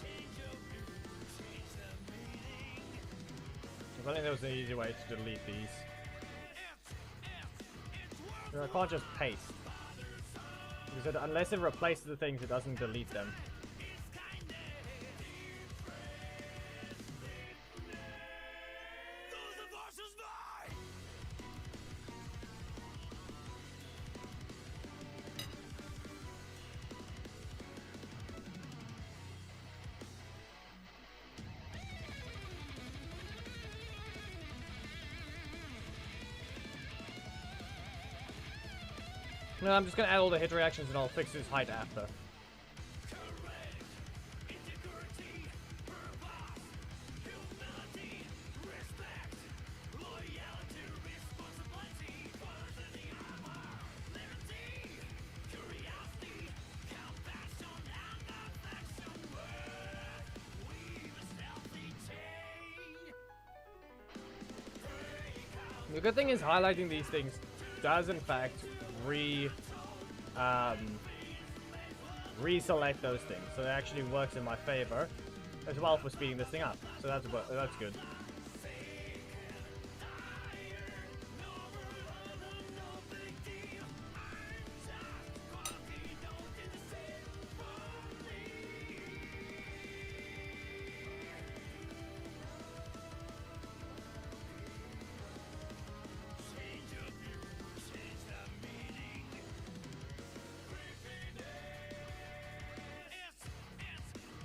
Change your view, change the meaning. I think there was an easy way to delete these. It's worth I can't just paste. Because unless it replaces the things, it doesn't delete them. those are forces by. No, I'm just gonna add all the hit reactions and I'll fix his height after. Courage, integrity, purpose, humility, respect, loyalty, responsibility, colors in the armor, liberty, curiosity, compassion, and affection. Weave a stealthy chain. The good thing is highlighting these things does in fact reselect those things, so it actually works in my favor as well for speeding this thing up. So that's good.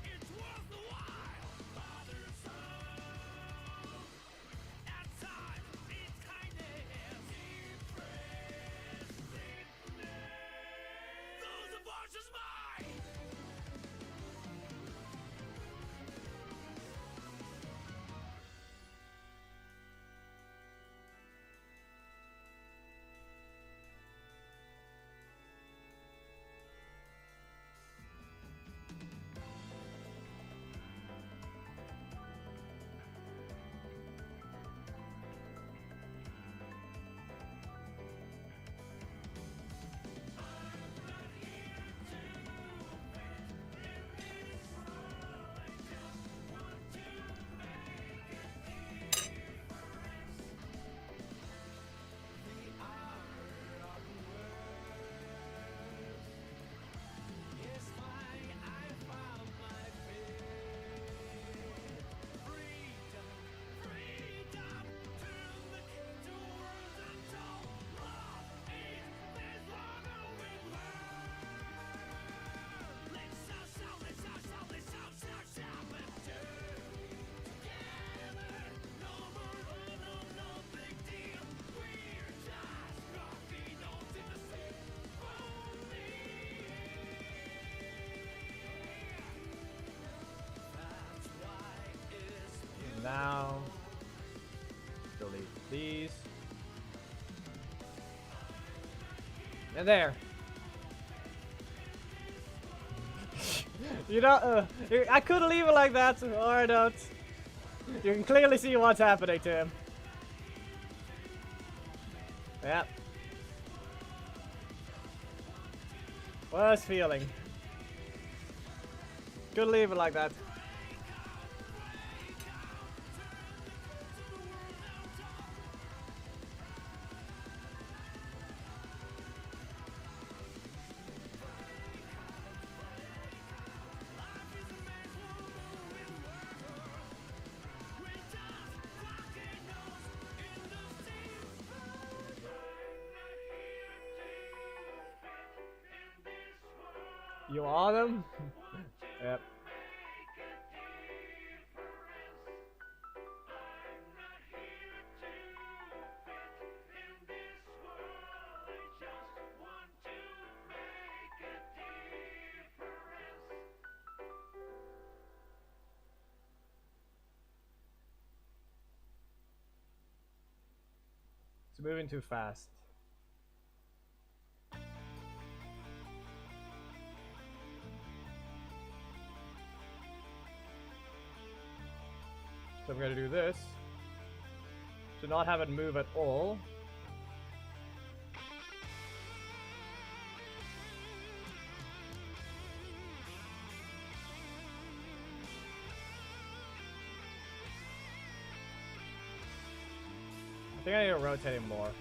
It's worth the while. Father, son. At times, it's kindness. Those are forces mine. It's why I found my faith. Freedom, freedom, turn the key to worlds untold. Love is this wandering world. Let's shout, let's shout, let's shout, let's do together. No more, no big deal. We're just rocky notes in the symphony. That's why it's Now delete these. And there. You know, I could leave it like that, or I don't. You can clearly see what's happening to him. Yep. Worst feeling. Could leave it like that. You are them? Yep. It's moving too fast. So I'm gonna do this to not have it move at all. I think I need to rotate him more.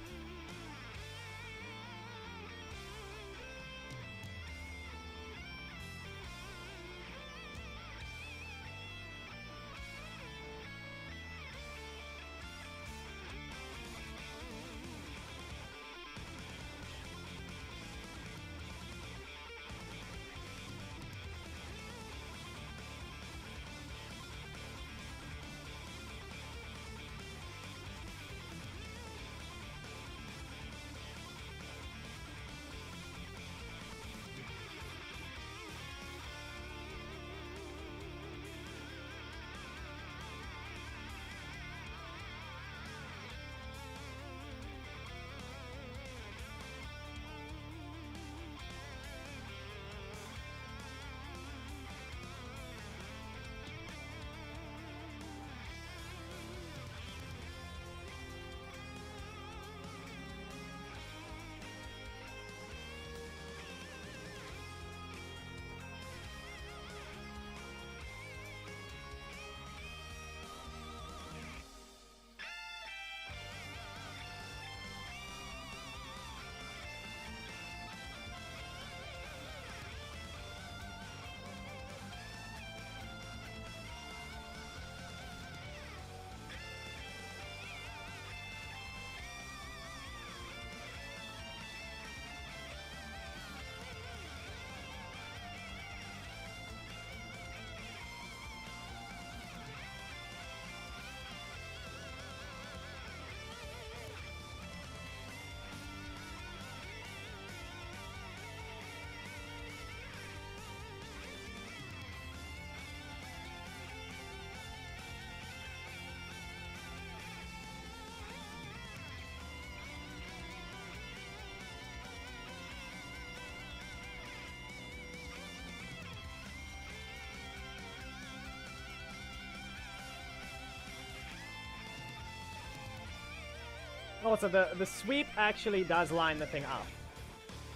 Also, the sweep actually does line the thing up.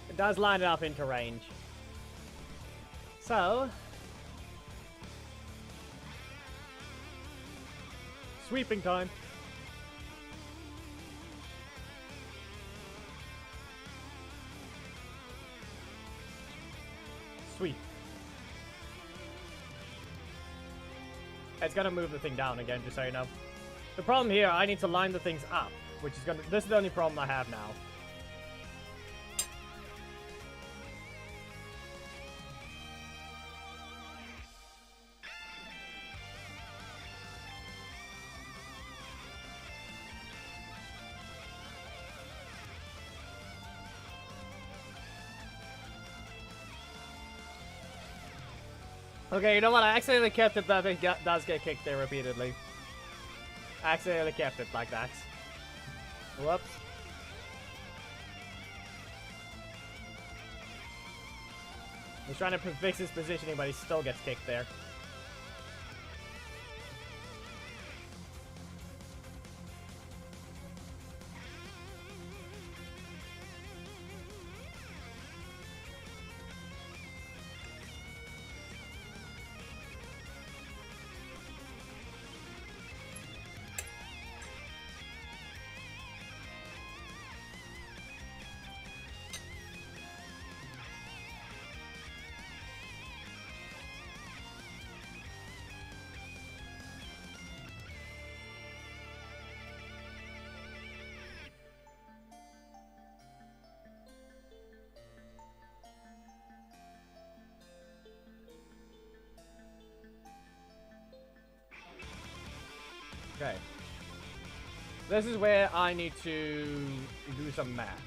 It does line it up into range. So... sweeping time. Sweep. It's gonna move the thing down again, just so you know. The problem here, I need to line the things up, which is gonna... this is the only problem I have now. Okay, you know what? I accidentally kept it that it does get kicked there repeatedly. I accidentally kept it like that. Whoops. He's trying to fix his positioning, but he still gets kicked there. Okay. This is where I need to do some math.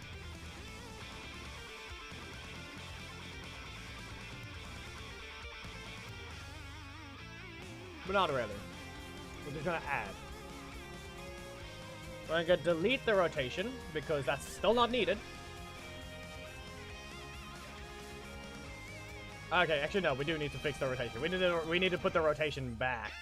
But not really. We're just gonna add. We're gonna delete the rotation because that's still not needed. Okay, actually no, we do need to fix the rotation. We need to put the rotation back.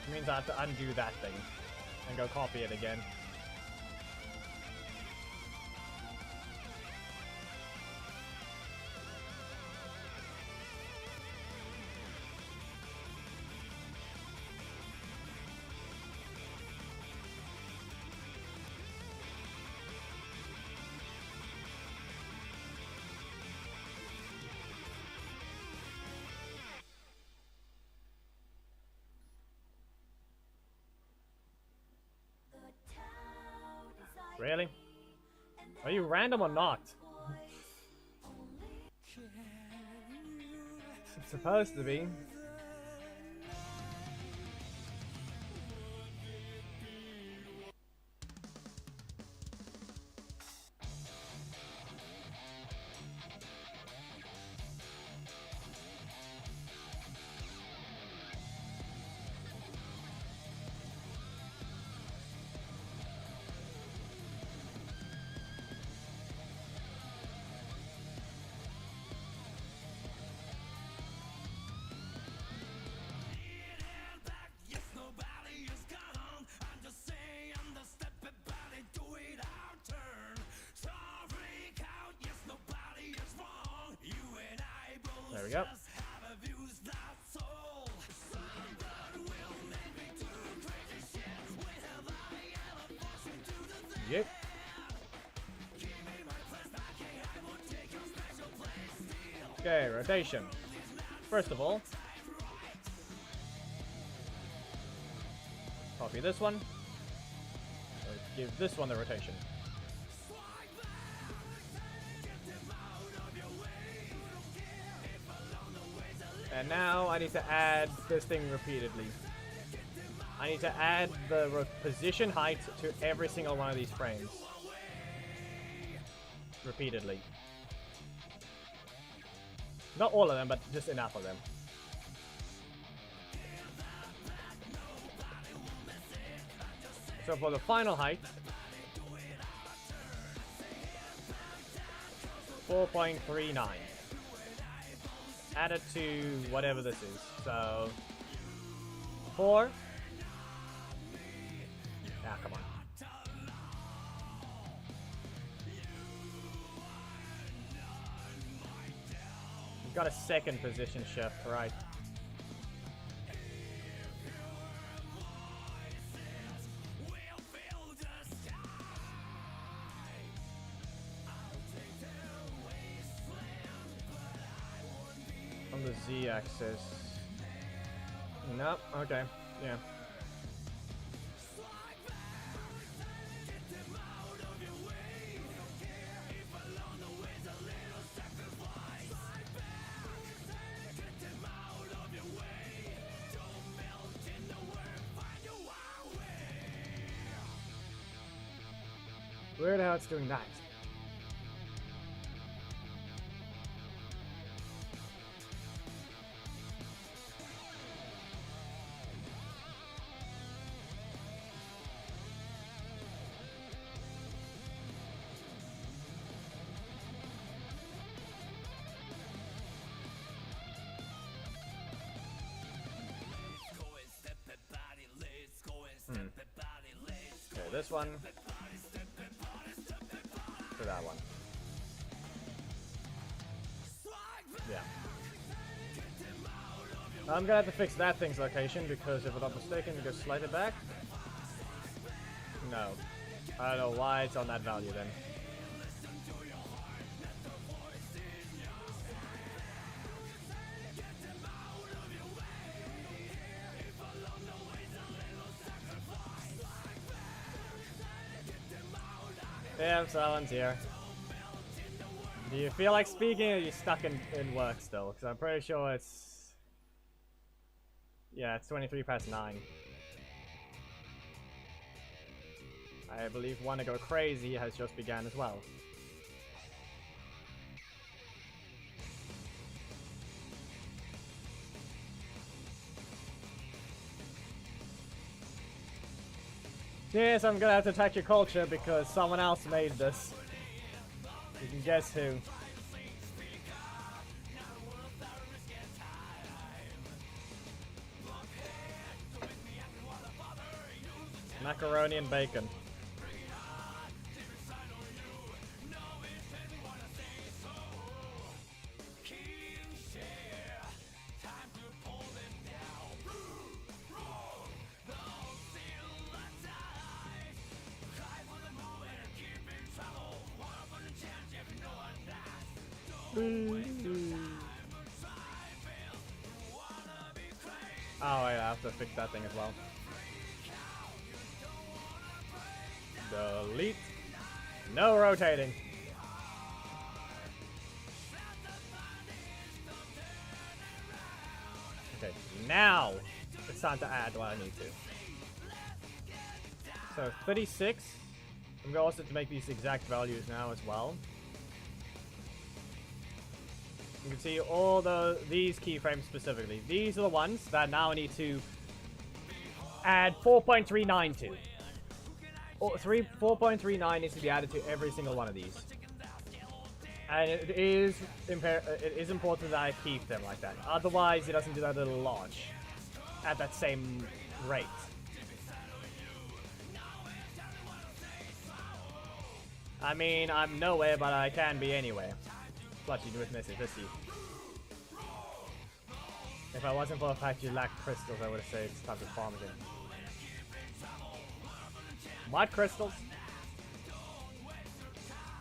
Which means I have to undo that thing and go copy it again. Really? Are you random or not? It's supposed to be. There we go. Yep. Okay, rotation. First of all, copy this one. Give this one the rotation. And now I need to add this thing repeatedly. I need to add the position height to every single one of these frames. Repeatedly. Not all of them, but just enough of them. So for the final height, 4.39. Add it to whatever this is. So 4. Ah, come on. We've got a second position shift, right? On the Z-axis. Nope, okay, yeah. Weird how it's doing that. Okay, this one. For that one. Yeah. I'm gonna have to fix that thing's location because if I'm not mistaken, it goes slightly back. No. I don't know why it's on that value then. Yeah, someone's here. Do you feel like speaking, or are you stuck in work still? Because I'm pretty sure it's... Yeah, it's 23 past 9. I believe Wanna Go Crazy has just begun as well. Yes, I'm gonna have to attack your culture because someone else made this. You can guess who. Macaroni and bacon. Oh, wait, I have to fix that thing as well. Delete. No rotating. Okay, now it's time to add what I need to. So 36. I'm going also to make these exact values now as well. You can see all these keyframes specifically. These are the ones that now I need to add 4.39 to. 4.39 needs to be added to every single one of these. And it is important that I keep them like that. Otherwise, it doesn't do that little launch at that same rate. I mean, I'm nowhere, but I can be anywhere. Plus, you do it misses. Let's see. If I wasn't for the fact you lack crystals, I would have said it's time to farm again. What crystals?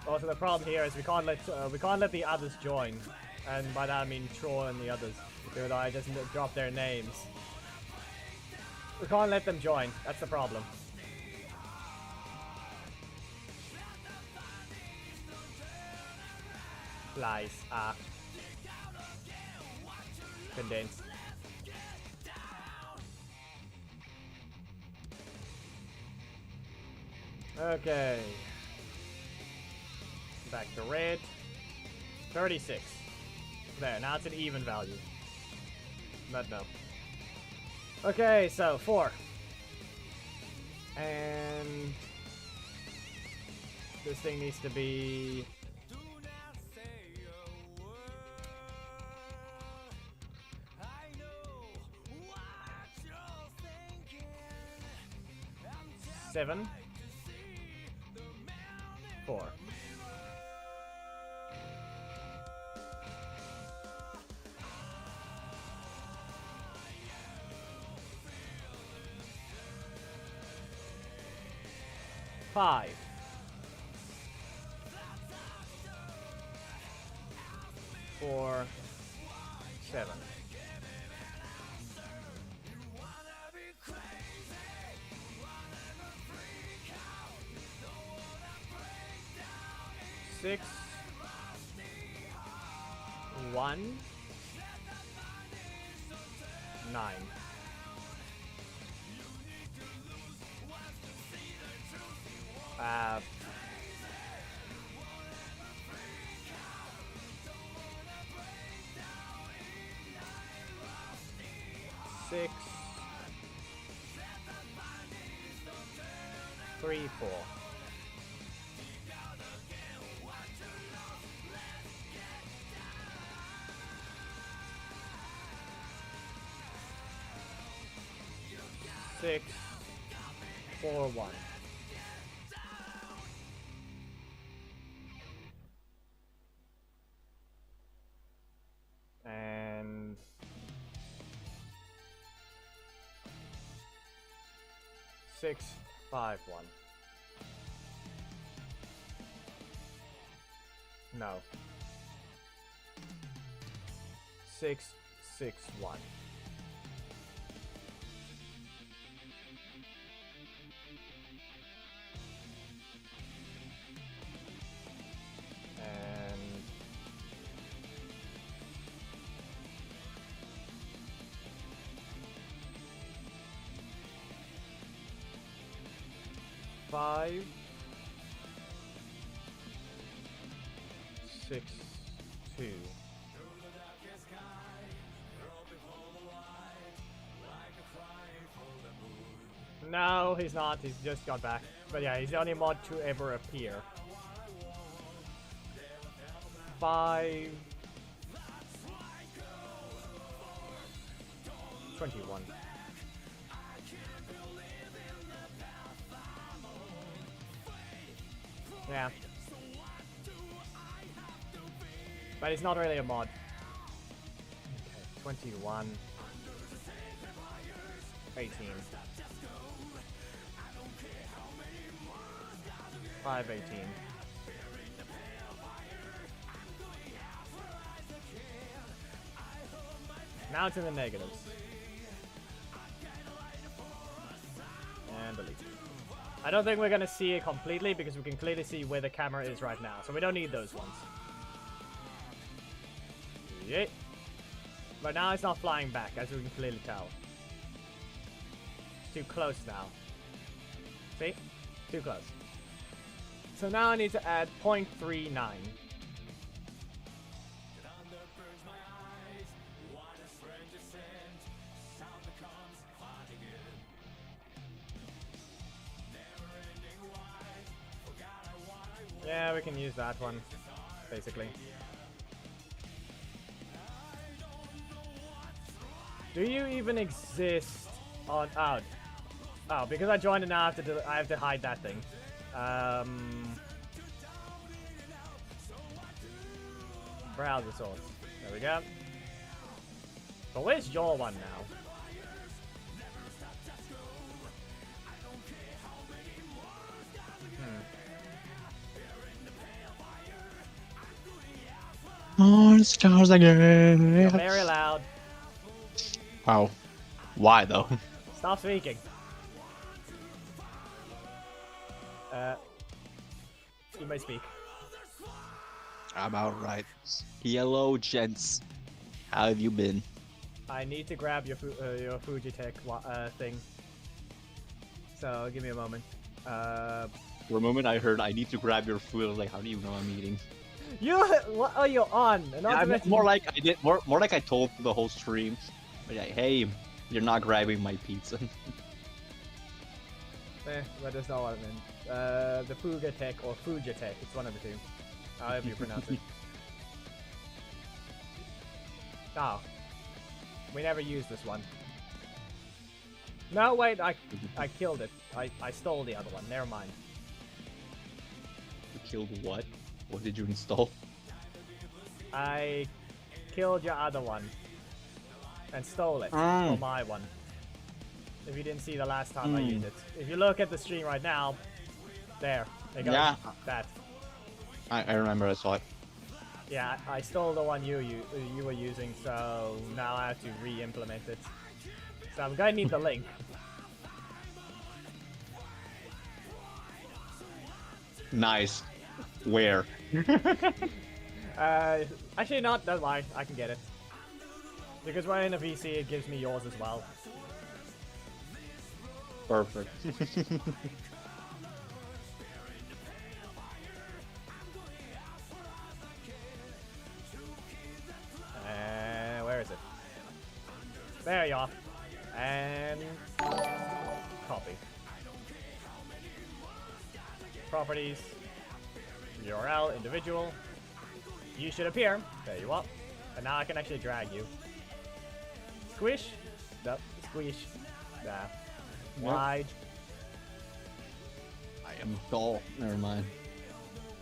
Also, the problem here is we can't let the others join, and by that I mean Troll and the others. Because I just drop their names. We can't let them join. That's the problem. Flies are condensed. Okay. Back to red. 36. There, now it's an even value. But no. Okay, so 4. And this thing needs to be 7. 4. Five. 4. 7. 6. 1. 9. 6. 3, 4. 6, 4, 1. And 6, 5, 1. No. 6, 6, 1. 5, 6, 2. No, he's not. He's just got back. But yeah, he's the only mod to ever appear. 5, 21. Yeah. But it's not really a mod. Okay, 21. 18. 518. Now it's in the negatives. And delete. I don't think we're gonna see it completely because we can clearly see where the camera is right now, so we don't need those ones. Yeah. But now it's not flying back, as we can clearly tell. It's too close now. See? Too close. So now I need to add 0.39. Yeah, we can use that one, basically. Do you even exist on... Oh, because I joined it now, I have to hide that thing. Browser source. There we go. But where's your one now? More stars again. You're very loud. Wow. Why though? Stop speaking. You may speak. I'm alright. Hello, gents. How have you been? I need to grab your Fujitech thing. So give me a moment. For a moment, I heard I need to grab your food. I was like, how do you know I'm eating? What are you on? More like I did. More like I told the whole stream. Like, hey, you're not grabbing my pizza. But that's not what I meant. The Fugatech or Fujitech. It's one of the two. However you pronounce it. Oh. We never used this one. No, wait, I killed it. I stole the other one. Never mind. You killed what? What did you install? I killed your other one. And stole it. Mm. For my one. If you didn't see the last time I used it. If you look at the stream right now, there it goes. Yeah. That. I remember I saw it. Yeah, I stole the one you were using, so now I have to re-implement it. So I'm gonna need the link. Nice. Where? Actually not, don't mind, I can get it. Because we're in a VC, it gives me yours as well. Perfect. Where is it? There you are. And copy. Properties. URL, individual. You should appear. There you are. And now I can actually drag you. Squish. Nope. Squish. Nah. Wide. I am tall. Never mind.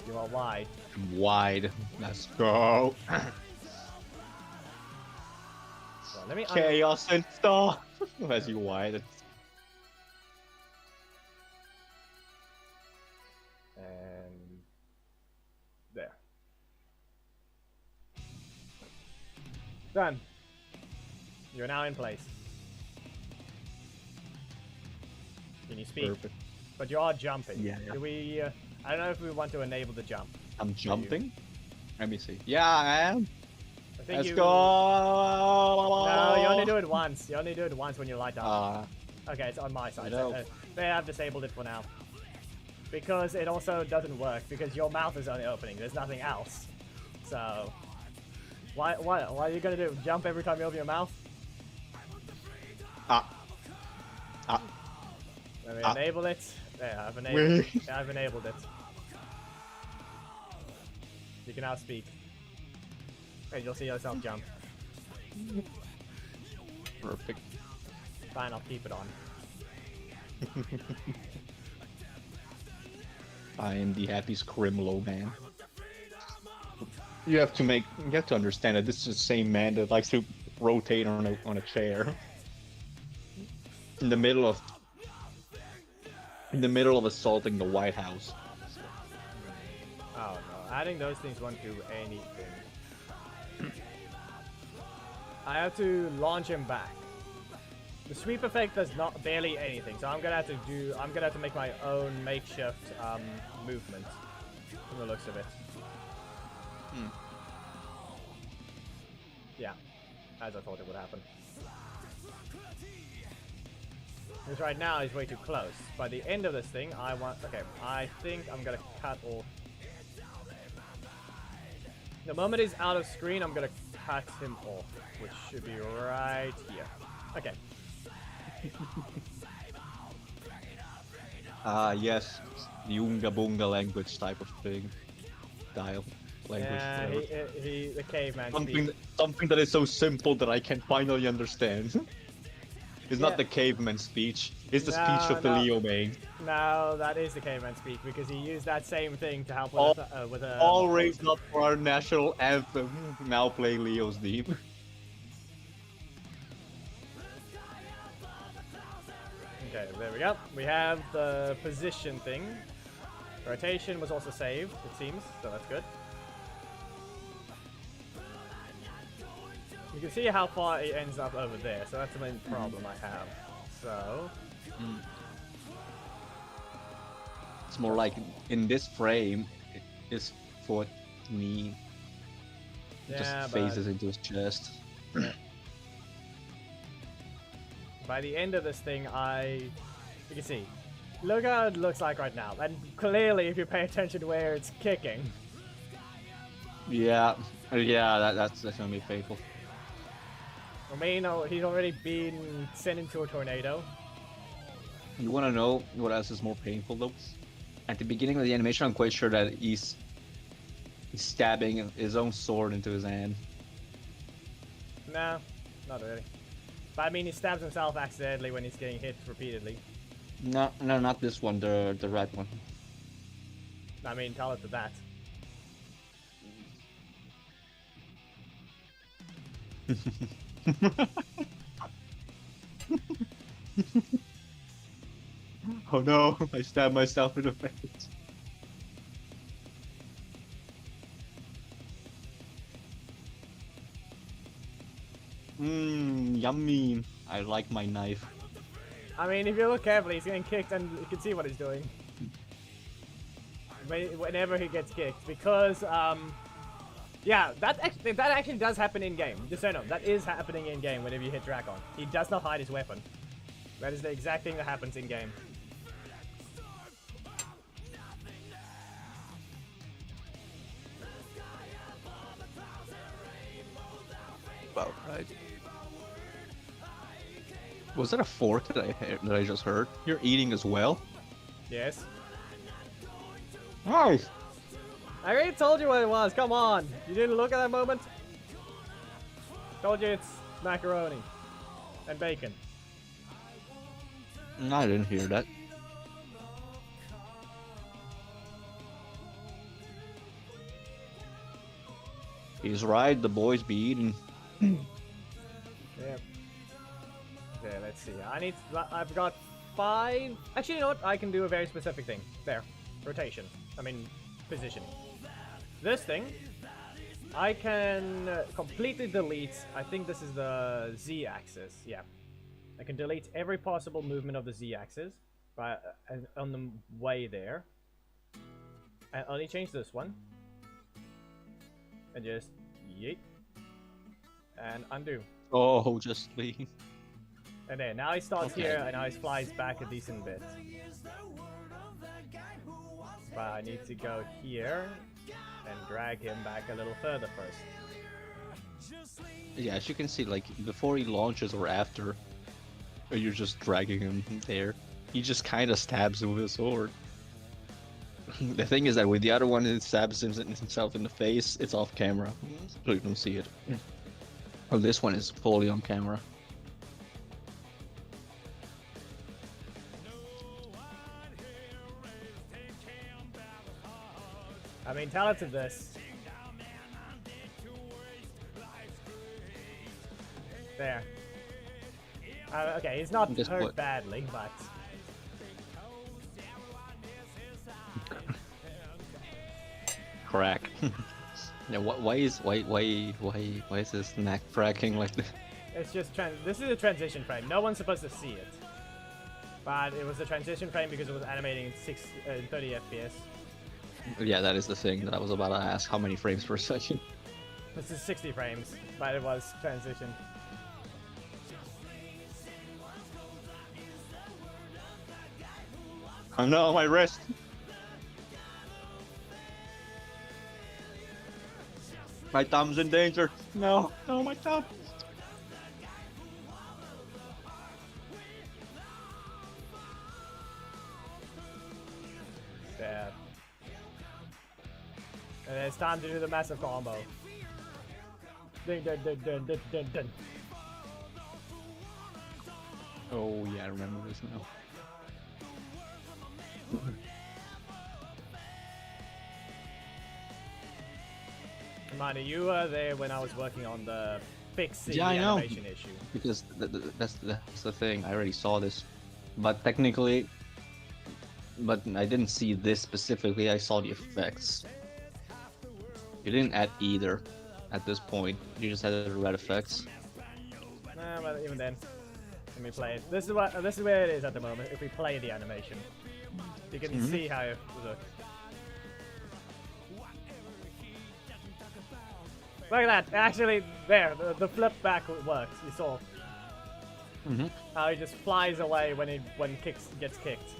You are wide. I'm wide. Let's go. So let me Chaos and stuff. As you wide. And there. Done. You're now in place. Can you speak? Perfect. But you are jumping. Yeah. Do we? I don't know if we want to enable the jump. I'm jumping? Let me see. Yeah, I am. I think Let's you... go! No, you only do it once. You only do it once when you light up. Uh, Okay, it's on my side. I know. They have disabled it for now. because it also doesn't work because your mouth is only opening. There's nothing else. So why are you gonna do? Jump every time you open your mouth? Let me enable it. There, I've enabled it. You can now speak. And you'll see yourself jump. Perfect. Fine, I'll keep it on. I am the happiest Crimlo man. You have to understand that this is the same man that likes to rotate on a chair. In the middle of assaulting the White House. Oh no, adding those things won't do anything. I have to launch him back. The sweep effect does not barely anything, so I'm gonna have to make my own makeshift movement from the looks of it. Yeah, as I thought it would happen. Because right now he's way too close. By the end of this thing, I think I'm gonna cut off. The moment he's out of screen, I'm gonna cut him off, which should be right here. Okay. Yes, the Oonga Boonga language type of thing. Language. Yeah, the caveman speak. Something that is so simple that I can finally understand. It's not the caveman speech, it's the speech of the Leo main. No, that is the caveman speak because he used that same thing to help with a... All raised up for our national anthem, now play Leo's theme. Okay, there we go. We have the position thing. Rotation was also saved, it seems, so that's good. You can see how far it ends up over there, so that's the main problem I have. So... It's more like, in this frame, his foot, knee, just phases into his chest. Yeah. By the end of this thing, you can see, look how it looks like right now. And clearly, if you pay attention to where it's kicking. Yeah, that's gonna be faithful. I mean, he's already been sent into a tornado. You wanna know what else is more painful though? At the beginning of the animation, I'm quite sure that he's stabbing his own sword into his hand. No, not really. But I mean, he stabs himself accidentally when he's getting hit repeatedly. No, not this one, the red one. I mean, tell it to that. Oh no, I stabbed myself in the face. Yummy. I like my knife. I mean, if you look carefully, he's getting kicked and you can see what he's doing. Whenever he gets kicked, because, yeah, that actually does happen in-game. Just so you know, that is happening in-game whenever you hit Drakon. He does not hide his weapon. That is the exact thing that happens in-game. Well, right. Was that a fork that I just heard? You're eating as well? Yes. Nice! I already told you what it was, come on! You didn't look at that moment? Told you it's macaroni. And bacon. No, I didn't hear that. He's right, the boys be eating. Yeah. Okay, let's see. I've got 5. Actually, you know what? I can do a very specific thing. There. Rotation. I mean, positioning. This thing, I can completely delete. I think this is the Z-axis. Yeah. I can delete every possible movement of the Z-axis on the way there. And only change this one. And just yeet. And undo. Oh, just leave. And then now he starts here and now he flies back a decent bit. But I need to go here and drag him back a little further first. Yeah, as you can see, like before he launches or after, or you're just dragging him there, he just kind of stabs him with a sword. The thing is that with the other one, it stabs himself in the face. It's off camera, so you don't see it. Well, this one is fully on camera. I mean, talented this. There. Okay, he's not Just hurt what? badly, but... Crack. Yeah, why is this neck cracking like this? It's just this is a transition frame. No one's supposed to see it. But it was a transition frame because it was animating in 30 FPS. Yeah, that is the thing that I was about to ask. How many frames per second? This is 60 frames, but it was transition. Oh no, my wrist! My thumb's in danger. No, no, my thumb. There. And it's time to do the massive combo. Ding, ding, ding, ding, ding, ding, ding. Oh yeah, I remember this now. Manny, you were there when I was working on the fixing Yeah, the I know. animation issue. Because that's the thing. I already saw this, but technically, but I didn't see this specifically. I saw the effects. You didn't add either at this point. You just had the red effects. Nah, but even then, let me play it. This is where it is at the moment. If we play the animation, you can see how it looks. Look at that! Actually, there, the flip back works. You saw how he just flies away when gets kicked.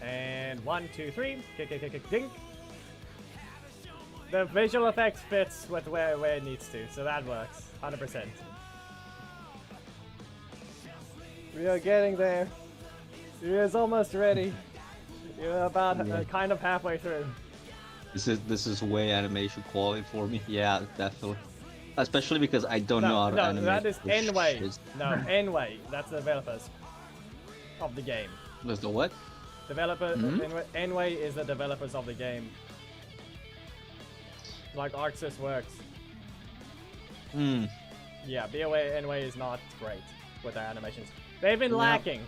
And 1, 2, 3, kick, dink. The visual effects fits with where it needs to, so that works, 100%. We are getting there. He is almost ready. You're about kind of halfway through. This is way animation quality for me. Yeah, definitely. Especially because I don't know how to animate. No, that is this N-Way. shit. No, N-Way. That's the developers of the game. That's the what? N-Way is the developers of the game. Like ArcSys works. Yeah, BOA N-Way is not great with their animations. They've been lacking.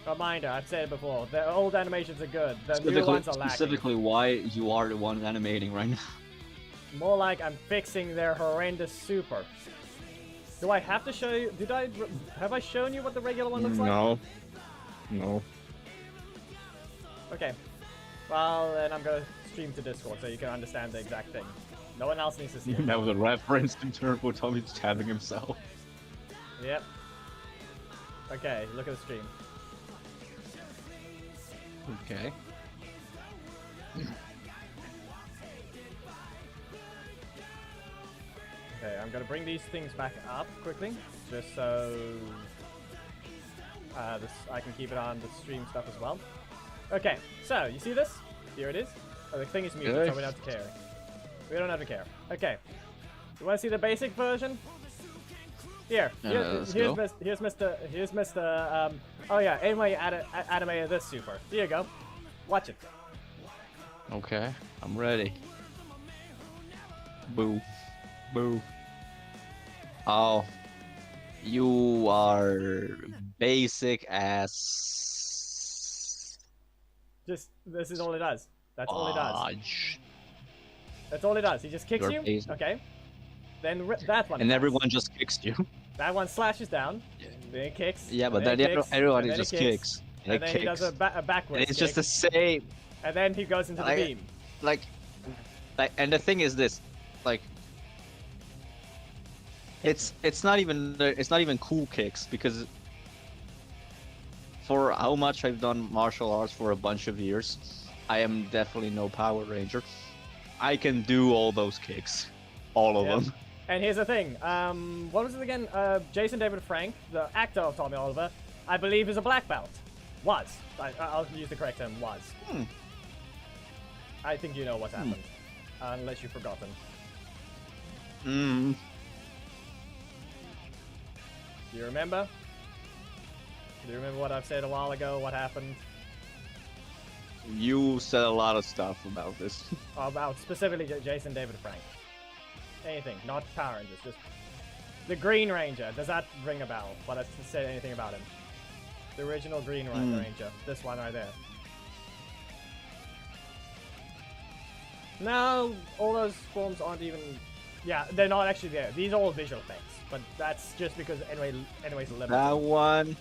Reminder, I've said it before. The old animations are good. The new ones are lacking. Specifically, why you are the one animating right now? More like I'm fixing their horrendous super. Do I have to show you? Have I shown you what the regular one looks like? No. Okay. Well, then I'm gonna stream to Discord so you can understand the exact thing. No one else needs to see it. That was a reference to Turbo Tommy stabbing himself. Yep. Okay, look at the stream. Okay. Okay, I'm gonna bring these things back up quickly, just so I can keep it on the stream stuff as well. Okay, so you see this? Here it is. Oh, the thing is muted, so we don't have to care. We don't have to care. Okay. You want to see the basic version? Here's Mr. Oh yeah, anyway, animated this super. Here you go. Watch it. Okay, I'm ready. Boo. Boo. Oh. You are basic as... This is all it does. That's all it does. Fudge. That's all it does. He just kicks You're you. basic. Okay. Then that one. And comes. everyone just kicks you. That one slashes down. Then it kicks. Yeah, but then then everyone and just then kicks. And then he does a backwards And it's kick. just the same. And then he goes into the beam. Like, and the thing is this, like, it's not even cool kicks because for how much I've done martial arts for a bunch of years, I am definitely no Power Ranger. I can do all those kicks. All of them. And here's the thing, what was it again? Jason David Frank, the actor of Tommy Oliver, I believe is a black belt. Was. I'll use the correct term, was. I think you know what's happened. Unless you've forgotten. Do you remember? Do you remember what I've said a while ago? What happened? You said a lot of stuff about this. About specifically Jason David Frank. Anything, not Power Rangers, just the Green Ranger. Does that ring a bell? But I said anything about him. The original Green Ranger. This one right there. No, all those forms aren't even... Yeah, they're not actually there. These are all visual effects. But that's just because anyways limited. That one...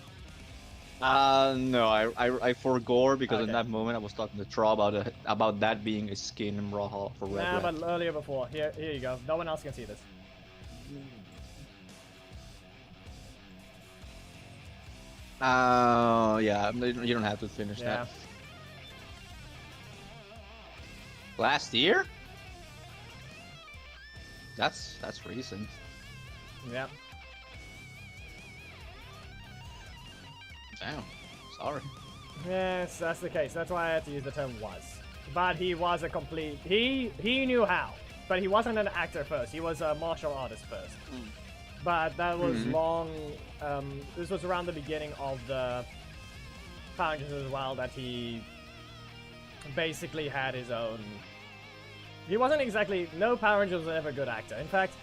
no, I forgore because in that moment I was talking to Tro about that being a skin in Raw for Red. Nah, but earlier before. Here you go. No one else can see this. Yeah, you don't have to finish that. Last year? That's recent. Yeah. Damn. Sorry. Yes, that's the case. That's why I had to use the term was. But he was a complete... He knew how. But he wasn't an actor first. He was a martial artist first. But that was long... this was around the beginning of the Power Rangers as well, that he basically had his own... He wasn't exactly... No Power Ranger was ever a good actor. In fact,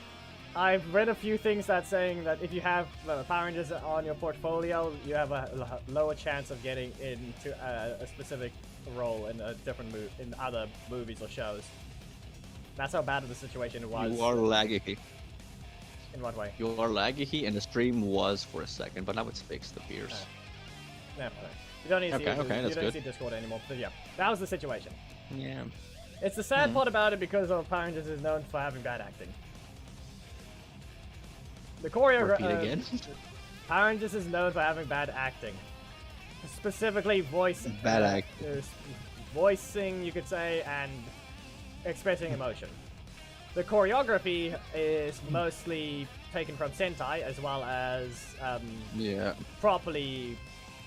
I've read a few things that saying that if you have Power Rangers on your portfolio, you have a lower chance of getting into a specific role in a different in other movies or shows. That's how bad of the situation it was. You are laggy. In what way? You are laggy, and the stream was for a second, but now it's fixed. Appears. No, you don't need to see, that's you don't good. see Discord anymore. But yeah, that was the situation. Yeah. It's the sad part about it because of Power Rangers is known for having bad acting. The choreography again. Power Rangers is known for having bad acting, specifically voicing, you could say, and expressing emotion. The choreography is mostly taken from Sentai as well as properly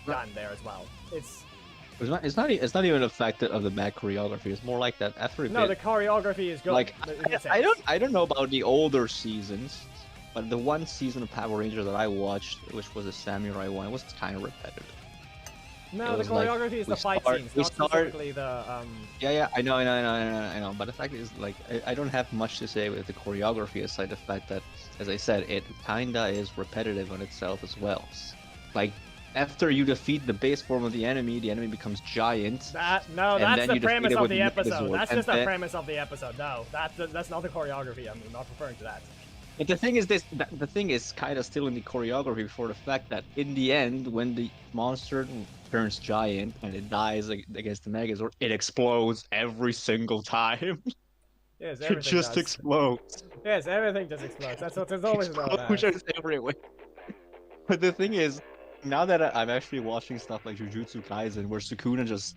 done there as well. It's not even a fact of the bad choreography. It's more like that after the choreography is good. Like I don't know about the older seasons. But the one season of Power Rangers that I watched, which was a Samurai one, it was kind of repetitive. No, the choreography is the fight scenes, not specifically the... Yeah, I know. But the fact is, like, I don't have much to say with the choreography aside the fact that, as I said, it kinda is repetitive on itself as well. Like, after you defeat the base form of the enemy becomes giant. That's the premise of the episode. That's just the premise of the episode. No, that's not the choreography. I'm not referring to that. But the thing is the thing is kind of still in the choreography for the fact that in the end, when the monster turns giant and it dies against the Megazord, it explodes every single time. Yes, it just explodes. Yes, everything just explodes. That's what it's always about. Explosions everywhere. But the thing is, now that I'm actually watching stuff like Jujutsu Kaisen, where Sukuna just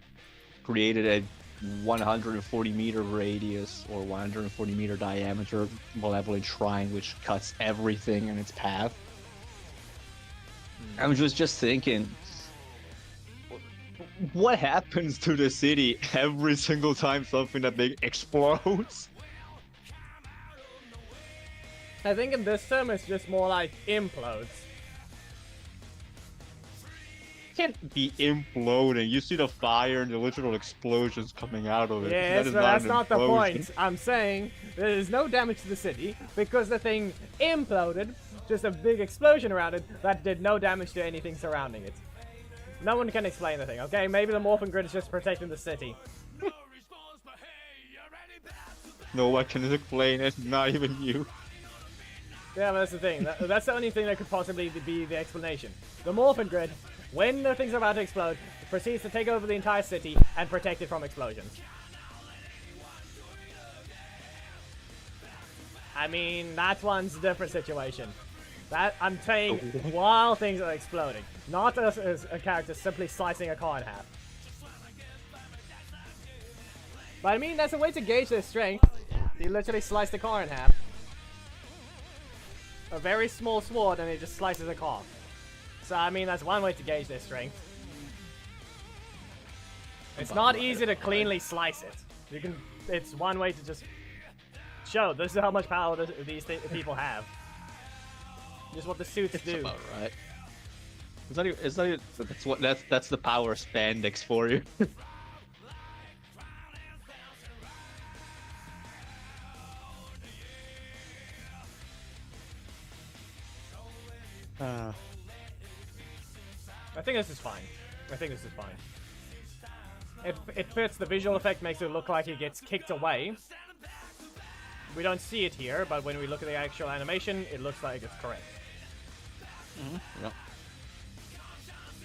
created a 140-meter radius or 140-meter diameter malevolent shrine which cuts everything in its path. I was just thinking, what happens to the city every single time something that big explodes? I think in this term it's just more like implodes. Can't be imploding. You see the fire and the literal explosions coming out of it. Yes, but that's not the point. I'm saying there is no damage to the city because the thing imploded, just a big explosion around it that did no damage to anything surrounding it. No one can explain the thing, okay? Maybe the morphin grid is just protecting the city. No one can explain it, not even you. Yeah, but that's the thing. That's the only thing that could possibly be the explanation. The morphin grid, when the things are about to explode, proceeds to take over the entire city and protect it from explosions. I mean, that one's a different situation. That I'm saying while things are exploding, not as a character simply slicing a car in half. But I mean, that's a way to gauge their strength. You literally slice the car in half. A very small sword, and it just slices a car. So I mean, that's one way to gauge their strength. It's not easy to cleanly slice it. You can. It's one way to just show this is how much power these people have. Just what the suits do. About right. It's not even, that's the power of spandex for you. I think this is fine. I think this is fine. It fits. The visual effect makes it look like he gets kicked away. We don't see it here, but when we look at the actual animation, it looks like it's correct. Yeah.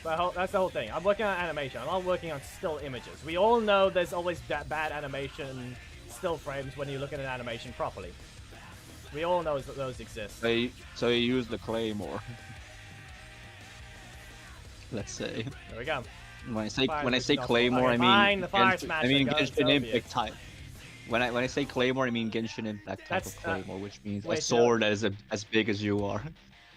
But that's the whole thing. I'm working on animation. I'm not working on still images. We all know there's always bad animation still frames when you look at an animation properly. We all know that those exist. So you use the claymore. Let's say. There we go. When I say Fire claymore, okay, I fine, mean the fire smasher Genshin goes Impact type. When I say claymore, I mean Genshin Impact type of claymore, which means wait, a sword that is as big as you are.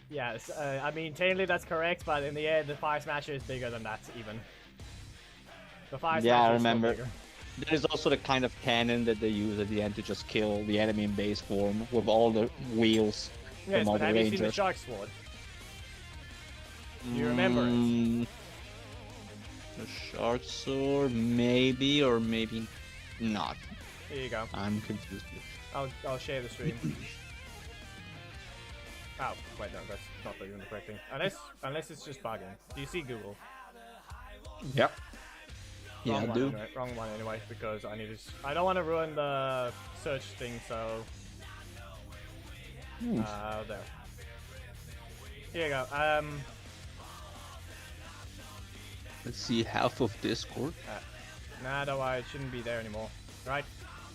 Yes, I mean technically that's correct, but in the end, the fire smasher is bigger than that even. The fire smasher Yeah, I is still remember. bigger. There's also the kind of cannon that they use at the end to just kill the enemy in base form with all the wheels Yes, from all but the have you seen the rangers. shark sword? Do you remember it? The shark sword, maybe or maybe not. Here you go. I'm confused. I'll share the stream. Oh, wait, no, that's not even the correct thing. Unless it's just bugging. Do you see Google? Yep. Yeah, Wrong I one do. Anyway, wrong one anyway, because I don't want to ruin the search thing, so... there. Here you go. Let's see, half of Discord. Nah, don't worry, it shouldn't be there anymore. Right?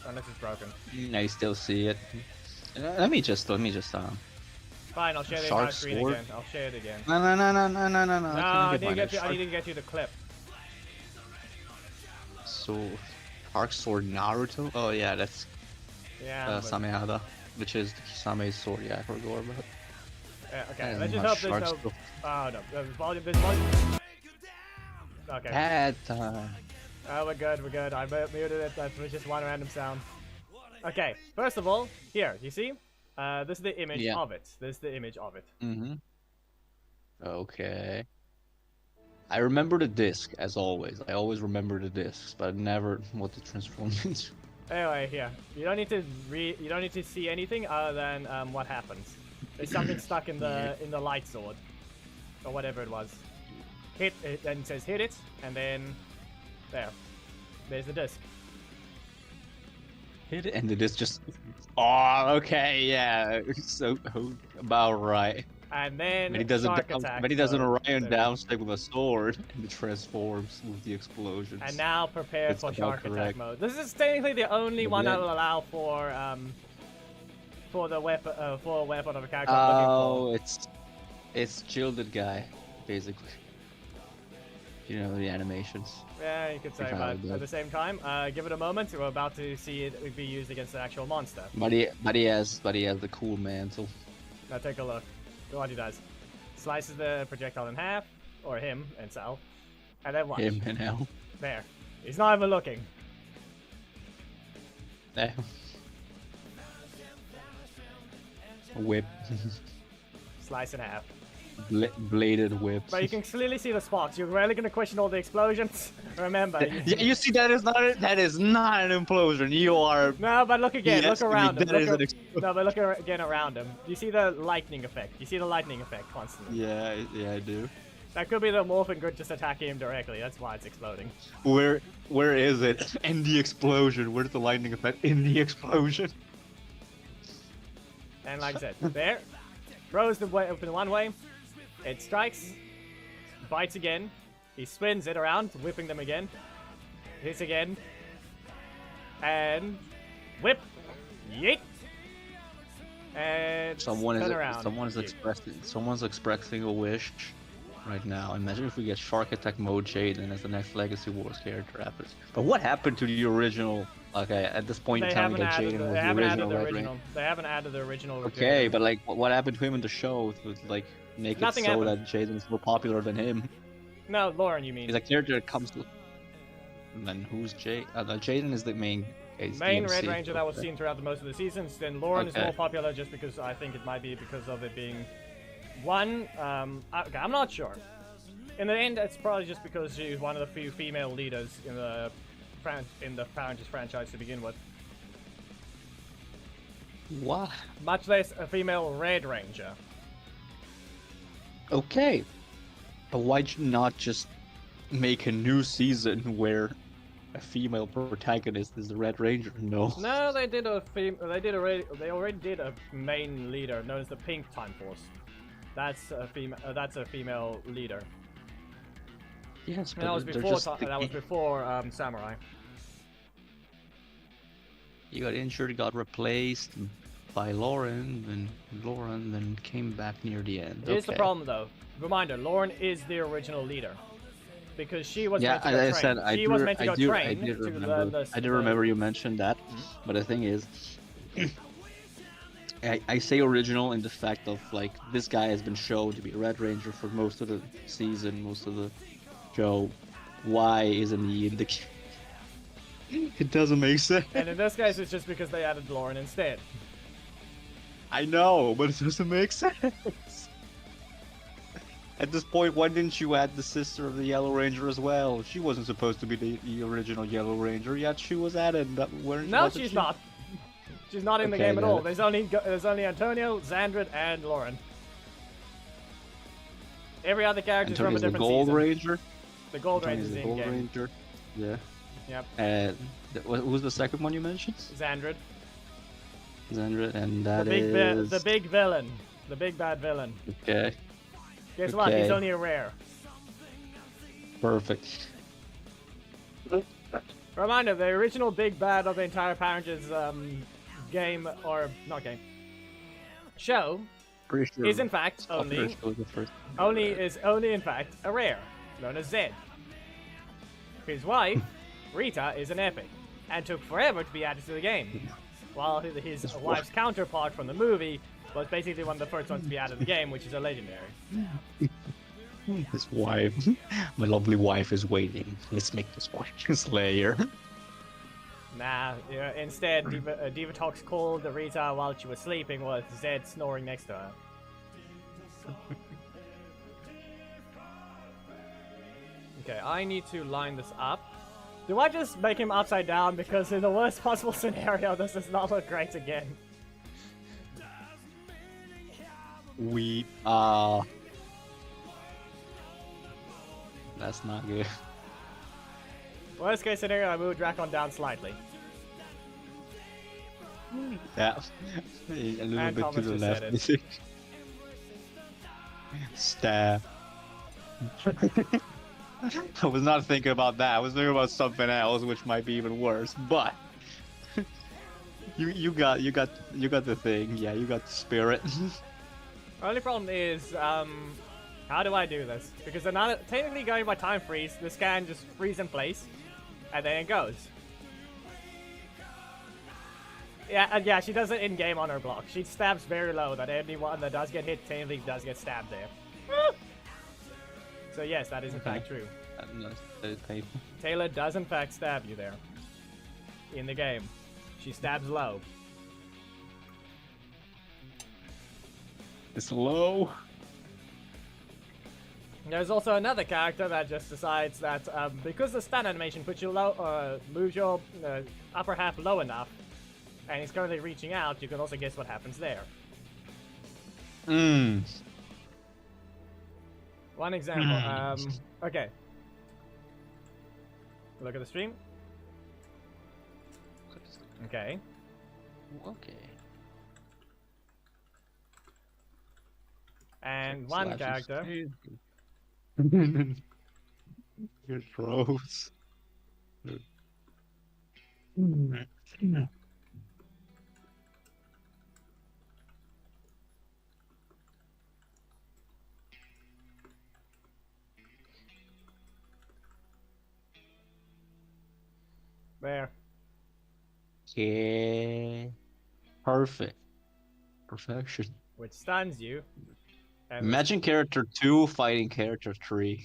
Unless it's broken. I still see it. Let me just Fine, I'll share the Shark entire screen sword? again. I'll share it again. No. No, I didn't get you the clip. So, Shark Sword Naruto? Oh yeah, that's Yeah. Samehada, which is Kisame's sword. Yeah, I forgot about. Yeah, okay, And let's just my hope there's sharks no... go- Oh, no. There's volume. Okay. Bad time. Oh, we're good. I muted it. That was just one random sound. Okay, first of all, here, you see? This is the image of it. This is the image of it. Mm-hmm. Okay. I remember the disc, as always. I always remember the discs, but never what to transform into. Anyway, here. You don't need to see anything other than what happens. There's something stuck in the light sword. Or whatever it was. Hit it, then it says hit it, and then there. There's the disc. Hit it, and the disc just... Oh, okay, yeah. So, about right. And then But he does shark attack. but he does an so Orion there. down stick with a sword, and it transforms with the explosions. And now prepare It's for about shark attack correct. mode. This is technically the only one that then- will allow for the weapon for a weapon of a character I'm looking Oh, it's Shielded Guy, basically. You know, the animations. for. Yeah, you could say, If I but would at the same time, give it a moment. We're about to see it be used against an actual monster. But he has the cool mantle. Now take a look. What he does. Slices the projectile in half, or him himself, and then watch. Him and hell. There. He's not even looking. Eh. Whip. Slice in half. Bladed whip. But you can clearly see the spots. You're rarely going to question all the explosions. Remember. Yeah, you see, that is not an implosion. You are. No, but look again. Yes, Look around him. that is Look an no, but look again around him. You see the lightning effect. You see the lightning effect constantly. Yeah, I do. That could be the morphin grid just attacking him directly. That's why it's exploding. Where is it? In the explosion. Where's the lightning effect? In the explosion. And like I said, there. Throws the way open one way. It strikes. Bites again. He spins it around, whipping them again. Hits again. And whip. Yeet. And Someone turn around. someone's expressing a wish right now. Imagine if we get Shark Attack Mode Jaden as the next Legacy Wars character happens. But what happened to the original? Okay, at this point in time, we get Jaden was the original Red Ranger. They haven't added the original. Okay, Jaden. but like, what happened to him in the show to like make Nothing it so happened. that Jaden's more popular than him? No, Lauren, you mean? He's a character that comes to. And then who's Jay? Jaden is the main. Main DMC. Red Ranger that was Okay. seen throughout the most of the seasons. Then Lauren is Okay. more popular just because I think it might be because of it being one. Okay, I'm not sure. In the end, it's probably just because she's one of the few female leaders in the Power Rangers franchise to begin with. What? Much less a female Red Ranger. Okay. But why'd you not just make a new season where a female protagonist is the Red Ranger? No. No, they did they already did a main leader known as the Pink Time Force. That's a female leader. Yes, And that was before Samurai. You got injured, got replaced by Lauren, then came back near the end. Here's the Okay. problem, though. Reminder: Lauren is the original leader because she was meant to as go I train. said, I She do, was meant to I go do, train I did to remember. learn the. I did remember you mentioned that, but the thing is, I say original in the fact of like this guy has been shown to be Red Ranger for most of the season, most of the show. Why isn't he in the? It doesn't make sense. And in this case, it's just because they added Lauren instead. I know, but it doesn't make sense. At this point, why didn't you add the sister of the Yellow Ranger as well? She wasn't supposed to be the original Yellow Ranger, yet she was added. No, she's not. She's not in the Okay, game at got all. it. There's only Antonio, Xandrid, and Lauren. Every other character is from a Antonio's the different Gold season. Ranger. The Gold Ranger Antonio's is the in Gold game. Ranger. Yeah. Yep. Who was the second one you mentioned? Xandrid. Xandra, and that The big, is... the big villain. The big bad villain. Okay, Guess what? He's Okay. only a rare. perfect. Reminder, the original big bad of the entire Power Rangers game, or not game, show, Pretty sure. is in fact Stalker was the first. only in fact a rare, known as Zed. His wife, Rita, is an epic, and took forever to be added to the game. While his wife's counterpart from the movie was basically one of the first ones to be added to the game, which is a legendary. His wife, my lovely wife, is waiting. Let's make this watch Slayer. Nah, instead, Diva Talks called Rita while she was sleeping with Zed snoring next to her. Okay, I need to line this up. Do I just make him upside down? Because in the worst possible scenario, this does not look great again. We that's not good. Worst case scenario, I move Dracon down slightly. Yeah, a little And bit Thomas to the just left. said it. I think. Stab. I was not thinking about that. I was thinking about something else, which might be even worse. But you got the thing. Yeah, you got the spirit. Only problem is, how do I do this? Because they're not technically going by time freeze. This can just freeze in place, and then it goes. Yeah, and yeah, she does it in game on her block. She stabs very low. That anyone that does get hit technically does get stabbed there. So yes, that is in fact true. That is painful. Taylor does in fact stab you there. In the game. She stabs low. It's low. There's also another character that just decides that because the stun animation puts you low, moves your upper half low enough, and he's currently reaching out, you can also guess what happens there. Mmm. One example. Okay. Look at the stream. Okay. Okay. And one character. You're gross. Okay. Perfect. Perfection. which stuns you. And Imagine character 2 fighting character 3.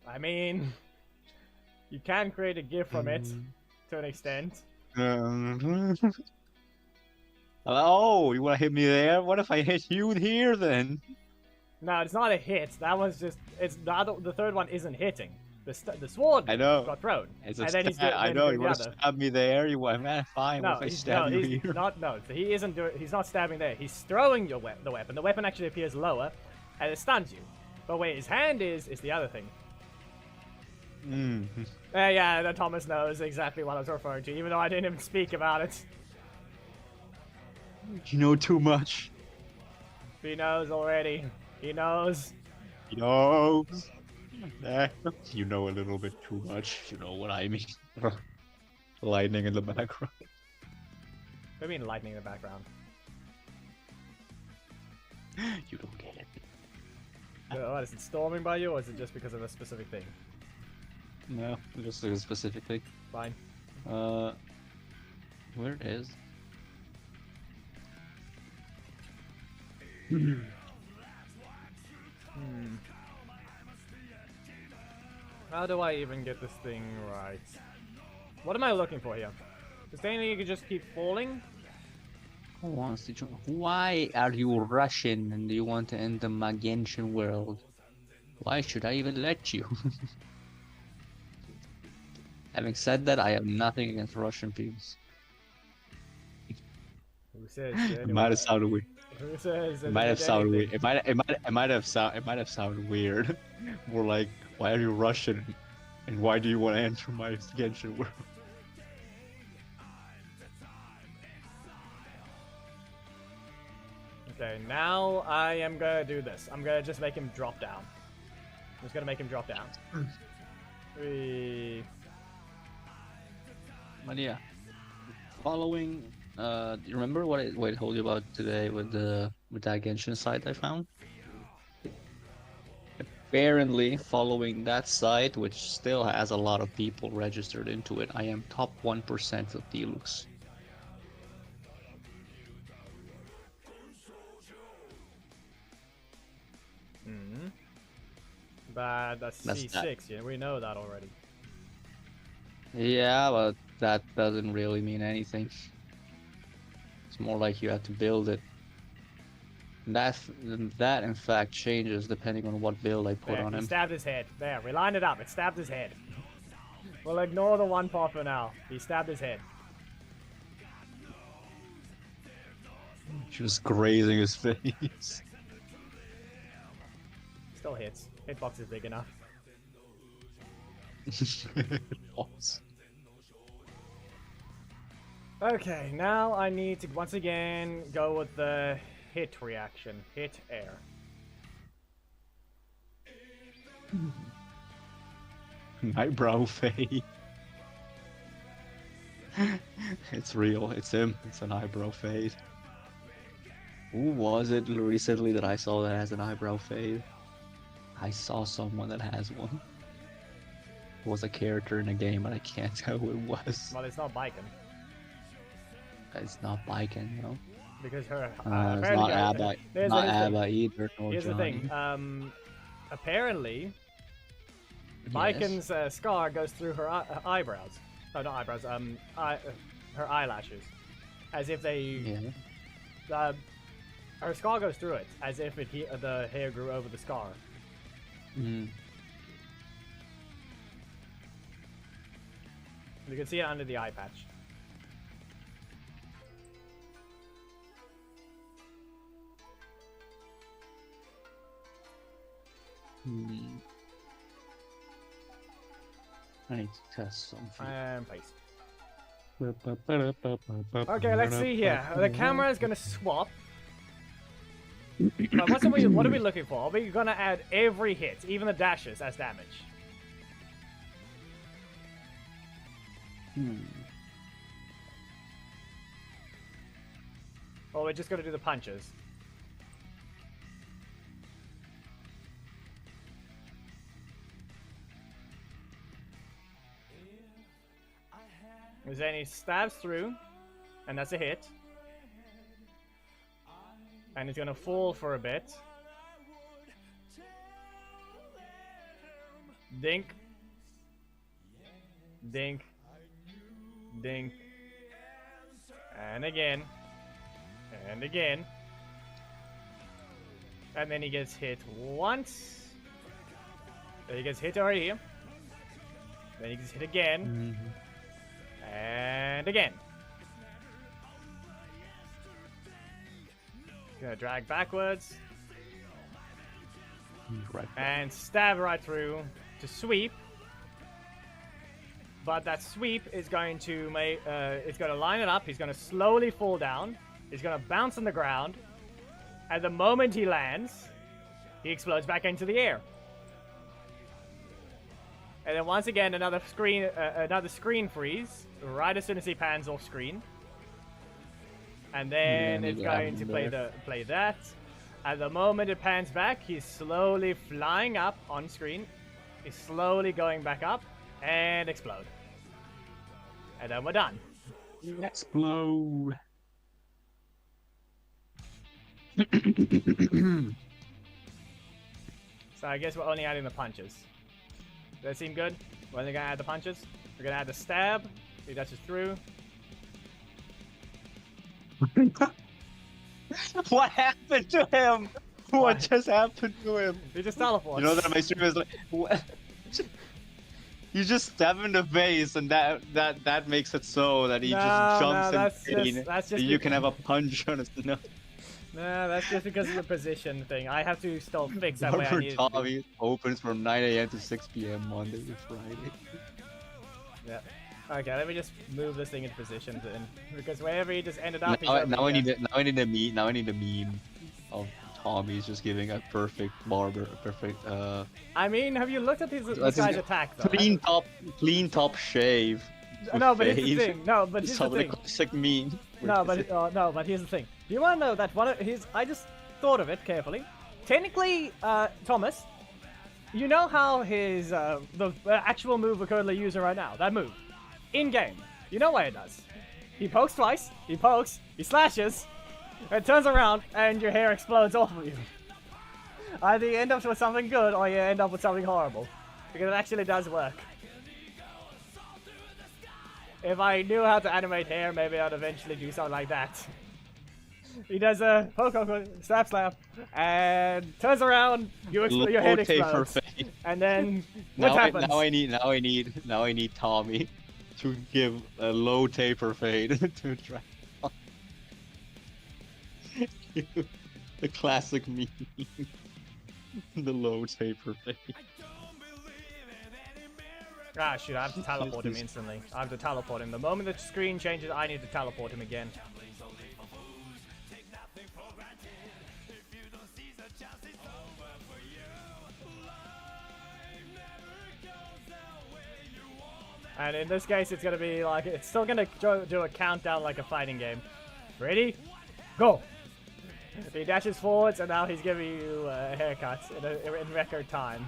I mean, you can create a GIF from it to an extent. Oh, you wanna hit me there? What if I hit you here then? No, it's not a hit. That one's just the third one isn't hitting. The sword I know. got thrown. It's a And then he's stab. doing I know. You the wanna other. stab me there? You want? Man, fine. No, what if I stab you he's here? not. No, so he isn't doing. He's not stabbing there. He's throwing the weapon. The weapon actually appears lower, and it stuns you. But where his hand is the other thing. Yeah, Thomas knows exactly what I was referring to, even though I didn't even speak about it. You know too much. He knows already. He knows. He knows. You know a little bit too much. You know what I mean. Lightning in the background. What do you mean lightning in the background? You don't get it. What, is it storming by you, or is it just because of a specific thing? No, just like a specific thing. Fine. Where it is? How do I even get this thing right? What am I looking for here? Is there anything you could just keep falling? Who wants to join? Why are you Russian and you want to end the Magentian world? Why should I even let you? Having said that, I have nothing against Russian people. Who says? It might have sounded weird. Who says? It might have sounded weird. It might have sounded weird. More like, why are you Russian? And why do you want to enter my Genshin world? Okay, now I am gonna do this. I'm gonna just make him drop down. I'm just gonna make him drop down. But yeah, following. Do you remember what I told you about today with that Genshin site I found? Apparently, following that site, which still has a lot of people registered into it, I am top 1% of Deluxe. But that's C6, that. yeah, we know that already. Yeah, but that doesn't really mean anything. It's more like you have to build it. That in fact changes depending on what build I put on He him. stabbed his head. There, we lined it up. It stabbed his head. We'll ignore the one part for now. He stabbed his head. Just grazing his face. Still hits. Hitbox is big enough. Awesome. Okay, now I need to once again go with the hit reaction. Hit air. Eyebrow fade. It's real. It's him. It's an eyebrow fade. Who was it recently that I saw that has an eyebrow fade? I saw someone that has one. It was a character in a game, but I can't tell who it was. Well, it's not Biken. It's not Biken, no. Because her... It's not Abba. Not Abba either. Nor Here's Johnny. the thing. Apparently, Yes. Biken's scar goes through her eyebrows. Oh, not eyebrows. Her eyelashes. As if they... Yeah. Her scar goes through it, as if the hair grew over the scar. Mm. You can see it under the eye patch. I need to test something. And paste. Okay, let's see here. The camera is gonna swap. But what are we looking for? Are we gonna add every hit, even the dashes, as damage? Or we're just gonna do the punches? Zhane stabs through, and that's a hit. And he's gonna fall for a bit. Dink. Dink. Dink. And again. And again. And then he gets hit once. Then he gets hit right here. Then he gets hit again. And again. Gonna drag backwards. Right. And stab right through to sweep. But that sweep is going to make, it's going to line it up. He's going to slowly fall down. He's going to bounce on the ground. At the moment he lands, he explodes back into the air. And then once again, another screen freeze right as soon as he pans off screen. And then it's going to play that. At the moment it pans back, he's slowly flying up on screen. He's slowly going back up and explode. And then we're done. Explode. So I guess we're only adding the punches. Does that seem good? We're only gonna add the punches. We're gonna add the stab. He dashes through. What happened to him? What just happened to him? He just teleports. You know that my stream is like, what? You just stab in the face, and that makes it so that he just jumps in. That's just you can have a punch on his nose. No, that's just because of the position thing. I have to still fix that way I need it to be. Opens from 9 a.m. to 6 p.m. Monday to Friday. Yeah. Okay, let me just move this thing into position then, because wherever he just ended up. Now I need a meme of Tommy's just giving a perfect barber, I mean, have you looked at this guy's attack though? Clean top shave. No, but here's the thing. No, but here's the thing. Classic meme. No, but here's the thing. Do you want to know that one of his? I just thought of it carefully. Technically, Thomas, you know how his the actual move we're currently using right now, that move, in game. You know what it does? He pokes twice. He pokes. He slashes. And turns around, and your hair explodes off of you. Either you end up with something good, or you end up with something horrible, because it actually does work. If I knew how to animate hair, maybe I'd eventually do something like that. He does a poke, slap, and turns around. Your head explodes. And then what happens? Now I need Tommy to give a low taper fade to try. The classic meme. The low taper fade. Ah, shoot, I have to teleport him instantly. I have to teleport him. The moment the screen changes, I need to teleport him again. And in this case, it's gonna be like, it's still gonna do a countdown like a fighting game. Ready? Go! He dashes forwards, and now he's giving you a haircut in record time.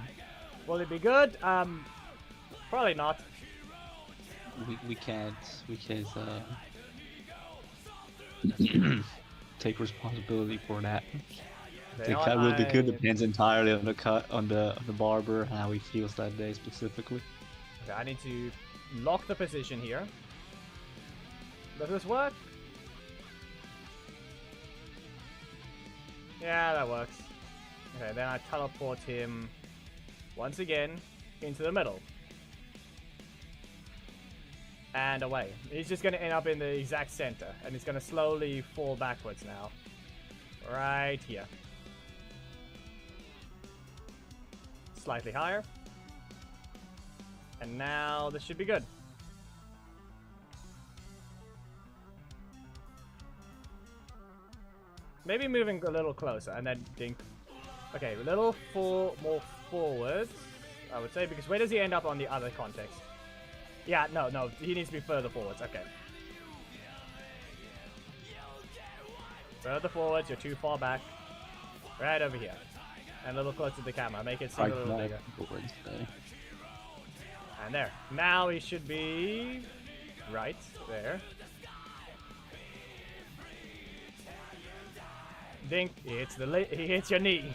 Will it be good? Probably not. We can't take responsibility for that. The cut will be good. Depends entirely on the cut, on the barber, how he feels that day specifically. Okay, I need to lock the position here. Does this work? Yeah, that works. Okay, then I teleport him once again into the middle. And away. He's just going to end up in the exact center, and he's going to slowly fall backwards now. Right here. Slightly higher. And now this should be good. Maybe moving a little closer, and then dink. Okay, a little more forward, I would say, because where does he end up on the other context? Yeah, no, he needs to be further forwards, okay. Further forwards, you're too far back. Right over here. And a little closer to the camera, make it seem a little bigger. And there. Now he should be right there. Dink, he hits your knee.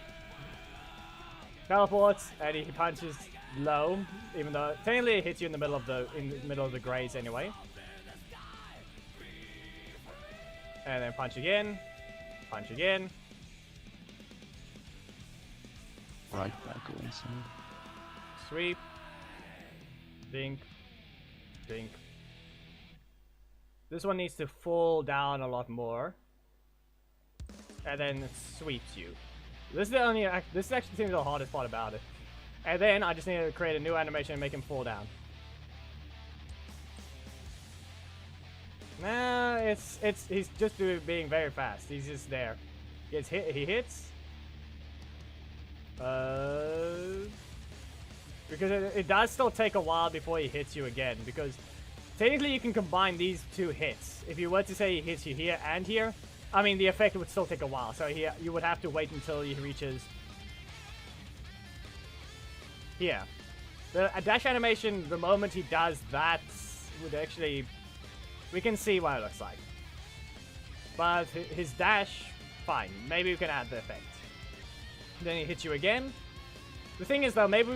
Teleports, and he punches low, even though technically it hits you in the middle of the graze anyway. And then punch again. Punch again. Right back away. Sweep. Dink. Dink. This one needs to fall down a lot more. And then it sweeps you. This is actually seems the hardest part about it. And then I just need to create a new animation and make him fall down. Nah, he's just being very fast. He's just there. He hits. Because it does still take a while before he hits you again. Because technically you can combine these two hits. If you were to say he hits you here and here, I mean the effect would still take a while. So you would have to wait until he reaches here. The dash animation, the moment he does that, would actually... We can see what it looks like. But his dash, fine. Maybe we can add the effect. Then he hits you again. The thing is though, maybe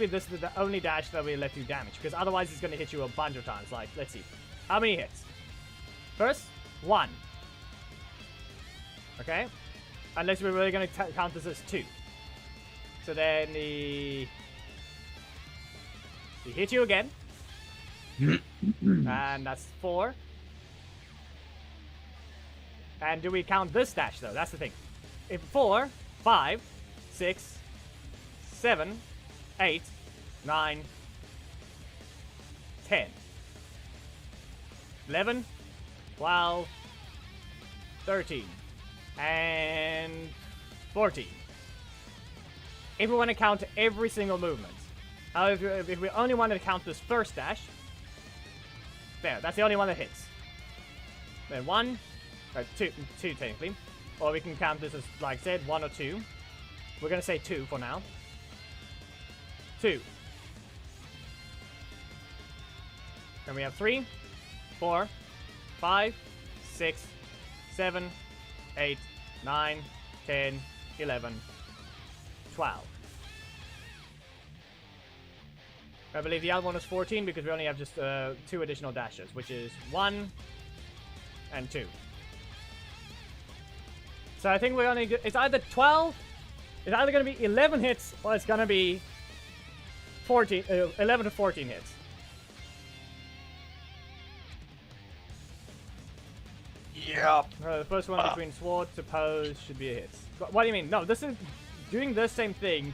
this is the only dash that we let do damage, because otherwise he's going to hit you a bunch of times. Like, let's see. How many hits? First, 1. Okay? Unless we're really going to count this as 2. So then he hits you again. And that's 4. And do we count this dash though? That's the thing. If 4, 5, 6, 7, 8, 9, 10, 11, 12, 13, and 14. If we want to count every single movement. However, if we only wanted to count this first dash, there, that's the only one that hits. Then 1, or 2 technically. Or we can count this as, like I said, 1 or 2. We're going to say 2 for now. 2. Then we have 3, 4, 5, 6, 7, 8, 9, 10, 11, 12. I believe the other one is 14 because we only have just 2 additional dashes, which is 1 and 2. So I think we're only it's either 12, it's either going to be 11 hits or it's going to be 11 to 14 hits. Yep. The first one between sword to pose should be a hit. What do you mean? No, this is doing the same thing.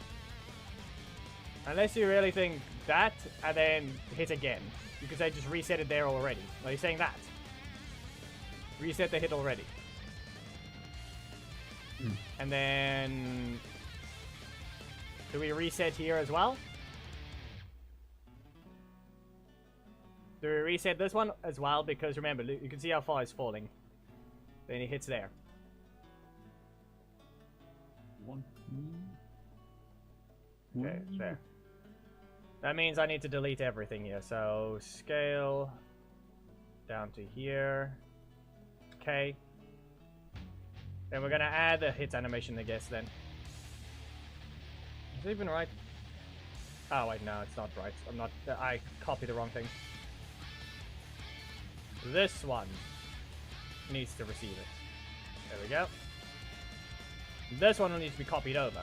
Unless you really think that, and then hit again. Because I just reset it there already. Are you saying that? Reset the hit already. And then... Do we reset here as well? Do we reset this one as well? Because remember, you can see how far it's falling. Then he hits there. Okay, there. That means I need to delete everything here. So, scale down to here. Okay. Then we're gonna add the hits animation, I guess, then. Is it even right? Oh, wait, no, it's not right. I copied the wrong thing. This one needs to receive it. There we go. This one will need to be copied over.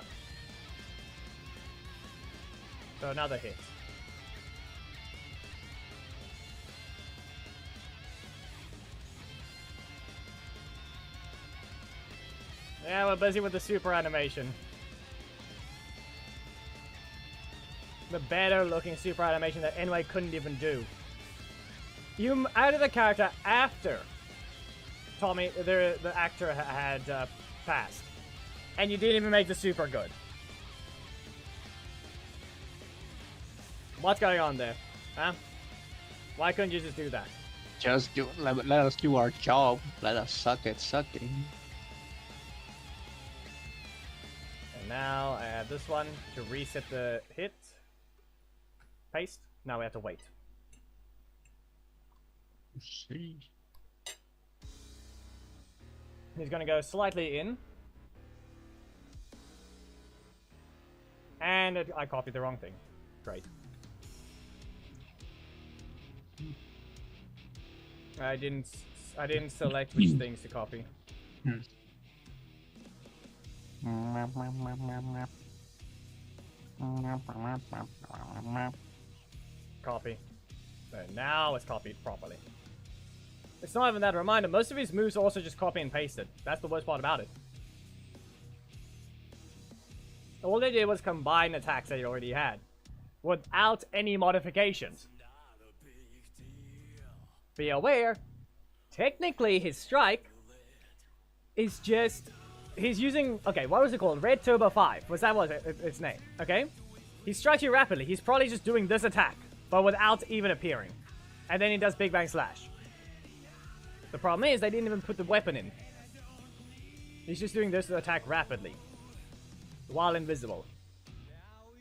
So another hit. Yeah, we're busy with the super animation. The better looking super animation that NY couldn't even do. You added the character after Tommy, the actor, had passed. And you didn't even make the super good. What's going on there? Huh? Why couldn't you just do that? Just let us do our job. Let us suck at sucking. And now I add this one to reset the hit. Paste. Now we have to wait. See. He's gonna go slightly in. And I copied the wrong thing. Great. I didn't select which things to copy. Copy. And now it's copied properly. It's not even that a reminder. Most of his moves are also just copy and pasted. That's the worst part about it. All they did was combine attacks that he already had, without any modifications. Be aware, technically his strike is just... He's using... Okay, what was it called? Red Turbo 5. Was that its name? Okay? He strikes you rapidly. He's probably just doing this attack, but without even appearing. And then he does Big Bang Slash. The problem is, they didn't even put the weapon in. He's just doing this attack rapidly, while invisible.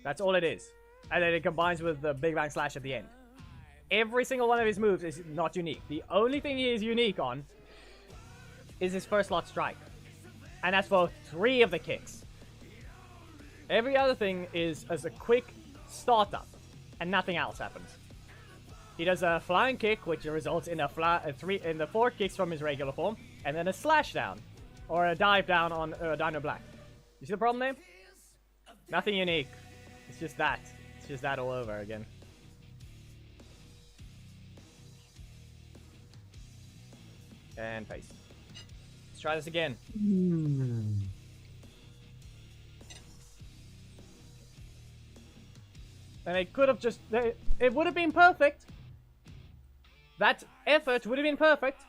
That's all it is. And then it combines with the Big Bang Slash at the end. Every single one of his moves is not unique. The only thing he is unique on is his first slot strike. And that's for 3 of the kicks. Every other thing is as a quick startup, and nothing else happens. He does a flying kick, which results in in the 4 kicks from his regular form, and then a slash down, or a dive down on Dino Black. You see the problem there? Nothing unique. It's just that. It's just that all over again. And paste. Let's try this again. And it could have just... It would have been perfect. That effort would have been perfect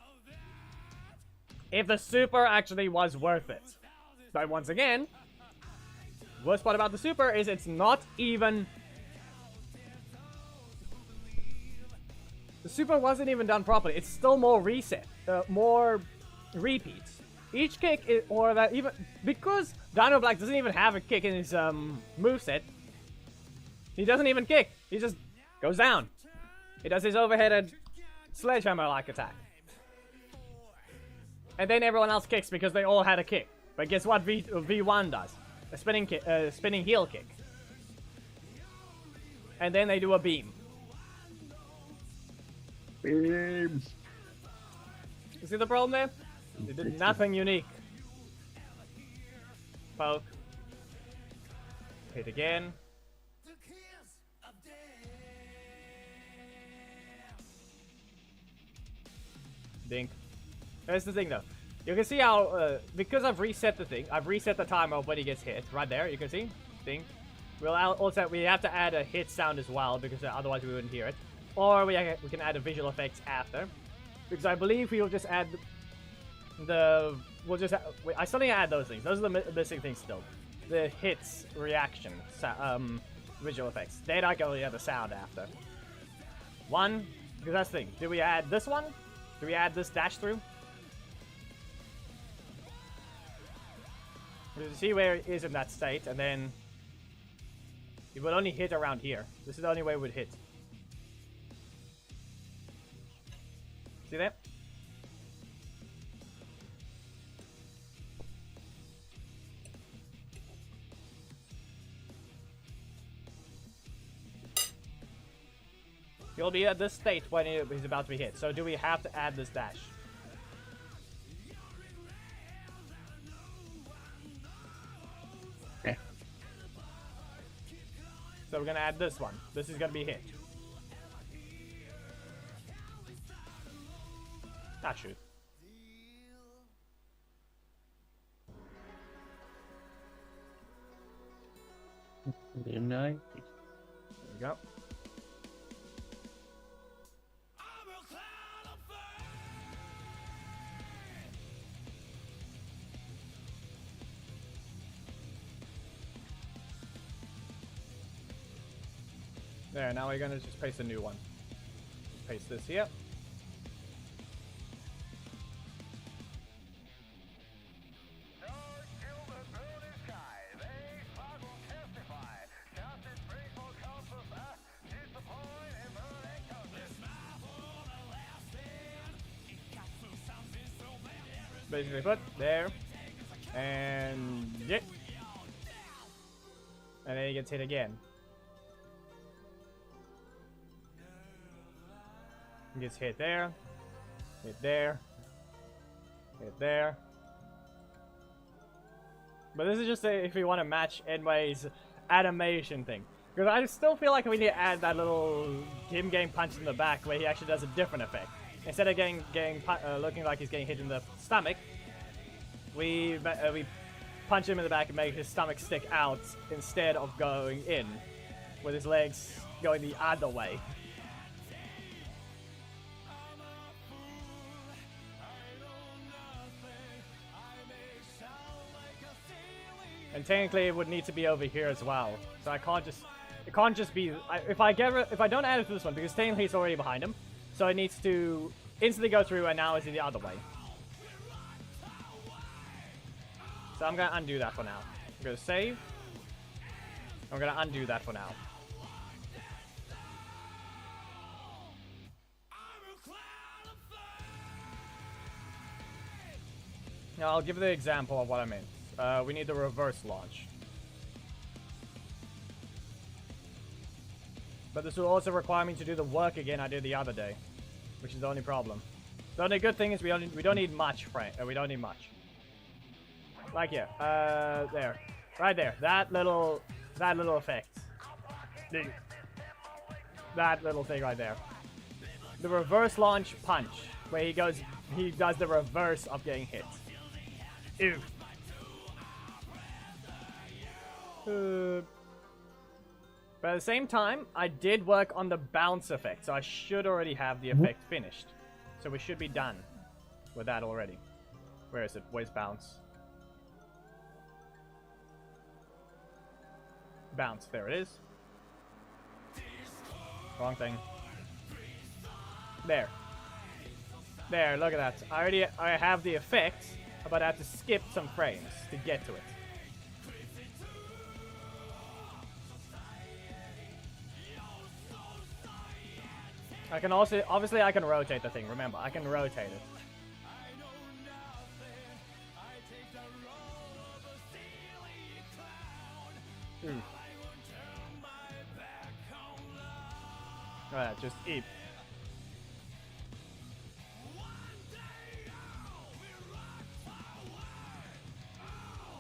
if the super actually was worth it. But once again, the worst part about the super is it's not even... The super wasn't even done properly. It's still more reset, more repeats. Each kick, or that even... Because Dino Black doesn't even have a kick in his moveset, he doesn't even kick. He just goes down. He does his overheaded sledgehammer-like attack. And then everyone else kicks because they all had a kick. But guess what V1 does? A spinning kick, spinning heel kick. And then they do a beam. Beam. You see the problem there? They did nothing unique. Poke. Hit again. Dink. Here's the thing though. You can see how, because I've reset the thing, I've reset the timer of when he gets hit. Right there, you can see. Dink. We have to add a hit sound as well, because otherwise we wouldn't hear it. Or we can add a visual effects after. Because I believe we'll just add I still need to add those things. Those are the missing things still. The hits reaction, visual effects. Then I can only add the sound after. One, because that's the thing. Do we add this one? Do we add this dash through? You see where it is in that state, and then it will only hit around here. This is the only way it would hit. See that? He'll be at this state when he's about to be hit. So do we have to add this dash? Okay. So we're gonna add this one. This is gonna be hit. Not shoot. Good night. There we go. There, now we're gonna just paste a new one. Just paste this here. basically put there. And yeah. And then he gets hit again. He gets hit there. Hit there. Hit there. But this is just if we want to match Enway's animation thing. Because I still feel like we need to add that little him getting punched in the back where he actually does a different effect. Instead of looking like he's getting hit in the stomach, we punch him in the back and make his stomach stick out instead of going in, with his legs going the other way. And technically, it would need to be over here as well. So I can't just, it can't just be. If I don't add it to this one, because technically it's already behind him, so it needs to instantly go through, and now it's the other way. So I'm gonna undo that for now. I'm gonna save. I'm gonna undo that for now. Now I'll give the example of what I meant. We need the reverse launch. But this will also require me to do the work again I did the other day, which is the only problem. The only good thing is we don't need much frame. We don't need much. Like here, there, right there. That little effect. That little thing right there. The reverse launch punch, where he does the reverse of getting hit. Ew. But at the same time, I did work on the bounce effect, so I should already have the effect finished. So we should be done with that already. Where is it? Where's bounce? Bounce. There it is. Wrong thing. There. There, look at that. I have the effect, but I have to skip some frames to get to it. I can also, obviously I can rotate the thing, remember, I can rotate it. Alright, just eat.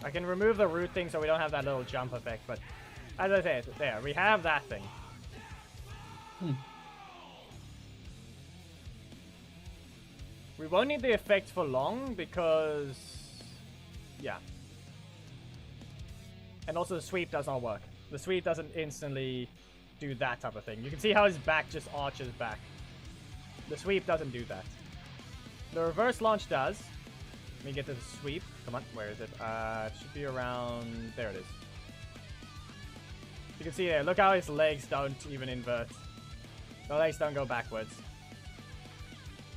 I can remove the root thing so we don't have that little jump effect, but as I said, there, we have that thing. We won't need the effect for long because, yeah. And also the sweep does not work. The sweep doesn't instantly do that type of thing. You can see how his back just arches back. The sweep doesn't do that. The reverse launch does. Let me get to the sweep. Come on, where is it? It should be around, there it is. You can see there, look how his legs don't even invert. The legs don't go backwards.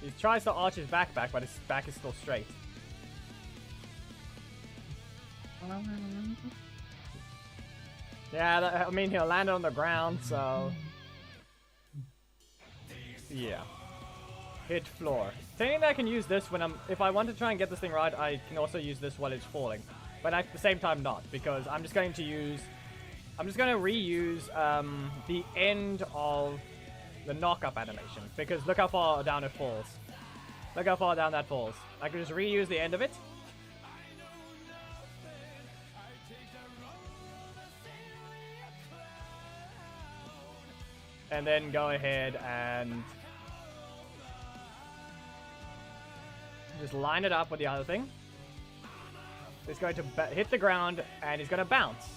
He tries to arch his back, but his back is still straight. Yeah, I mean, he'll land on the ground, so... yeah. Hit floor. Technically, I can use this when if I want to try and get this thing right, I can also use this while it's falling. But at the same time, not, because I'm just going to reuse the end of the knock-up animation, because look how far down it falls. Look how far down that falls. I can just reuse the end of it. And then go ahead and just line it up with the other thing. It's going to hit the ground, and he's going to bounce.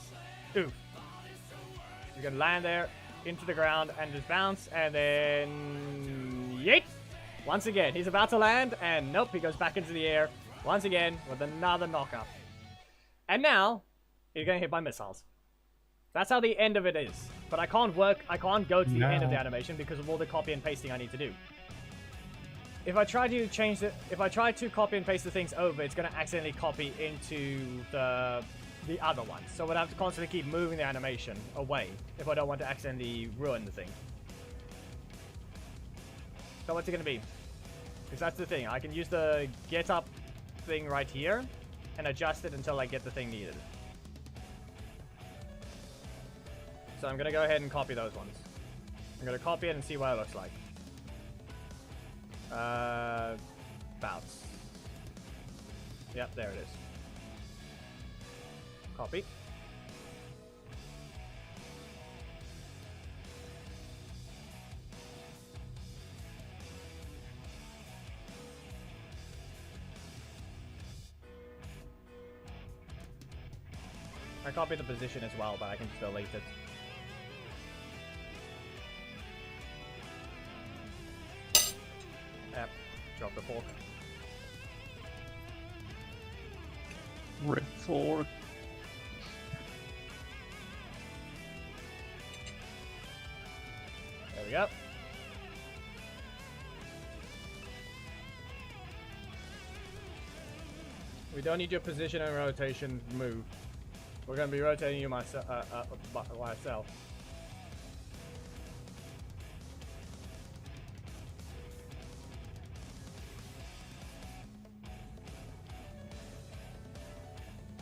Ooh. He's going to land there, into the ground, and just bounce, and then... yeet! Once again, he's about to land, and nope, he goes back into the air. Once again, with another knock-up. And now, he's getting hit by missiles. That's how the end of it is. But I can't go to the end of the animation because of all the copy and pasting I need to do. If I try to copy and paste the things over, it's going to accidentally copy into the other one. So I'd have to constantly keep moving the animation away if I don't want to accidentally ruin the thing. So what's it going to be? Because that's the thing. I can use the get up thing right here and adjust it until I get the thing needed. So I'm gonna go ahead and copy those ones. I'm gonna copy it and see what it looks like. Bounce. Yep, there it is. Copy. I copied the position as well, but I can just delete it. Yep, drop the fork. Rip fork. There we go. We don't need your position and rotation move. We're going to be rotating you myself.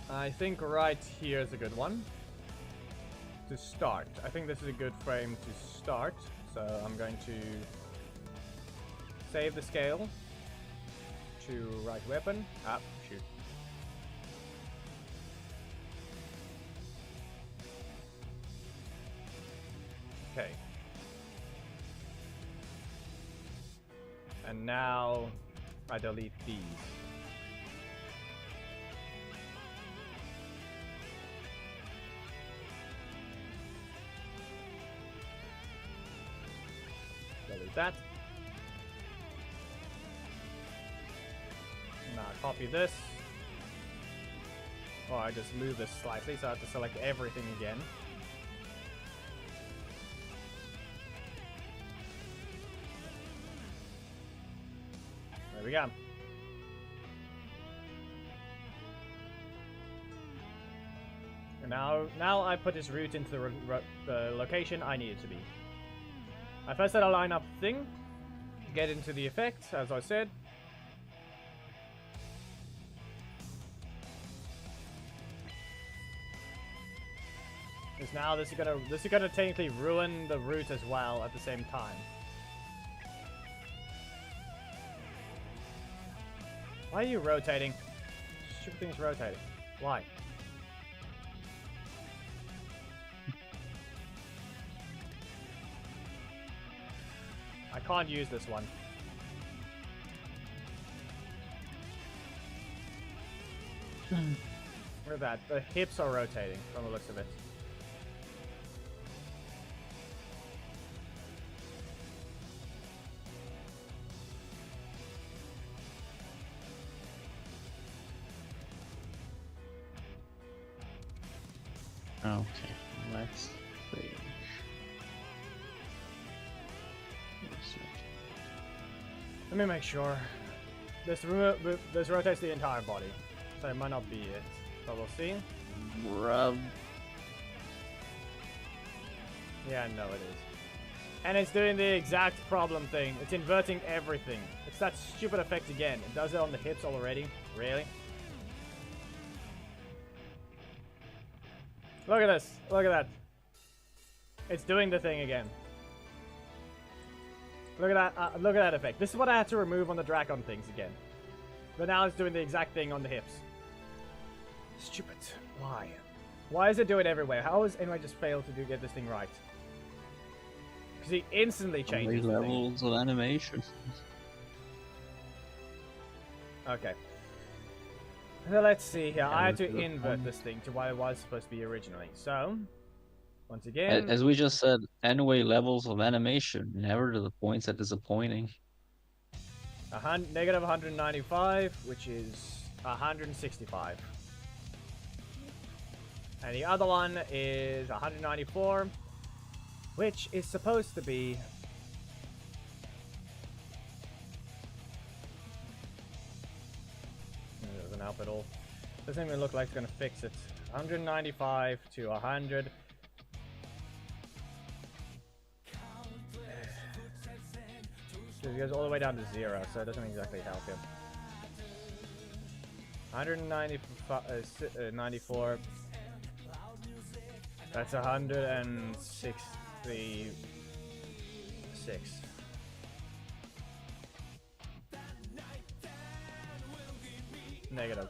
I think right here is a good one to start. I think this is a good frame to start. So I'm going to save the scale to right weapon. Ah, shoot. Okay. And now I delete these. Delete that. Now copy this. Or I just move this slightly so I have to select everything again. There we go. And now I put this route into the location I need it to be. I first had to line up the thing, get into the effect, as I said. Because now this is gonna technically ruin the route as well at the same time. Why are you rotating? Stupid thing's rotating. Why? I can't use this one. Look at that. The hips are rotating from the looks of it. Okay, let's see. Let me make sure. This rotates the entire body, so it might not be it, but we'll see. Rub. Yeah, no, it is. And it's doing the exact problem thing. It's inverting everything. It's that stupid effect again. It does it on the hips already. Really? Look at this. Look at that. It's doing the thing again. Look at that. Look at that effect. This is what I had to remove on the Dracon things again. But now it's doing the exact thing on the hips. Stupid. Why? Why is it doing it everywhere? How has anyone just failed to get this thing right? Because he instantly changes the levels of animation. Okay. So let's see here. I had to invert this thing to what it was supposed to be originally. So, once again... As we just said, anyway, levels of animation, never to the points that disappointing. Negative 195, which is 165. And the other one is 194, which is supposed to be... It doesn't help at all. Doesn't even look like it's going to fix it. 195 to 100. It goes all the way down to 0, so it doesn't exactly help him. 194. That's 166. Negative.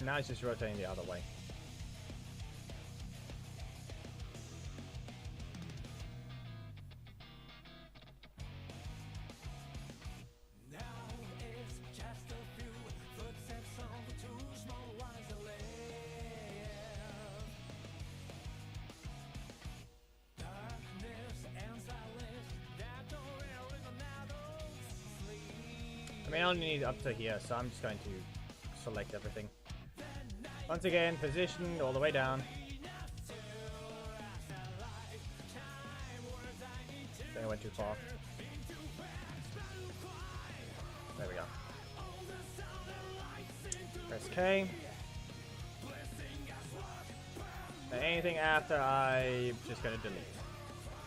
Now it's just rotating the other way. I mean, I only need up to here, so I'm just going to select everything. Once again, positioned all the way down. Then I went too far. There we go. Press K. And anything after, I'm just gonna delete.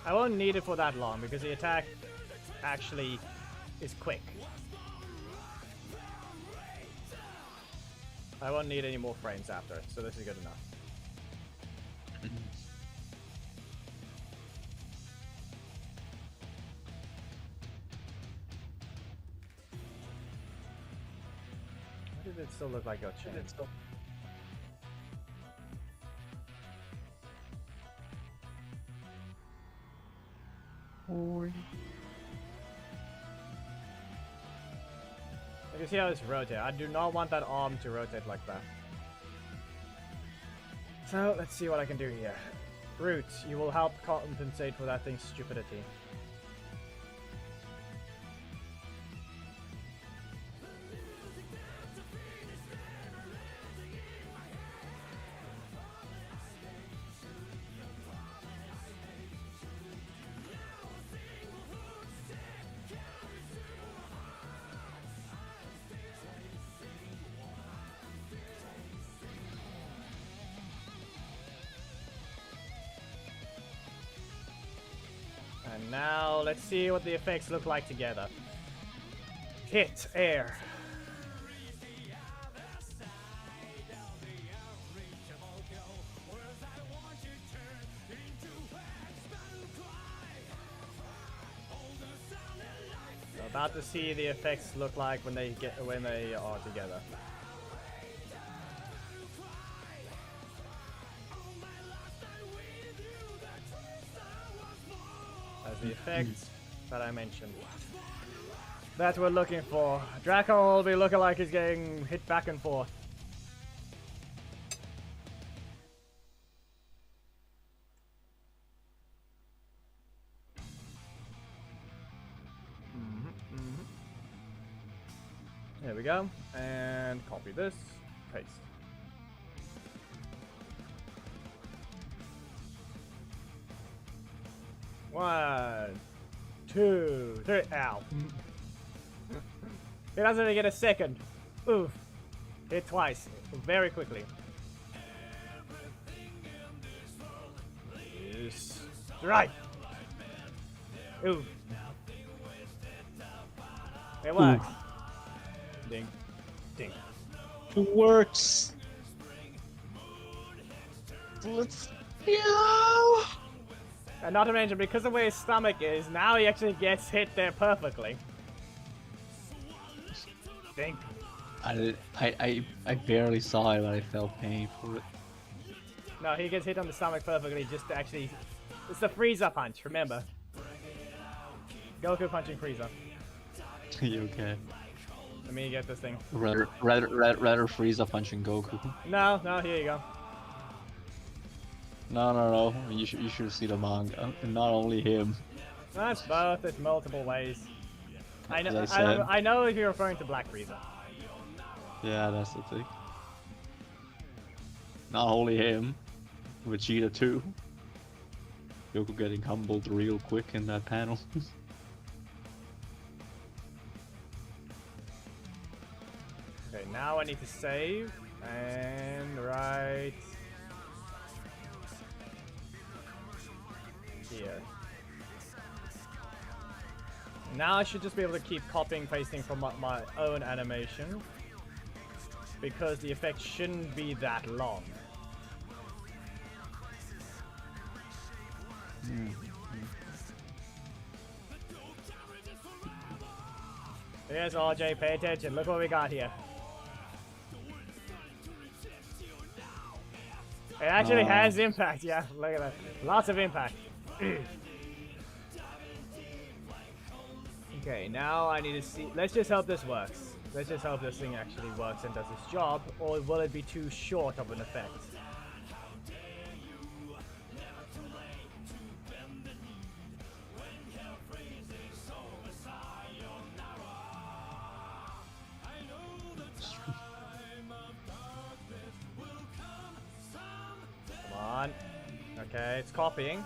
I won't need it for that long because the attack actually is quick. I won't need any more frames after it, so this is good enough. Why did it still look like it changed? You can see how it's rotating. I do not want that arm to rotate like that. So, let's see what I can do here. Root, you will help compensate for that thing's stupidity. And now, let's see what the effects look like together. Hit, air. So about to see the effects look like when they are together. The effects that I mentioned that we're looking for. Draco will be looking like he's getting hit back and forth. There we go. And copy this, paste. One, two, three. Ow. He doesn't even get a second. Oof. Hit twice. Very quickly. Yes. Right. Ooh. It works. Ding. Ding. It works. Let's go. And not to mention, because of where his stomach is, now he actually gets hit there perfectly. Ding. I barely saw it, but I felt pain for it. No, he gets hit on the stomach perfectly just to actually... It's the Frieza punch, remember. Goku punching Frieza. You okay? Let me get this thing. Rather Frieza punching Goku. No, here you go. No. You should see the manga, and not only him. That's both. It's multiple ways. I know. As I said. I know if you're referring to Black Frieza. Yeah, that's the thing. Not only him, Vegeta too. Goku getting humbled real quick in that panel. Okay, now I need to save, and right here. Now I should just be able to keep copying pasting from my own animation, because the effect shouldn't be that long. Yes, RJ, pay attention. Look what we got here. It actually has impact, yeah. Look at that. Lots of impact. Okay, now I need to see. Let's just hope this works. Let's just hope this thing actually works and does its job, or will it be too short of an effect? Come on. Okay, it's copying.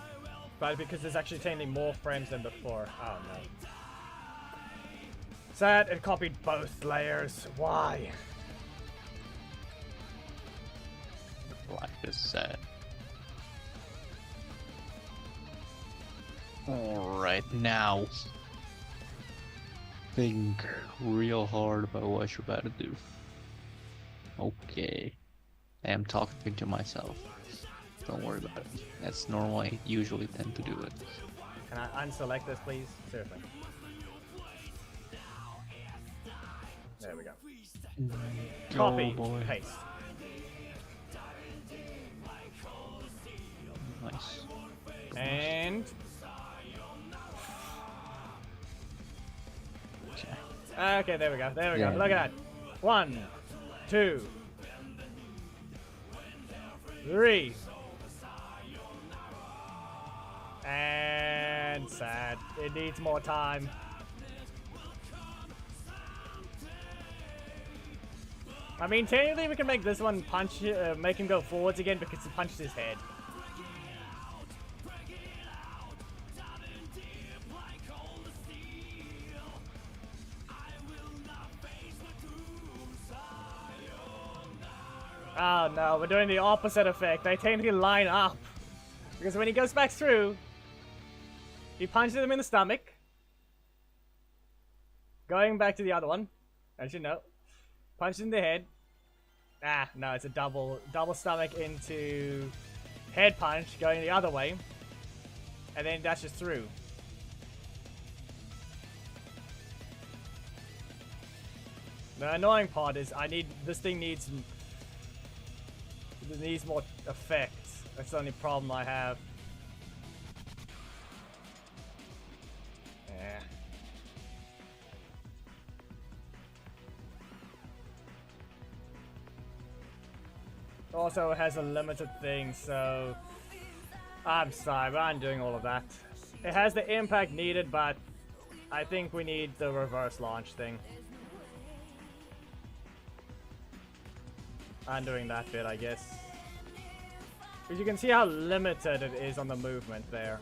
But because there's actually technically more frames than before. Oh no. Sad, it copied both layers. Why? Life is sad. Alright, now. Think real hard about what you're about to do. Okay. I am talking to myself. Don't worry about it. That's normally I usually tend to do it. Can I unselect this, please? Seriously. There we go. Copy, paste. Nice. And okay, there we go. There we go. Look at that. 1, 2, 3. And sad. It needs more time. I mean, technically we can make this one punch, make him go forwards again because he punched his head. Oh no, we're doing the opposite effect. They technically line up. Because when he goes back through, he punches him in the stomach. Going back to the other one. Actually, no. Punches in the head. Ah, no, it's a double stomach into head punch, going the other way. And then dashes through. The annoying part is this thing needs more effects. That's the only problem I have. Yeah. Also, it has a limited thing, so I'm sorry, but I'm doing all of that. It has the impact needed, but I think we need the reverse launch thing. I'm doing that bit, I guess. Because you can see how limited it is on the movement there.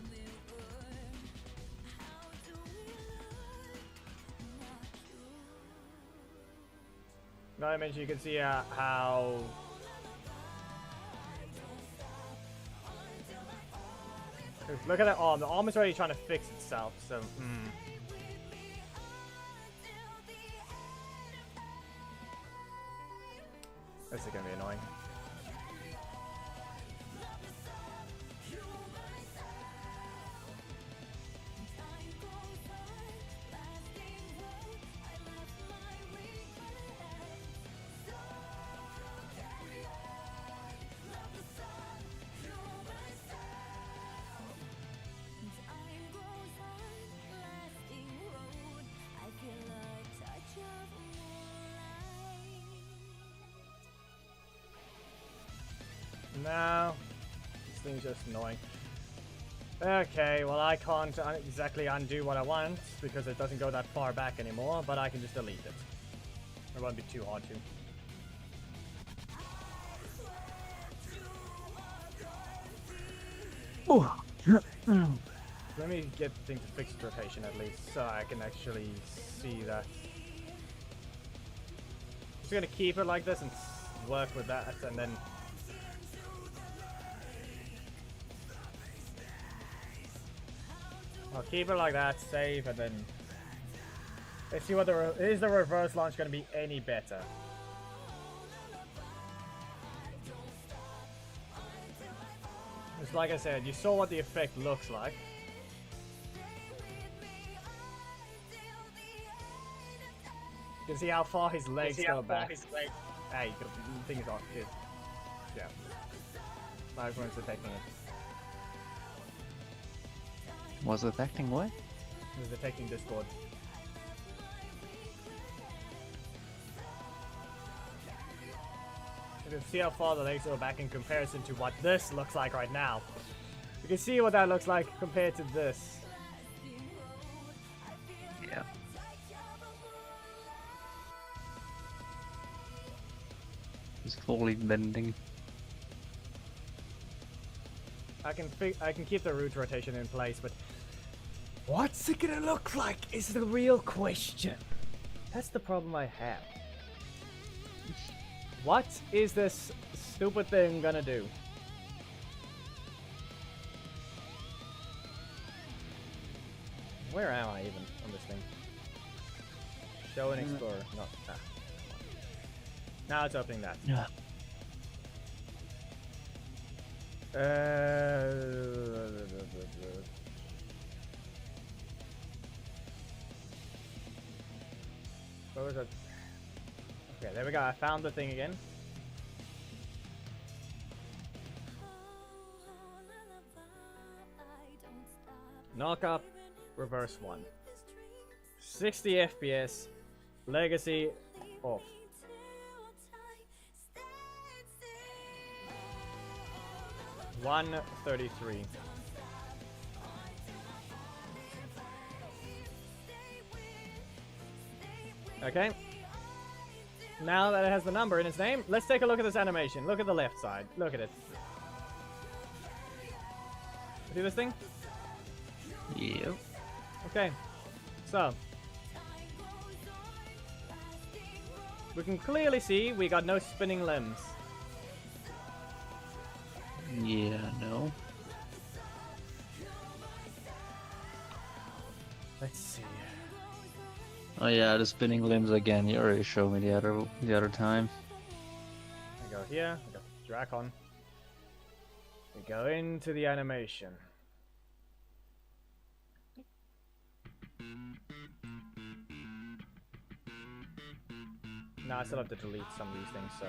No, I mean, you can see how... Look at that arm. The arm is already trying to fix itself, so... This is gonna be annoying. No, this thing's just annoying. Okay, well I can't exactly undo what I want because it doesn't go that far back anymore, but I can just delete it. It won't be too hard to. Let me get the thing to fixed rotation at least, so I can actually see that. Just gonna keep it like this and work with that, and then. I'll keep it like that, save, and then. Let's see what is the reverse launch gonna be any better. Just like I said, you saw what the effect looks like. You can see how far his legs go back. Hey, the thing is off. Yeah. My opponent's detecting it. Was detecting what? It was detecting Discord. You can see how far the legs go back in comparison to what this looks like right now. You can see what that looks like compared to this. Yeah. He's fully bending. I can keep the root rotation in place, but what's it gonna look like is the real question. That's the problem I have. What is this stupid thing gonna do? Where am I even on this thing? Show and explore. No. Ah. Now it's opening that. Yeah. What was it? Okay, there we go. I found the thing again. Knock up, reverse 1. 60 FPS, legacy off. $133. Okay. Now that it has the number in its name, let's take a look at this animation. Look at the left side. Look at it. See this thing? Yep. Okay. So. We can clearly see we got no spinning limbs. Yeah, no. Let's see. Oh yeah, the spinning limbs again. You already showed me the other time. We go here. We go Dracon. We go into the animation. Now I still have to delete some of these things, so...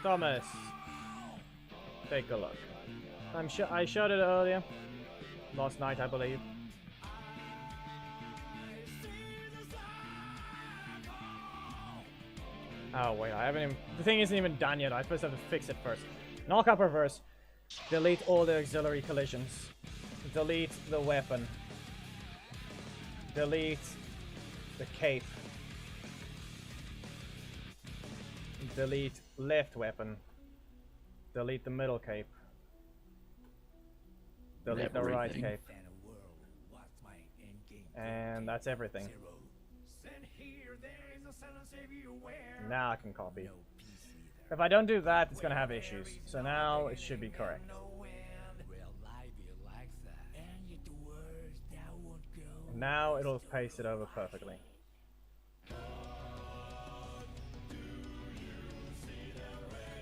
Thomas! Take a look. I showed it earlier. Last night, I believe. Oh wait, I haven't even... The thing isn't even done yet. I first have to fix it first. Knock up reverse. Delete all the auxiliary collisions. Delete the weapon. Delete the cape. Delete left weapon. Delete the middle cape. Delete the right cape. And that's everything. Now I can copy. If I don't do that, it's gonna have issues. So now it should be correct. Now it'll paste it over perfectly.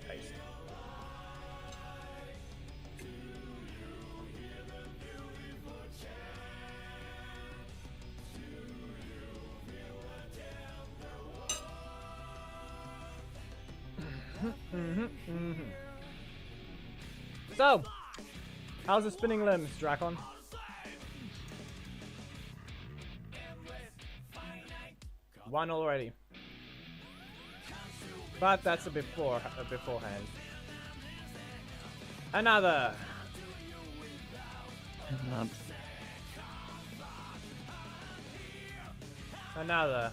Paste. So, how's the spinning limbs, Dracon? One already. But that's a beforehand. Another. Another.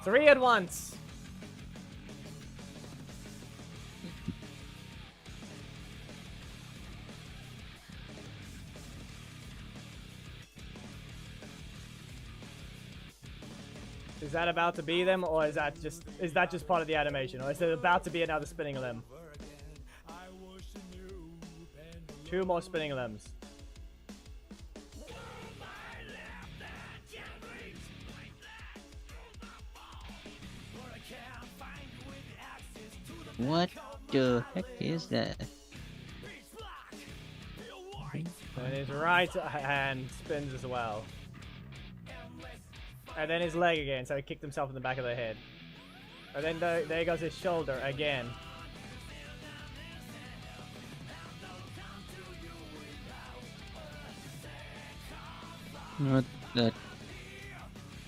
Three at once. Is that about to be them, or is that just part of the animation, or is it about to be another spinning limb? 2 more spinning limbs. What the heck is that? And his right hand spins as well. And then his leg again, so he kicked himself in the back of the head. And then there goes his shoulder again. What that?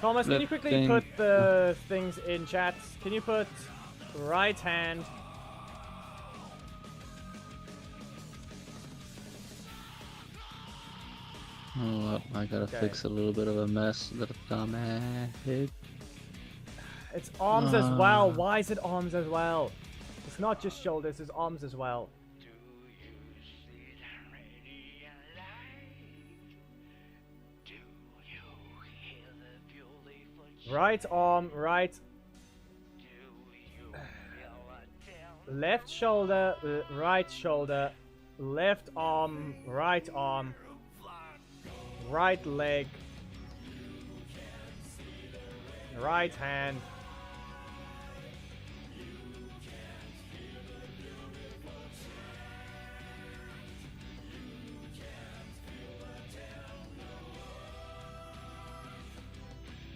Thomas, can you quickly put the things in chat? Can you put right hand? Oh, I gotta fix a little bit of a mess that a dumbass did. It's arms as well. Why is it arms as well? It's not just shoulders, it's arms as well. Right arm, right. Left shoulder, right shoulder. Left arm, right leg. Right hand.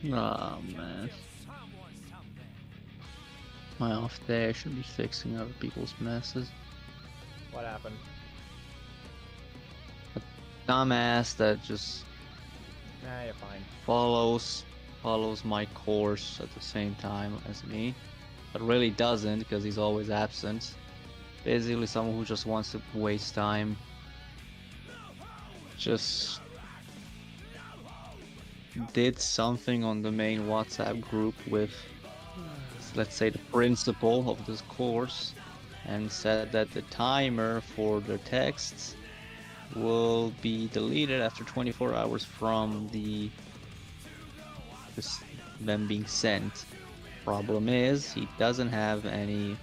Oh man. My off day, I should be fixing other people's messes. What happened? A dumbass that just Nah, you're fine. follows my course at the same time as me, but really doesn't because he's always absent. Basically someone who just wants to waste time. Just did something on the main WhatsApp group with, let's say, the principal of this course, and said that the timer for the texts will be deleted after 24 hours from them being sent. Problem is, he doesn't have any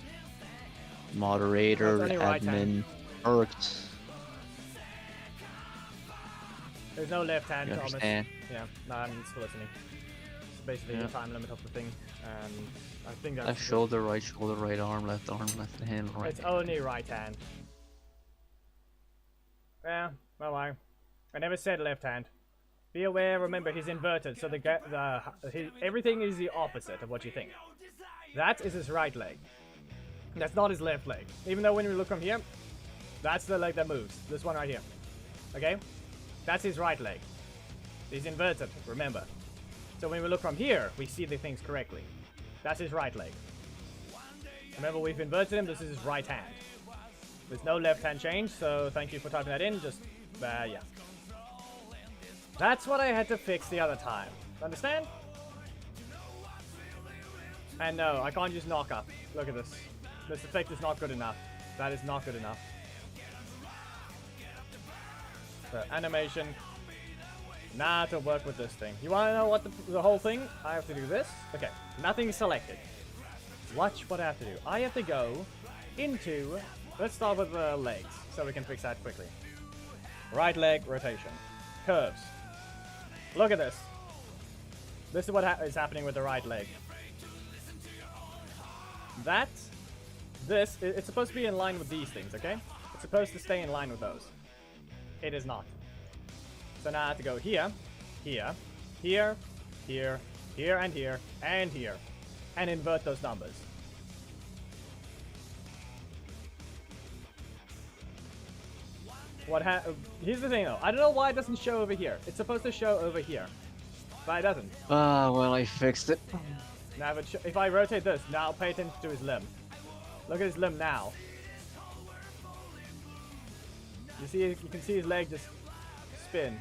moderator, admin perked. There's no left hand, You Thomas. understand? Yeah, no, I'm still listening. It's basically the time limit of the thing, and I think that's... Left shoulder, right arm, left hand, right. It's only right hand. Yeah, well, I never said left hand. Be aware, remember, he's inverted, so everything is the opposite of what you think. That is his right leg. That's not his left leg. Even though when we look from here, that's the leg that moves. This one right here. Okay? That's his right leg. He's inverted, remember. So when we look from here, we see the things correctly. That's his right leg. Remember, we've inverted him, this is his right hand. There's no left hand change, so thank you for typing that in, just, yeah. That's what I had to fix the other time. Understand? And no, I can't use knock up. Look at this. This effect is not good enough. That is not good enough. So, animation. Nah, to work with this thing. You want to know what the whole thing? I have to do this. Okay, nothing is selected. Watch what I have to do. I have to go into... Let's start with the legs, so we can fix that quickly. Right leg rotation. Curves. Look at this. This is what is happening with the right leg. It's supposed to be in line with these things, okay? It's supposed to stay in line with those. It is not. So now I have to go here, here, here, here, here, and here, and here, and invert those numbers. Here's the thing though, I don't know why it doesn't show over here. It's supposed to show over here, but it doesn't. Ah, well, I fixed it. Now if I rotate this, now pay attention to his limb. Look at his limb now. You can see his leg just spin.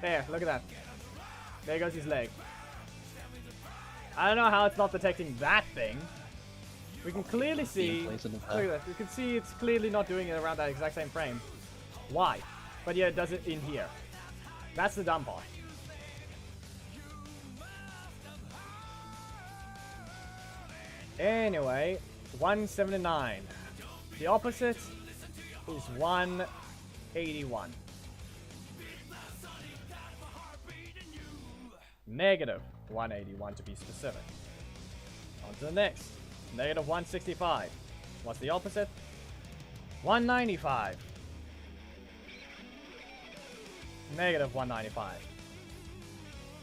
There, look at that. There goes his leg. I don't know how it's not detecting that thing. We can clearly see. Look at that. You can see it's clearly not doing it around that exact same frame. Why? But yeah, it does it in here. That's the dumb part. Anyway, 179. The opposite is 181. Negative 181 to be specific. On to the next. Negative 165. What's the opposite? 195. Negative 195.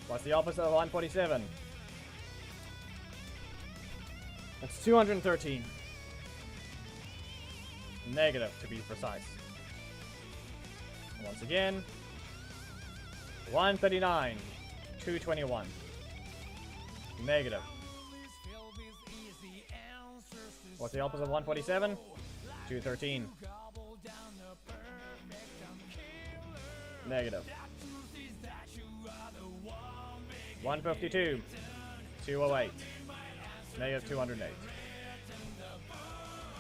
What's the opposite of 147? That's 213. Negative, to be precise. Once again, 139. 221. Negative. What's the opposite of 147? 213. Negative. 152. 208. Negative 208.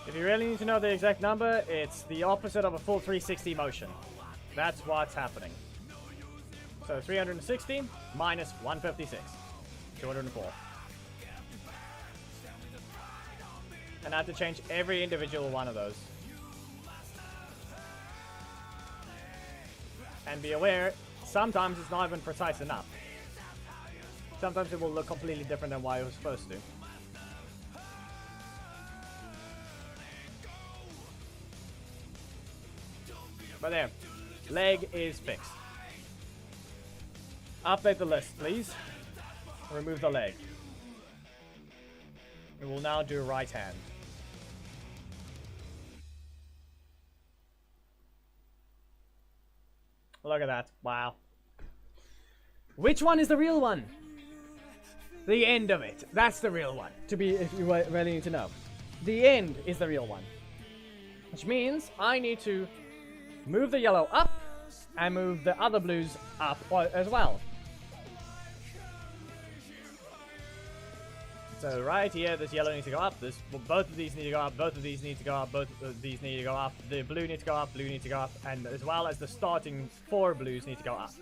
If you really need to know the exact number, it's the opposite of a full 360 motion. That's what's happening. So 360 minus 156. 204. And I have to change every individual one of those. And be aware, sometimes it's not even precise enough. Sometimes it will look completely different than what it was supposed to. But there, leg is fixed. Update the list, please. Remove the leg. We will now do right hand. Look at that. Wow. Which one is the real one? The end of it. That's the real one. To be, if you really need to know. The end is the real one. Which means I need to move the yellow up and move the other blues up as well. So right here, this yellow needs to go up. Both of these need to go up. Both of these need to go up. Both of these need to go up. The blue needs to go up. Blue needs to go up, and as well as the starting 4 blues need to go up.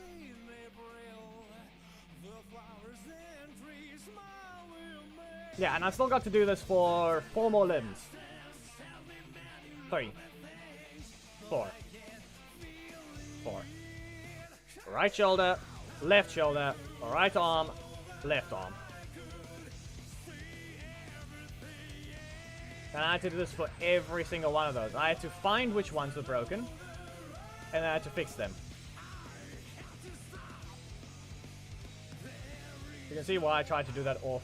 Yeah, and I've still got to do this for 4 more limbs. 3, 4, 4. Right shoulder, left shoulder, right arm, left arm. And I had to do this for every single one of those. I had to find which ones were broken, and I had to fix them. You can see why I tried to do that off.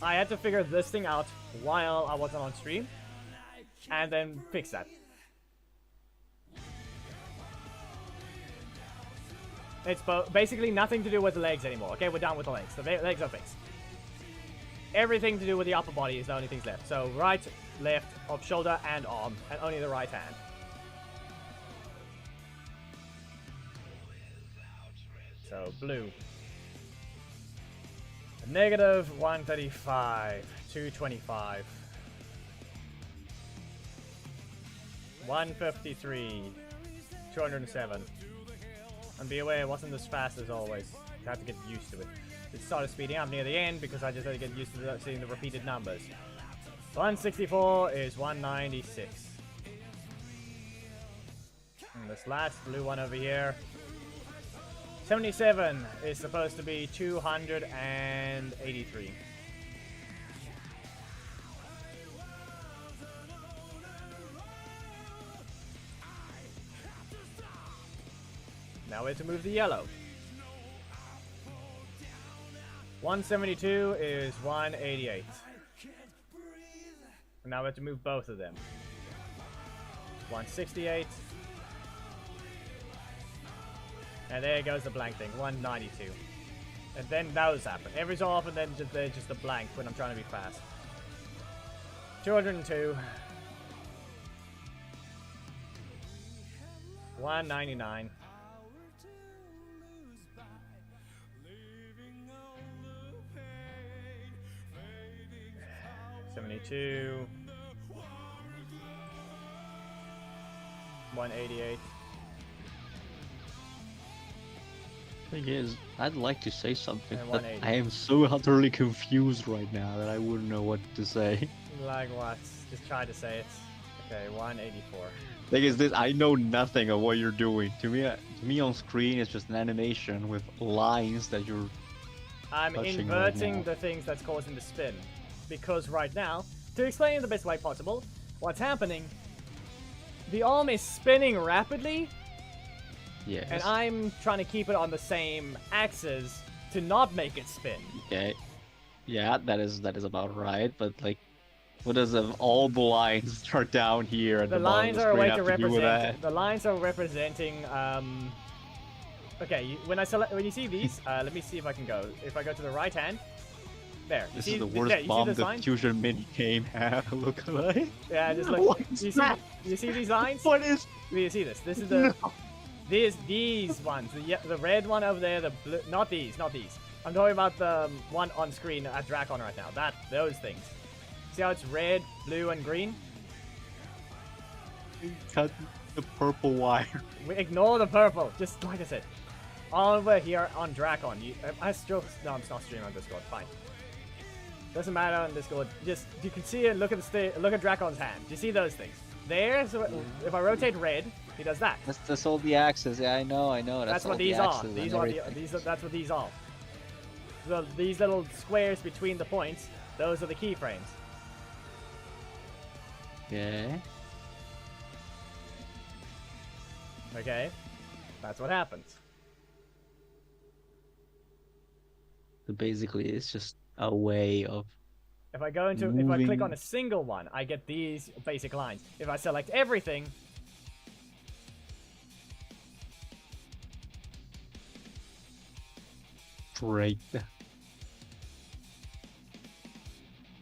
I had to figure this thing out while I wasn't on stream, and then fix that. It's basically nothing to do with the legs anymore. Okay, we're done with the legs. The legs are fixed. Everything to do with the upper body is the only things left. So right, left, of shoulder and arm, and only the right hand. So blue. Negative 135, 225. 153, 207. And be aware, it wasn't as fast as always. You have to get used to it. It started speeding up near the end because I just had to get used to seeing the repeated numbers. 164 is 196. And this last blue one over here. 77 is supposed to be 283. Now we have to move the yellow. 172 is 188. And now we have to move both of them. 168. And there goes the blank thing, 192. And then those happen. Every so often then there's just a blank when I'm trying to be fast. 202. 199. 72. 188. Thing is, I'd like to say something, And but 180. I am so utterly confused right now that I wouldn't know what to say. Like what? Just try to say it. Okay, 184. Thing is, this I know nothing of what you're doing. To me on screen, it's just an animation with lines that you're. I'm touching inverting right now. the things that's causing the spin. Because right now, to explain it the best way possible, what's happening, the arm is spinning rapidly, Yes. and I'm trying to keep it on the same axis to not make it spin. Okay. Yeah, that is about right. But like, what does all the lines start down here at The the bottom lines of the are a way screen to have to do with represent. that? The lines are representing. Okay, when you see these, let me see if I can go. If I go to the right hand, there. You This see, is the there, worst you see bomb the sign? diffusion mini game have. Look like. Yeah, just look. What You is see, that? you see these lines? What is? Do you see this? This is the these ones. The red one over there. The blue. Not these. I'm talking about the one on screen at Dracon right now. Those things. See how it's red, blue, and green? Cut the purple wire. We ignore the purple. Just like I said, over here on Dracon. I still no, I'm not streaming on Discord. Fine. Doesn't matter on Discord. Just you can see it. Look at Dracon's hand. Do you see those things? There. So if I rotate red, he does that. That's all the axes. Yeah, I know. That's all what the these are. axes and everything. That's what these are. These little squares between the points. Those are the keyframes. Okay. Okay, that's what happens. So basically, it's just a way of. If I click Moving. on a single one, I get these basic lines. If I select everything, Great. and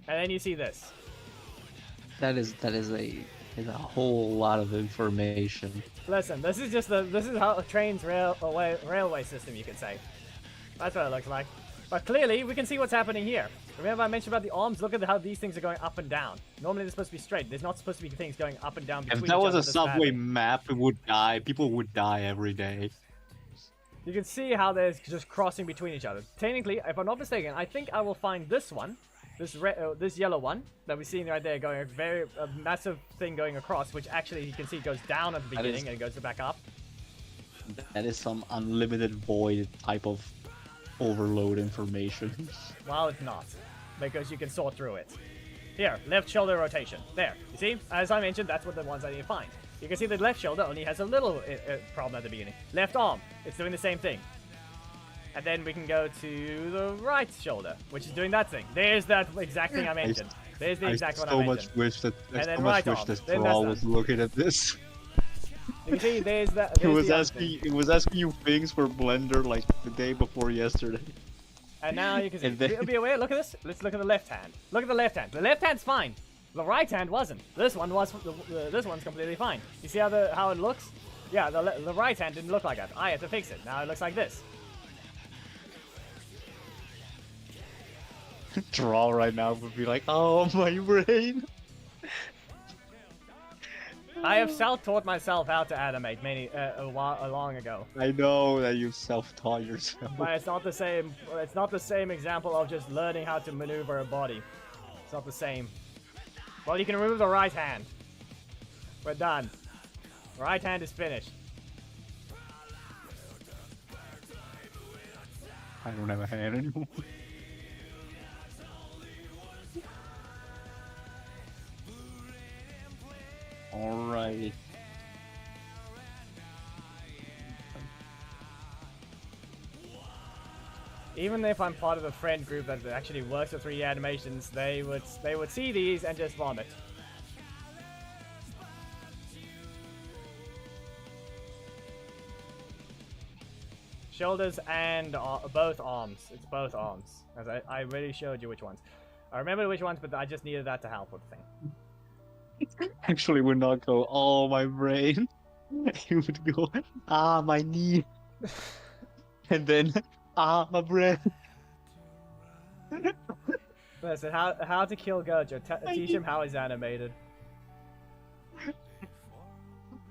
then you see this. That is a whole lot of information. Listen, this is how a train's railway system, you could say. That's what it looks like. But clearly, we can see what's happening here. Remember I mentioned about the arms? Look at how these things are going up and down. Normally they're supposed to be straight. There's not supposed to be things going up and down between If that each was other a this subway badly. map, it would die. People would die every day. You can see how they're just crossing between each other. Technically, if I'm not mistaken, I think I will find this one, this yellow one that we're seeing right there, going a massive thing going across, which actually you can see goes down at the beginning and it goes back up. That is some unlimited void type of overload information. Well, it's not, because you can sort through it. Here, left shoulder rotation. There, you see? As I mentioned, that's what the ones I need to find. You can see the left shoulder only has a little problem at the beginning. Left arm, it's doing the same thing. And then we can go to the right shoulder, which is doing that thing. There's that exact thing I mentioned. There's the exact one I mentioned. I so then much right wish arm. that Then Thrall that's was looking at this. You can see there's that. It was the other thing. asking you things for Blender like the day before yesterday. And now you can see. And then- Be aware. Look at this. Let's look at the left hand. Look at the left hand. The left hand's fine. The right hand wasn't. This one was. This one's completely fine. You see how it looks? Yeah, the right hand didn't look like that. I had to fix it. Now it looks like this. Thrall right now would be like, oh my brain. I have self-taught myself how to animate long ago. I know that you self-taught yourself. But it's not the same. It's not the same example of just learning how to maneuver a body. It's not the same. Well, you can remove the right hand. We're done. Right hand is finished. I don't have a hand anymore. Alrighty. Even if I'm part of a friend group that actually works with 3D animations, they would see these and just vomit. Shoulders and both arms. It's both arms. As I already showed you which ones. I remember which ones, but I just needed that to help with the thing. Actually would not go, oh my brain. He would go, ah my knee. And then, ah my brain. Listen, how to kill Gojo. Teach him how he's animated.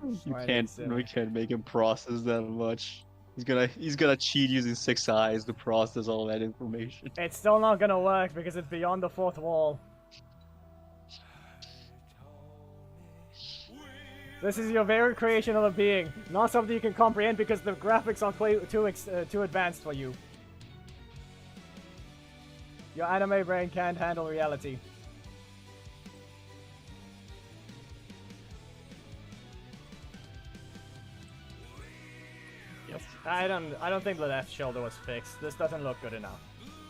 We can't make him process that much. He's gonna cheat using 6 eyes to process all that information. It's still not gonna work because it's beyond the fourth wall. This is your very creation of a being, not something you can comprehend because the graphics are too advanced for you. Your anime brain can't handle reality. Yep. I don't think the left shoulder was fixed. This doesn't look good enough.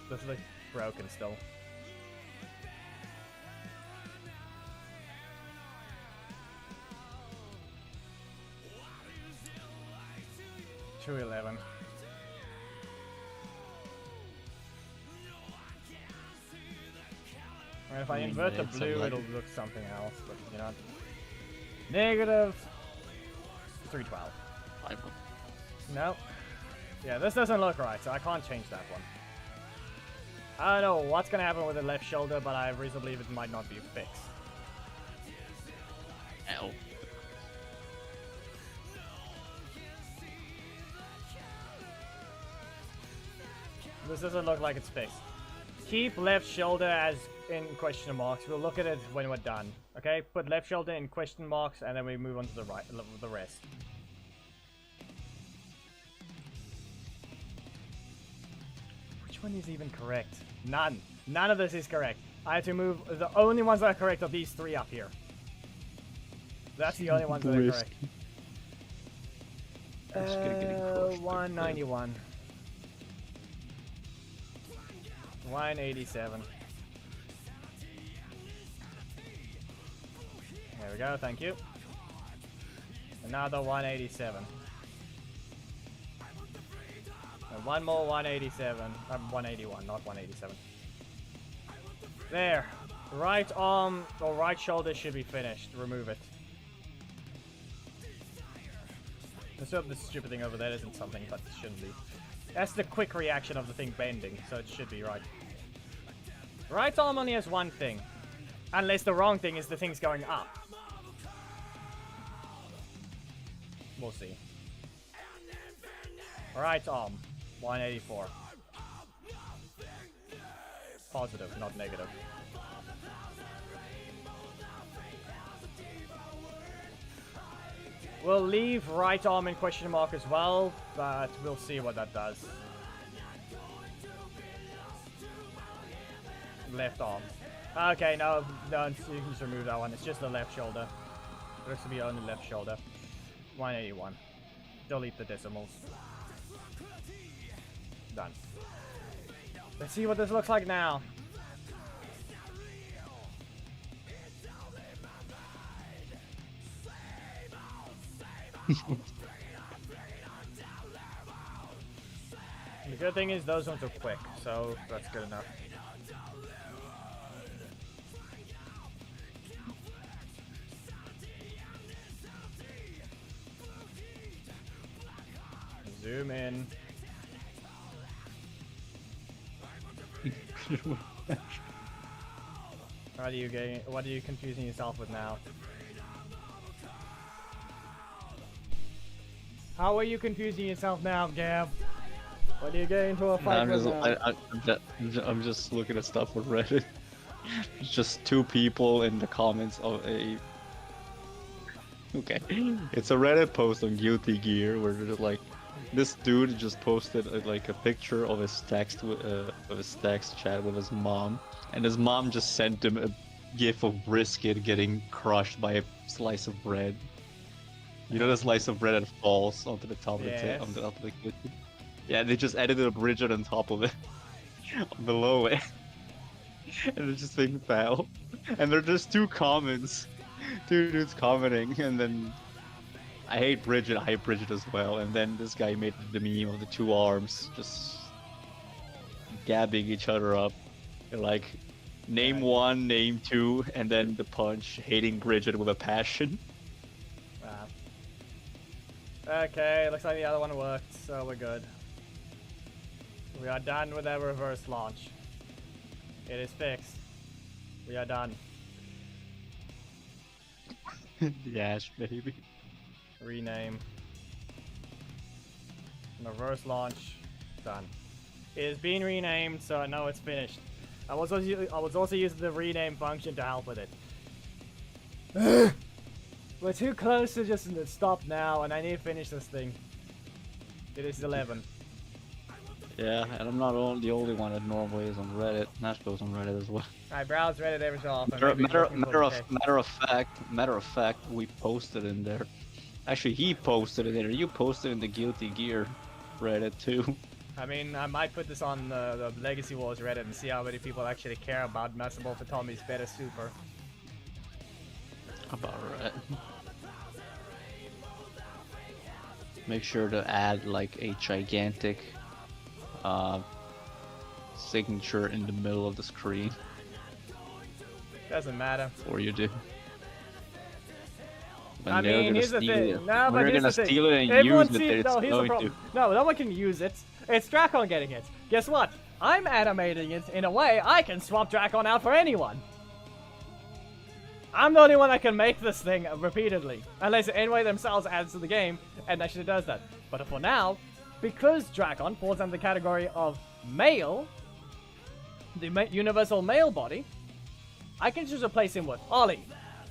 This looks broken still. $211. And if I invert the blue, it'll look something else, but you know. Negative 312. No. Yeah, this doesn't look right, so I can't change that one. I don't know what's gonna happen with the left shoulder, but I reasonably believe it might not be fixed. Ow. This doesn't look like it's fixed. Keep left shoulder as in question marks. We'll look at it when we're done. Okay? Put left shoulder in question marks, and then we move on to the right, the rest. Which one is even correct? None. None of this is correct. I have to move. The only ones that are correct are these three up here. That's the only ones that are correct. That's gonna get crushed. 191. 187. There we go, thank you. Another 187. And one more 187. 181, not 187. There. Right arm or right shoulder should be finished. Remove it. Let's hope this stupid thing over there isn't something, but it shouldn't be. That's the quick reaction of the thing bending, so it should be right. Right arm only has one thing. Unless the wrong thing is the thing's going up. We'll see. Right arm, 184. Positive, not negative. We'll leave right arm in question mark as well, but we'll see what that does. Left arm. Okay, no, you can just remove that one. It's just the left shoulder. It looks to be only left shoulder. 181. Delete the decimals. Done. Let's see what this looks like now. The good thing is those ones are quick, so that's good enough. Zoom in. What are you confusing yourself with now? How are you confusing yourself now, Gab? What are you getting into a fight with now? I'm just looking at stuff on Reddit. It's just two people in the comments of a... Okay. It's a Reddit post on Guilty Gear where they're like, this dude just posted like a picture of his text chat with his mom, and his mom just sent him a gif of brisket getting crushed by a slice of bread. You know the slice of bread that falls onto the top of the kitchen? Yeah, they just added a bridget on top of it, below it, and it just thing fell. And there are just two comments, two dudes commenting, and then I hate Bridget as well. And then this guy made the meme of the two arms just gabbing each other up. They're like, name one, name two, and then the punch, hating Bridget with a passion. Okay, looks like the other one worked, so we're good. We are done with our reverse launch. It is fixed. We are done. Yes, baby. Rename. Reverse launch. Done. It is being renamed, so I know it's finished. I was also using the rename function to help with it. We're too close to just stop now, and I need to finish this thing. It is 11. Yeah, and I'm not the only one that normally is on Reddit. Nash goes on Reddit as well. I browse Reddit every so often. Matter of fact, we posted in there. Actually, he posted it in there. You posted in the Guilty Gear Reddit too. I mean, I might put this on the Legacy Wars Reddit and see how many people actually care about Massimo Tommy's better super. About right. Make sure to add like a gigantic signature in the middle of the screen. Doesn't matter. Or you do. When I mean, here's the thing. No, but they're here's gonna the thing. steal it and Everyone use it, sees, it's no, here's the going problem. to. No, no one can use it. It's Drakon getting it. Guess what? I'm animating it in a way I can swap Drakon out for anyone. I'm the only one that can make this thing repeatedly. Unless Anyway themselves adds to the game and actually does that. But for now, because Drakon falls under the category of male, the universal male body, I can just replace him with Ollie.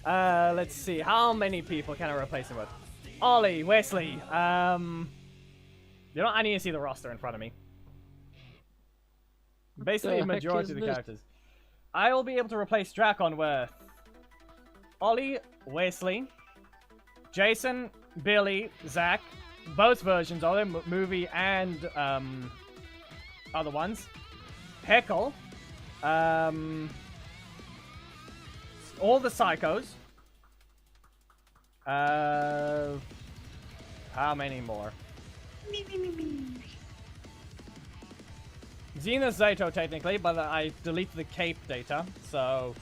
Let's see, how many people can I replace him with? Ollie, Wesley, you know, I need to see the roster in front of me. Basically, the majority of the characters. I will be able to replace Drakon with Ollie, Wesley, Jason, Billy, Zach, both versions of them, movie and other ones. Heckle, all the psychos. How many more? Xena Zato technically, but I deleted the cape data, so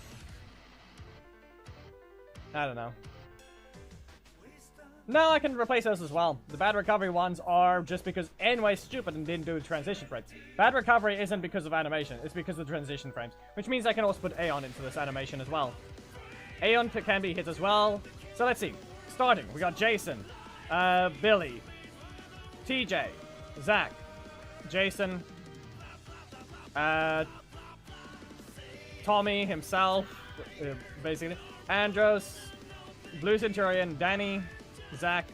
I don't know. No, I can replace those as well. The bad recovery ones are just because Anyway's stupid and didn't do transition frames. Bad recovery isn't because of animation, it's because of transition frames. Which means I can also put Aeon into this animation as well. Aeon can be hit as well. So let's see. Starting, we got Jason, Billy, TJ, Zach, Jason, Tommy himself, basically, Andros, Blue Centurion, Danny, Zach,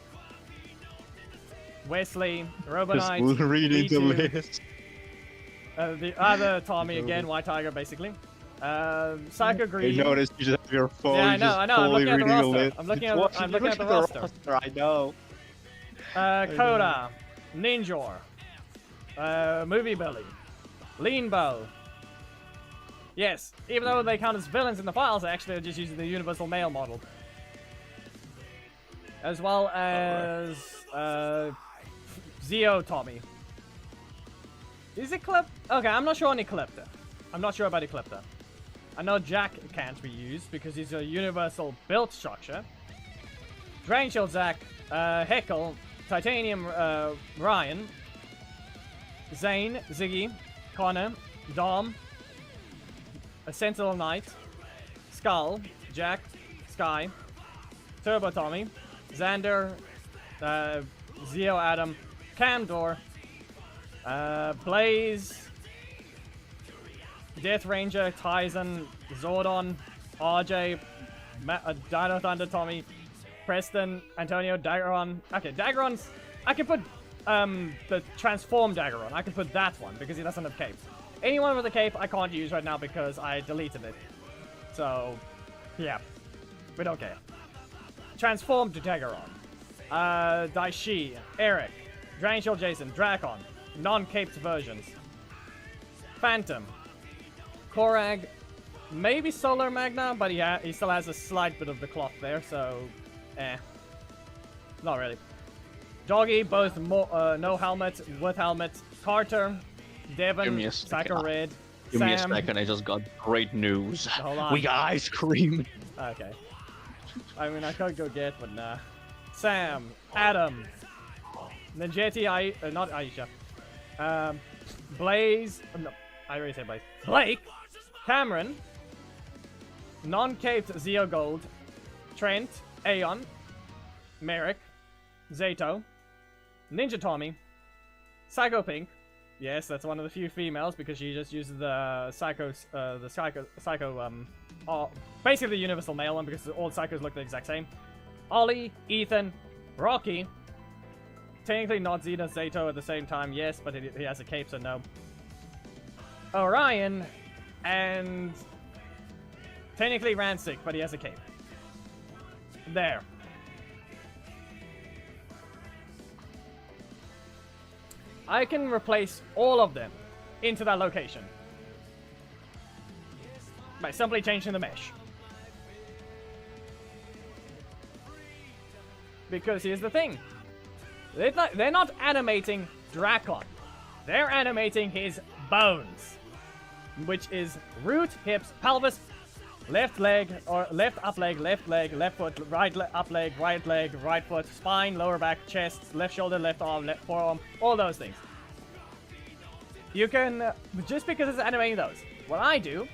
Wesley, Robo Knight, reading the list. The other Tommy again, White Tiger, basically. Psycho Green. I noticed you just have your phone. Yeah, I know. I'm looking at the roster. I'm looking at the roster. I know. Coda, Ninjor, Movie Billy, Lean Bow. Yes, even though they count as villains in the files, I actually are just using the universal male model. As well as Zio Tommy. Is it clipped? Okay, I'm not sure on Eclipta. I'm not sure about Eclipta. I know Jack can't be used because he's a universal build structure. Drain Shield Zack, Heckle, Titanium Ryan, Zhane, Ziggy, Connor, Dom, a Sentinel Knight, Skull, Jack, Sky, Turbo Tommy, Xander, Zio Adam, Camdor, Blaze, Death Ranger, Tyson, Zordon, RJ, Dino Thunder Tommy, Preston, Antonio, Daggeron. Okay, Daggeron's... I can put the transformed Daggeron. I can put that one because he doesn't have cape. Anyone with a cape I can't use right now because I deleted it. So, yeah. We don't care. Transformed to Daggeron. Daishi, Eric, Drain Shield Jason, Drakon, non-caped versions. Phantom, Korag, maybe Solar Magna, but he still has a slight bit of the cloth there, so not really. Doggy, both no helmet, with helmet. Carter, Devon, Psycho Red, Give Sam. me a second, I just got great news. Hold on. We got ice cream. Okay. I mean, I could go get, but nah. Sam, Adam, Najeti, not Aisha. Blaze, no, I already said Blaze. Blake, Cameron, non-caped Zeo Gold, Trent, Aeon, Merrick, Zato, Ninja Tommy, Psycho Pink. Yes, that's one of the few females because she just uses the basically the universal male one because all psychos look the exact same. Ollie, Ethan, Rocky. Technically not Xena Zato at the same time, yes, but he has a cape, so no. Orion, and technically Rancic, but he has a cape. There. I can replace all of them into that location by simply changing the mesh. Because here's the thing. They're not animating Drakon. They're animating his bones. Which is root, hips, pelvis, left leg, or left up leg, left foot, up leg, right foot, spine, lower back, chest, left shoulder, left arm, left forearm, all those things. You can, just because it's animating those, what I do,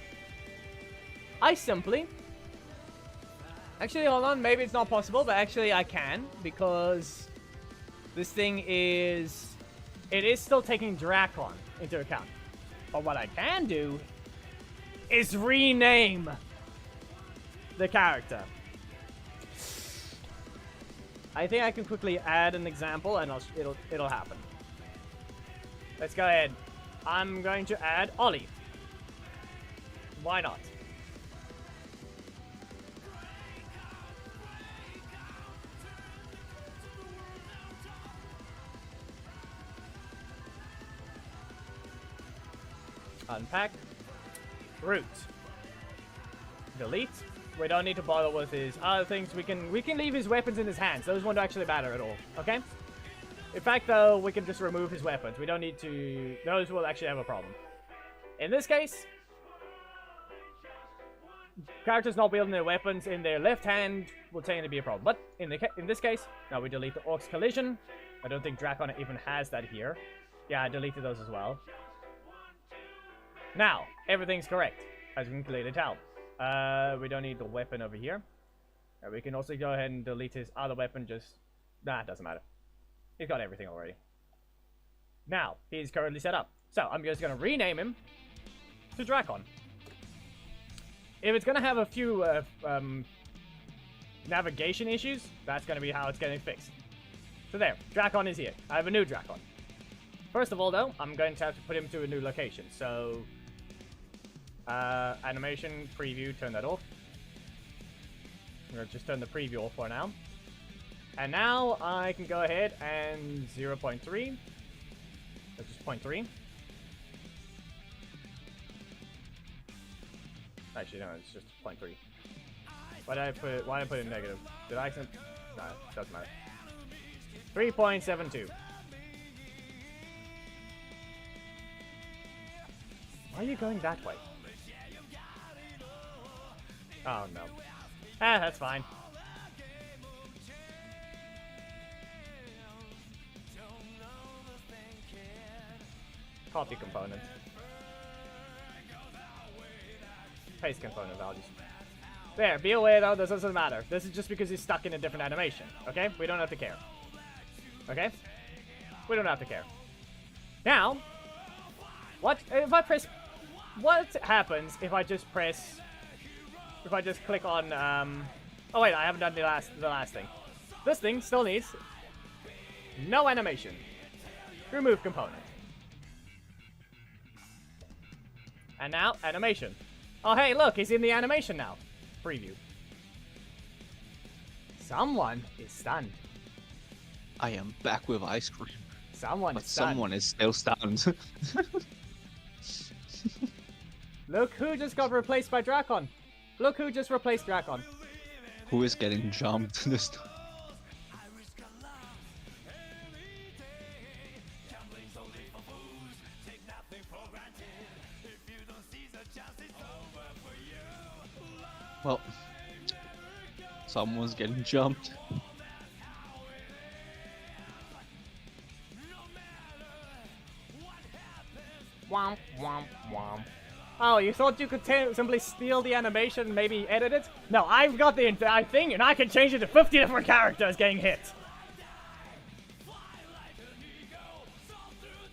I simply, actually hold on, maybe it's not possible, but actually I can, because this thing is, it is still taking Drakon into account. But what I can do is rename the character. I think I can quickly add an example and it'll happen. Let's go ahead. I'm going to add Ollie. Why not? Unpack. Root. Delete. We don't need to bother with his other things. We can leave his weapons in his hands. Those won't actually matter at all. Okay? In fact, though, we can just remove his weapons. We don't need to... Those will actually have a problem. In this case, characters not wielding their weapons in their left hand will tend to be a problem. But in this case, now we delete the Orc's Collision. I don't think Drakon even has that here. Yeah, I deleted those as well. Now, everything's correct, as we can clearly tell. We don't need the weapon over here. We can also go ahead and delete his other weapon, just... Nah, it doesn't matter. He's got everything already. Now, he's currently set up. So, I'm just going to rename him to Drakon. If it's going to have a few navigation issues, that's going to be how it's getting fixed. So there, Drakon is here. I have a new Drakon. First of all, though, I'm going to have to put him to a new location. So... animation, preview, turn that off. I'm going to just turn the preview off for now. And now I can go ahead and 0.3. That's just 0.3. Actually, no, it's just 0.3. Why did I put it in negative? Did I accident? No, it doesn't matter. 3.72. Why are you going that way? Oh no. Ah, that's fine. Copy component. Paste component values. There, be aware though, this doesn't matter. This is just because he's stuck in a different animation. Okay? We don't have to care. Okay? We don't have to care. Now, what if I press... What happens if I just press... If I just click on, oh wait, I haven't done the last thing. This thing still needs no animation. Remove component. And now, animation. Oh hey, look, he's in the animation now. Preview. Someone is stunned. I am back with ice cream. Someone But is stunned. someone is still stunned. Look who just got replaced by Drakon. Look who just replaced Drakon. Who is getting jumped this time? Well, someone's getting jumped. Womp, womp, womp. Oh, you thought you could simply steal the animation and maybe edit it? No, I've got the entire thing and I can change it to 50 different characters getting hit.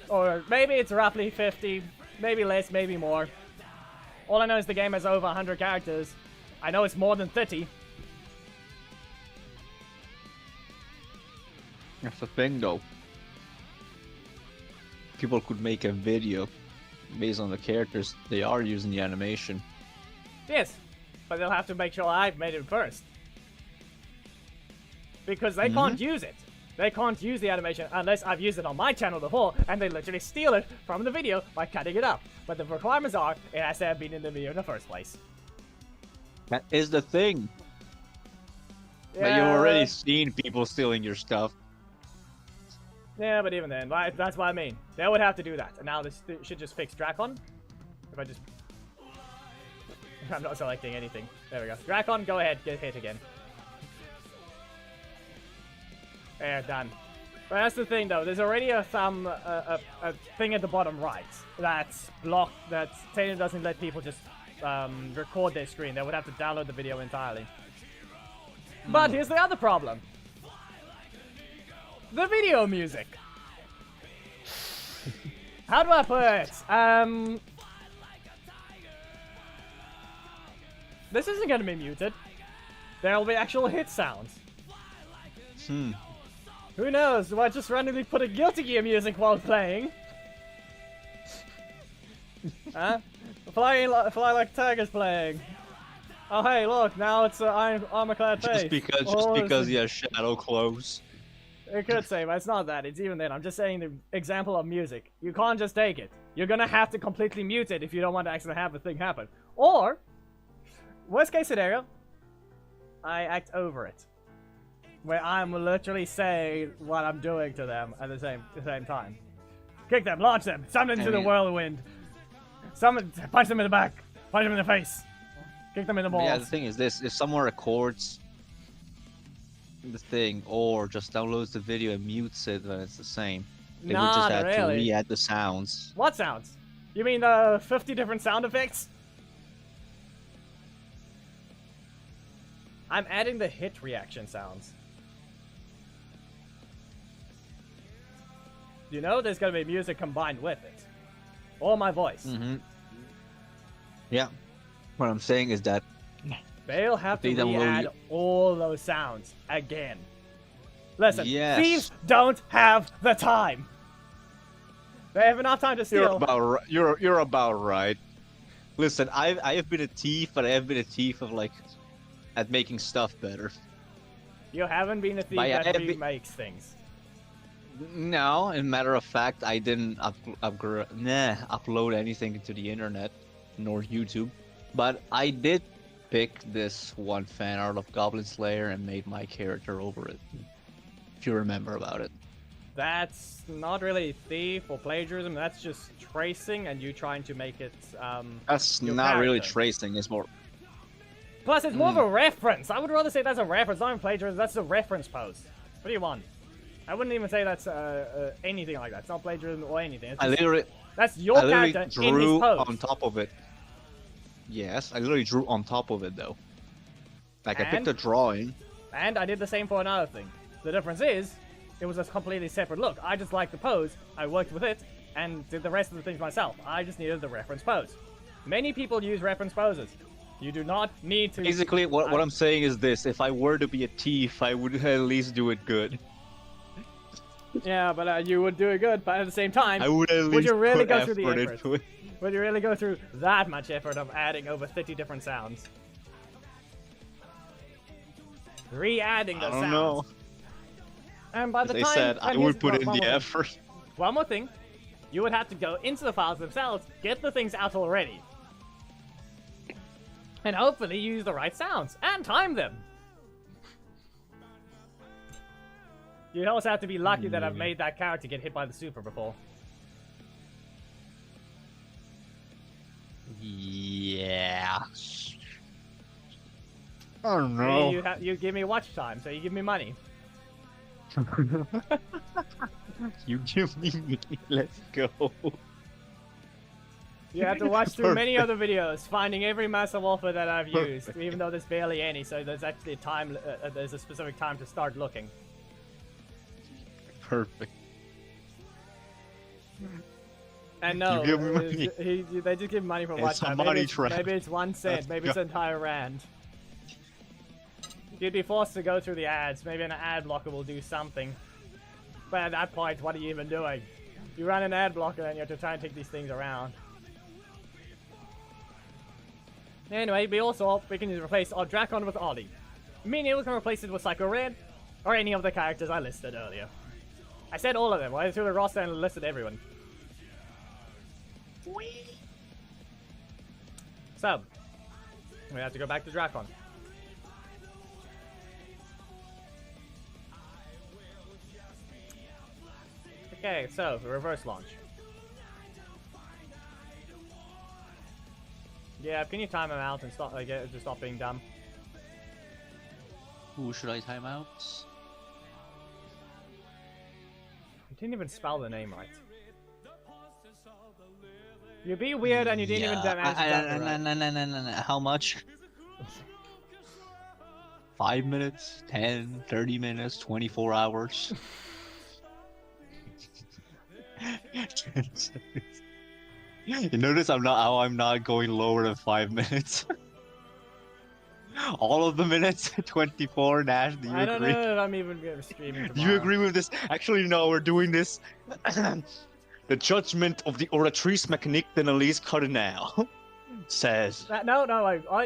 Or maybe it's roughly 50, maybe less, maybe more. All I know is the game has over 100 characters. I know it's more than 30. That's the thing, though. People could make a video based on the characters they are using the animation. Yes, but they'll have to make sure I've made it first. Because they can't use it. They can't use the animation unless I've used it on my channel before, and they literally steal it from the video by cutting it up. But the requirements are, it has to have been in the video in the first place. That is the thing. Yeah, But you've already seen people stealing your stuff. Yeah, but even then, that's what I mean. They would have to do that. And now this should just fix Drakon. If I just... I'm not selecting anything. There we go. Drakon, go ahead, get hit again. There, done. But that's the thing, though. There's already a thing at the bottom right that's blocked. That Zhane doesn't let people just record their screen. They would have to download the video entirely. But here's the other problem. The video music. How do I put it? This isn't going to be muted. There'll be actual hit sounds. Who knows? Do I just randomly put a Guilty Gear music while playing? Huh? Fly like Tiger's playing. Oh hey, look! Now it's armor-clad face. Just because he has shadow clothes. It could say, but it's not that. It's even then. I'm just saying the example of music. You can't just take it. You're gonna have to completely mute it if you don't want to actually have the thing happen. Or, worst case scenario, I act over it, where I'm literally saying what I'm doing to them at the same time. Kick them, launch them, summon into the whirlwind. Punch them in the back, punch them in the face, kick them in the balls. Yeah, the thing is this: if someone records the thing or just downloads the video and mutes it, then it's the same. They would just have to re-add the sounds. What sounds? You mean the 50 different sound effects? I'm adding the hit reaction sounds. You know there's gonna be music combined with it. Or my voice. Yeah. What I'm saying is that they'll have to re-add all those sounds again. Listen, thieves don't have the time. They have enough time to steal. You're about right. Listen, I have been a thief, but I have been a thief of at making stuff better. You haven't been a thief that remakes things. No, in matter of fact, I didn't upload anything into the internet, nor YouTube. But I did pick this one fan art of Goblin Slayer and made my character over it. If you remember about it. That's not really thief or plagiarism. That's just tracing and you trying to make it. That's not really tracing. It's more. Plus, it's more of a reference. I would rather say that's a reference, not even plagiarism. That's a reference pose. What do you want? I wouldn't even say that's anything like that. It's not plagiarism or anything. It's just, that's your character in his pose. On top of it. Yes, I literally drew on top of it though. I picked a drawing. And I did the same for another thing. The difference is, it was a completely separate look. I just liked the pose, I worked with it, and did the rest of the things myself. I just needed the reference pose. Many people use reference poses. You do not need to... Basically, what I'm saying is this. If I were to be a thief, I would at least do it good. Yeah, but you would do it good, but at the same time, I would at least you really put go through the effort effort? into it. Would you really go through that much effort of adding over 50 different sounds? Re-adding those sounds. I don't know. And by the As time... I said, I would put in the effort. One more thing. You would have to go into the files themselves, get the things out already. And hopefully use the right sounds, and time them. You also have to be lucky that I've made that character get hit by the super before. Yeah. I don't know. Hey, you give me watch time, so you give me money. You give me money, let's go. You have to watch through many other videos, finding every massive offer that I've used, even though there's barely any, so there's actually a time, there's a specific time to start looking. Perfect. And no, You give me money. they just give money for It's watch a time. money trap. Maybe it's 1 cent, maybe it's an entire rand. You'd be forced to go through the ads. Maybe an ad blocker will do something. But at that point, what are you even doing? You run an ad blocker and you have to try and take these things around. Anyway, we can replace our Drakon with Ollie. Meaning we can replace it with Psycho Red, or any of the characters I listed earlier. I said all of them. I went through the roster and listed everyone. So, we have to go back to Drakon. Okay, so reverse launch. Yeah, can you time him out and stop just stop being dumb? Who should I time out? You didn't even spell the name right. You be weird and you didn't even manage to spell it right. No. How much? 5 minutes, 10, 30 minutes, 24 hours. You notice I'm not going lower than 5 minutes. All of the minutes, 24. Nash, do you agree? I don't know if I'm even gonna streaming tomorrow. Do you agree with this? Actually, no, we're doing this. The judgment of the oratrice mécanique d'analyse cardinale says. No,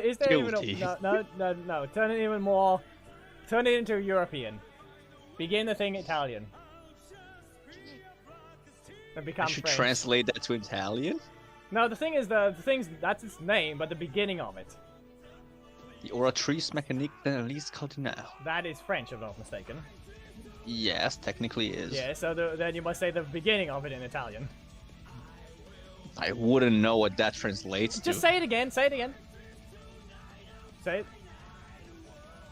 is there Guilty. even no. Turn it even more. Turn it into European. Begin the thing Italian. And become I should French. translate that to Italian. No, the thing's that's its name, but the beginning of it. The oratrice mécanique d'analyse cardinale. That is French, if I'm not mistaken. Yes, technically is. Yeah, so then you must say the beginning of it in Italian. I wouldn't know what that translates to. Just say it again. Say it again. Say it.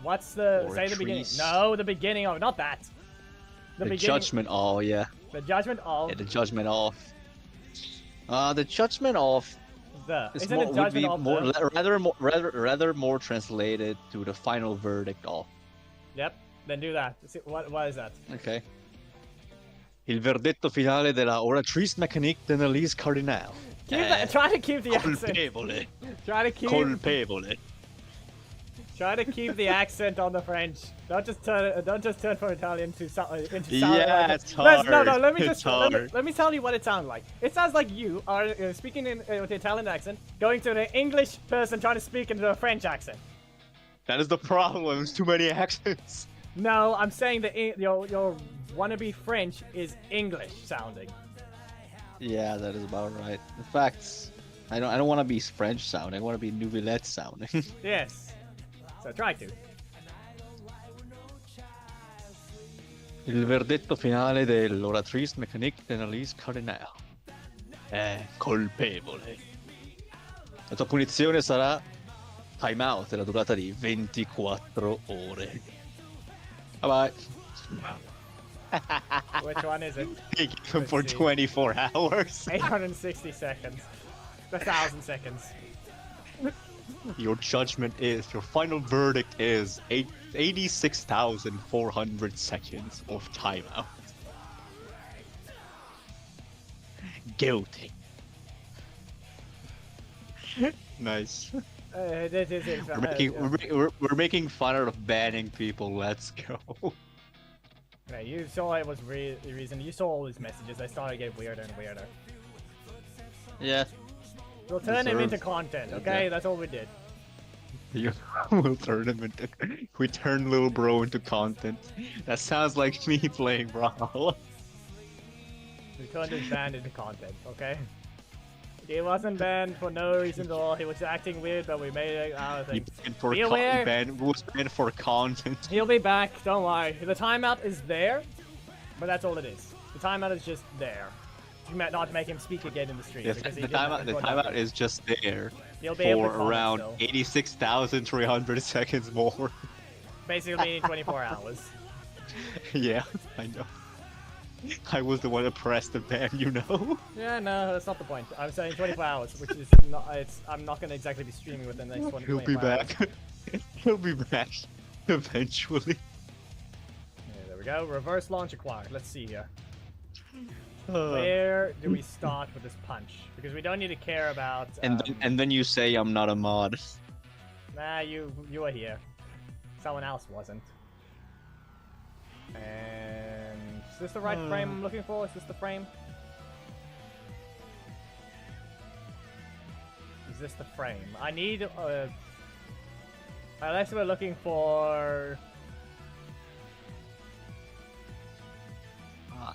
What's the say the beginning? Oratrice. No, the beginning of it, not that. The judgment. Oh yeah. The judgment of Yeah, the judgment of. The judgment of. the. Is Isn't more, it would judgment be of more, the? rather more translated to the final verdict of. Yep. Then do that. What is that? Okay. Il verdetto finale della oratrice mécanique d'analyse cardinale. Try to keep the accent. Colpevole. Try to keep. Colpevole. Try to keep the accent on the French. Don't just turn from Italian to into Yeah, like it's hard. No, let me It's just hard. let me tell you what it sounds like. It sounds like you are speaking in with the Italian accent, going to an English person trying to speak into a French accent. That is the problem. There's too many accents. No, I'm saying that your wannabe French is English sounding. Yeah, that is about right. In fact, I don't want to be French sounding. I want to be Nouvellette sounding. Yes. So try to. Il verdetto finale dell'oratrice mécanique d'analyse cardinale è colpevole. La tua punizione sarà timeout della durata di 24 ore. Bye bye. Which one is it? Take him for see. 24 hours. 860 seconds. 1,000 seconds. Your judgment is, your final verdict is 86,400 seconds of timeout. Guilty. Nice. This is it. We're making fun of banning people. Let's go. Yeah, you saw it was the reason. You saw all these messages. They started getting weirder and weirder. Yeah. We'll turn him into Deserved. content, okay? Okay. That's all we did. We'll turn him into. We turn little bro into content. That sounds like me playing Brawl. We turned his band into content, okay? He wasn't banned for no reason at all. He was acting weird, but we made it our He thing. banned for Be aware. was banned for content. He'll be back, don't worry. The timeout is there, but that's all it is. The timeout is just there. Not to make him speak again in the stream. Yes, because he the didn't timeout record is just there He'll be able to for comment around still. 86,300 seconds more. Basically, meaning 24 hours. Yeah, I know. I was the one that pressed the ban, you know. Yeah, no, that's not the point. I'm saying 24 hours, which is not. I'm not gonna exactly be streaming within the next 20. He'll be 24 hours. back. He'll be back eventually. Yeah, there we go. Reverse launch acquired. Let's see here. Where do we start with this punch? Because we don't need to care about. And then you say I'm not a mod. Nah, you were here. Someone else wasn't. And is this the right frame I'm looking for? Is this the frame? Is this the frame? I need unless we're looking for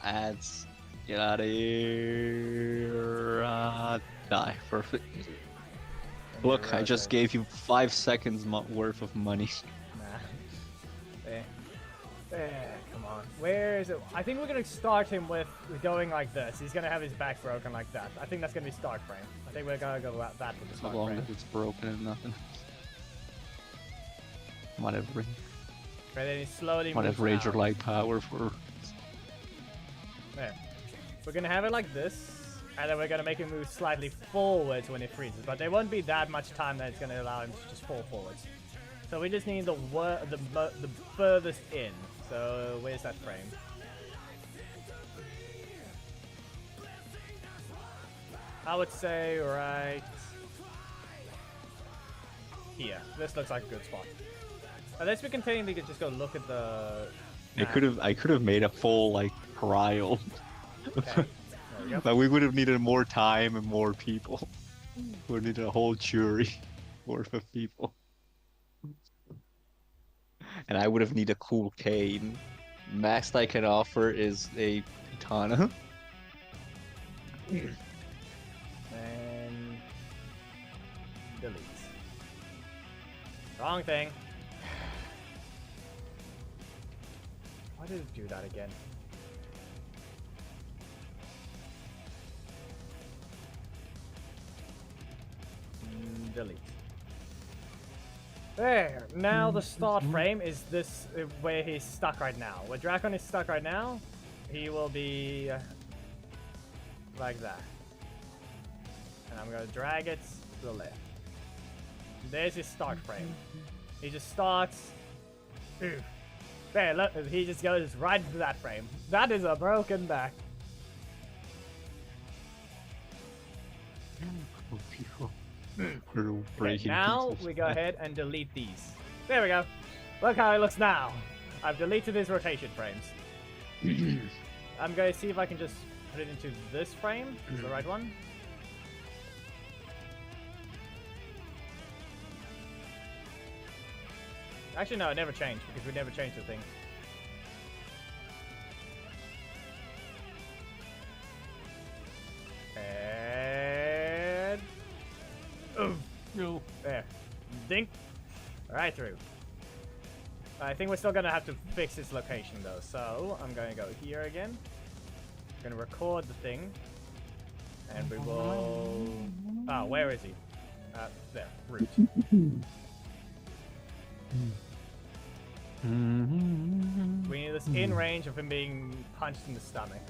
Ads. Get out of here. Die. Perfect. Look, I just gave you 5 seconds worth of money. Nah. Come on. Where is it? I think we're gonna start him with going like this. He's gonna have his back broken like that. I think that's gonna be start frame. I think we're gonna go that with the As start long frame. as it's broken and nothing. Whatever. Right, then he slowly Whatever moves Ranger out. light power for. There. We're gonna have it like this, and then we're gonna make him move slightly forwards when it freezes. But there won't be that much time that it's gonna allow him to just fall forwards. So we just need the furthest in. So where's that frame? I would say right here. This looks like a good spot. Unless we can technically just go look at the. I could have made a full like trial. Okay. There we go. But we would have needed more time and more people. We would have needed a whole jury worth of people. And I would have needed a cool cane. Max I can offer is a katana. And delete. Wrong thing. Why did it do that again? Delete. There. Now the start frame is this where he's stuck right now. Where Dracon is stuck right now, he will be like that. And I'm gonna drag it to the left. There's his start frame. He just starts. There, look, he just goes right into that frame. That is a broken back. Okay, now we go ahead and delete these. There we go. Look how it looks now. I've deleted his rotation frames. I'm going to see if I can just put it into this frame. Is the right one? Actually, no, it never changed because we never changed the thing. And... oh, no. There. Dink. Right through. I think we're still going to have to fix this location, though. So, I'm going to go here again. I'm going to record the thing. And we will... oh, where is he? There. Root. We need this in range of him being punched in the stomach.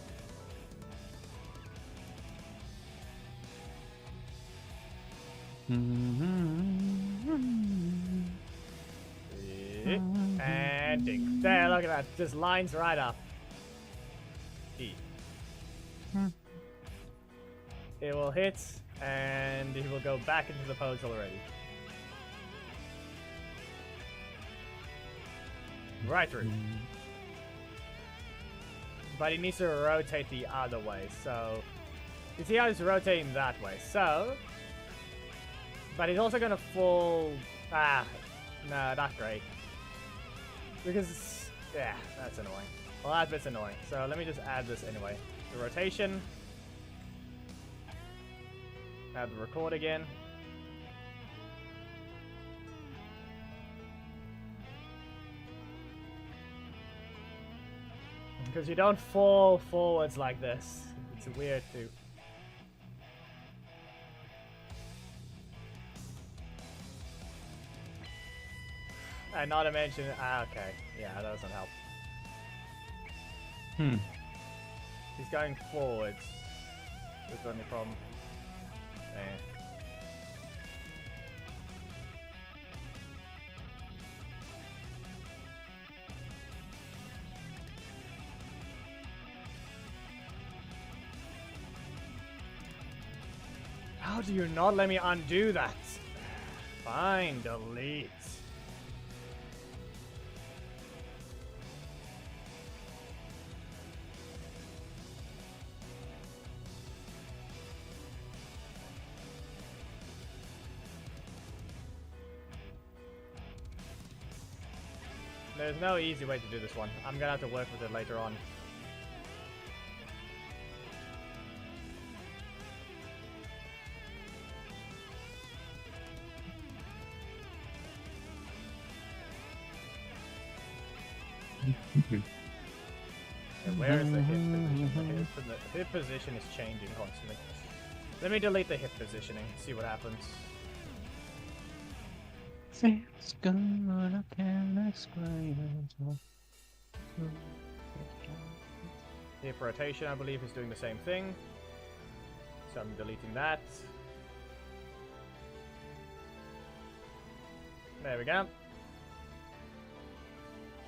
And ding. There, look at that. Just lines right up. E. It will hit, and he will go back into the pose already. Right through. But he needs to rotate the other way, so... you see how he's rotating that way, so... but he's also gonna fall... ah, no, not great. Because... yeah, that's annoying. Well, that bit's annoying, so let me just add this anyway. The rotation. Add the record again. Because you don't fall forwards like this. It's weird too. And not to mention, okay, yeah, that doesn't help. He's going forwards. That's the only problem. How do you not let me undo that? Fine, delete. There's no easy way to do this one. I'm gonna have to work with it later on. Okay, where is the hip position? The hip position is changing constantly. Let me delete the hip positioning, see what happens. It's gonna can explain it. Hip rotation, I believe, is doing the same thing. So I'm deleting that. There we go.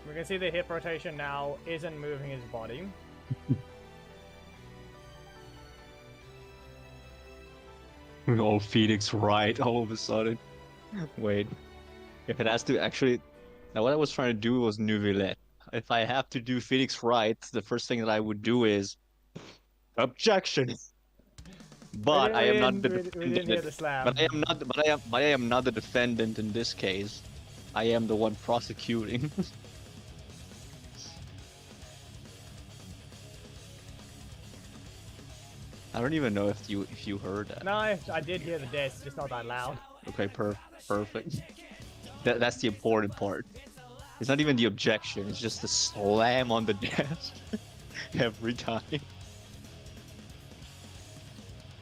We can see the hip rotation now isn't moving his body. Oh, Phoenix right all of a sudden. Wait. If it has to actually... Now what I was trying to do was Neuvillette. If I have to do Phoenix right, the first thing that I would do is... Objection! But I am not the we didn't hear the slam. But I am not the defendant in this case. I am the one prosecuting. I don't even know if you heard that. No, I did hear the diss, just not that loud. Okay, perfect. That's the important part. It's not even the objection, it's just the slam on the desk every time.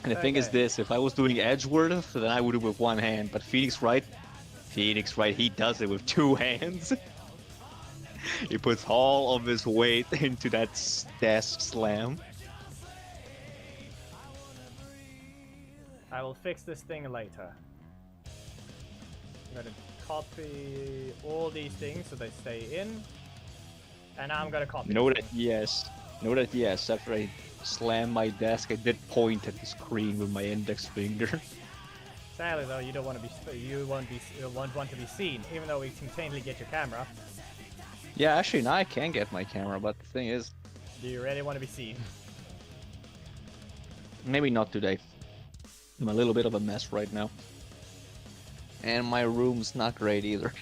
And the thing is this, if I was doing Edgeworth, then I would do it with one hand, but Phoenix right, he does it with two hands. He puts all of his weight into that desk slam. I will fix this thing later. I'm gonna copy all these things so they stay in. And now I'm gonna copy. Note that yes, after I slammed my desk, I did point at the screen with my index finger. Sadly though, you don't want to be, you won't want to be seen, even though we can technically get your camera. Yeah, actually now I can get my camera, but the thing is... Do you really want to be seen? Maybe not today. I'm a little bit of a mess right now. And my room's not great either.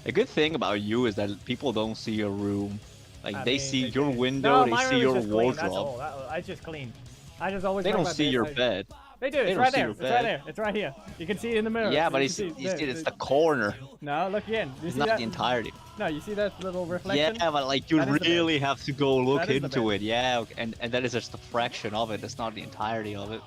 The good thing about you is that people don't see your room. Like, they see your window, they see your wardrobe. That's all. I just clean. I just always... They don't see your bed. They do, it's right there. It's right there. It's right here. You can see it in the mirror. Yeah, but you see it's the corner. No, look again. You it's see not that? The entirety. No, you see that little reflection? Yeah, but like you really have to go look into it. Yeah, and that is just a fraction of it. It's not the entirety of it.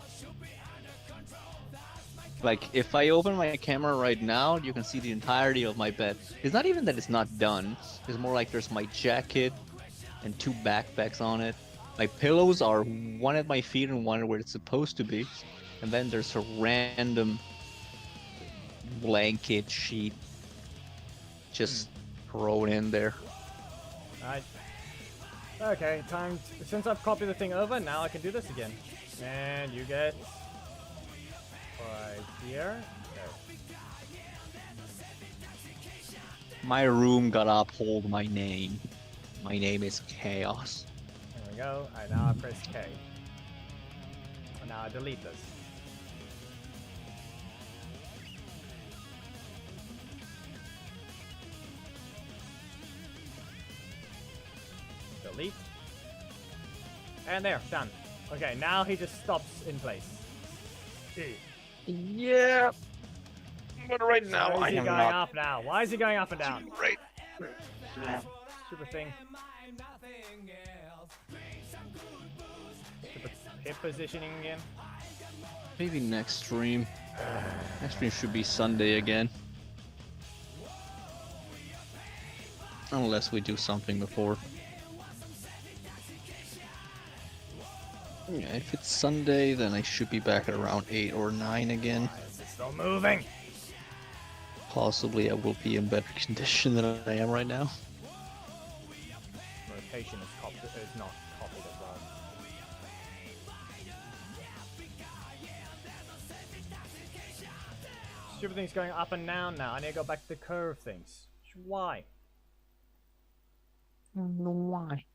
Like, if I open my camera right now, you can see the entirety of my bed. It's not even that it's not done. It's more like there's my jacket and two backpacks on it. My pillows are one at my feet and one where it's supposed to be. And then there's a random blanket sheet just thrown in there. Alright. Okay, since I've copied the thing over, now I can do this again. And you get... right here. Okay. My room gotta uphold my name. My name is Chaos. There we go. Alright, now I press K. And now I delete this. Delete. And there, done. Okay, now he just stops in place. Yeah. But right now Why is I he am going not. up now? Why is he going up and down? Right. Stupid thing. Stupid hip positioning again. Maybe next stream. Next stream should be Sunday again. Unless we do something before. Yeah, if it's Sunday, then I should be back at around 8 or 9 again. It's still moving. Possibly I will be in better condition than I am right now. Rotation is not copied as well. stupid thing's going up and down now. I need to go back to the curve things. Why? I don't know why.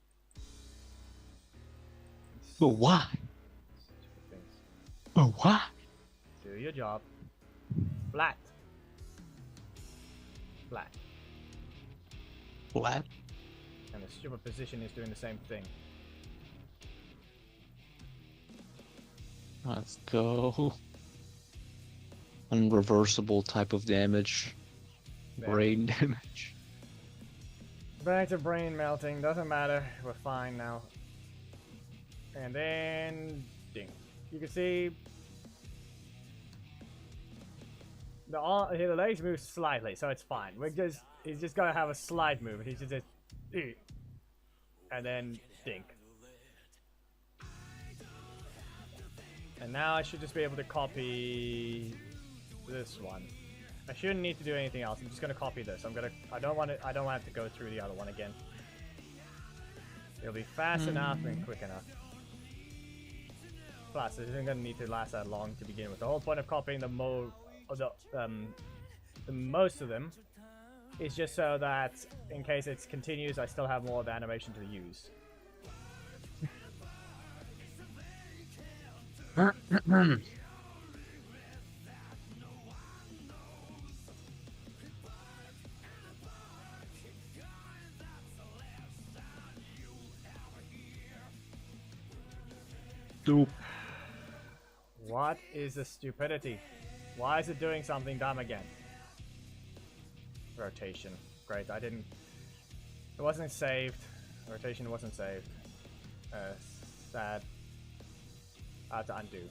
But why? Stupid things. But why? Do your job. Flat. Flat. Flat? And the stupid position is doing the same thing. Let's go. Unreversible type of damage. There. Brain damage. Back to brain melting. Doesn't matter. We're fine now. And then... ding. You can see... the legs move slightly, so it's fine. He's just gonna have a slide move. He's just and then dink. And now I should just be able to copy this one. I shouldn't need to do anything else. I'm just gonna copy this. I don't want it to go through the other one again. It'll be fast enough and quick enough. Plus, it isn't gonna need to last that long to begin with. The whole point of copying the most of them is just so that in case it continues, I still have more of the animation to use. Dope. What is the stupidity? Why is it doing something dumb again? Rotation. Great, I didn't... It wasn't saved. Rotation wasn't saved. Sad. I have to undo.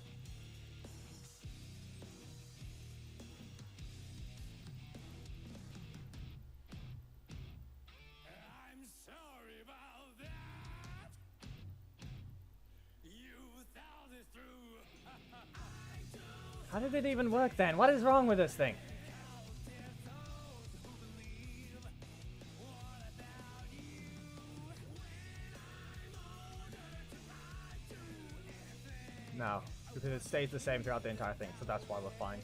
I'm sorry about that. You thought this through. How did it even work then? What is wrong with this thing? No, because it stays the same throughout the entire thing, so that's why we're fine.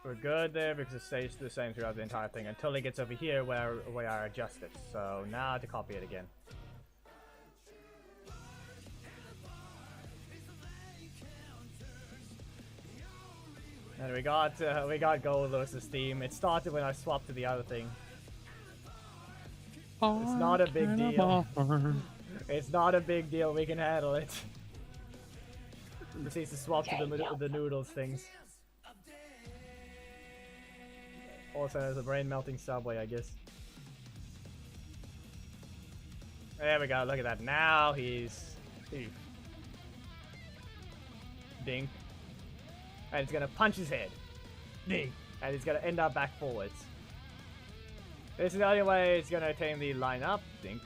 We're good there because it stays the same throughout the entire thing until it gets over here where I adjust it. So now to copy it again. And we got gold versus Steam. It started when I swapped to the other thing. It's not a big deal. It's not a big deal. We can handle it. Just needs to swap to the noodles things. Also, there's a brain melting subway, I guess. There we go. Look at that. Now he's ding. And it's gonna punch his head. Ding. And he's gonna end up back forwards. This is the only way it's gonna attain the line up. Ding.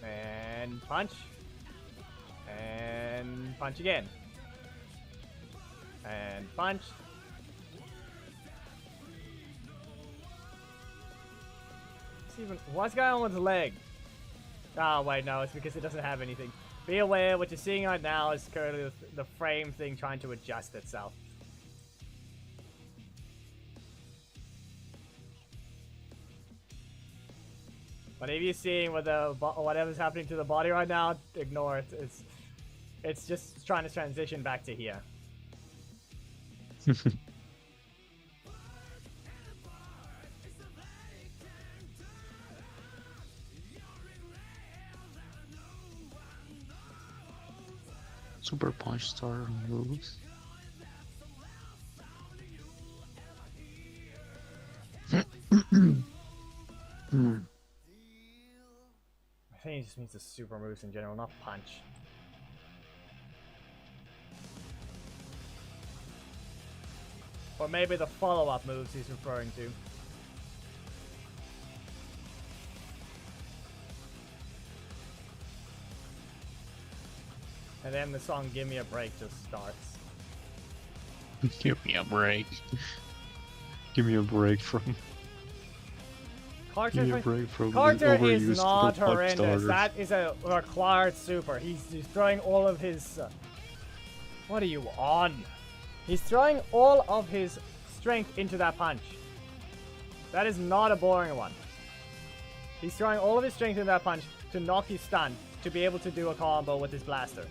And punch. And punch again. And punch. What's going on with his leg? Oh wait, no, it's because it doesn't have anything. Be aware, what you're seeing right now is currently the frame thing trying to adjust itself. But if you're seeing whatever's happening to the body right now, ignore it. It's just trying to transition back to here. Super punch star moves. I think he just means the super moves in general, not punch. Or maybe the follow-up moves he's referring to. And then the song Give Me a Break just starts. Give me a break. Give me a break from... Carter, Give me a break from Carter the is overused not punch horrendous. starters. That is a required super. He's throwing all of his... What are you on? He's throwing all of his strength into that punch. That is not a boring one. He's throwing all of his strength into that punch to knock you stunned, to be able to do a combo with his blaster.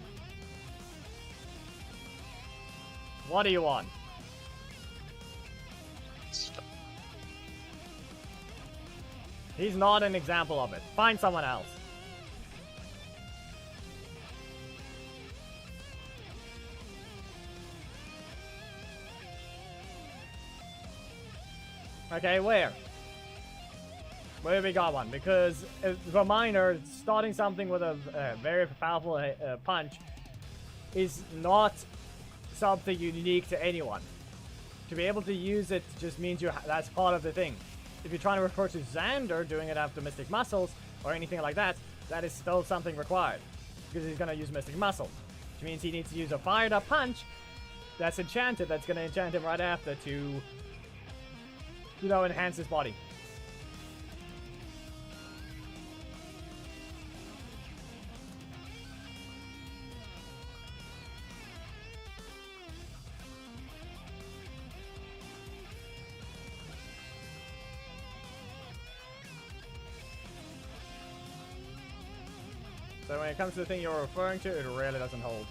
What do you want? He's not an example of it. Find someone else. Okay, where? Where we got one? Because for minor, starting something with a very powerful punch is not something unique to anyone. To be able to use it just means that's part of the thing. If you're trying to refer to Xander doing it after Mystic Muscles or anything like that, that is still something required. Because he's going to use Mystic Muscle. Which means he needs to use a fired up punch that's enchanted, that's going to enchant him right after to, enhance his body. So when it comes to the thing you're referring to, it really doesn't hold.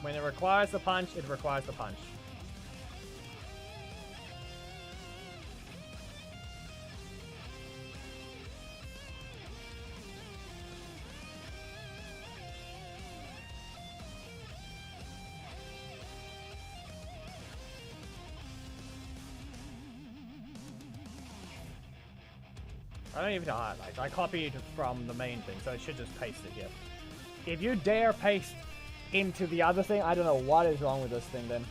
When it requires the punch, it requires the punch. I don't even know how I copied from the main thing, so I should just paste it here. If you dare paste into the other thing, I don't know what is wrong with this thing then.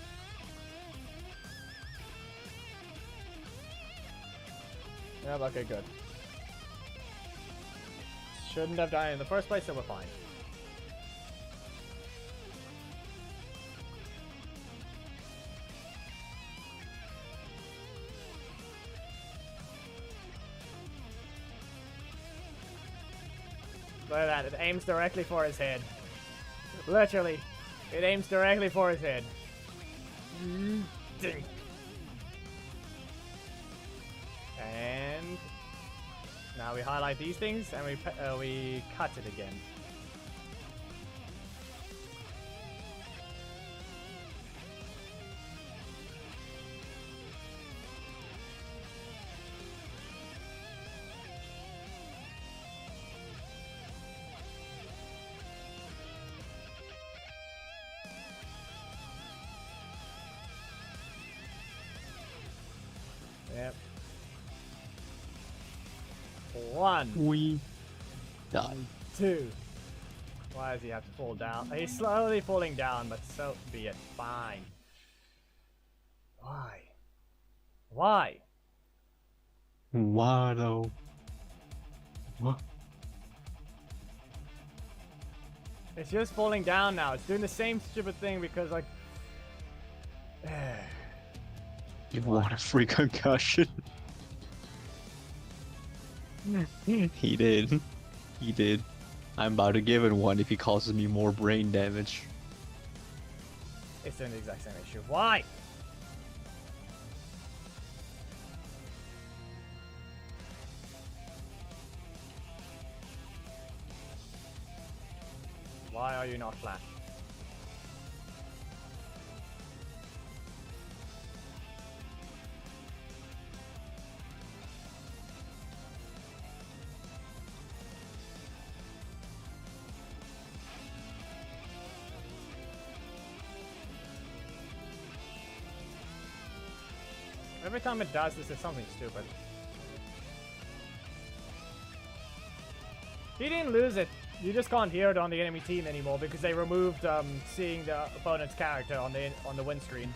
Yep, okay, good. Shouldn't have done it in the first place, so we're fine. Look at that, it aims directly for his head. Literally, it aims directly for his head. Ding. And now we highlight these things and we cut it again. Yep. One. We die. Two. Why does he have to fall down? He's slowly falling down, but so be it. Fine. Why? Why? Why though? What? It's just falling down now. It's doing the same stupid thing because, like... You want a free concussion? He did. He did. I'm about to give him one if he causes me more brain damage. It's doing the exact same issue. Why? Why are you not flat? Every time it does this, it's something stupid. He didn't lose it. You just can't hear it on the enemy team anymore because they removed seeing the opponent's character on the win screen.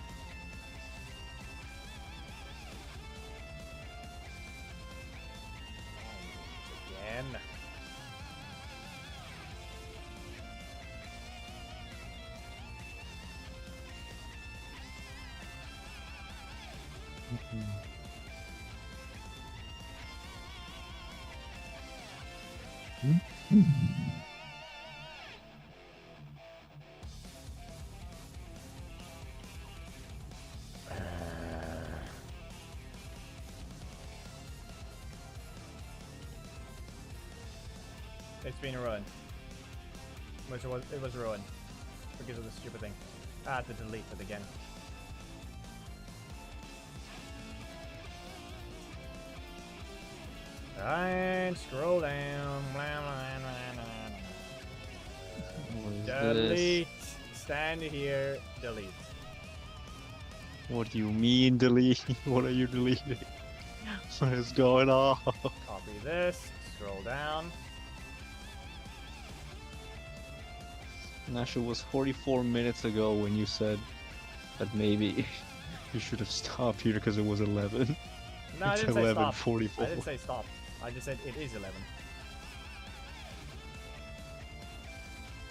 Again. It's been ruined. Which it was ruined because of the stupid thing. I had to delete it again. Alright, scroll down. Delete. Stand here. Delete. What do you mean delete? What are you deleting? What is going on? Copy this. Scroll down. Nash, it was 44 minutes ago when you said that maybe you should have stopped here because it was 11. No, I It's didn't say stop. 11:44. I didn't say stop. I just said it is 11.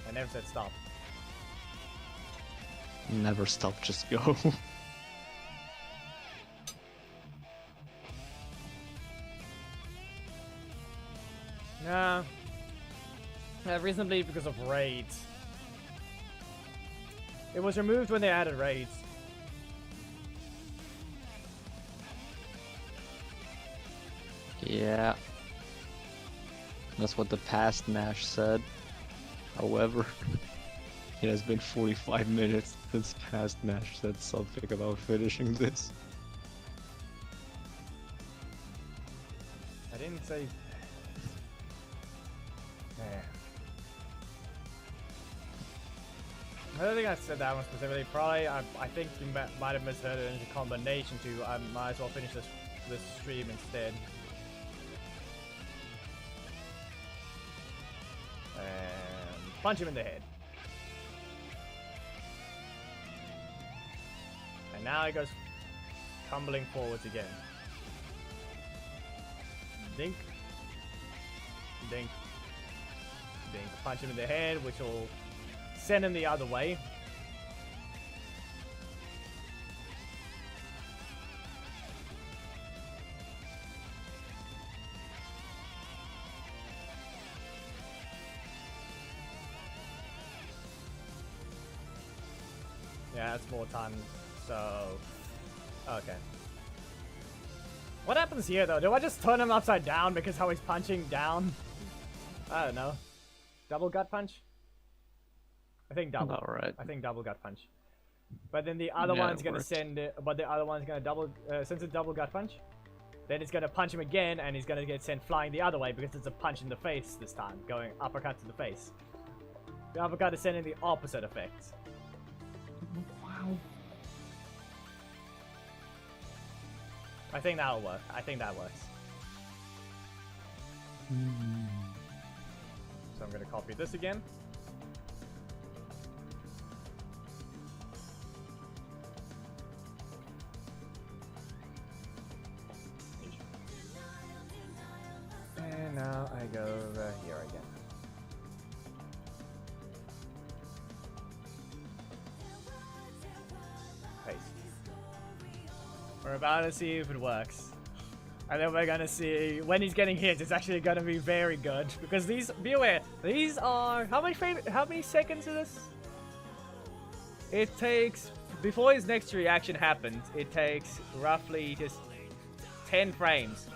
I never said stop. Never stop, just go. No. Reasonably because of raids. It was removed when they added raids. Yeah. That's what the past Nash said. However, it has been 45 minutes since past Nash said something about finishing this. I didn't say... I don't think I said that one specifically. Probably, I think you might have misheard it in a combination too. I might as well finish this stream instead. And punch him in the head. And now he goes tumbling forwards again. Dink. Dink. Dink. Punch him in the head, which will send him the other way. Yeah, that's more time, so... Okay. What happens here, though? Do I just turn him upside down because how he's punching down? I don't know. Double gut punch? I think double. Alright. I think double gut punch. But then the other Yeah, one's it gonna worked. send it, but the other one's gonna double, since it's double gut punch, then it's gonna punch him again and he's gonna get sent flying the other way because it's a punch in the face this time, going uppercut to the face. The uppercut is sending the opposite effect. Wow. I think that'll work. I think that works. So I'm gonna copy this again. And now I go over here again. Paste. We're about to see if it works. And then we're gonna see when he's getting hit, it's actually gonna be very good. Because these, be aware, these are, how many seconds is this? It takes, before his next reaction happens, it takes roughly just 10 frames.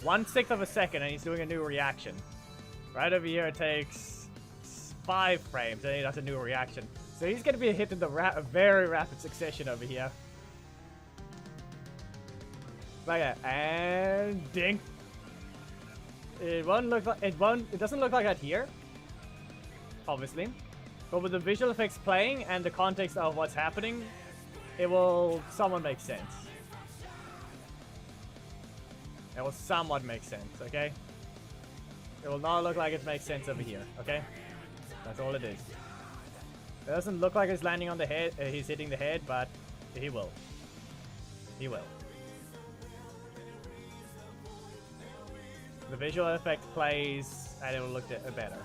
1/6 of a second and he's doing a new reaction. Right over here it takes 5 frames and he does a new reaction. So he's gonna be hit in the very rapid succession over here. Okay, and ding. It won't look like it doesn't look like that here. Obviously. But with the visual effects playing and the context of what's happening, it will somewhat make sense. It will somewhat make sense, okay? It will not look like it makes sense over here, okay? That's all it is. It doesn't look like he's landing on the head, he's hitting the head, but he will. He will. The visual effect plays, and it will look better.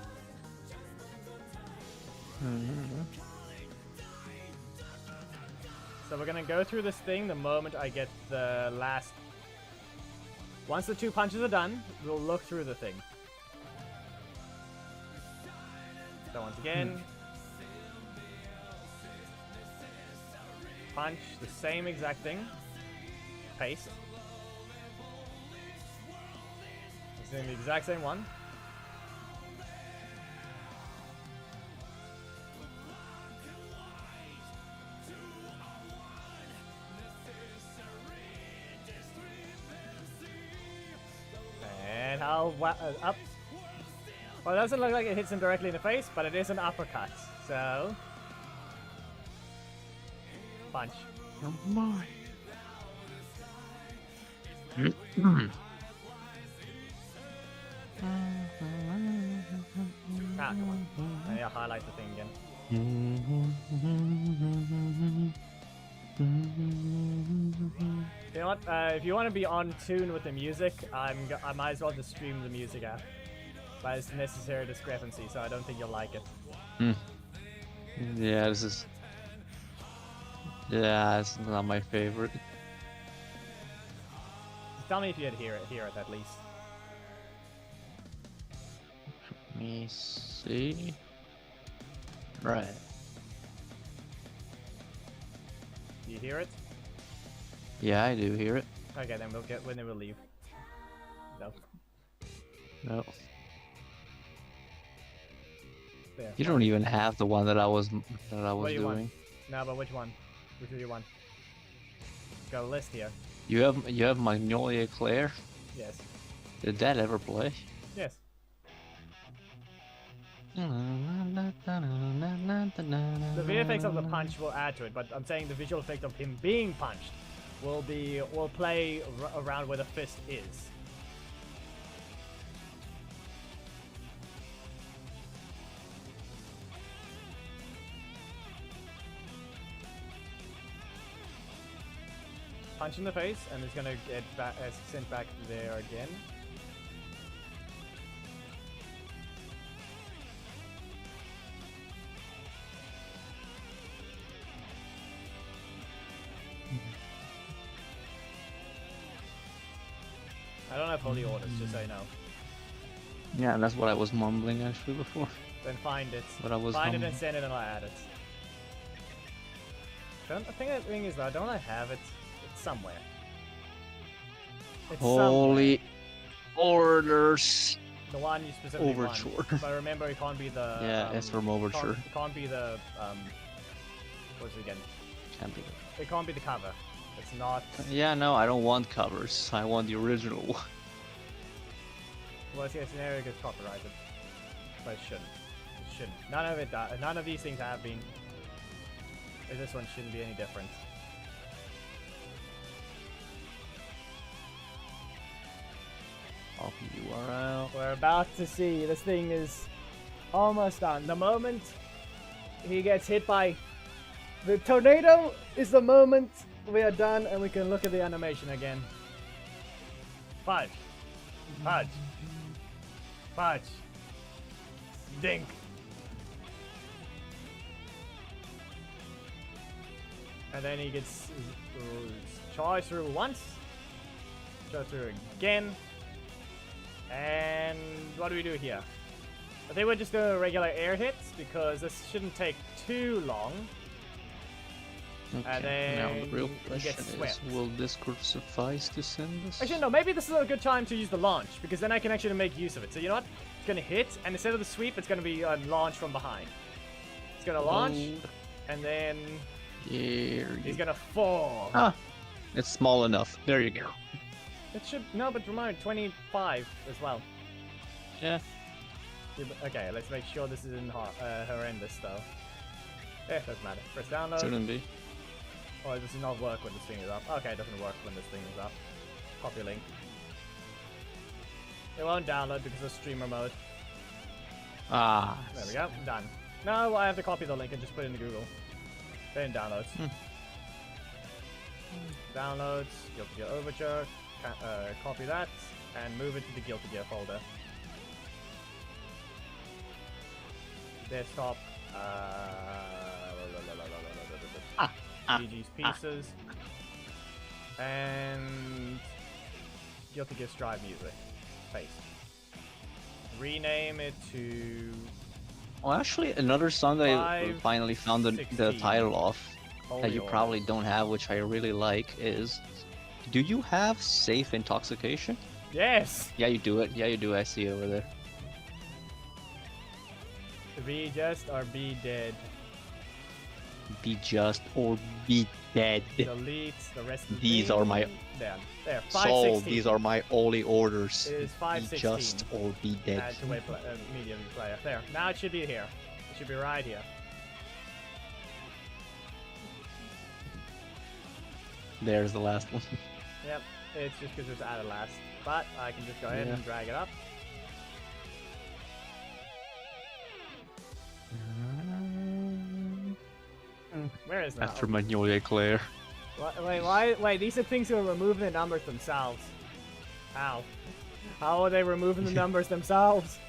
So we're gonna go through this thing the moment I get the last... Once the 2 punches are done, we'll look through the thing. So once again... Punch, the same exact thing. Paste. It's doing the exact same one. up. Well, it doesn't look like it hits him directly in the face, but it is an uppercut. So, punch. Oh my. Ah, come on. I need to highlight the thing again. You know what? If you want to be on tune with the music, I might as well just stream the music app. But it's a necessary discrepancy, so I don't think you'll like it. Yeah, this is. Yeah, it's not my favorite. Tell me if you'd hear it at least. Let me see. Right. Do you hear it? Yeah, I do hear it. Okay, then we'll get when they will leave. No. No. There. You don't even have the one that I was What do you doing. want? No, but which one? Which do you want? Got a list here. You have Magnolia Claire? Yes. Did that ever play? Yes. The The VFX of the punch will add to it, but I'm saying the visual effect of him being punched will play around where the fist is. Punch in the face, and it's gonna get sent back there again. I don't have holy orders, just so you know. Yeah, that's what I was mumbling actually before. Then find it. But I was find it humming. and send it, and I'll add it. I think the thing is though, don't I have it? It's somewhere. It's Holy orders. somewhere. The one you specifically Overture. want. But remember, it can't be the. Yeah, it's from Overture. It can't be the. What's it again? Can't be. It can't be the cover. It's not. Yeah, no, I don't want covers. I want the original one. Well, it's an area gets copyrighted, but it shouldn't. It shouldn't. None of it. None of these things have been. And this one shouldn't be any different. Copy URL. We're about to see. This thing is almost done. The moment he gets hit by the tornado is the moment we are done, and we can look at the animation again. Fudge. Fudge. Fudge. Dink. And then he gets charged through once. Charged through again. And what do we do here? I think we're just doing regular air hits because this shouldn't take too long. And Okay, now then the real he question gets is, swept. will Discord suffice to send us? Actually, no, maybe this is a good time to use the launch because then I can actually make use of it. So you know what? It's gonna hit, and instead of the sweep, it's gonna be a launch from behind. It's gonna launch, and then he's gonna fall. Ah, it's small enough. There you go. It should no, but remember 25 as well. Yeah. Okay, let's make sure this isn't horrendous though. Doesn't matter. Press download. Shouldn't be. Oh, it does not work when this thing is up. Okay, it doesn't work when this thing is up. Copy link. It won't download because of streamer mode. Ah. There we go. Done. Now I have to copy the link and just put it into Google. Then downloads. Downloads. Guilty Gear Overture. Copy that and move it to the Guilty Gear folder. Desktop. GG's pieces. And Guilty Gear Strive music. Paste. Rename it to Well, actually, another song that I finally found the 5:16. title of Holy that you probably Orders. don't have, which I really like, is do you have Safe Intoxication? Yes! Yeah, you do it. Yeah, you do. I see it over there. Be just or be dead. Be just or be dead. Delete the rest of the These are my There. 516. Soul, these are my only orders. It is Be 516. just or be dead. Add to medium player. There. Now it should be here. It should be right here. There's the last one. Yep. It's just because it's added last. But I can just go ahead and drag it up. Where is that? After Magnolia Claire. Wait, these are things who are removing the numbers themselves. How? How are they removing the numbers themselves?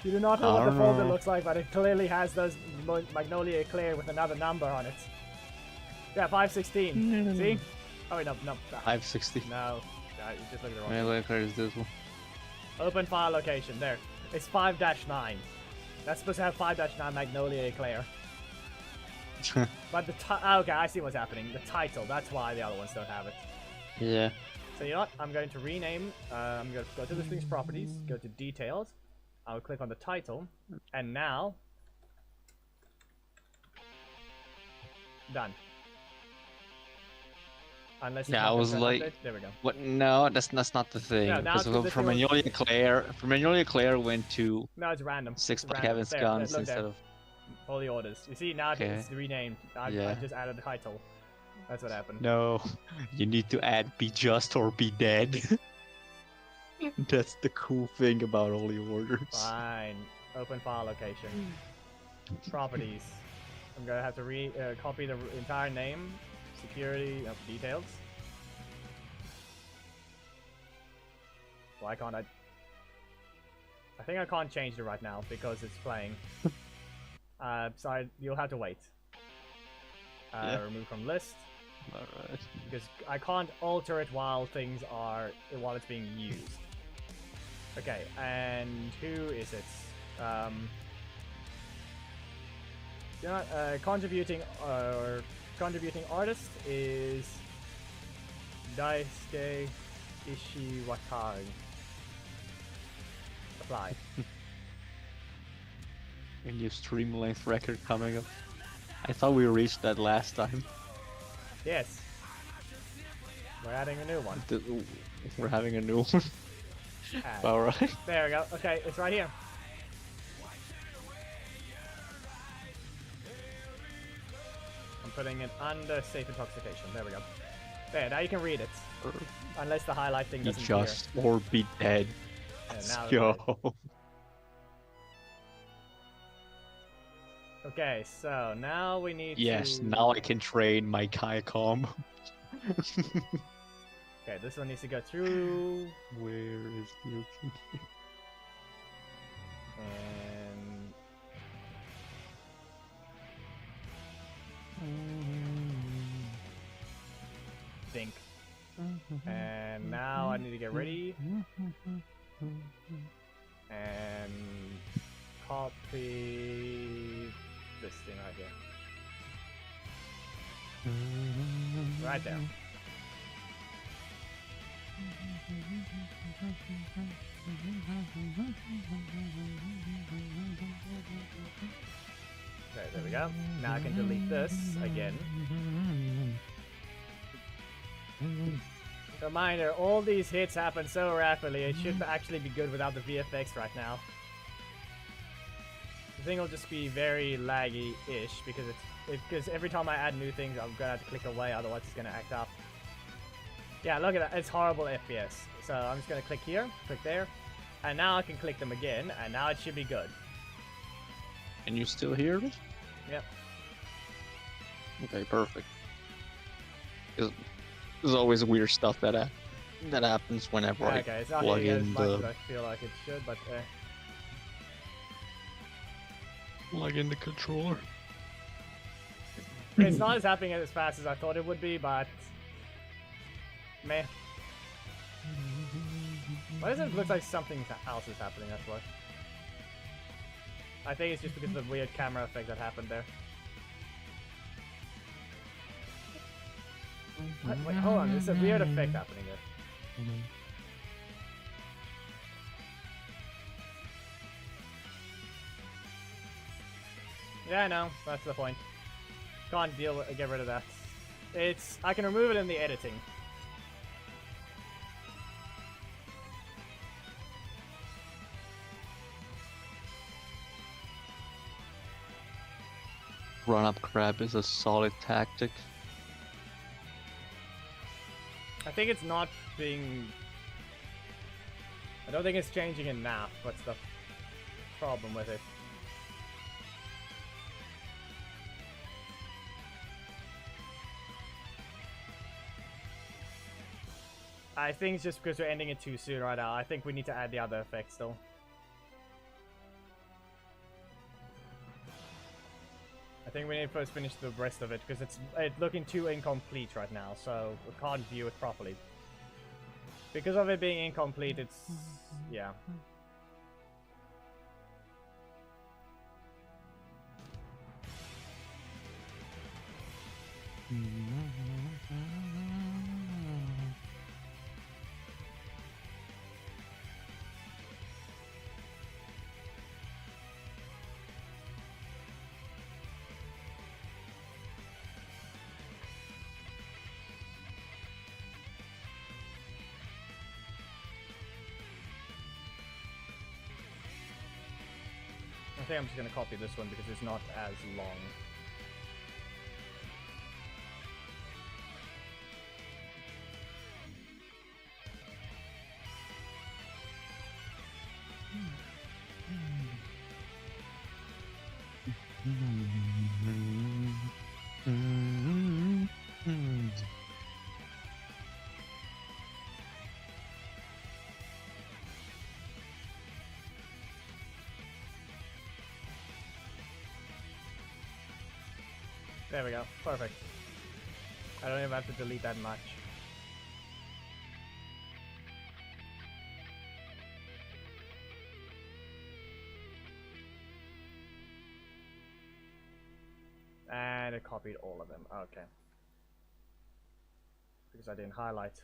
You do not know what the folder looks like, but it clearly has those Magnolia Eclair with another number on it. Yeah, 516. See? Oh wait, no. 560. No. Yeah, you just look at the wrong. Magnolia Claire is this one. Open file location. There. It's 5-9. That's supposed to have 5-9 Magnolia Eclair. But the okay, I see what's happening. The title, that's why the other ones don't have it. Yeah. So you know what? I'm going to rename. I'm going to go to the thing's properties, go to details. I'll click on the title, and now done. Unless Yeah, I was like, update. There we go. What? No, that's not the thing. No, now Because it's from Magnolia Claire went to No, it's random. Six It's Pack random. Heaven's There, Guns look instead there. of. All the orders. You see, now Okay. it's renamed. I just added the title. That's what happened. No, you need to add be just or be dead. That's the cool thing about all the orders. Fine. Open file location. Properties. I'm gonna have to copy the entire name, security, details. Why can't I? I think I can't change it right now because it's playing. So you'll have to wait. Remove from list. Alright. Because I can't alter it while it's being used. Okay, and who is it? Contributing artist is Daisuke Ishiwatari. Apply. A new stream length record coming up. I thought we reached that last time. Yes. We're adding a new one. We're having a new one. Add. Alright. There we go. Okay, it's right here. I'm putting it under safe intoxication. There we go. There, now you can read it. Unless the highlight thing Be doesn't just or be dead. now Let's go. Okay, so now we need Yes, to... now I can train my Kaikom. Okay, this one needs to go through... Where is the And... Think. And now I need to get ready. And... Copy... this thing right here. Right there. Okay, there we go. Now I can delete this again. Reminder, all these hits happen so rapidly, it should actually be good without the VFX right now. The thing will just be very laggy-ish because every time I add new things, I'm gonna have to click away, otherwise it's gonna act up. Yeah, look at that, it's horrible FPS. So I'm just gonna click here, click there, and now I can click them again, and now it should be good. Can you still hear me? Yep. Okay, perfect. There's always weird stuff that happens whenever I Okay, it's not plug hitting as in much as the I feel like it should, but plug in the controller. it's not as happening as fast as I thought it would be, but meh. Why does it look like something else is happening? That's why. I think it's just because of the weird camera effect that happened there. What? Wait, hold on. There's a weird effect happening there. Yeah, I know. That's the point. Can't get rid of that. I can remove it in the editing. Run up grab is a solid tactic. I think it's not being... I don't think it's changing enough. What's the problem with it? I think it's just because we're ending it too soon right now. I think we need to add the other effects still. I think we need to first finish the rest of it because it's looking too incomplete right now, so we can't view it properly. Because of it being incomplete, it's... yeah. I think I'm just gonna copy this one because it's not as long. There we go. Perfect. I don't even have to delete that much. And it copied all of them. Okay. Because I didn't highlight.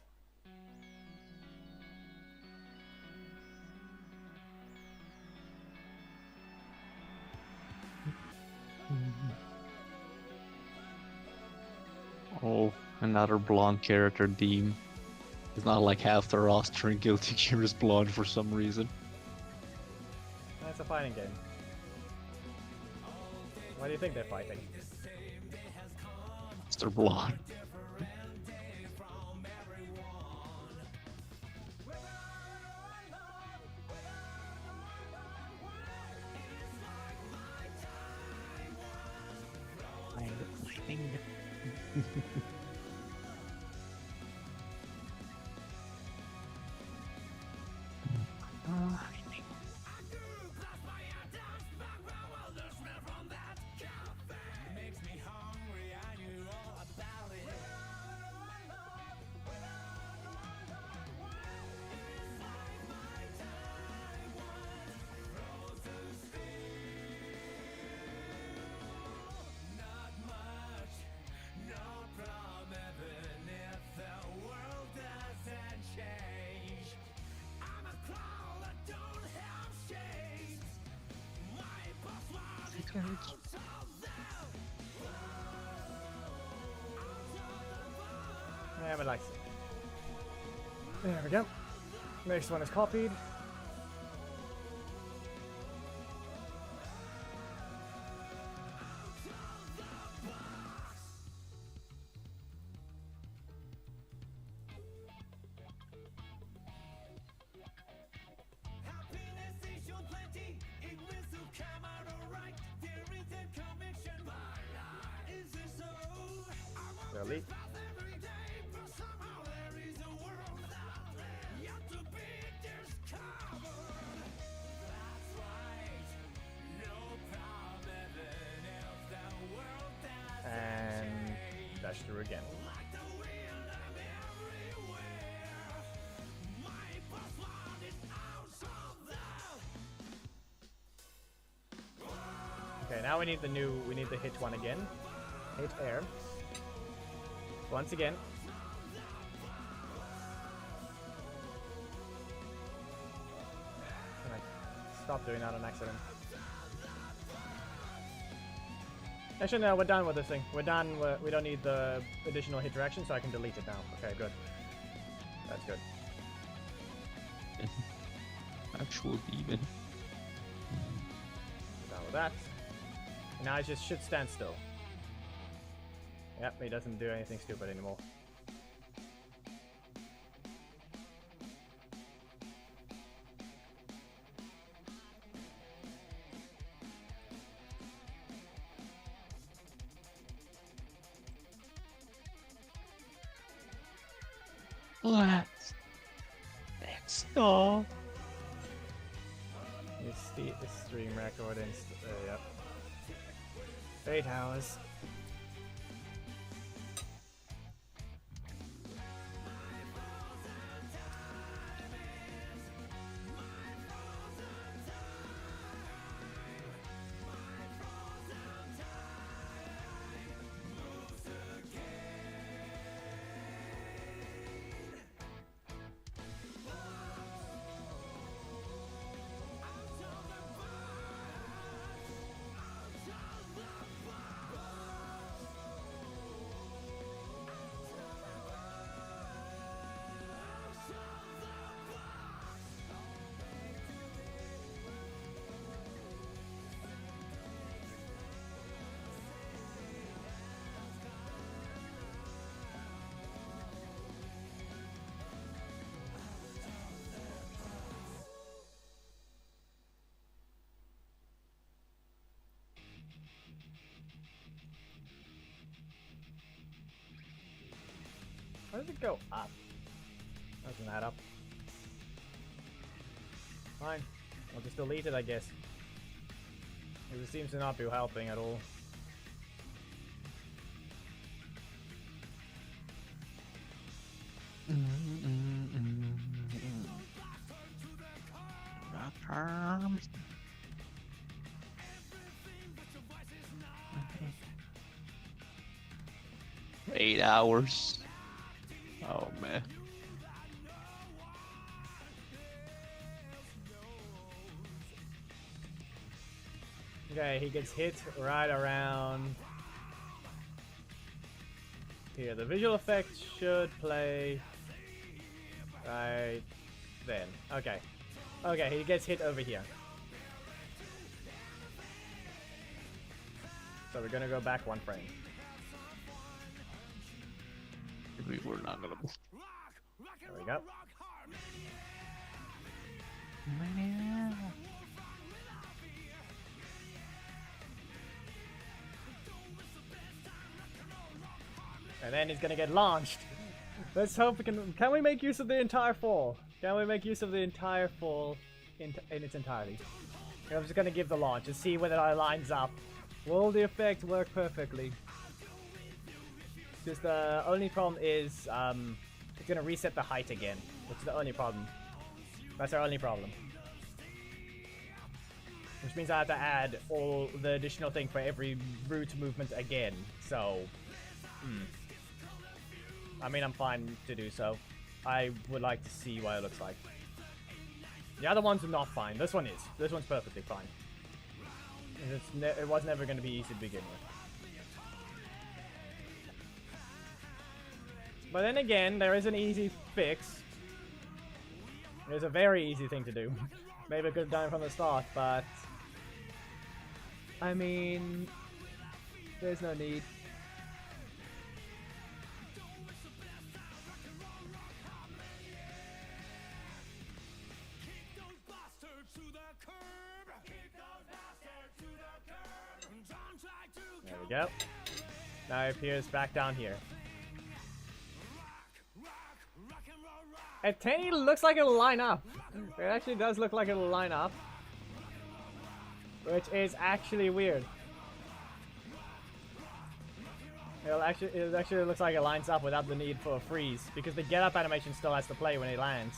Oh, another blonde character, Deem. It's not like half the roster in Guilty Gear is blonde for some reason. It's a fighting game. Why do you think they're fighting? They're blonde. Yeah, but like, there we go. Next one is copied. Delete. And dash through again. Okay, now we need the hit one again. Hit air. Once again. Can I stop doing that on accident? Actually, no, we're done with this thing. We're done. We don't need the additional hit direction, so I can delete it now. Okay, good. That's good. Actual demon. Done with that. And now I just should stand still. Yep, he doesn't do anything stupid anymore. Let's go. It's the stream record and yep. 8 hours. Where does it go up? Doesn't add up. Fine. I'll just delete it, I guess. Because it seems to not be helping at all. Arms. 8 hours. Oh man. Okay, he gets hit right around here. The visual effect should play right then. Okay. Okay, he gets hit over here. So we're gonna go back 1 frame. We're not gonna. There we go. And then he's gonna get launched. Let's hope we can we make use of the entire fall? Can we make use of the entire fall in its entirety? I'm just gonna give the launch and see whether it lines up. Will the effect work perfectly? Just the only problem is it's gonna reset the height again, which is the only problem. That's our only problem. Which means I have to add all the additional thing for every route movement again. So, I mean, I'm fine to do so. I would like to see what it looks like. The other ones are not fine. This one is. This one's perfectly fine. It was never going to be easy to begin with. But then again, there is an easy fix. There's a very easy thing to do. Maybe I could have done it from the start, but I mean, there's no need. There we go. Now it appears back down here. At 10, it looks like it'll line up. It actually does look like it'll line up. Which is actually weird. It actually looks like it lines up without the need for a freeze. Because the get up animation still has to play when it lands.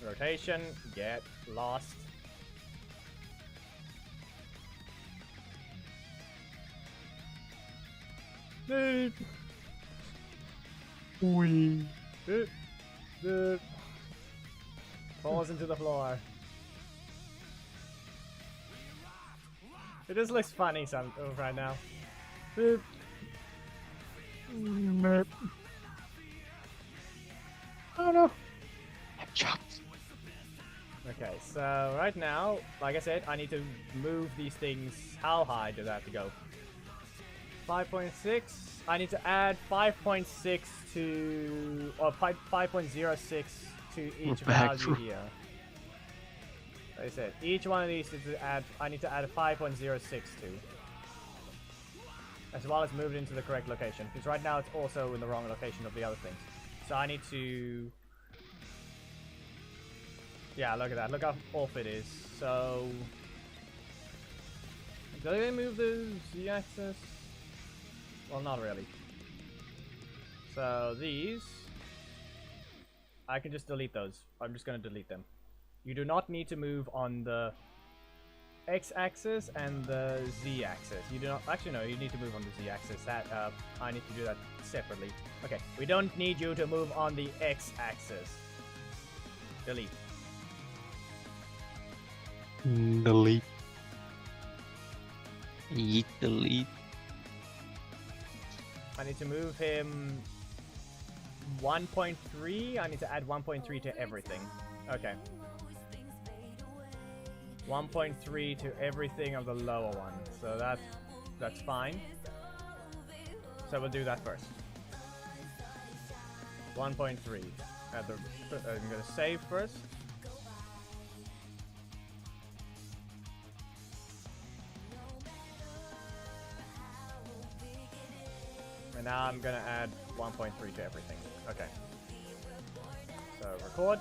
Rotation, get lost. Dude. Falls into the floor. It just looks funny right now. Boop. Oh no. Headshots. Okay, so right now, like I said, I need to move these things. How high does that have to go? 5.6. I need to add 5.6 to, or 5.06 to each value here. Like I said, each one of these is to add. I need to add a 5.06 to, as well as move it into the correct location. Because right now it's also in the wrong location of the other things. So I need to. Yeah, look at that. Look how off it is. So, do they move the Z-axis? Well, not really. So these, I can just delete those. I'm just going to delete them. You do not need to move on the X-axis and the Z-axis. You do not. Actually, no. You need to move on the Z-axis. That I need to do that separately. Okay. We don't need you to move on the X-axis. Delete. Delete. Yeet, delete. I need to move him 1.3. I need to add 1.3 to everything. Okay. 1.3 to everything of the lower one. So that's fine. So we'll do that first. 1.3. I'm gonna save first. And now I'm gonna add 1.3 to everything. Okay. So record.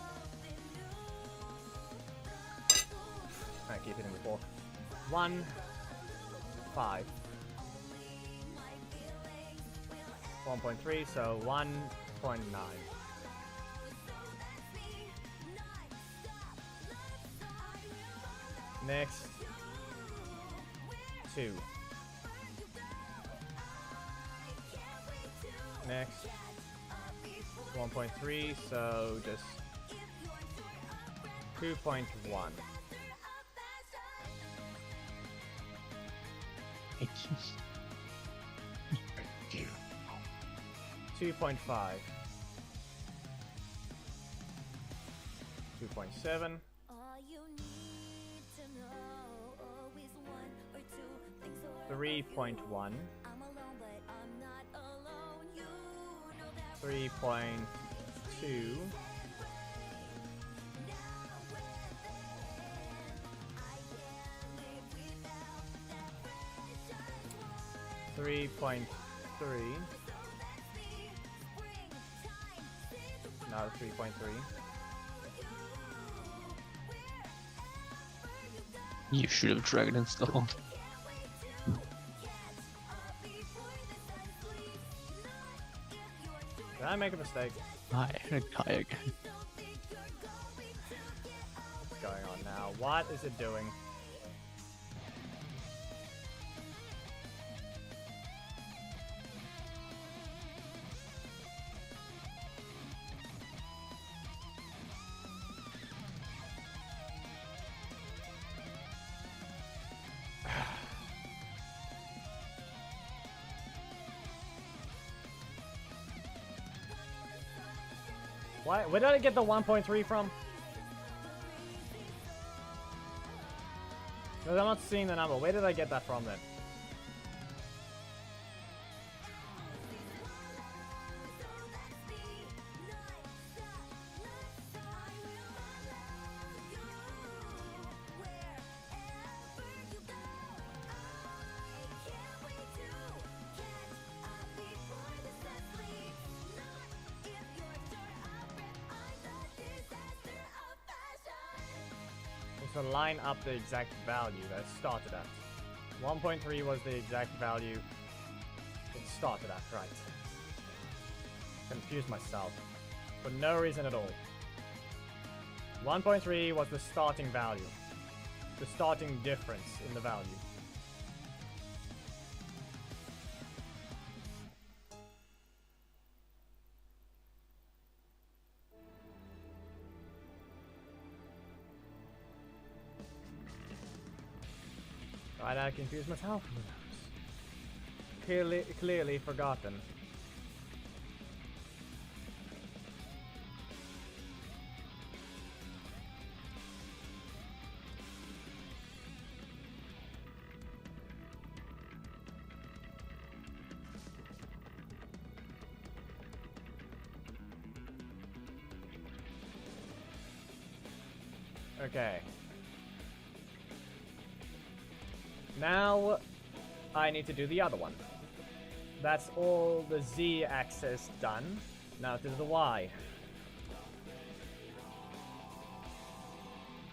I keep hitting the 4. 1, 5. 1.3, so 1.9. Next. 2. Next, 1.3, so just 2.1. It's just... 2.5. 2.7. 3.1. 3.2. 3.3. Now 3.3. You should have dragged installed. Did I make a mistake? I had a kayak. What's going on now? What is it doing? Why? Where did I get the 1.3 from? Because I'm not seeing the number. Where did I get that from then? To line up the exact value that it started at. 1.3 was the exact value it started at, right? Confused myself. For no reason at all. 1.3 was the starting value. The starting difference in the value. Right, I confused myself. Clearly forgotten. Okay. Now, I need to do the other one. That's all the Z axis done. Now to the Y.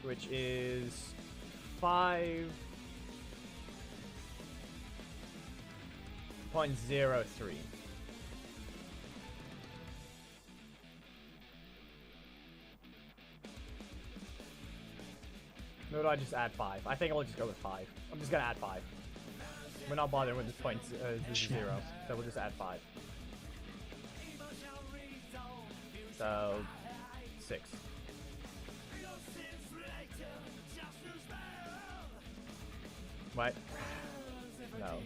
Which is 5.03. No, do I just add 5? I think I'll just go with 5. I'm just gonna add 5. We're not bothering with this point 0, so we'll just add 5. So 6. Wait. No.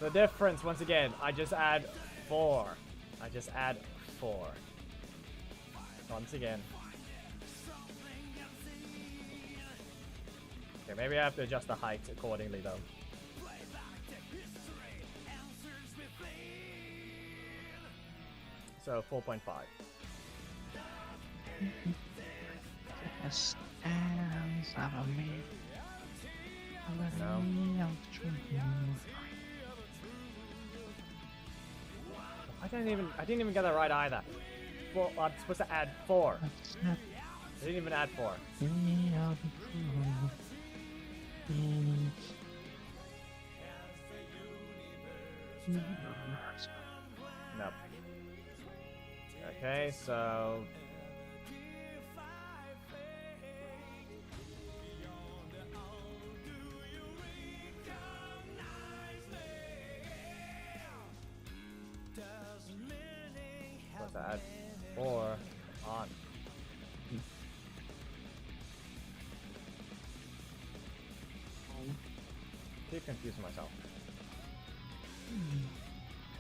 The difference, once again, I just add 4. I just add 4. Once again. Okay, maybe I have to adjust the height accordingly, though. So 4.5. No. I didn't even get that right either. Well, I'm supposed to add 4. I didn't even add 4. No. Okay, so supposed to add 4 on. Keep confusing myself.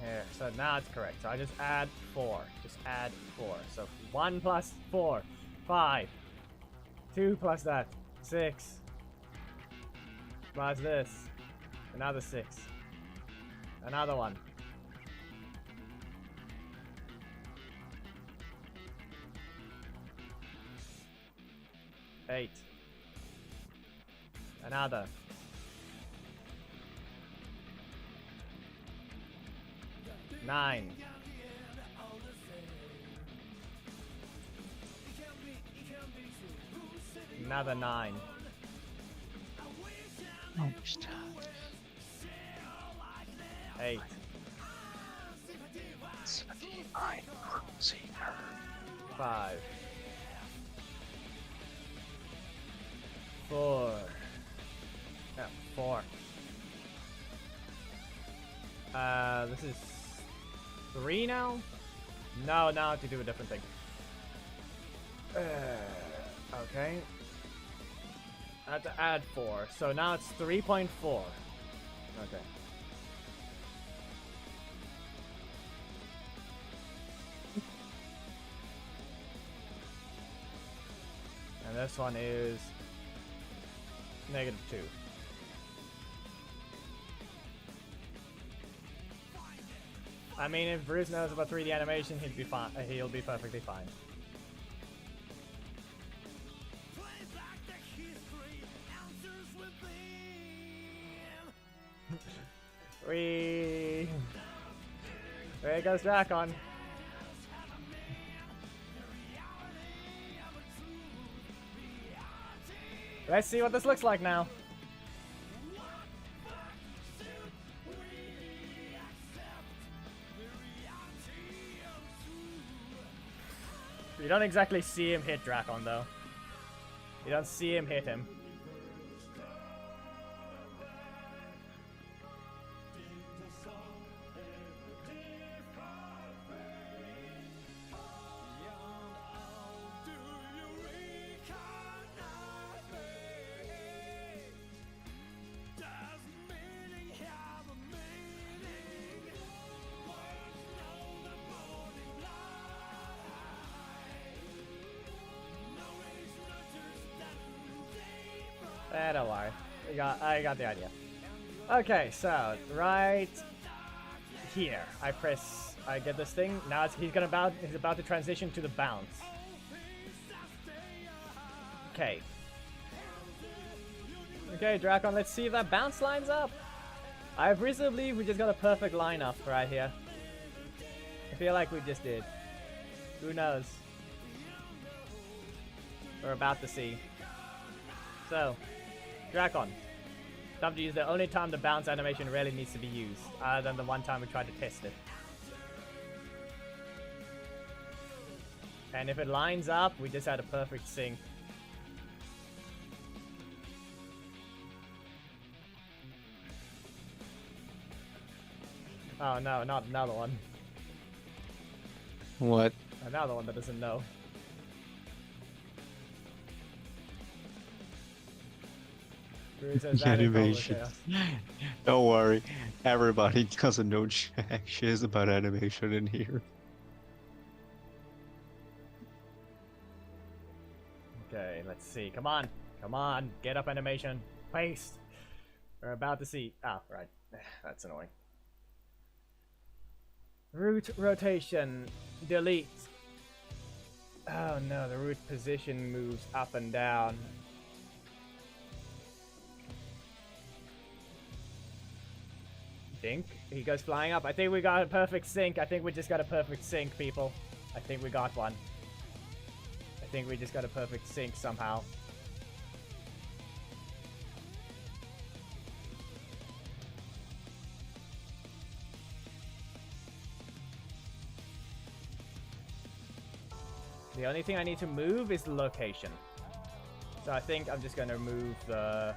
Here, so now it's correct. So I just add 4. Just add 4. So 1 plus 4, 5. 2 plus that, 6. Plus this, another 6. Another one. Eight. Another. 9. Another 9. Almost done. 8. 79. See her. 5. 4. Yeah, 4. This is 3 now? No, now I have to do a different thing. Okay. I have to add 4, so now it's 3.4. Okay. And this one is -2. I mean, if Bruce knows about 3D animation, he'd be fine. He'll be perfectly fine. There goes Dracon. Let's see what this looks like now. You don't exactly see him hit Dracon, though. You don't see him hit him. Don't worry. I got the idea. Okay, so right here, I get this thing. Now he's about to transition to the bounce. Okay. Okay, Dracon, let's see if that bounce lines up. I reasonably believe we just got a perfect lineup right here. I feel like we just did. Who knows? We're about to see. So, Dracon. Time to use the only time the bounce animation really needs to be used, other than the one time we tried to test it. And if it lines up, we just had a perfect sync. Oh no, not another one. What? Another one that doesn't know. Animation. Don't worry, everybody doesn't know jack shit about animation in here. Okay, let's see. Come on. Come on. Get up animation. Paste. We're about to see. Ah, right. That's annoying. Root rotation. Delete. Oh no, the root position moves up and down. Dink. He goes flying up. I think we got a perfect sync. I think we just got a perfect sync, people. I think we got one. I think we just got a perfect sync somehow. The only thing I need to move is the location. So I think I'm just gonna move the...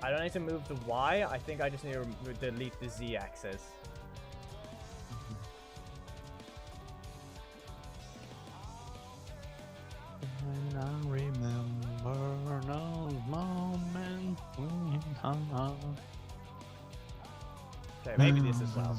I don't need to move the Y, I think I just need to delete the Z axis. And I remember those moments when Okay, maybe this as well.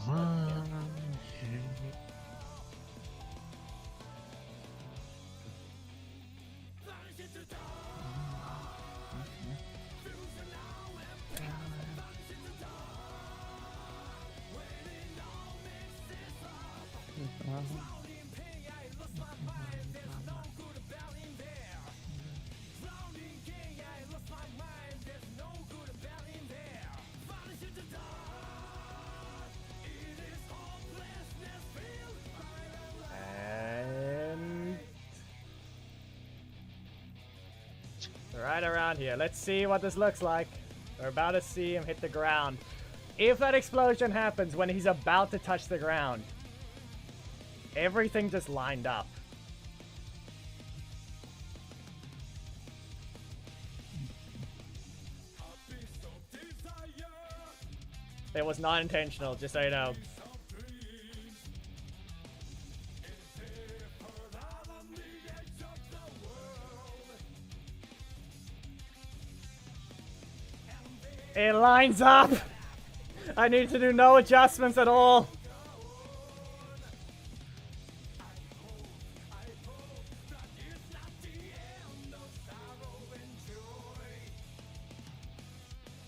Right around here. Let's see what this looks like. We're about to see him hit the ground. If that explosion happens when he's about to touch the ground, everything just lined up. It was not intentional, just so you know. It lines up! I need to do no adjustments at all.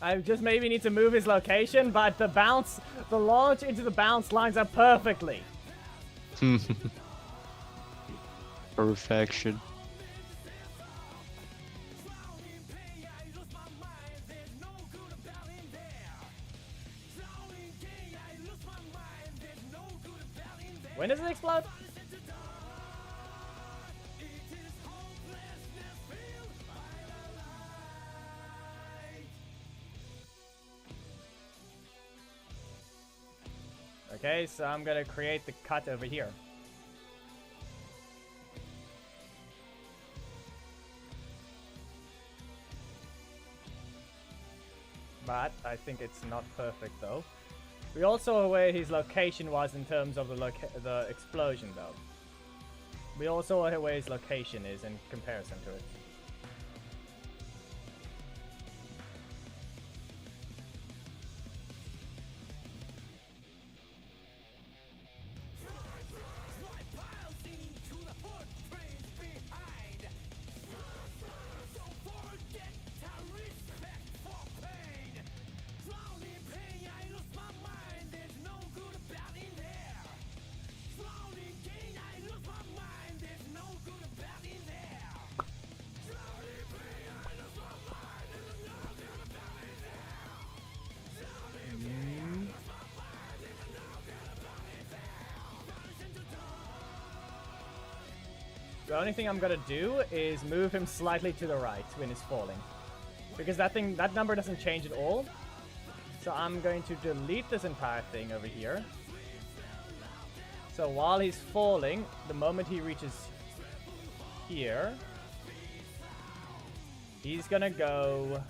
I just maybe need to move his location, but the bounce, the launch into the bounce lines up perfectly. Perfection. When does it explode? Okay, so I'm gonna create the cut over here. But I think it's not perfect though. We also know where his location was in terms of the explosion though. We also know where his location is in comparison to it. The only thing I'm gonna do is move him slightly to the right when he's falling. Because that number doesn't change at all. So I'm going to delete this entire thing over here. So while he's falling, the moment he reaches here, he's gonna go...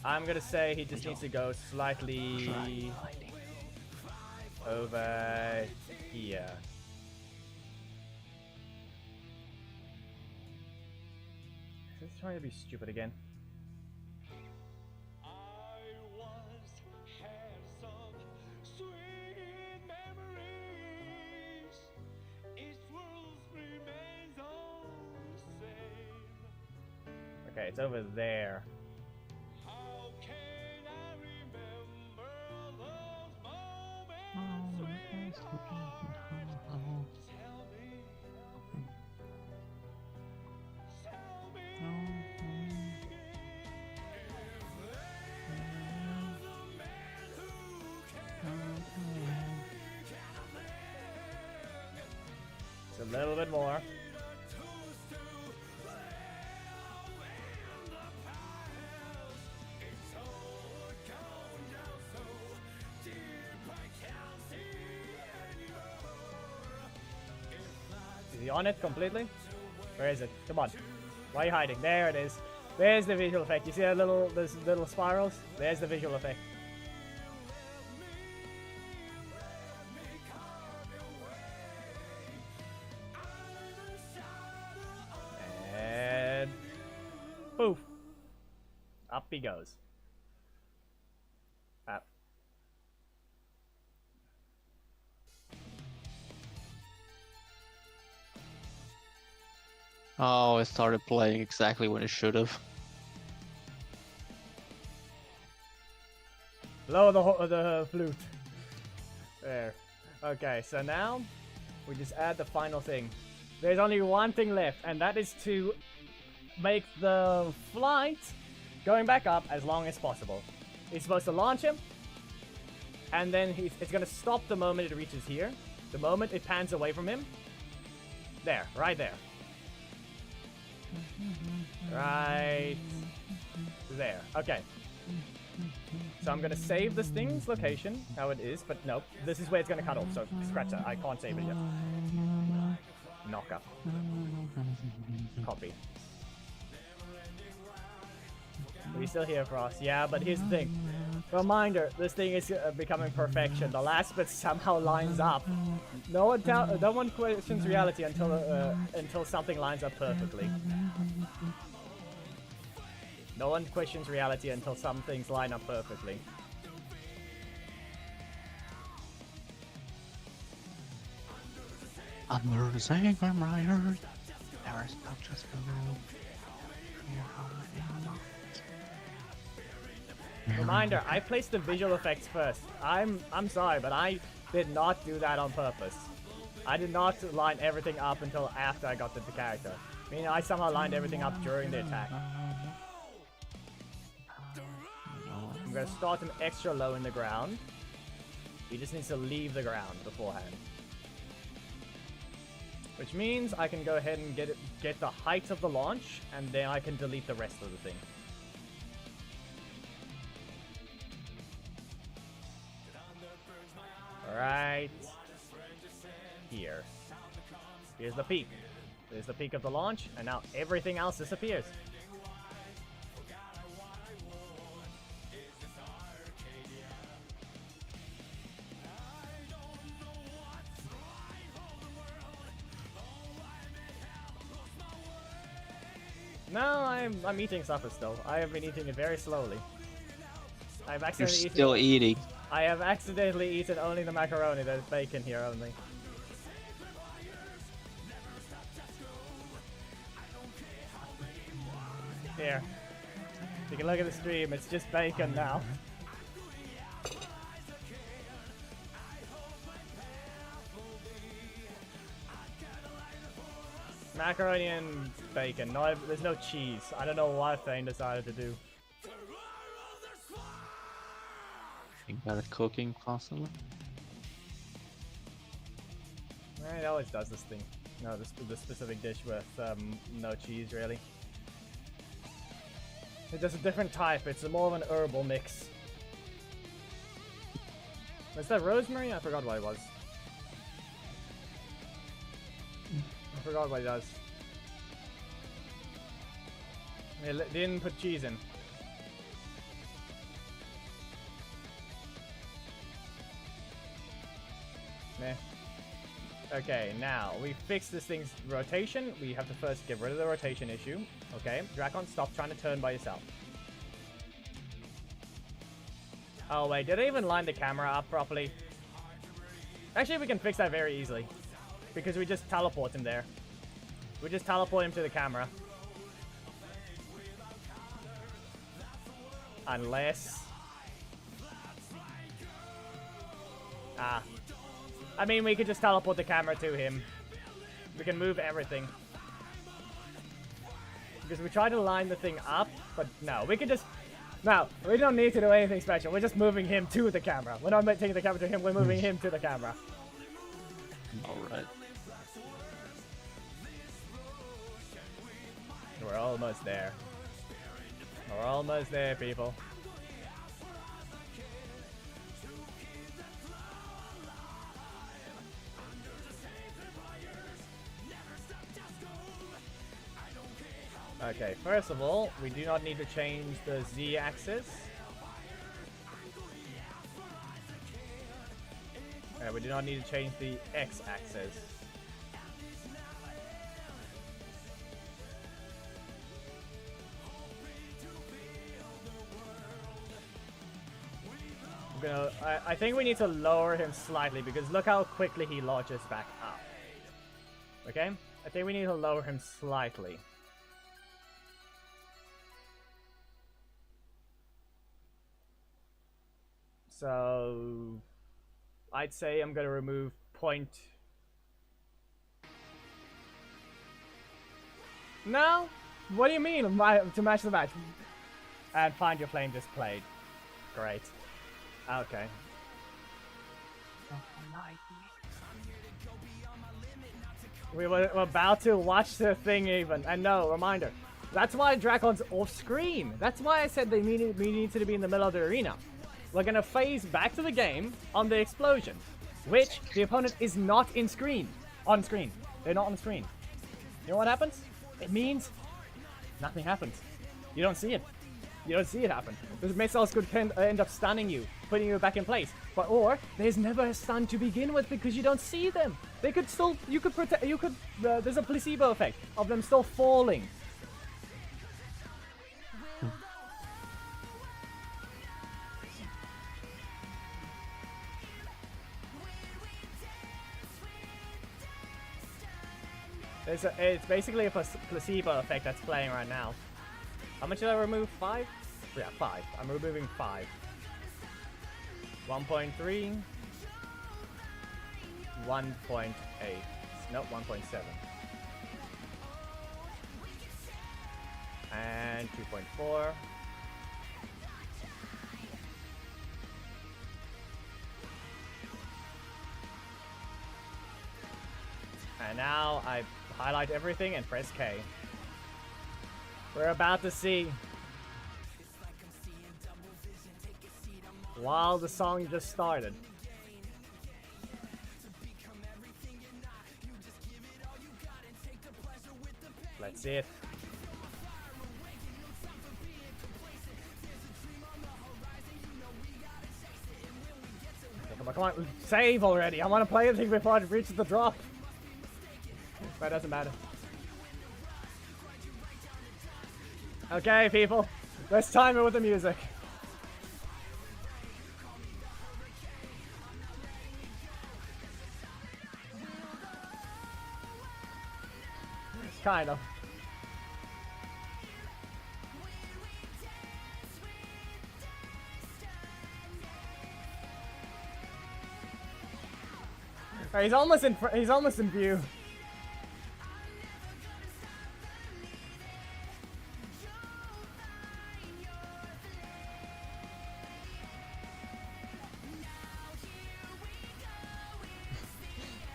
I'm gonna say he just needs to go slightly over here. Is this trying to be stupid again? I once had some sweet memories. Each world remains all the same. Okay, it's over there. How can I remember those moments? Tell me. Tell me. It's a little bit more. Is he on it completely? Where is it? Come on. Why are you hiding? There it is. There's the visual effect. You see that those little spirals? There's the visual effect. And poof. Up he goes. Up. Oh, it started playing exactly when it should have. Blow the flute. There. Okay, so now we just add the final thing. There's only one thing left, and that is to make the flight going back up as long as possible. He's supposed to launch him, and then it's going to stop the moment it reaches here. The moment it pans away from him. There, right there. Right there. Okay. So I'm gonna save this thing's location, how it is, but nope. This is where it's gonna cut off, so scratch that. I can't save it yet. Knock up. Copy. Are you still here for us? Yeah, but here's the thing. Reminder, this thing is becoming perfection. The last bit somehow lines up. No one questions reality until something lines up perfectly. No one questions reality until some things line up perfectly. Under the sacred rider, there is no just Reminder, I placed the visual effects first. I'm sorry, but I did not do that on purpose. I did not line everything up until after I got to the character. I mean, I somehow lined everything up during the attack. I'm gonna start him extra low in the ground. He just needs to leave the ground beforehand. Which means I can go ahead and get the height of the launch, and then I can delete the rest of the thing. Right here. Here's the peak. There's the peak of the launch, and now everything else disappears. No, I'm eating supper still. I have been eating it very slowly. I've You're accidentally still eating. I have accidentally eaten only the macaroni. There's bacon here only. Here. You can look at the stream. It's just bacon now. Macaroni and bacon. No, there's no cheese. I don't know what Zhane decided to do. Think about it cooking constantly. It always does this thing. No, the specific dish with no cheese, really. It's just a different type. It's more of an herbal mix. Was that rosemary? I forgot what it was. I forgot what it does. It didn't put cheese in. Meh. Okay, now we fix this thing's rotation. We have to first get rid of the rotation issue. Okay, Dracon, stop trying to turn by yourself. Oh wait, did I even line the camera up properly? Actually, we can fix that very easily. Because we just teleport him there. We just teleport him to the camera. Unless... I mean, we could just teleport the camera to him. We can move everything. Because we tried to line the thing up, but no, we could just... No, we don't need to do anything special. We're just moving him to the camera. We're not taking the camera to him, we're moving him to the camera. Alright. We're almost there. We're almost there, people. Okay, first of all, we do not need to change the Z-axis. We do not need to change the X-axis. I think we need to lower him slightly because look how quickly he launches back up. Okay? I think we need to lower him slightly. So I'd say I'm gonna remove point. No? What do you mean to match the match? And find your flame displayed. Great. Okay. We were about to watch the thing even. And no, reminder. That's why Dracon's off screen. That's why I said we need to be in the middle of the arena. We're gonna phase back to the game on the explosion, which the opponent is not on screen. They're not on the screen. You know what happens? It means nothing happens. You don't see it. You don't see it happen. Those missiles could end up stunning you, putting you back in place. But or there's never a stun to begin with because you don't see them. They could still. You could protect. You could. There's a placebo effect of them still falling. It's basically a placebo effect that's playing right now. How much did I remove? 5? Yeah, 5. I'm removing 5. 1.3. 1.8. No, 1.7. And 2.4. And now I highlight everything and press K. We're about to see. While the song just started. Let's see it. Come on, save already. I want to play the thing before it reaches the drop. That doesn't matter. Okay, people. Let's time it with the music. Kind of. He's almost in view.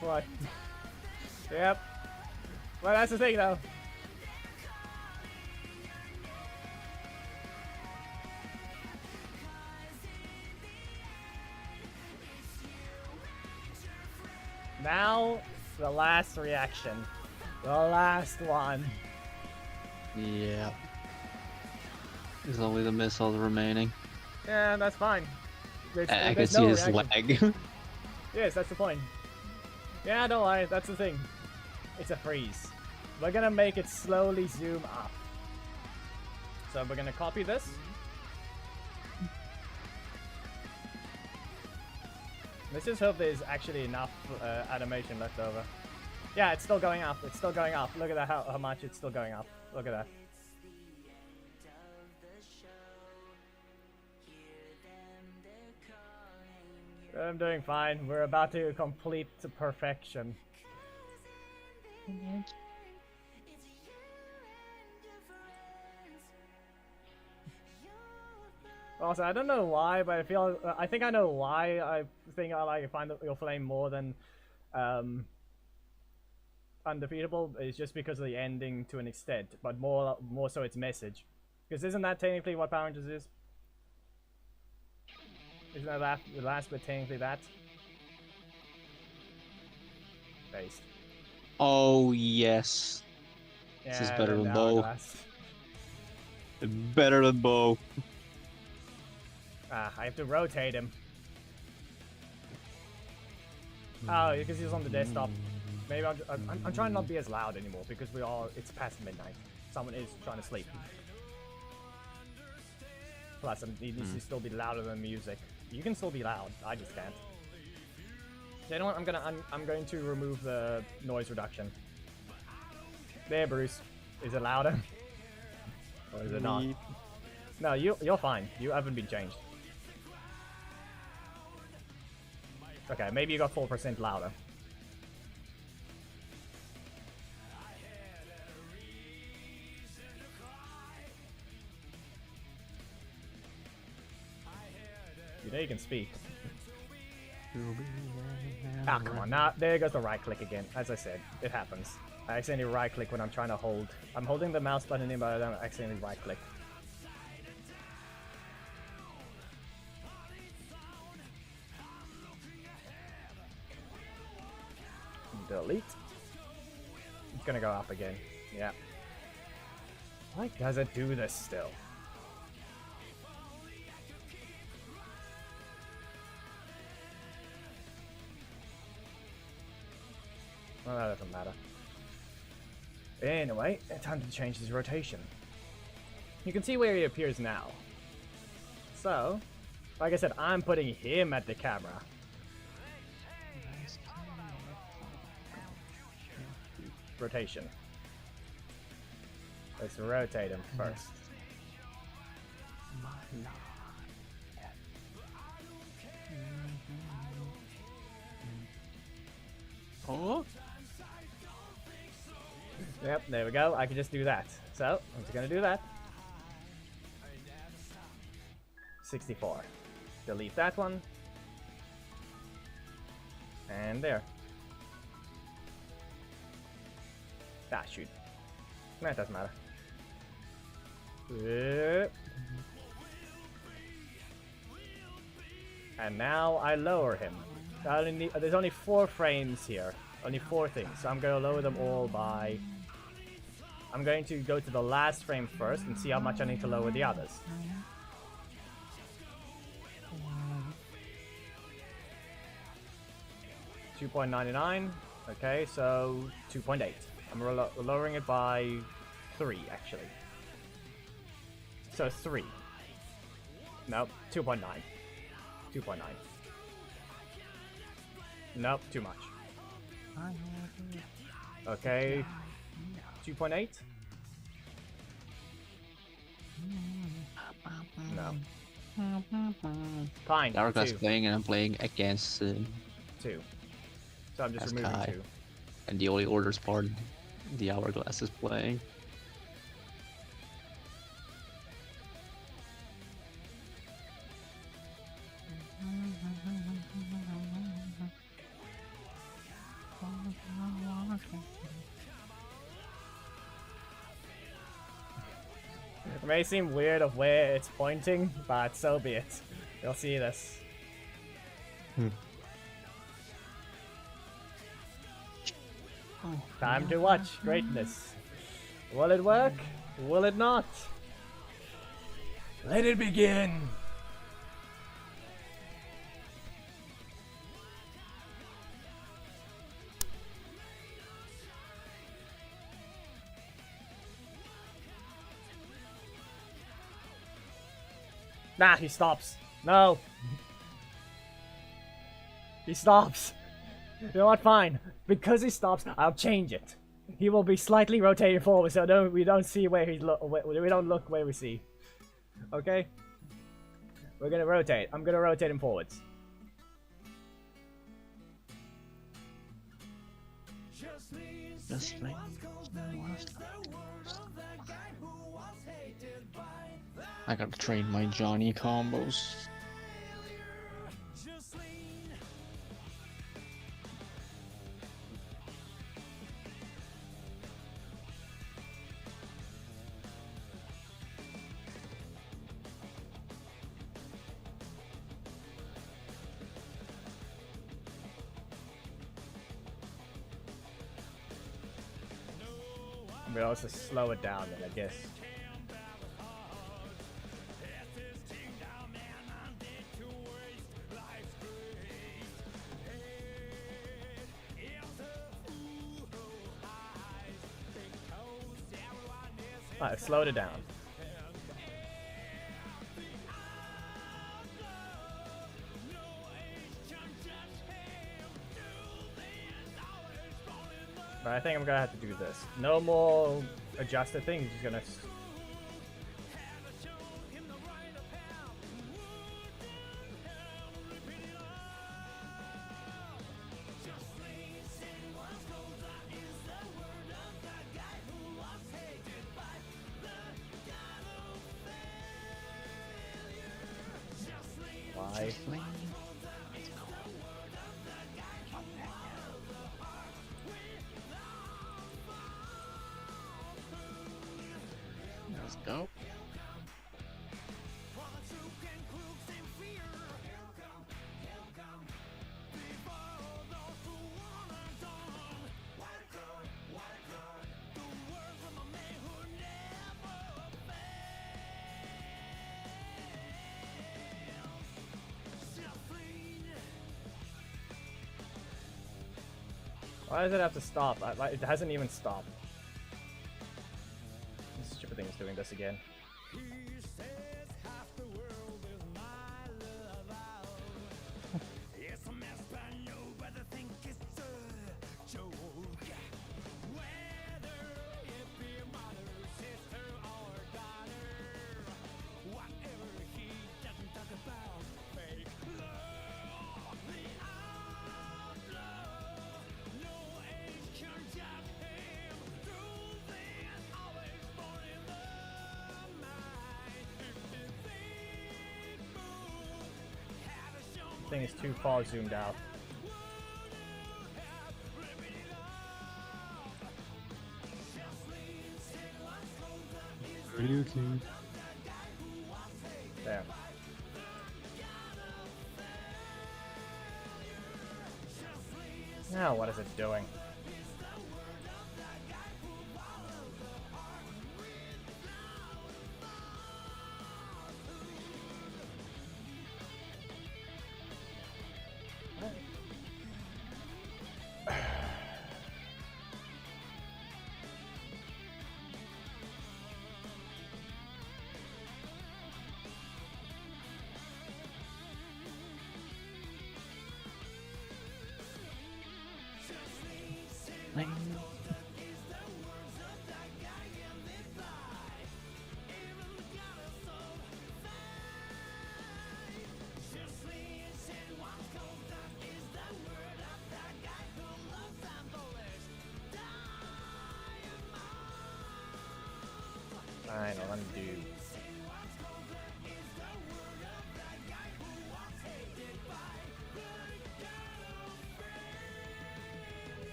What? Yep. Well, that's the thing, though. Now, the last reaction. The last one. Yeah. There's only the missiles remaining. Yeah, that's fine. I can see his lag. Yes, that's the point. Yeah, don't worry, that's the thing. It's a freeze. We're gonna make it slowly zoom up. So we're gonna copy this. Let's just hope there's actually enough animation left over. Yeah, it's still going up. It's still going up. Look at that, how much it's still going up. Look at that. I'm doing fine. We're about to complete to perfection. Also, I don't know why, but I think I know why I think I like Find Your Flame more than Undefeatable. It's just because of the ending to an extent, but more so its message. Because isn't that technically what Power Rangers is? Isn't that the last bit technically that? Based. Oh, yes. Yeah, This is better than Bo. Hourglass. Better than Bo. Ah, I have to rotate him. Oh, because he's on the desktop. Maybe I'm trying not to be as loud anymore because it's past midnight. Someone is trying to sleep. Plus, it needs to still be louder than music. You can still be loud. I just can't. So you know what? I'm going to remove the noise reduction. There, Bruce. Is it louder? Or is it not? No, you're fine. You haven't been changed. Okay, maybe you got 4% louder. You know you can speak. Ah, come on. Now, there goes the right click again. As I said, it happens. I accidentally right click when I'm trying to hold. I'm holding the mouse button in, but I don't accidentally right click. Delete. It's gonna go up again. Yeah. Why does it do this still? Well, that doesn't matter. Anyway, time to change his rotation. You can see where he appears now. So, like I said, I'm putting him at the camera. Rotation. Let's rotate him first. Oh? Yep, there we go. I can just do that. So, I'm just gonna do that. 64. Delete that one. And there. Ah, shoot. That doesn't matter. And now I lower him. There's only 4 frames here. Only 4 things. So I'm going to lower them all by... I'm going to go to the last frame first and see how much I need to lower the others. $2.99. Okay, so 2.8. I'm lowering it by 3, actually. So 3. Nope, 2.9. 2.9. Nope, too much. Okay, 2.8? No. Fine, Hourglass 2. playing and I'm playing against 2. So I'm just removing Kai. 2. And the only orders part the Hourglass is playing. It may seem weird of where it's pointing, but so be it. You'll see this. Time to watch greatness. Will it work? Will it not? Let it begin. Nah, he stops. No. He stops. You know what? Fine. Because he stops, I'll change it. He will be slightly rotating forward, so we don't see where he's we don't look where we see. Okay? We're gonna rotate. I'm gonna rotate him forwards. Just like I gotta train my Johnny combos. We'll also slow it down then, I guess. Alright, slowed it down. But I think I'm gonna have to do this. No more adjusted things, just gonna... Why? Let's go. Why does it have to stop? It hasn't even stopped. This stupid thing is doing this again. Thing is too far zoomed out. There. Now what is it doing? Fine, I'll undo.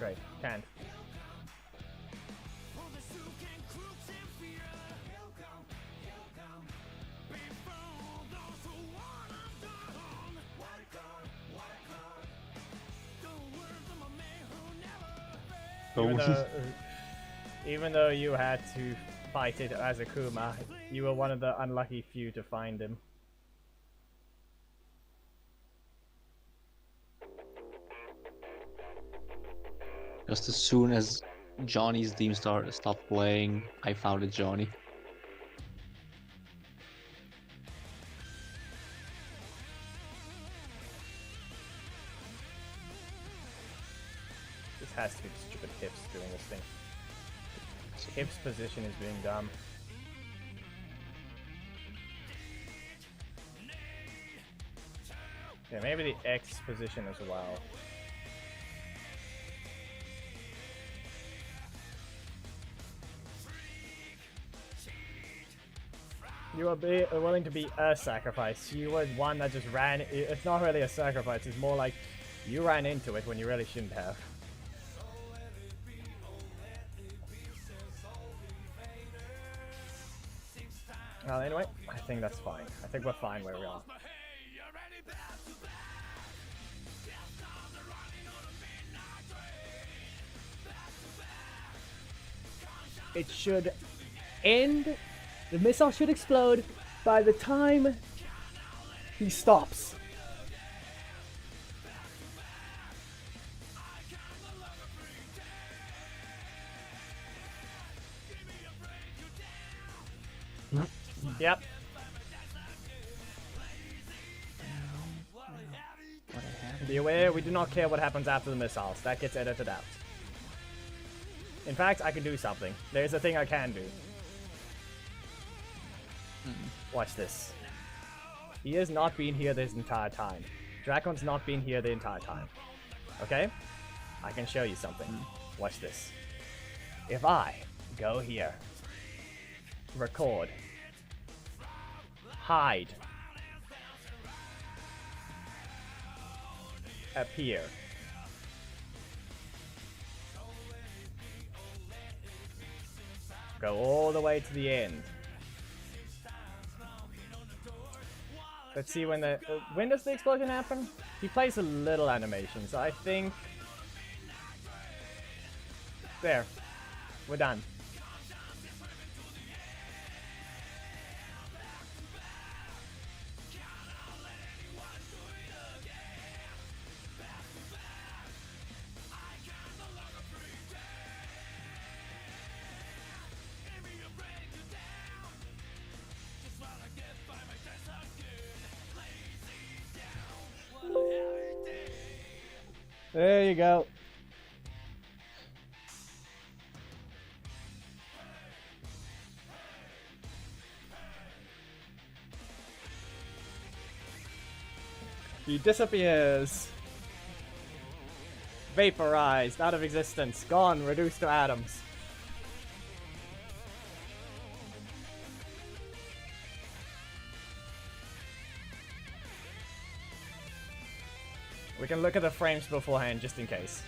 Great. Can't. Even though you had to fight it as a Kuma, you were one of the unlucky few to find him. Just as soon as Johnny's theme stopped playing, I found it Johnny. This has to be the stupid hips doing this thing. Hips position is being dumb. Yeah, maybe the X position as well. You were willing to be a sacrifice. You were one that just ran. It's not really a sacrifice. It's more like you ran into it when you really shouldn't have. Well, anyway, I think that's fine. I think we're fine where we are. It should end. The missile should explode by the time he stops. Yep. Be aware, we do not care what happens after the missiles. That gets edited out. In fact, I can do something. There's a thing I can do. Watch this. He has not been here this entire time. Dracon's not been here the entire time. Okay? I can show you something. Watch this. If I go here, record, hide, appear, go all the way to the end. Let's see when does the explosion happen? He plays a little animation, so I think there, we're done. There you go. He disappears. Vaporized, out of existence, gone, reduced to atoms. We can look at the frames beforehand, just in case.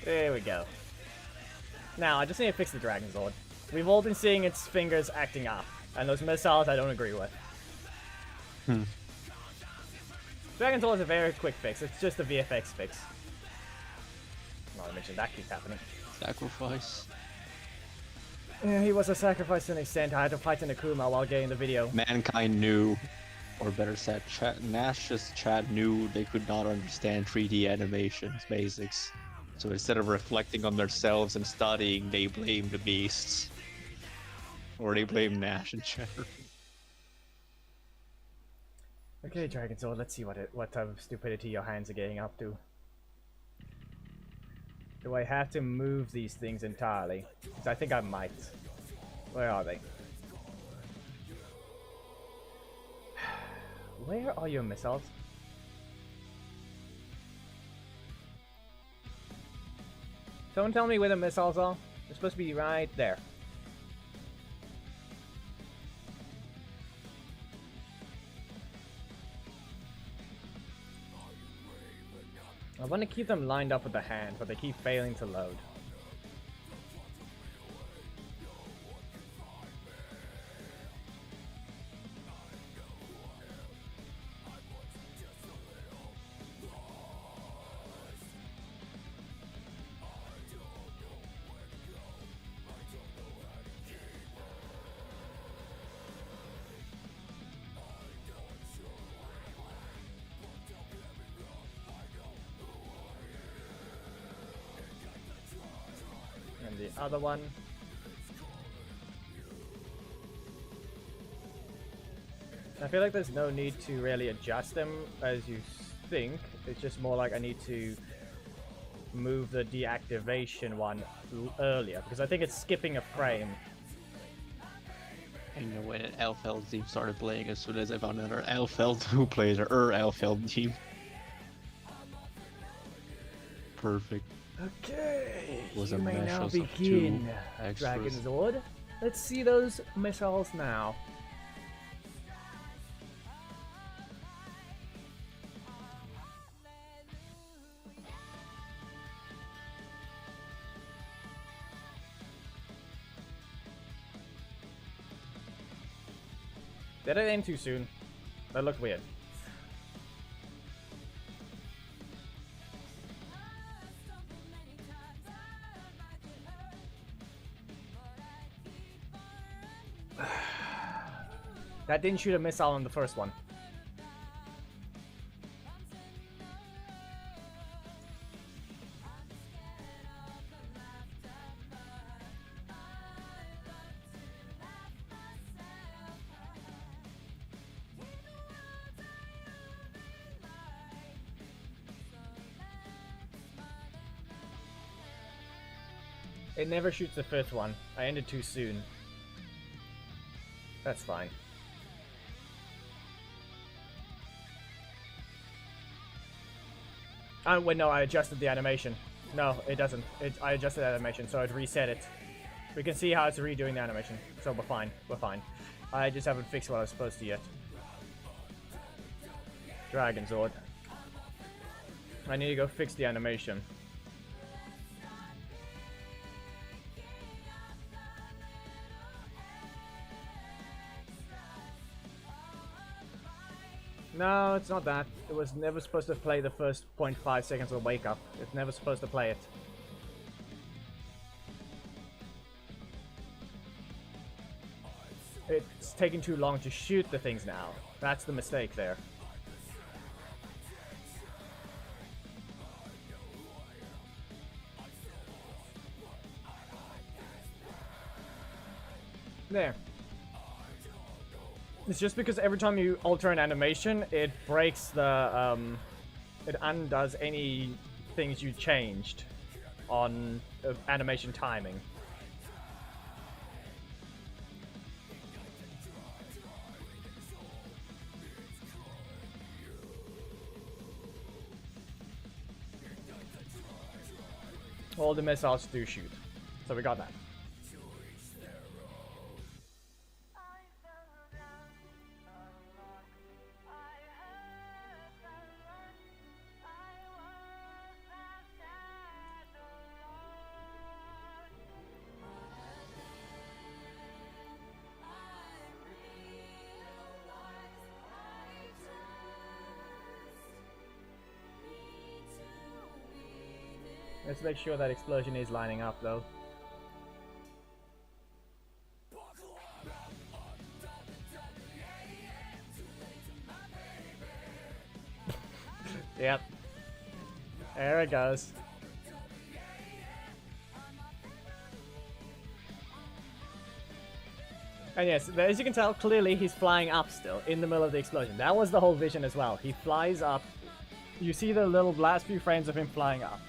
There we go. Now, I just need to fix the Dragon Sword. We've all been seeing its fingers acting up. And those missiles I don't agree with. Dragon Sword is a very quick fix. It's just a VFX fix. Not to mention that keeps happening. Sacrifice. Yeah, he was a sacrifice to an extent. I had to fight an Akuma while getting the video. Mankind knew, or better said, Nash's chat knew they could not understand 3D animations basics. So instead of reflecting on themselves and studying, they blamed the beasts. Or they blame Nash and Cheddar. Okay, Dragon Sword, let's see what type of stupidity your hands are getting up to. Do I have to move these things entirely? Because I think I might. Where are they? Where are your missiles? Someone tell me where the missiles are. They're supposed to be right there. I want to keep them lined up with the hand, but they keep failing to load. The other one. I feel like there's no need to really adjust them as you think. It's just more like I need to move the deactivation one earlier because I think it's skipping a frame. In the way that Alfeld team started playing as soon as I found another Alfeld who plays our Alfeld team. Perfect. Okay, Was you a may now mashup of begin, two extras. Dragonzord. Let's see those missiles now. Did I aim too soon? That looked weird. That didn't shoot a missile on the first one. It never shoots the fifth one. I ended too soon. That's fine. Oh, wait, no, I adjusted the animation. No, it doesn't. I adjusted the animation, so I'd reset it. We can see how it's redoing the animation, so we're fine. We're fine. I just haven't fixed what I was supposed to yet. Dragonzord. I need to go fix the animation. No, it's not that. It was never supposed to play the first 0.5 seconds of wake up. It's never supposed to play it. It's taking too long to shoot the things now. That's the mistake there. There. It's just because every time you alter an animation, it breaks the, it undoes any things you changed on animation timing. All the missiles do shoot. So we got that. Let's make sure that explosion is lining up, though. Yep. There it goes. And yes, as you can tell, clearly he's flying up still, in the middle of the explosion. That was the whole vision as well. He flies up. You see the little last few frames of him flying up.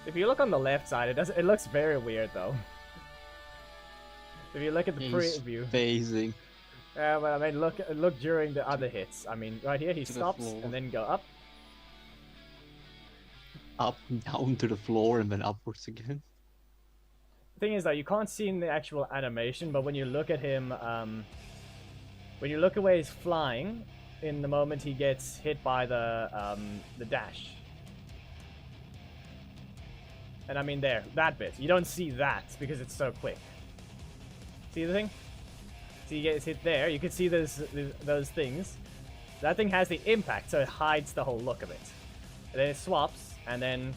If you look on the left side, it looks very weird though. If you look at the He's preview. phasing Yeah, but I mean, look during the other hits. I mean, right here he to the stops floor. and then go up. up, down to the floor, and then upwards again. The thing is that you can't see in the actual animation, but when you look at him, when you look at where he's flying, in the moment he gets hit by the dash. And I mean there, that bit. You don't see that because it's so quick. See the thing? See, he gets hit there. You can see those things. That thing has the impact, so it hides the whole look of it. And then it swaps, and then...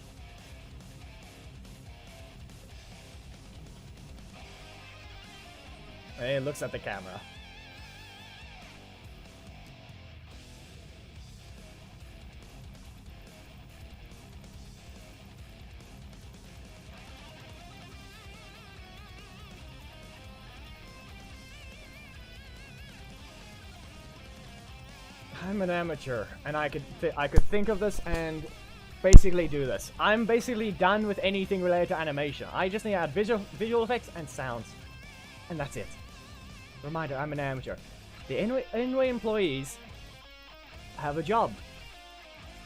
and it looks at the camera. I'm an amateur, and I could think of this and basically do this. I'm basically done with anything related to animation. I just need to add visual effects and sounds, and that's it. Reminder: I'm an amateur. The Enway employees have a job,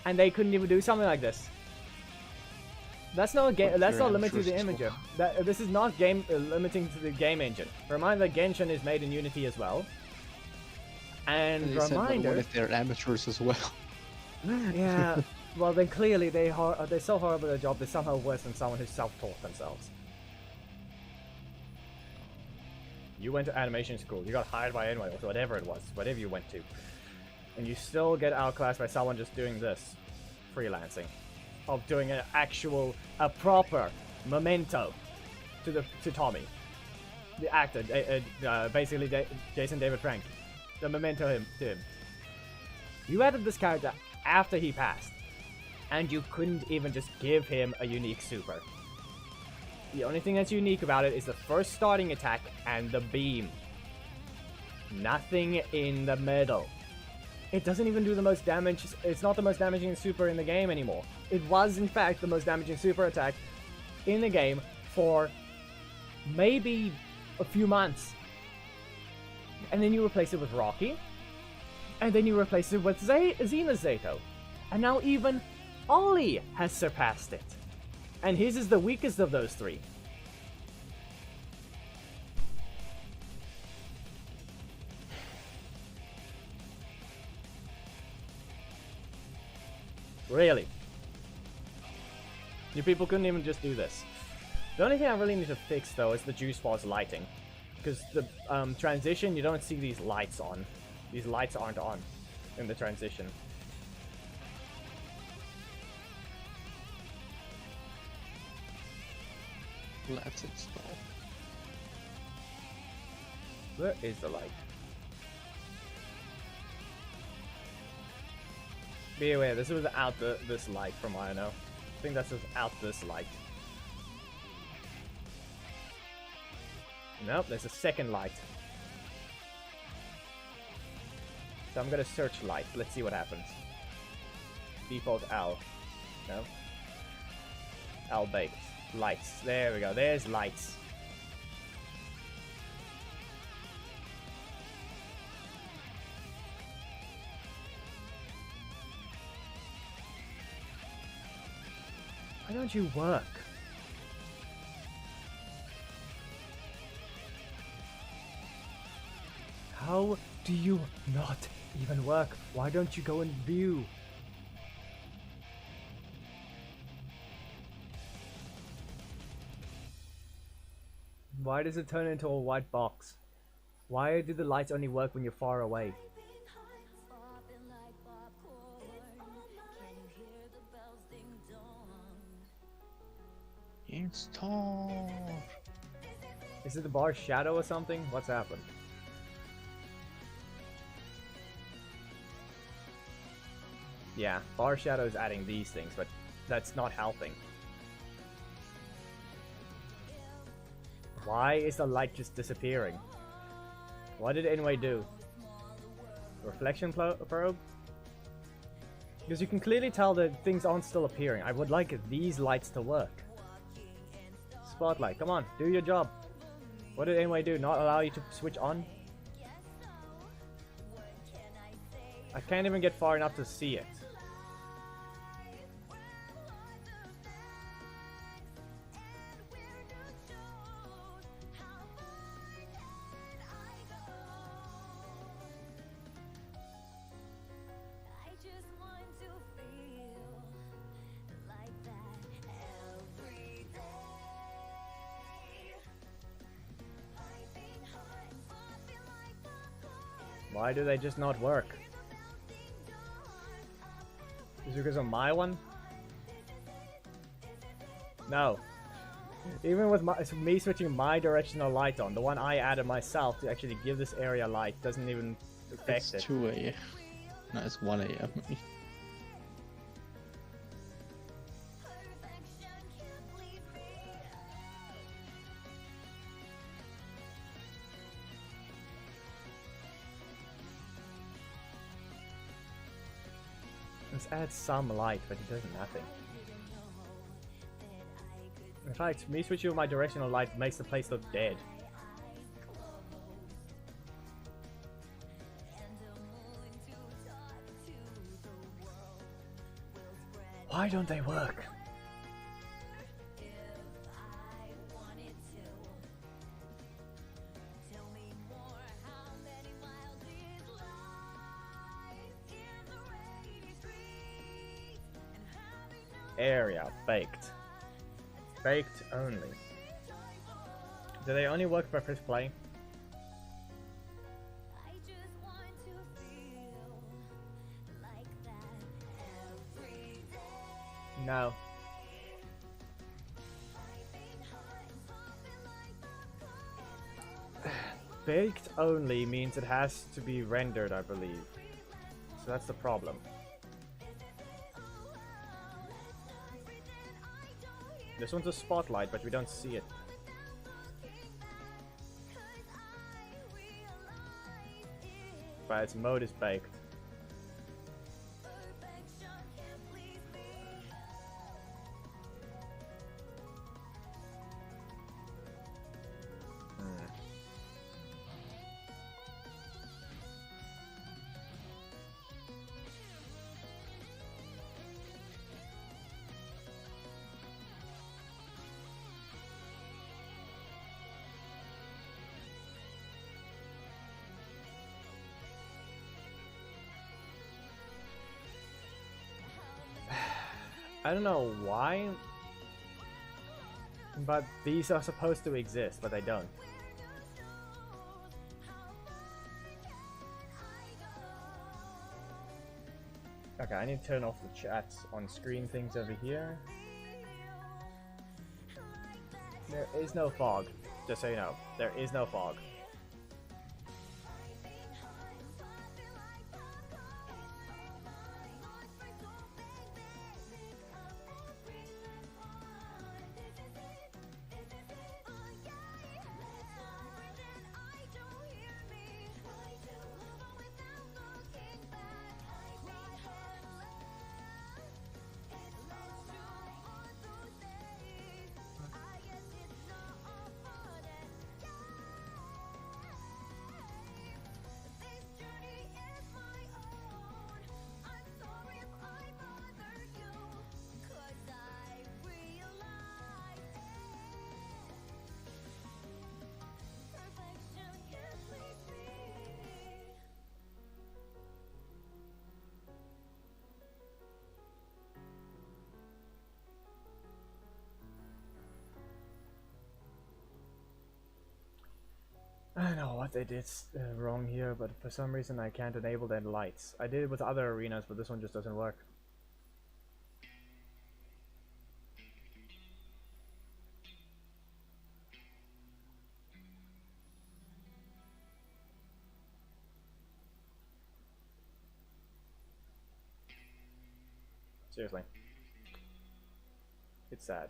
and they couldn't even do something like this. That's not a game. That's not limited to the imager. This is not game limiting to the game engine. Reminder that Genshin is made in Unity as well. And They said, reminder, what if they're amateurs as well? yeah. Well, then clearly they're so horrible at their job. They're somehow worse than someone who self-taught themselves. You went to animation school. You got hired by Enway or whatever it was, whatever you went to, and you still get outclassed by someone just doing this, freelancing, of doing a proper memento to Tommy, the actor, basically Jason David Frank. The memento to him. You added this character after he passed, and you couldn't even just give him a unique super. The only thing that's unique about it is the first starting attack and the beam. Nothing in the middle. It doesn't even do the most damage. It's not the most damaging super in the game anymore. It was, in fact, the most damaging super attack in the game for maybe a few months. And then you replace it with Rocky. And then you replace it with Xena Zato. And now even Ollie has surpassed it. And his is the weakest of those three. Really? You people couldn't even just do this. The only thing I really need to fix though is the juice bars lighting. Because the transition, you don't see these lights on. These lights aren't on in the transition. Let's install. Where is the light? Be aware, this is without this light from what I know. I think that's without this light. Nope, there's a second light. So I'm gonna search light. Let's see what happens. Default L. No. L baked. Lights. There we go. There's lights. Why don't you work? How do you not even work? Why don't you go and view? Why does it turn into a white box? Why do the lights only work when you're far away? Install. Is it the bar shadow or something? What's happened? Yeah, bar shadow is adding these things, but that's not helping. Why is the light just disappearing? What did Enway do? Reflection probe? Because you can clearly tell that things aren't still appearing. I would like these lights to work. spotlight. Come on, do your job. What did anyway do? Not allow you to switch on? I can't even get far enough to see it. Why do they just not work? Is it because of my one? No. Even with me switching my directional light on, the one I added myself to actually give this area light doesn't even affect it. It's 2 a.m. No, it's 1 a.m. Let's add some light, but it does nothing. In fact, me switching with my directional light makes the place look dead. Why don't they work? Area baked. Baked only. Do they only work for first play? No. Baked only means it has to be rendered, I believe. So that's the problem. This one's a spotlight, but we don't see it. But its mode is baked. I don't know why, but these are supposed to exist, but they don't. Okay, I need to turn off the chat on screen things over here. There is no fog, just so you know. There is no fog. I don't know what they did wrong here, but for some reason I can't enable the lights. I did it with other arenas, but this one just doesn't work. Seriously. It's sad.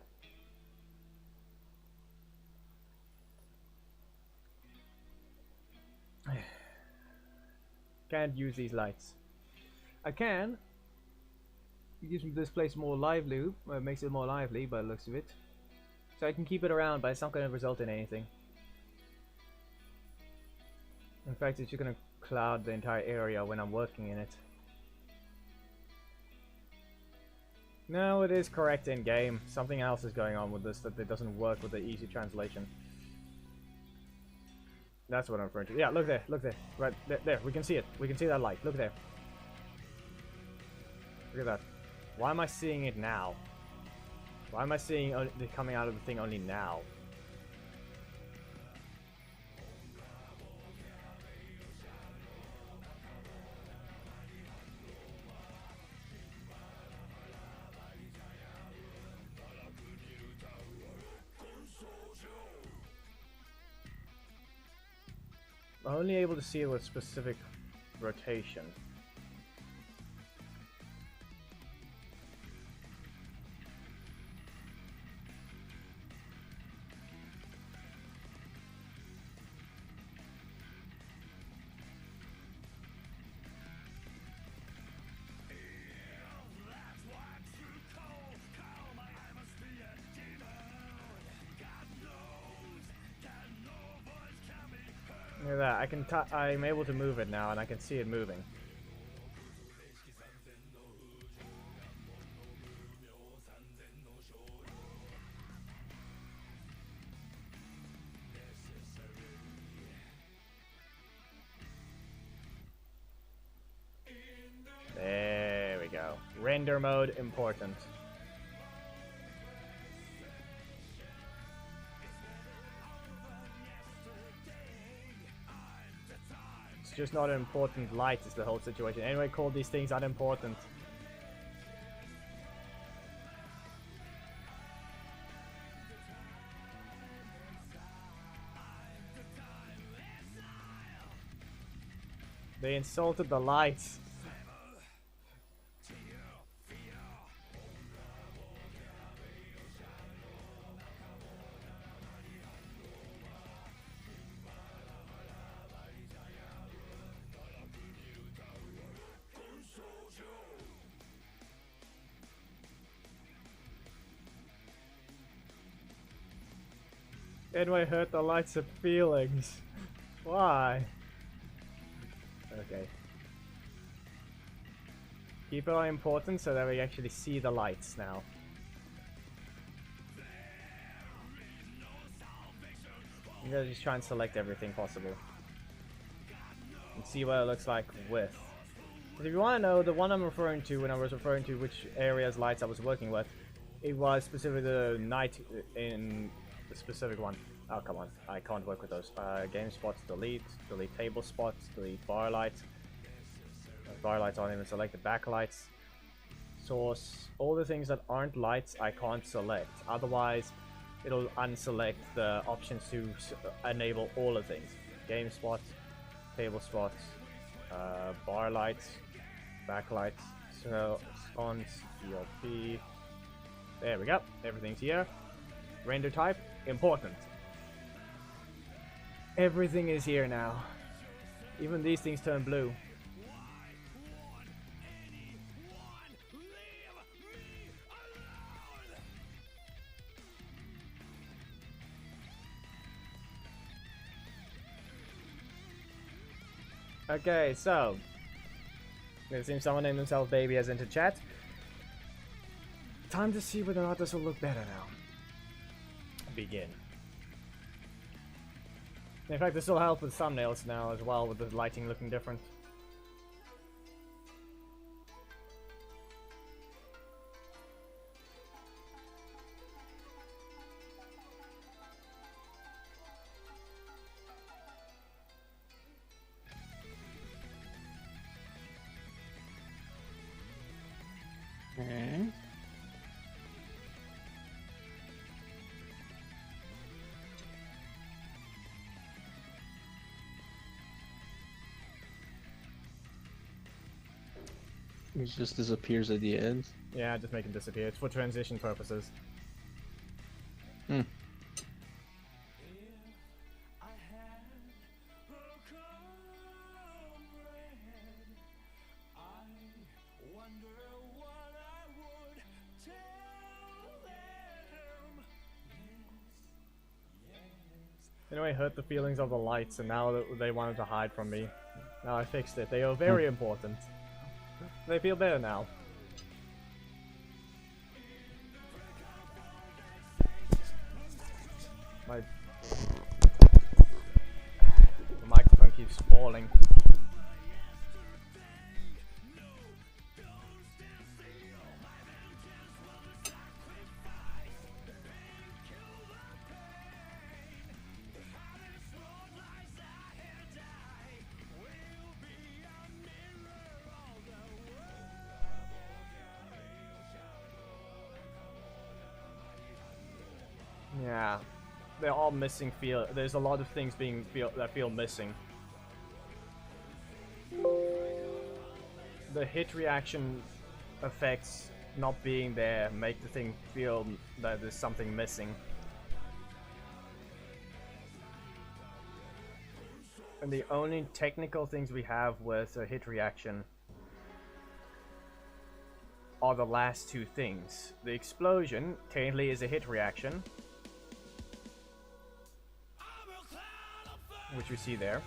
Can't use these lights. I can. It gives me this place more lively. It makes it more lively by the looks of it. So I can keep it around, but it's not going to result in anything. In fact, it's just going to cloud the entire area when I'm working in it. No, it is correct in game. Something else is going on with this that it doesn't work with the easy translation. That's what I'm referring to. Yeah, look there, right there, there. We can see it. We can see that light. Look there. Look at that. Why am I seeing it now? Why am I seeing it coming out of the thing only now? I'm only able to see it with specific rotation. Look at that, I'm able to move it now, and I can see it moving. There we go. Render mode important. It's just not an important light is the whole situation. Anyway, call these things unimportant. They insulted the lights. Anyway, hurt the lights of feelings. Why? Okay. Keep it on important so that we actually see the lights now. I'm gonna just try and select everything possible. And see what it looks like with. But if you want to know, the one I'm referring to when I was referring to which areas lights I was working with, it was specifically the night in the specific one. Oh, come on. I can't work with those. Game spots, delete table spots, delete bar lights. Bar lights aren't even selected. Backlights, source, all the things that aren't lights I can't select. Otherwise, it'll unselect the options to enable all the things. Game spots, table spots, bar lights, backlights, so sconce, ELP. There we go. Everything's here. Render type, important. Everything is here now. Even these things turn blue. Okay, so it seems someone named himself Baby has entered chat. Time to see whether or not this will look better now. Begin. In fact, this will help with thumbnails now as well, with the lighting looking different. Okay. It just disappears at the end. Yeah, just make it disappear. It's for transition purposes. Hmm. Anyway, hurt the feelings of the lights, and now they wanted to hide from me. Now I fixed it. They are very important. They feel better now. The microphone keeps falling. Yeah, they're all missing feel. There's a lot of things that feel missing. The hit reaction effects not being there make the thing feel that there's something missing. And the only technical things we have with a hit reaction are the last two things. The explosion technically is a hit reaction, which we see there.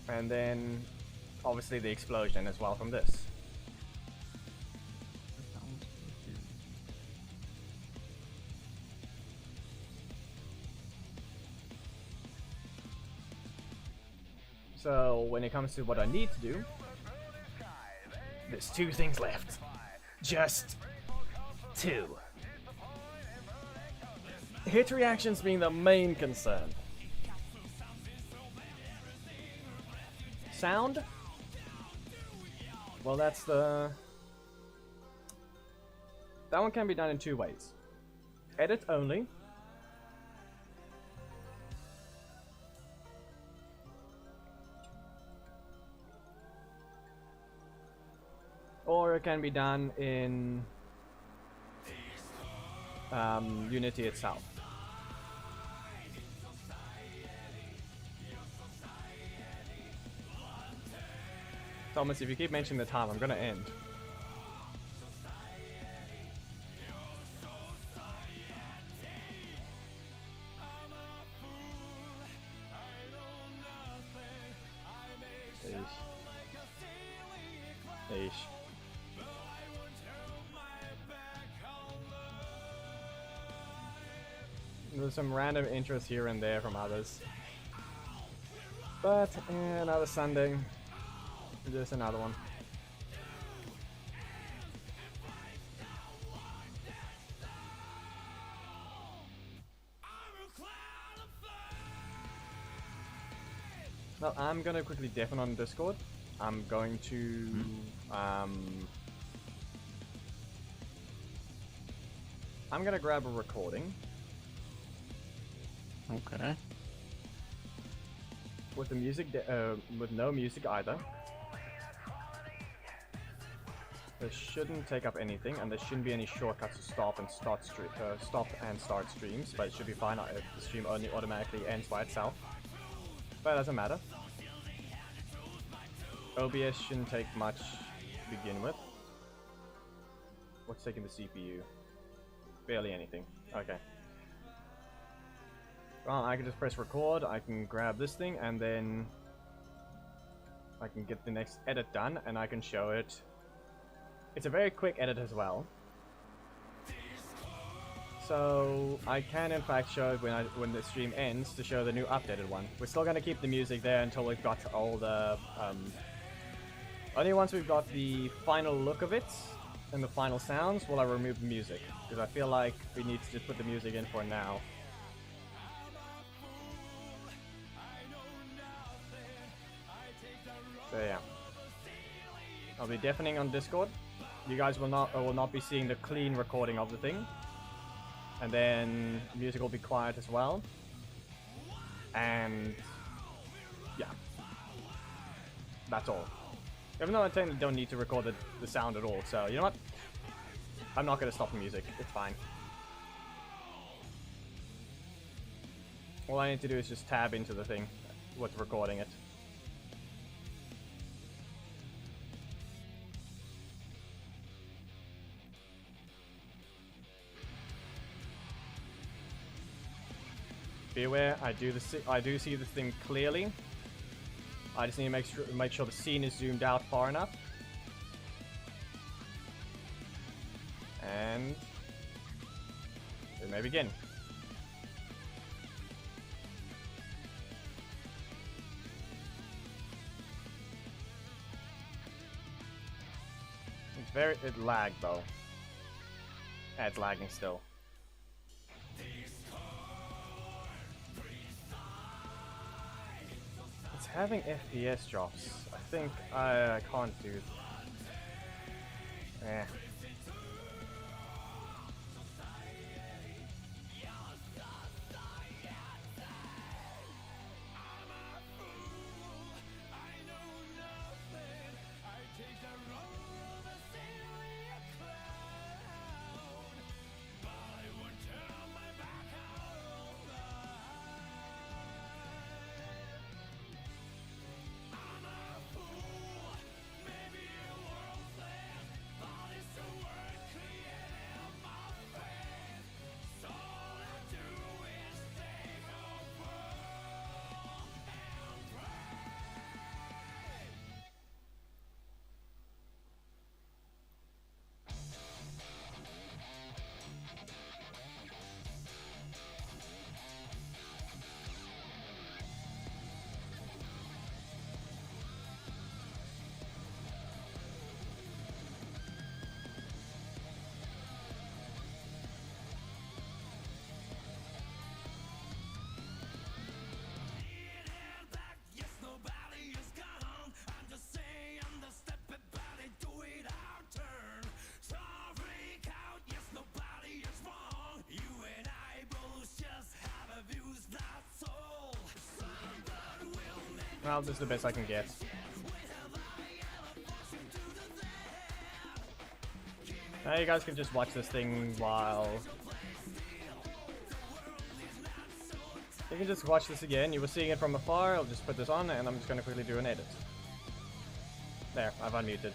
And then obviously the explosion as well from this. So when it comes to what I need to do, there's two things left. Just two. Hit reactions being the main concern. Sound? Well, that one can be done in two ways. Edit only. Or it can be done in Unity itself. Thomas, if you keep mentioning the time, I'm gonna end. Eesh. There's some random interest here and there from others. But another Sunday. There's another one. Well, I'm gonna quickly deafen on Discord. I'm going to I'm gonna grab a recording. Okay. With the music, with no music either. This shouldn't take up anything, and there shouldn't be any shortcuts to stop and start streams. But it should be fine if the stream only automatically ends by itself. But it doesn't matter. OBS shouldn't take much to begin with. What's taking the CPU? Barely anything. Okay. Well, I can just press record, I can grab this thing, and then I can get the next edit done, and I can show it. It's a very quick edit as well. So I can in fact show it when the stream ends to show the new updated one. We're still gonna keep the music there until we've got all the only once we've got the final look of it and the final sounds will I remove the music, because I feel like we need to just put the music in for now. So yeah, I'll be deafening on Discord. You guys will not be seeing the clean recording of the thing, and then music will be quiet as well. And yeah, that's all. Even though I technically don't need to record the sound at all, so you know what? I'm not gonna stop the music. It's fine. All I need to do is just tab into the thing with recording it. be aware, I do see this thing clearly. I just need to make sure the scene is zoomed out far enough. And we may begin. It lagged though. Yeah, it's lagging still. It's having FPS drops. I think I can't do. Eh. Well, this is the best I can get. Now you guys can just watch this thing while... You can just watch this again. You were seeing it from afar. I'll just put this on and I'm just going to quickly do an edit. There, I've unmuted.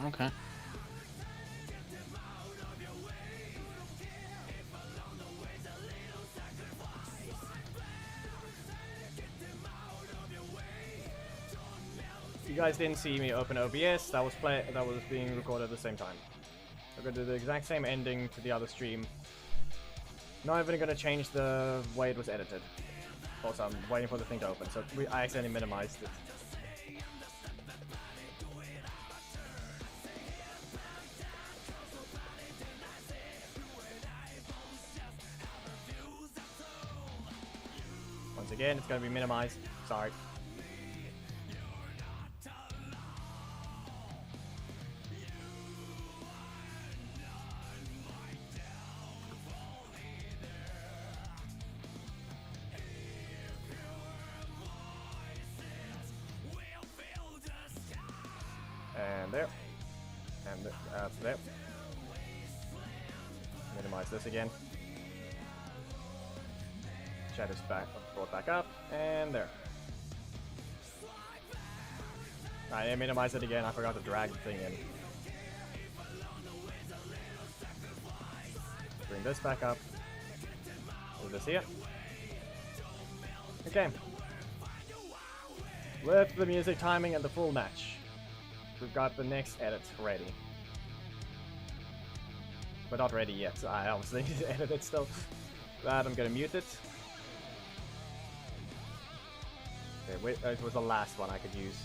Okay. You guys didn't see me open OBS. That was being recorded at the same time. I'm gonna do the exact same ending to the other stream. Not even gonna change the way it was edited. Also, I'm waiting for the thing to open, so I accidentally minimized it. Once again, it's gonna be minimized. Sorry. And there. And there. Minimize this again. Chat is brought back up. And there. I minimize it again. I forgot to drag the thing in. Bring this back up. Move this here. Okay. With the music timing and the full match, we've got the next edit ready. But not ready yet. I obviously need to edit it still. That I'm gonna mute it. Okay, wait, it was the last one I could use.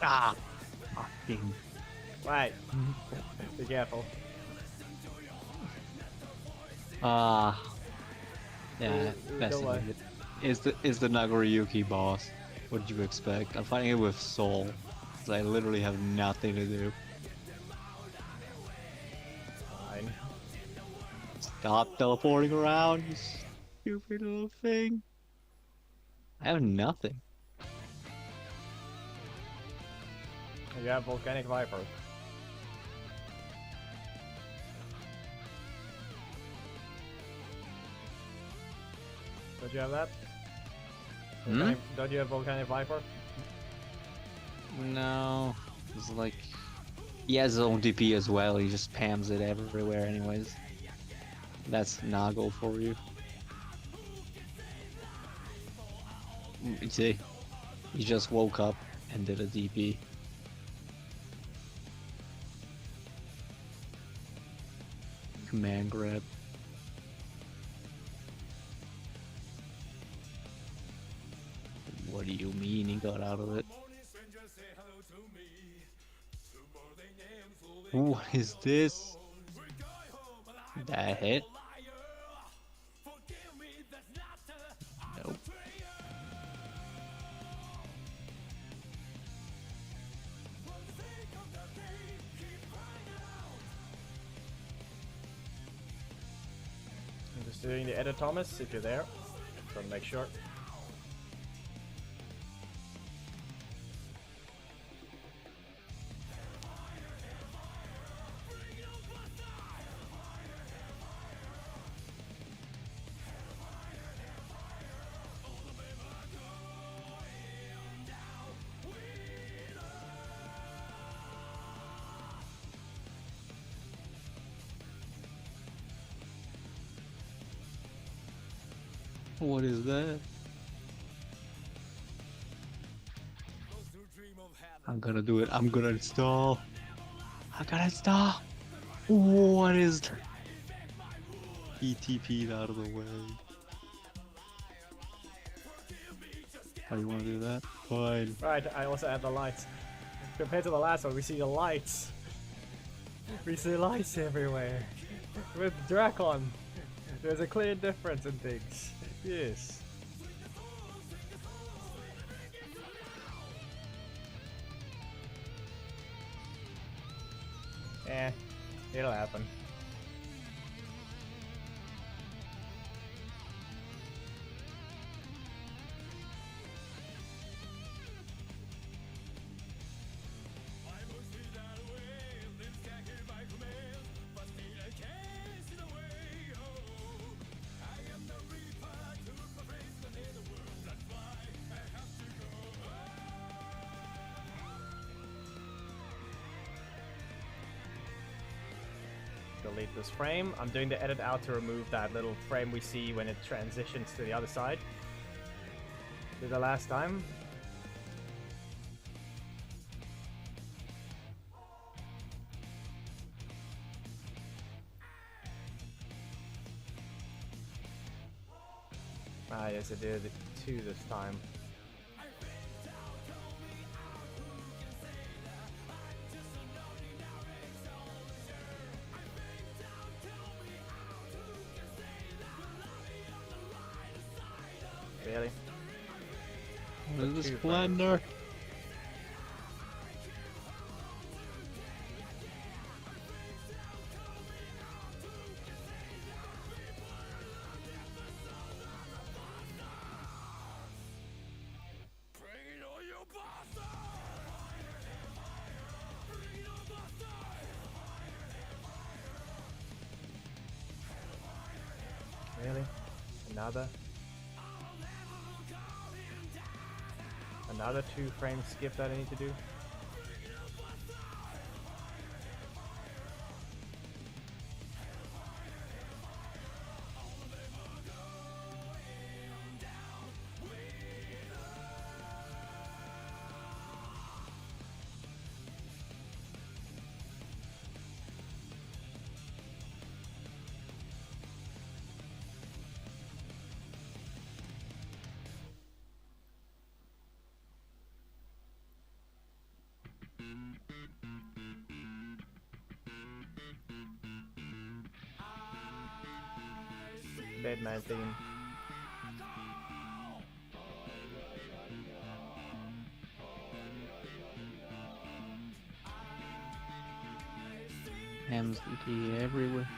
Ah! Fucking. Right. Be careful. Ah. Yeah, Go fascinated. Is the Nagoriyuki boss. What did you expect? I'm fighting it with Soul. Cause I literally have nothing to do. Fine. Stop teleporting around, you stupid little thing. I have nothing. You have Volcanic Viper. Don't you have that? Don't you have Volcanic Viper? No. It's like he has his own DP as well. He just spams it everywhere, anyways. That's Nago for you. See, he just woke up and did a DP. Command grab. What do you mean he got out of it? What is this? That hit? Nope. I'm just doing the edit, Thomas, if you're there. So make sure. What is that? I'm gonna do it. I'm gonna install. I gotta install. What is that? He TP'd out of the way. How do you want to do that? Fine. Right, I also add the lights. Compared to the last one, we see the lights. We see lights everywhere. With Dracon, there's a clear difference in things. Yes. Eh, it'll happen. Delete this frame. I'm doing the edit out to remove that little frame we see when it transitions to the other side. Did the last time. Ah, yes, I did 2 this time. Really? What is this splendor? Really? Another? Another 2 frame skip that I need to do? Batman theme. Hams DP everywhere.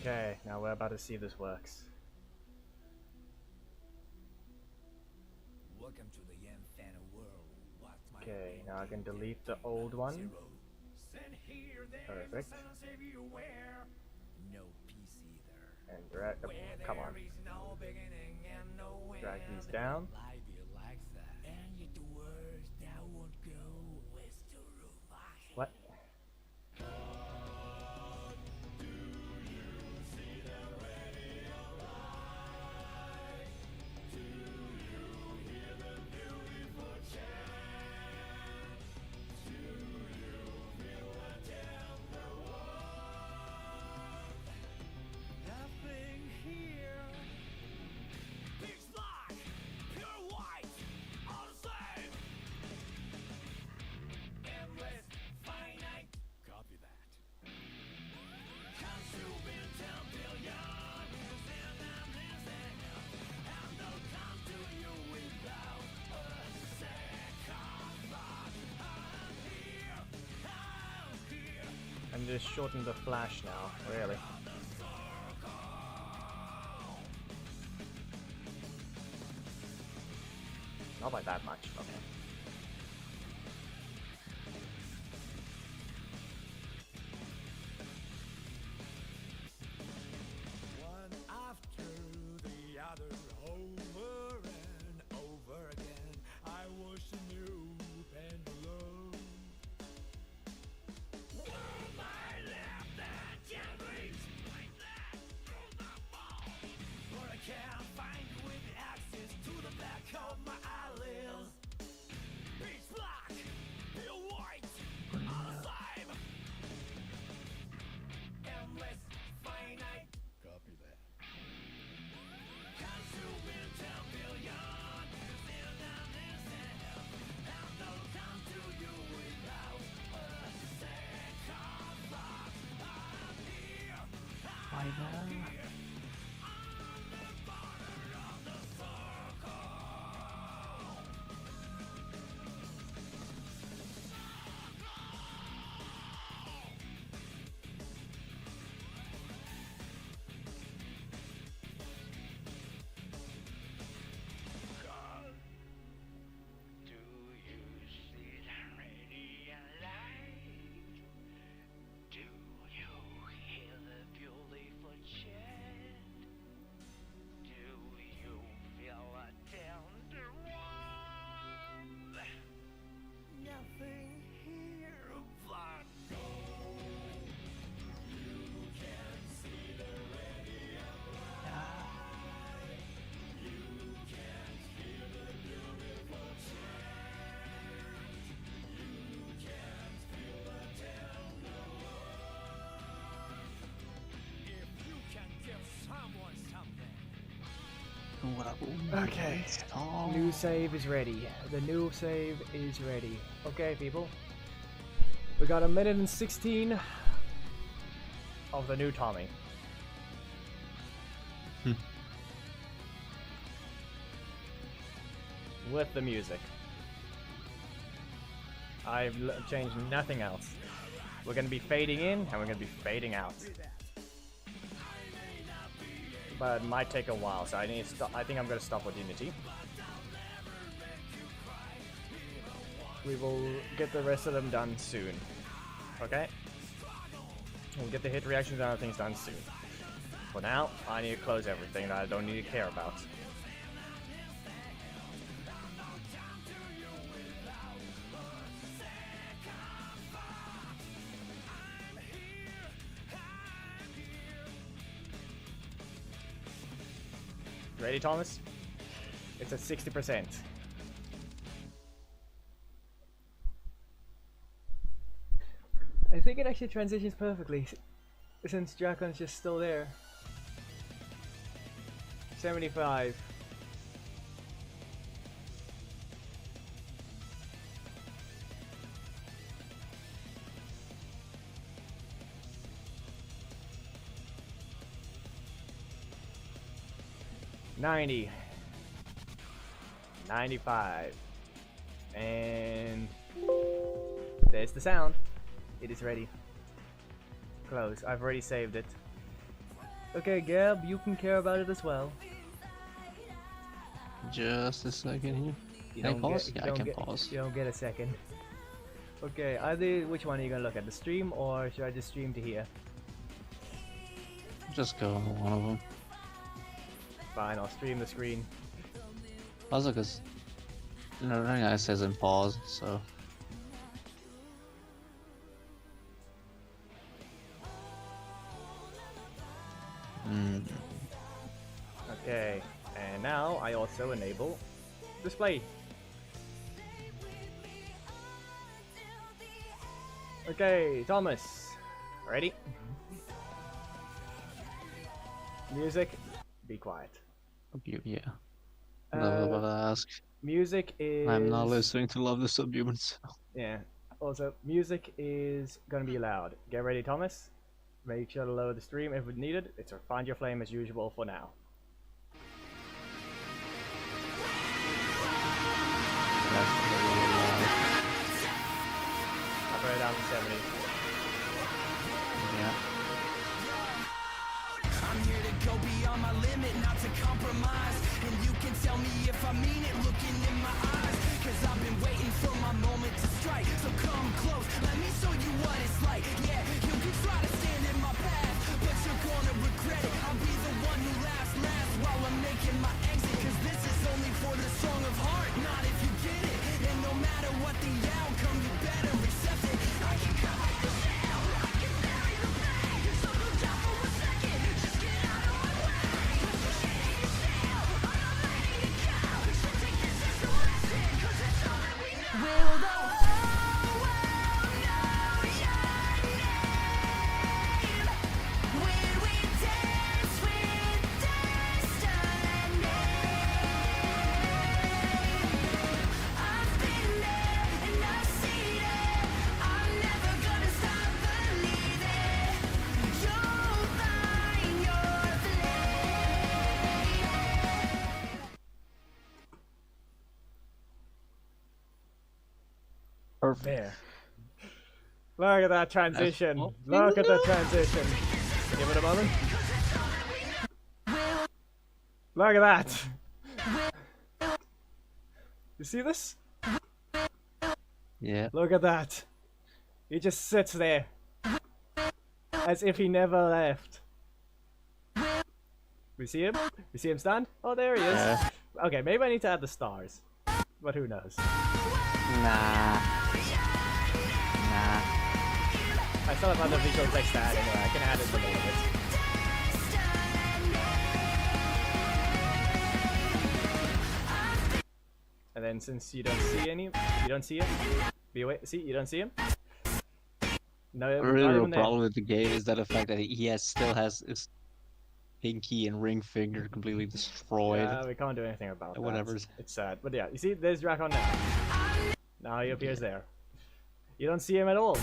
Okay, now we're about to see if this works. Welcome to the Infinite world. What's my Okay, now I can opinion? delete the old one. Zero. Send here, there's Perfect. a silence everywhere. No peace either. And drag. Where Come on. there is no beginning and no end. Drag these down. Life be like that. And yet the words that won't go with the room. What? Nothing here. Pitch black, pure white, all the same. Endless, finite. Copy that. Consuming 10 billion. Using and missing. And they'll come to you without a second thought. I'm here. I'm here. I'm just shorten the flash now, really. Not by that much, okay. One after the other, over and over again. I was a new pendulum. World I left that can reach like that through the wall. But I can't find you with access to the back of my eyelids. Pitch black, pure white, all the same. Endless, finite. Copy that. Consuming 10 billion. Using and missing. And they'll come to you without a second thought. I'm here. Why now? Do you see the radiant light? Do you hear the beautiful chant? Do you feel a tender warmth? Nothing here but gold. You can see the radiant light. You can hear the beautiful chant. You can feel the tender warmth. If you can give someone something. Okay. New save is ready. The new save is ready. Okay, people. We got 1 minute and 16 of the new Tommy. With the music. I've changed nothing else. We're gonna be fading in and we're gonna be fading out. But it might take a while, so I need to I think I'm gonna stop with Unity. We will get the rest of them done soon. Okay? We'll get the hit reactions and other things done soon. For now, I need to close everything that I don't need to care about. Ready, Thomas? It's at 60%. I think it actually transitions perfectly since Dracon's just still there. 75. $90. 95. And there's the sound. It is ready. Close. I've already saved it. Okay, Gab, you can care about it as well. Just a second here. You Can I don't pause? get- Yeah, you I don't can get- pause. You don't get a second. Okay, which one are you gonna look at? The stream, or should I just stream to here? Just go on one of them. Fine, I'll stream the screen. Also, because no, right now it says in pause, so. Okay, and now I also enable display. Okay, Thomas, ready? Music, be quiet. Yeah. Uh, Never about to ask. Music is. I'm not listening to Love the Subhumans. Yeah. Also, music is gonna be loud. Get ready, Thomas. Make sure to lower the stream if needed. It's Find Your Flame as usual for now. I'll put it down to 70. Yeah. I'm here to go beyond my limit, not to compromise. And you can tell me if I mean it, looking in my eyes. Cause I've been waiting for my moment to strike. So come close, let me show you what it's like. Yeah, you can try to stand in my path, but you're gonna regret it. I'll be the one who laughs last while I'm making my exit. Cause this is only for the song of heart, not if you get it. And no matter what the outcome, you better accept it. I can cut my yourself, I can bury the pain. So go down for a second, just get out of my way. Cause you're scared of yourself, I'm not letting it go. So take this as a lesson, cause it's all that we know. Will the whole world know your name? Will we dance with destiny? I've been there and I've seen it. I'm never gonna stop believing. You'll find your flame. Perfect. There. Look at that transition. Well, Look at the transition. Give it a moment. Look at that. You see this? Yeah. Look at that. He just sits there. As if he never left. We see him? We see him stand? Oh, there he is. Yeah. Okay, maybe I need to add the stars. But who knows? Nah. I still have other visual text to add anyway. I can add it a little bit. And then since you don't see him. Be away. See, you don't see him. No, The not real even there. problem with the game is that the fact that still has his pinky and ring finger completely destroyed. Yeah, we can't do anything about that. Whatever. It's sad, but yeah, you see, there's Drakon now. Now he appears there. You don't see him at all.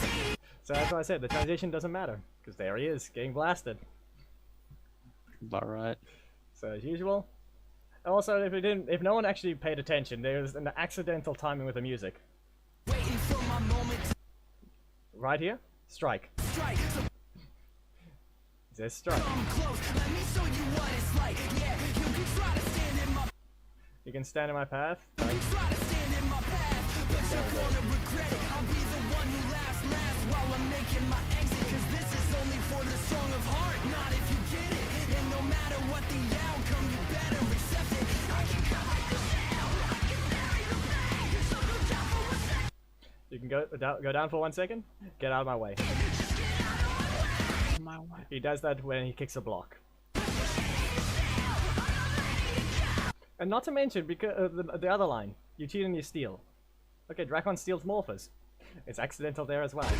So that's why I said the transition doesn't matter, because there he is, getting blasted. Alright. So as usual. Also, if no one actually paid attention, there's an accidental timing with the music. Waiting for my moment to Right here, strike. strike. So It says strike. come close, let me show you what it's like. Yeah, you can try to stand in my You can stand in my path. try to stand in my path, but you're gonna regret it. I'll be the one who laughs last while I'm making my exit. Cause this is only for the song of heart, not if you get it. And no matter what the outcome, you better accept it. I can cut my yourself, I can bury the pain. So go down for a second. You can go down for 1 second. Get out of my way. He does that when he kicks a block. And not to mention, because the other line, you cheat and you steal. Okay, Drakon steals Morphers. It's accidental there as well. Will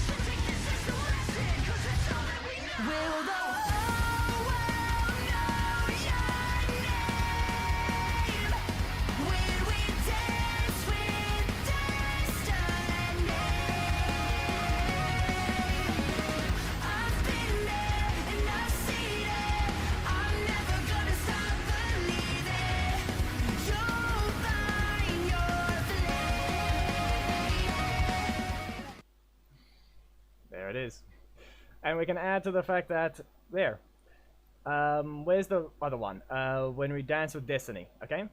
the whole world know your name? Will we dance with destiny? I've been there and I've seen it. I'm never gonna stop believing. You'll find your flame. There it is. And we can add to the fact that, there. Where's the other one? When we dance with destiny, okay?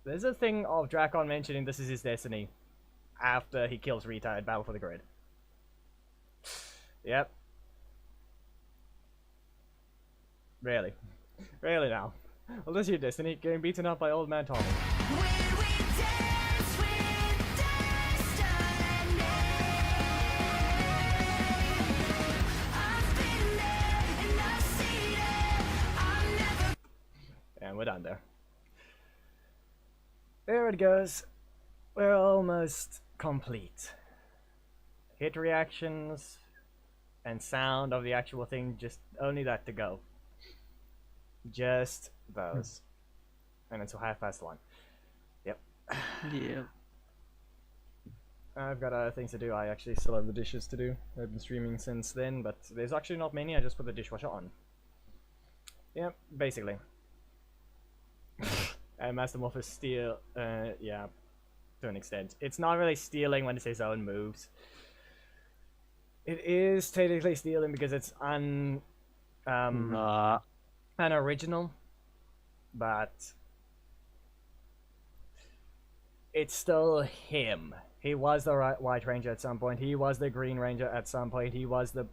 There's a thing of Drakon mentioning this is his destiny after he kills Rita at Battle for the Grid. Yep. Really? Really now? Well, this is your destiny, getting beaten up by old man Tommy. And we're done there. There it goes. We're almost complete. Hit reactions and sound of the actual thing, just only that to go. Just those. And until 1:30. Yep. Yeah. I've got other things to do. I actually still have the dishes to do. I've been streaming since then, but there's actually not many. I just put the dishwasher on. Yep, basically. And Master Morph's steal, yeah, to an extent. It's not really stealing when it's his own moves. It is technically stealing because it's unoriginal, but it's still him. He was the White Ranger at some point. He was the Green Ranger at some point. He was the...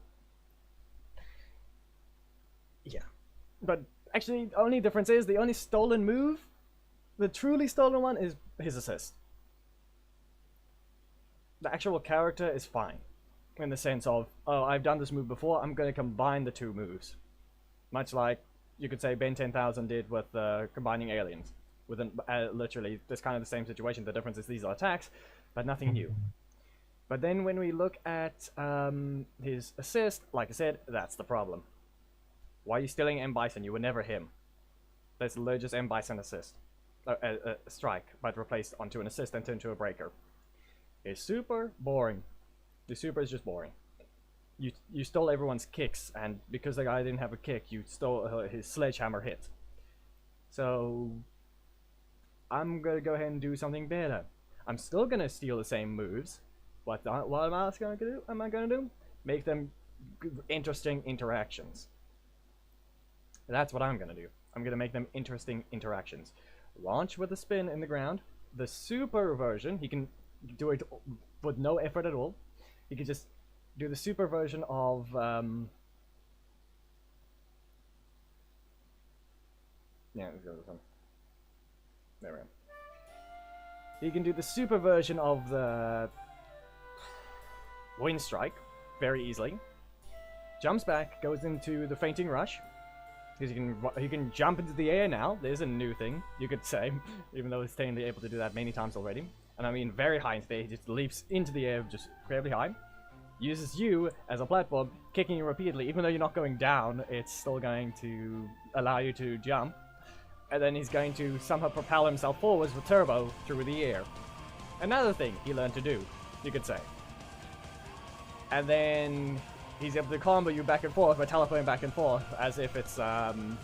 Yeah. But actually, the only difference is the only stolen move, the truly stolen one, is his assist. The actual character is fine. In the sense of, oh, I've done this move before, I'm going to combine the two moves. Much like, you could say, Ben 10,000 did with combining aliens. With literally, this kind of the same situation. The difference is these are attacks, but nothing new. But then when we look at his assist, like I said, that's the problem. Why are you stealing M. Bison? You were never him. That's literally just M. Bison assist. Strike, but replaced onto an assist and turned to a breaker. It's super boring. The super is just boring. You stole everyone's kicks, and because the guy didn't have a kick, you stole his sledgehammer hit. So I'm gonna go ahead and do something better. I'm still gonna steal the same moves. What am I gonna do? Make them interesting interactions. That's what I'm gonna do. I'm gonna make them interesting interactions. Launch with a spin in the ground. The super version, he can do it with no effort at all. He can just do the super version of yeah, let's go with this one. There we go. He can do the super version of the Wind Strike very easily. Jumps back, goes into the Fainting Rush. Because he can jump into the air now. There's a new thing, you could say, even though he's technically able to do that many times already. And I mean very high into the air. He just leaps into the air just incredibly high. Uses you as a platform, kicking you repeatedly. Even though you're not going down, it's still going to allow you to jump. And then he's going to somehow propel himself forwards with turbo through the air. Another thing he learned to do, you could say. And then he's able to combo you back and forth by teleporting back and forth as if it's Dragon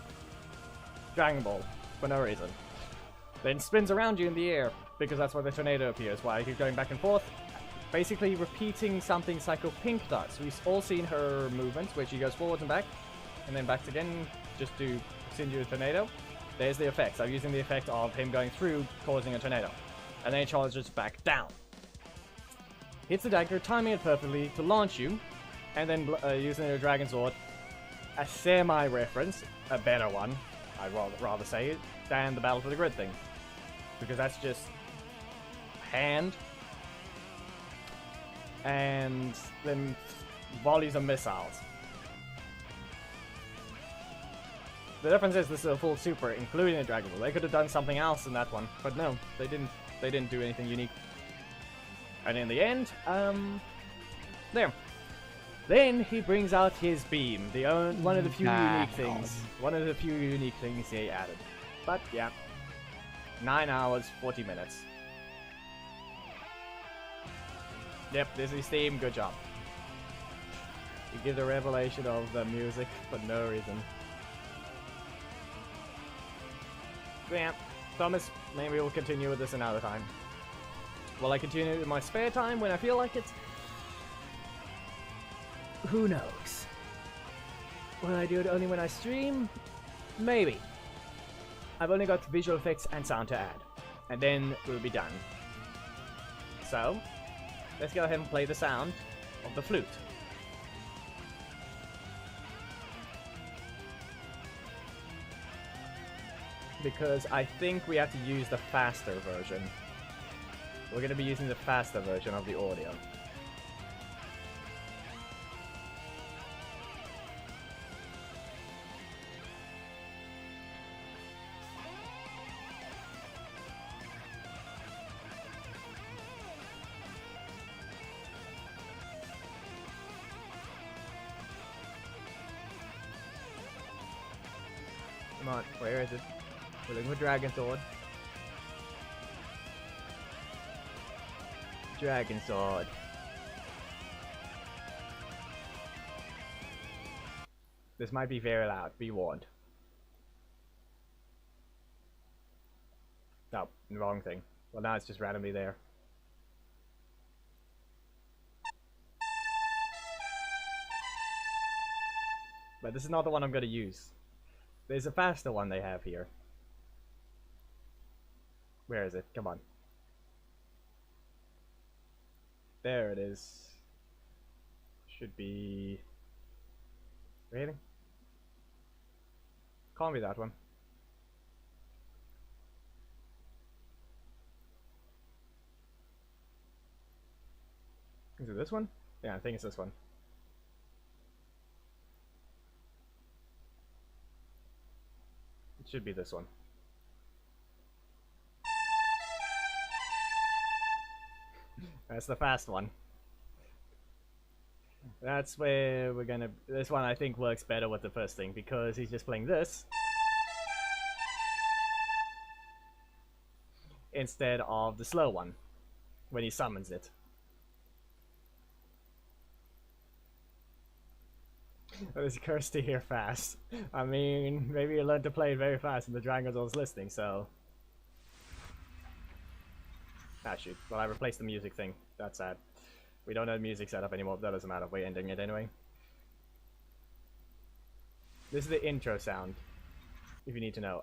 Ball for no reason. Then spins around you in the air because that's where the tornado appears, while he's going back and forth, basically repeating something Psycho Pink does. We've all seen her movements, where she goes forwards and back, and then backs again just to send you a tornado. There's the effects. I'm using the effect of him going through, causing a tornado. And then he charges back down. Hits the dagger, timing it perfectly to launch you, and then using a Dragon Sword, a semi-reference, a better one, I'd rather say it, than the Battle for the Grid thing. Because that's just hand, and then volleys of missiles. The difference is this is a full super, including the Dragon Ball. They could have done something else in that one, but no, they didn't. They didn't do anything unique. And in the end, there. Then he brings out his beam, one of the few unique things. One of the few unique things he added. But yeah, 9 hours, 40 minutes. Yep, this is theme. Good job. You give the revelation of the music for no reason. Yeah, Thomas, maybe we'll continue with this another time. Will I continue in my spare time when I feel like it? Who knows? Will I do it only when I stream? Maybe. I've only got visual effects and sound to add. And then we'll be done. So, let's go ahead and play the sound of the flute. Because I think we have to use the faster version. We're going to be using the faster version of the audio. Come on, where is it? We're looking for Dragon Sword. Dragon Sword. This might be very loud, be warned. No, wrong thing. Well, now it's just randomly there. But this is not the one I'm going to use. There's a faster one they have here. Where is it? Come on. There it is. Should be... Really? Can't be that one. Is it this one? Yeah, I think it's this one. It should be this one. That's the fast one. That's where we're gonna... This one I think works better with the first thing, because he's just playing this instead of the slow one when he summons it. It's cursed to hear fast. I mean, maybe you learned to play it very fast and the Dragon Sword's listening, so... Ah shoot, well I replaced the music thing. That's sad. We don't have music set up anymore, but that doesn't matter, we're ending it anyway. This is the intro sound, if you need to know.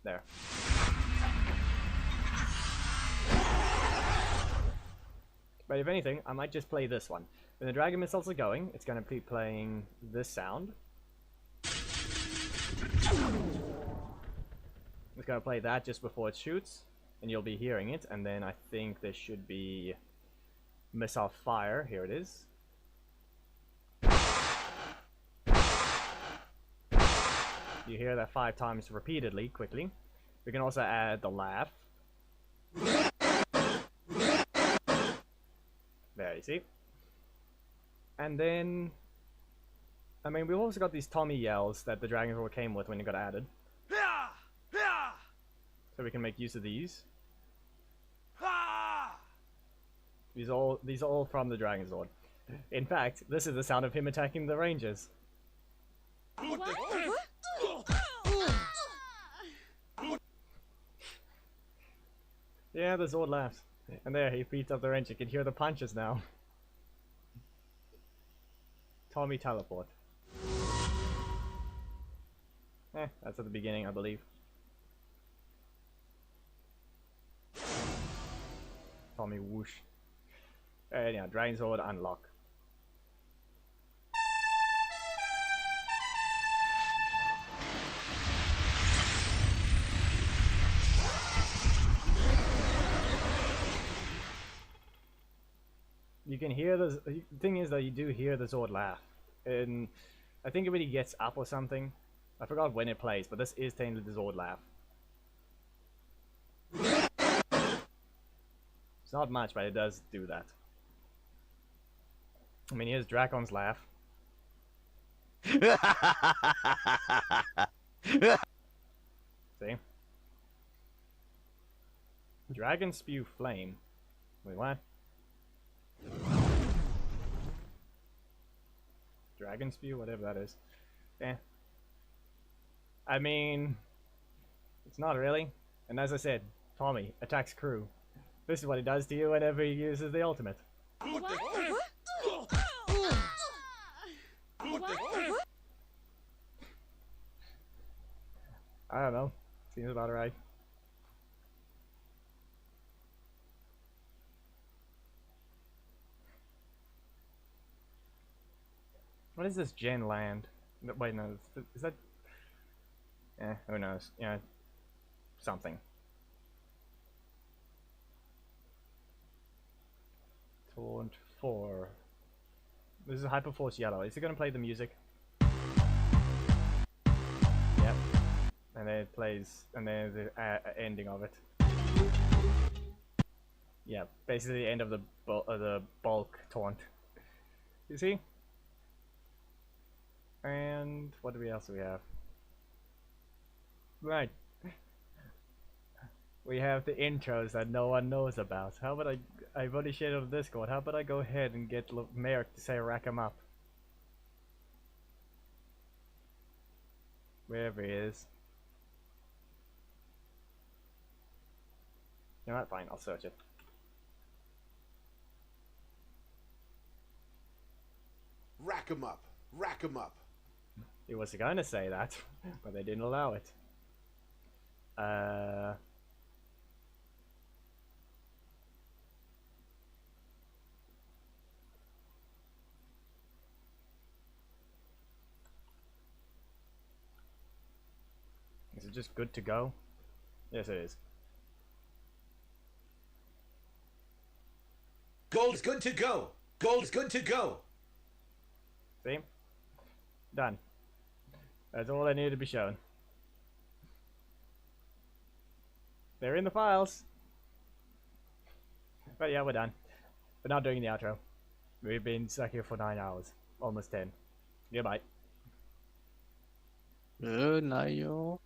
There. But if anything, I might just play this one. When the dragon missiles are going, it's going to be playing this sound. It's going to play that just before it shoots, and you'll be hearing it. And then I think there should be missile fire. Here it is. You hear that 5 times repeatedly, quickly. We can also add the laugh. There, you see? And then... I mean, we've also got these Tommy yells that the Dragon Sword came with when it got added. So we can make use of these. These are all from the Dragon Sword. In fact, this is the sound of him attacking the Rangers. Yeah, the Zord laughs. And there, he beats up the Ranger. You can hear the punches now. Tommy teleport. That's at the beginning, I believe. Tommy whoosh. Yeah, Dragon Sword unlock. You can hear the thing is that you do hear the Zord laugh, and I think when he gets up or something, I forgot when it plays, but this is technically the Zord laugh. It's not much, but it does do that. I mean, here's Dracon's laugh. See? Dragon spew flame. Wait, what? Dragon spew, whatever that is. I mean, it's not really. And as I said, Tommy attacks crew. This is what he does to you whenever he uses the ultimate. I don't know. Seems about right. What is this Zhane land? Wait, no, is that... who knows? Yeah, something. Taunt 4. This is Hyperforce Yellow. Is it gonna play the music? Yep. And then it plays, and then the ending of it. Yeah, basically the end of the bulk taunt. You see? And what else do we have? Right. We have the intros that no one knows about. How about I've already shared on Discord. How about I go ahead and get Merrick to say rack him up? Wherever he is. You know what? Fine, I'll search it. Rack 'em up. Rack 'em up. He was going to say that, but they didn't allow it. Is it just good to go? Yes, it is. Gold's good to go. Gold's good to go. See? Done. That's all I needed to be shown. They're in the files. But yeah, we're done. We're not doing the outro. We've been stuck here for 9 hours. Almost 10. Goodbye. Good night, y'all.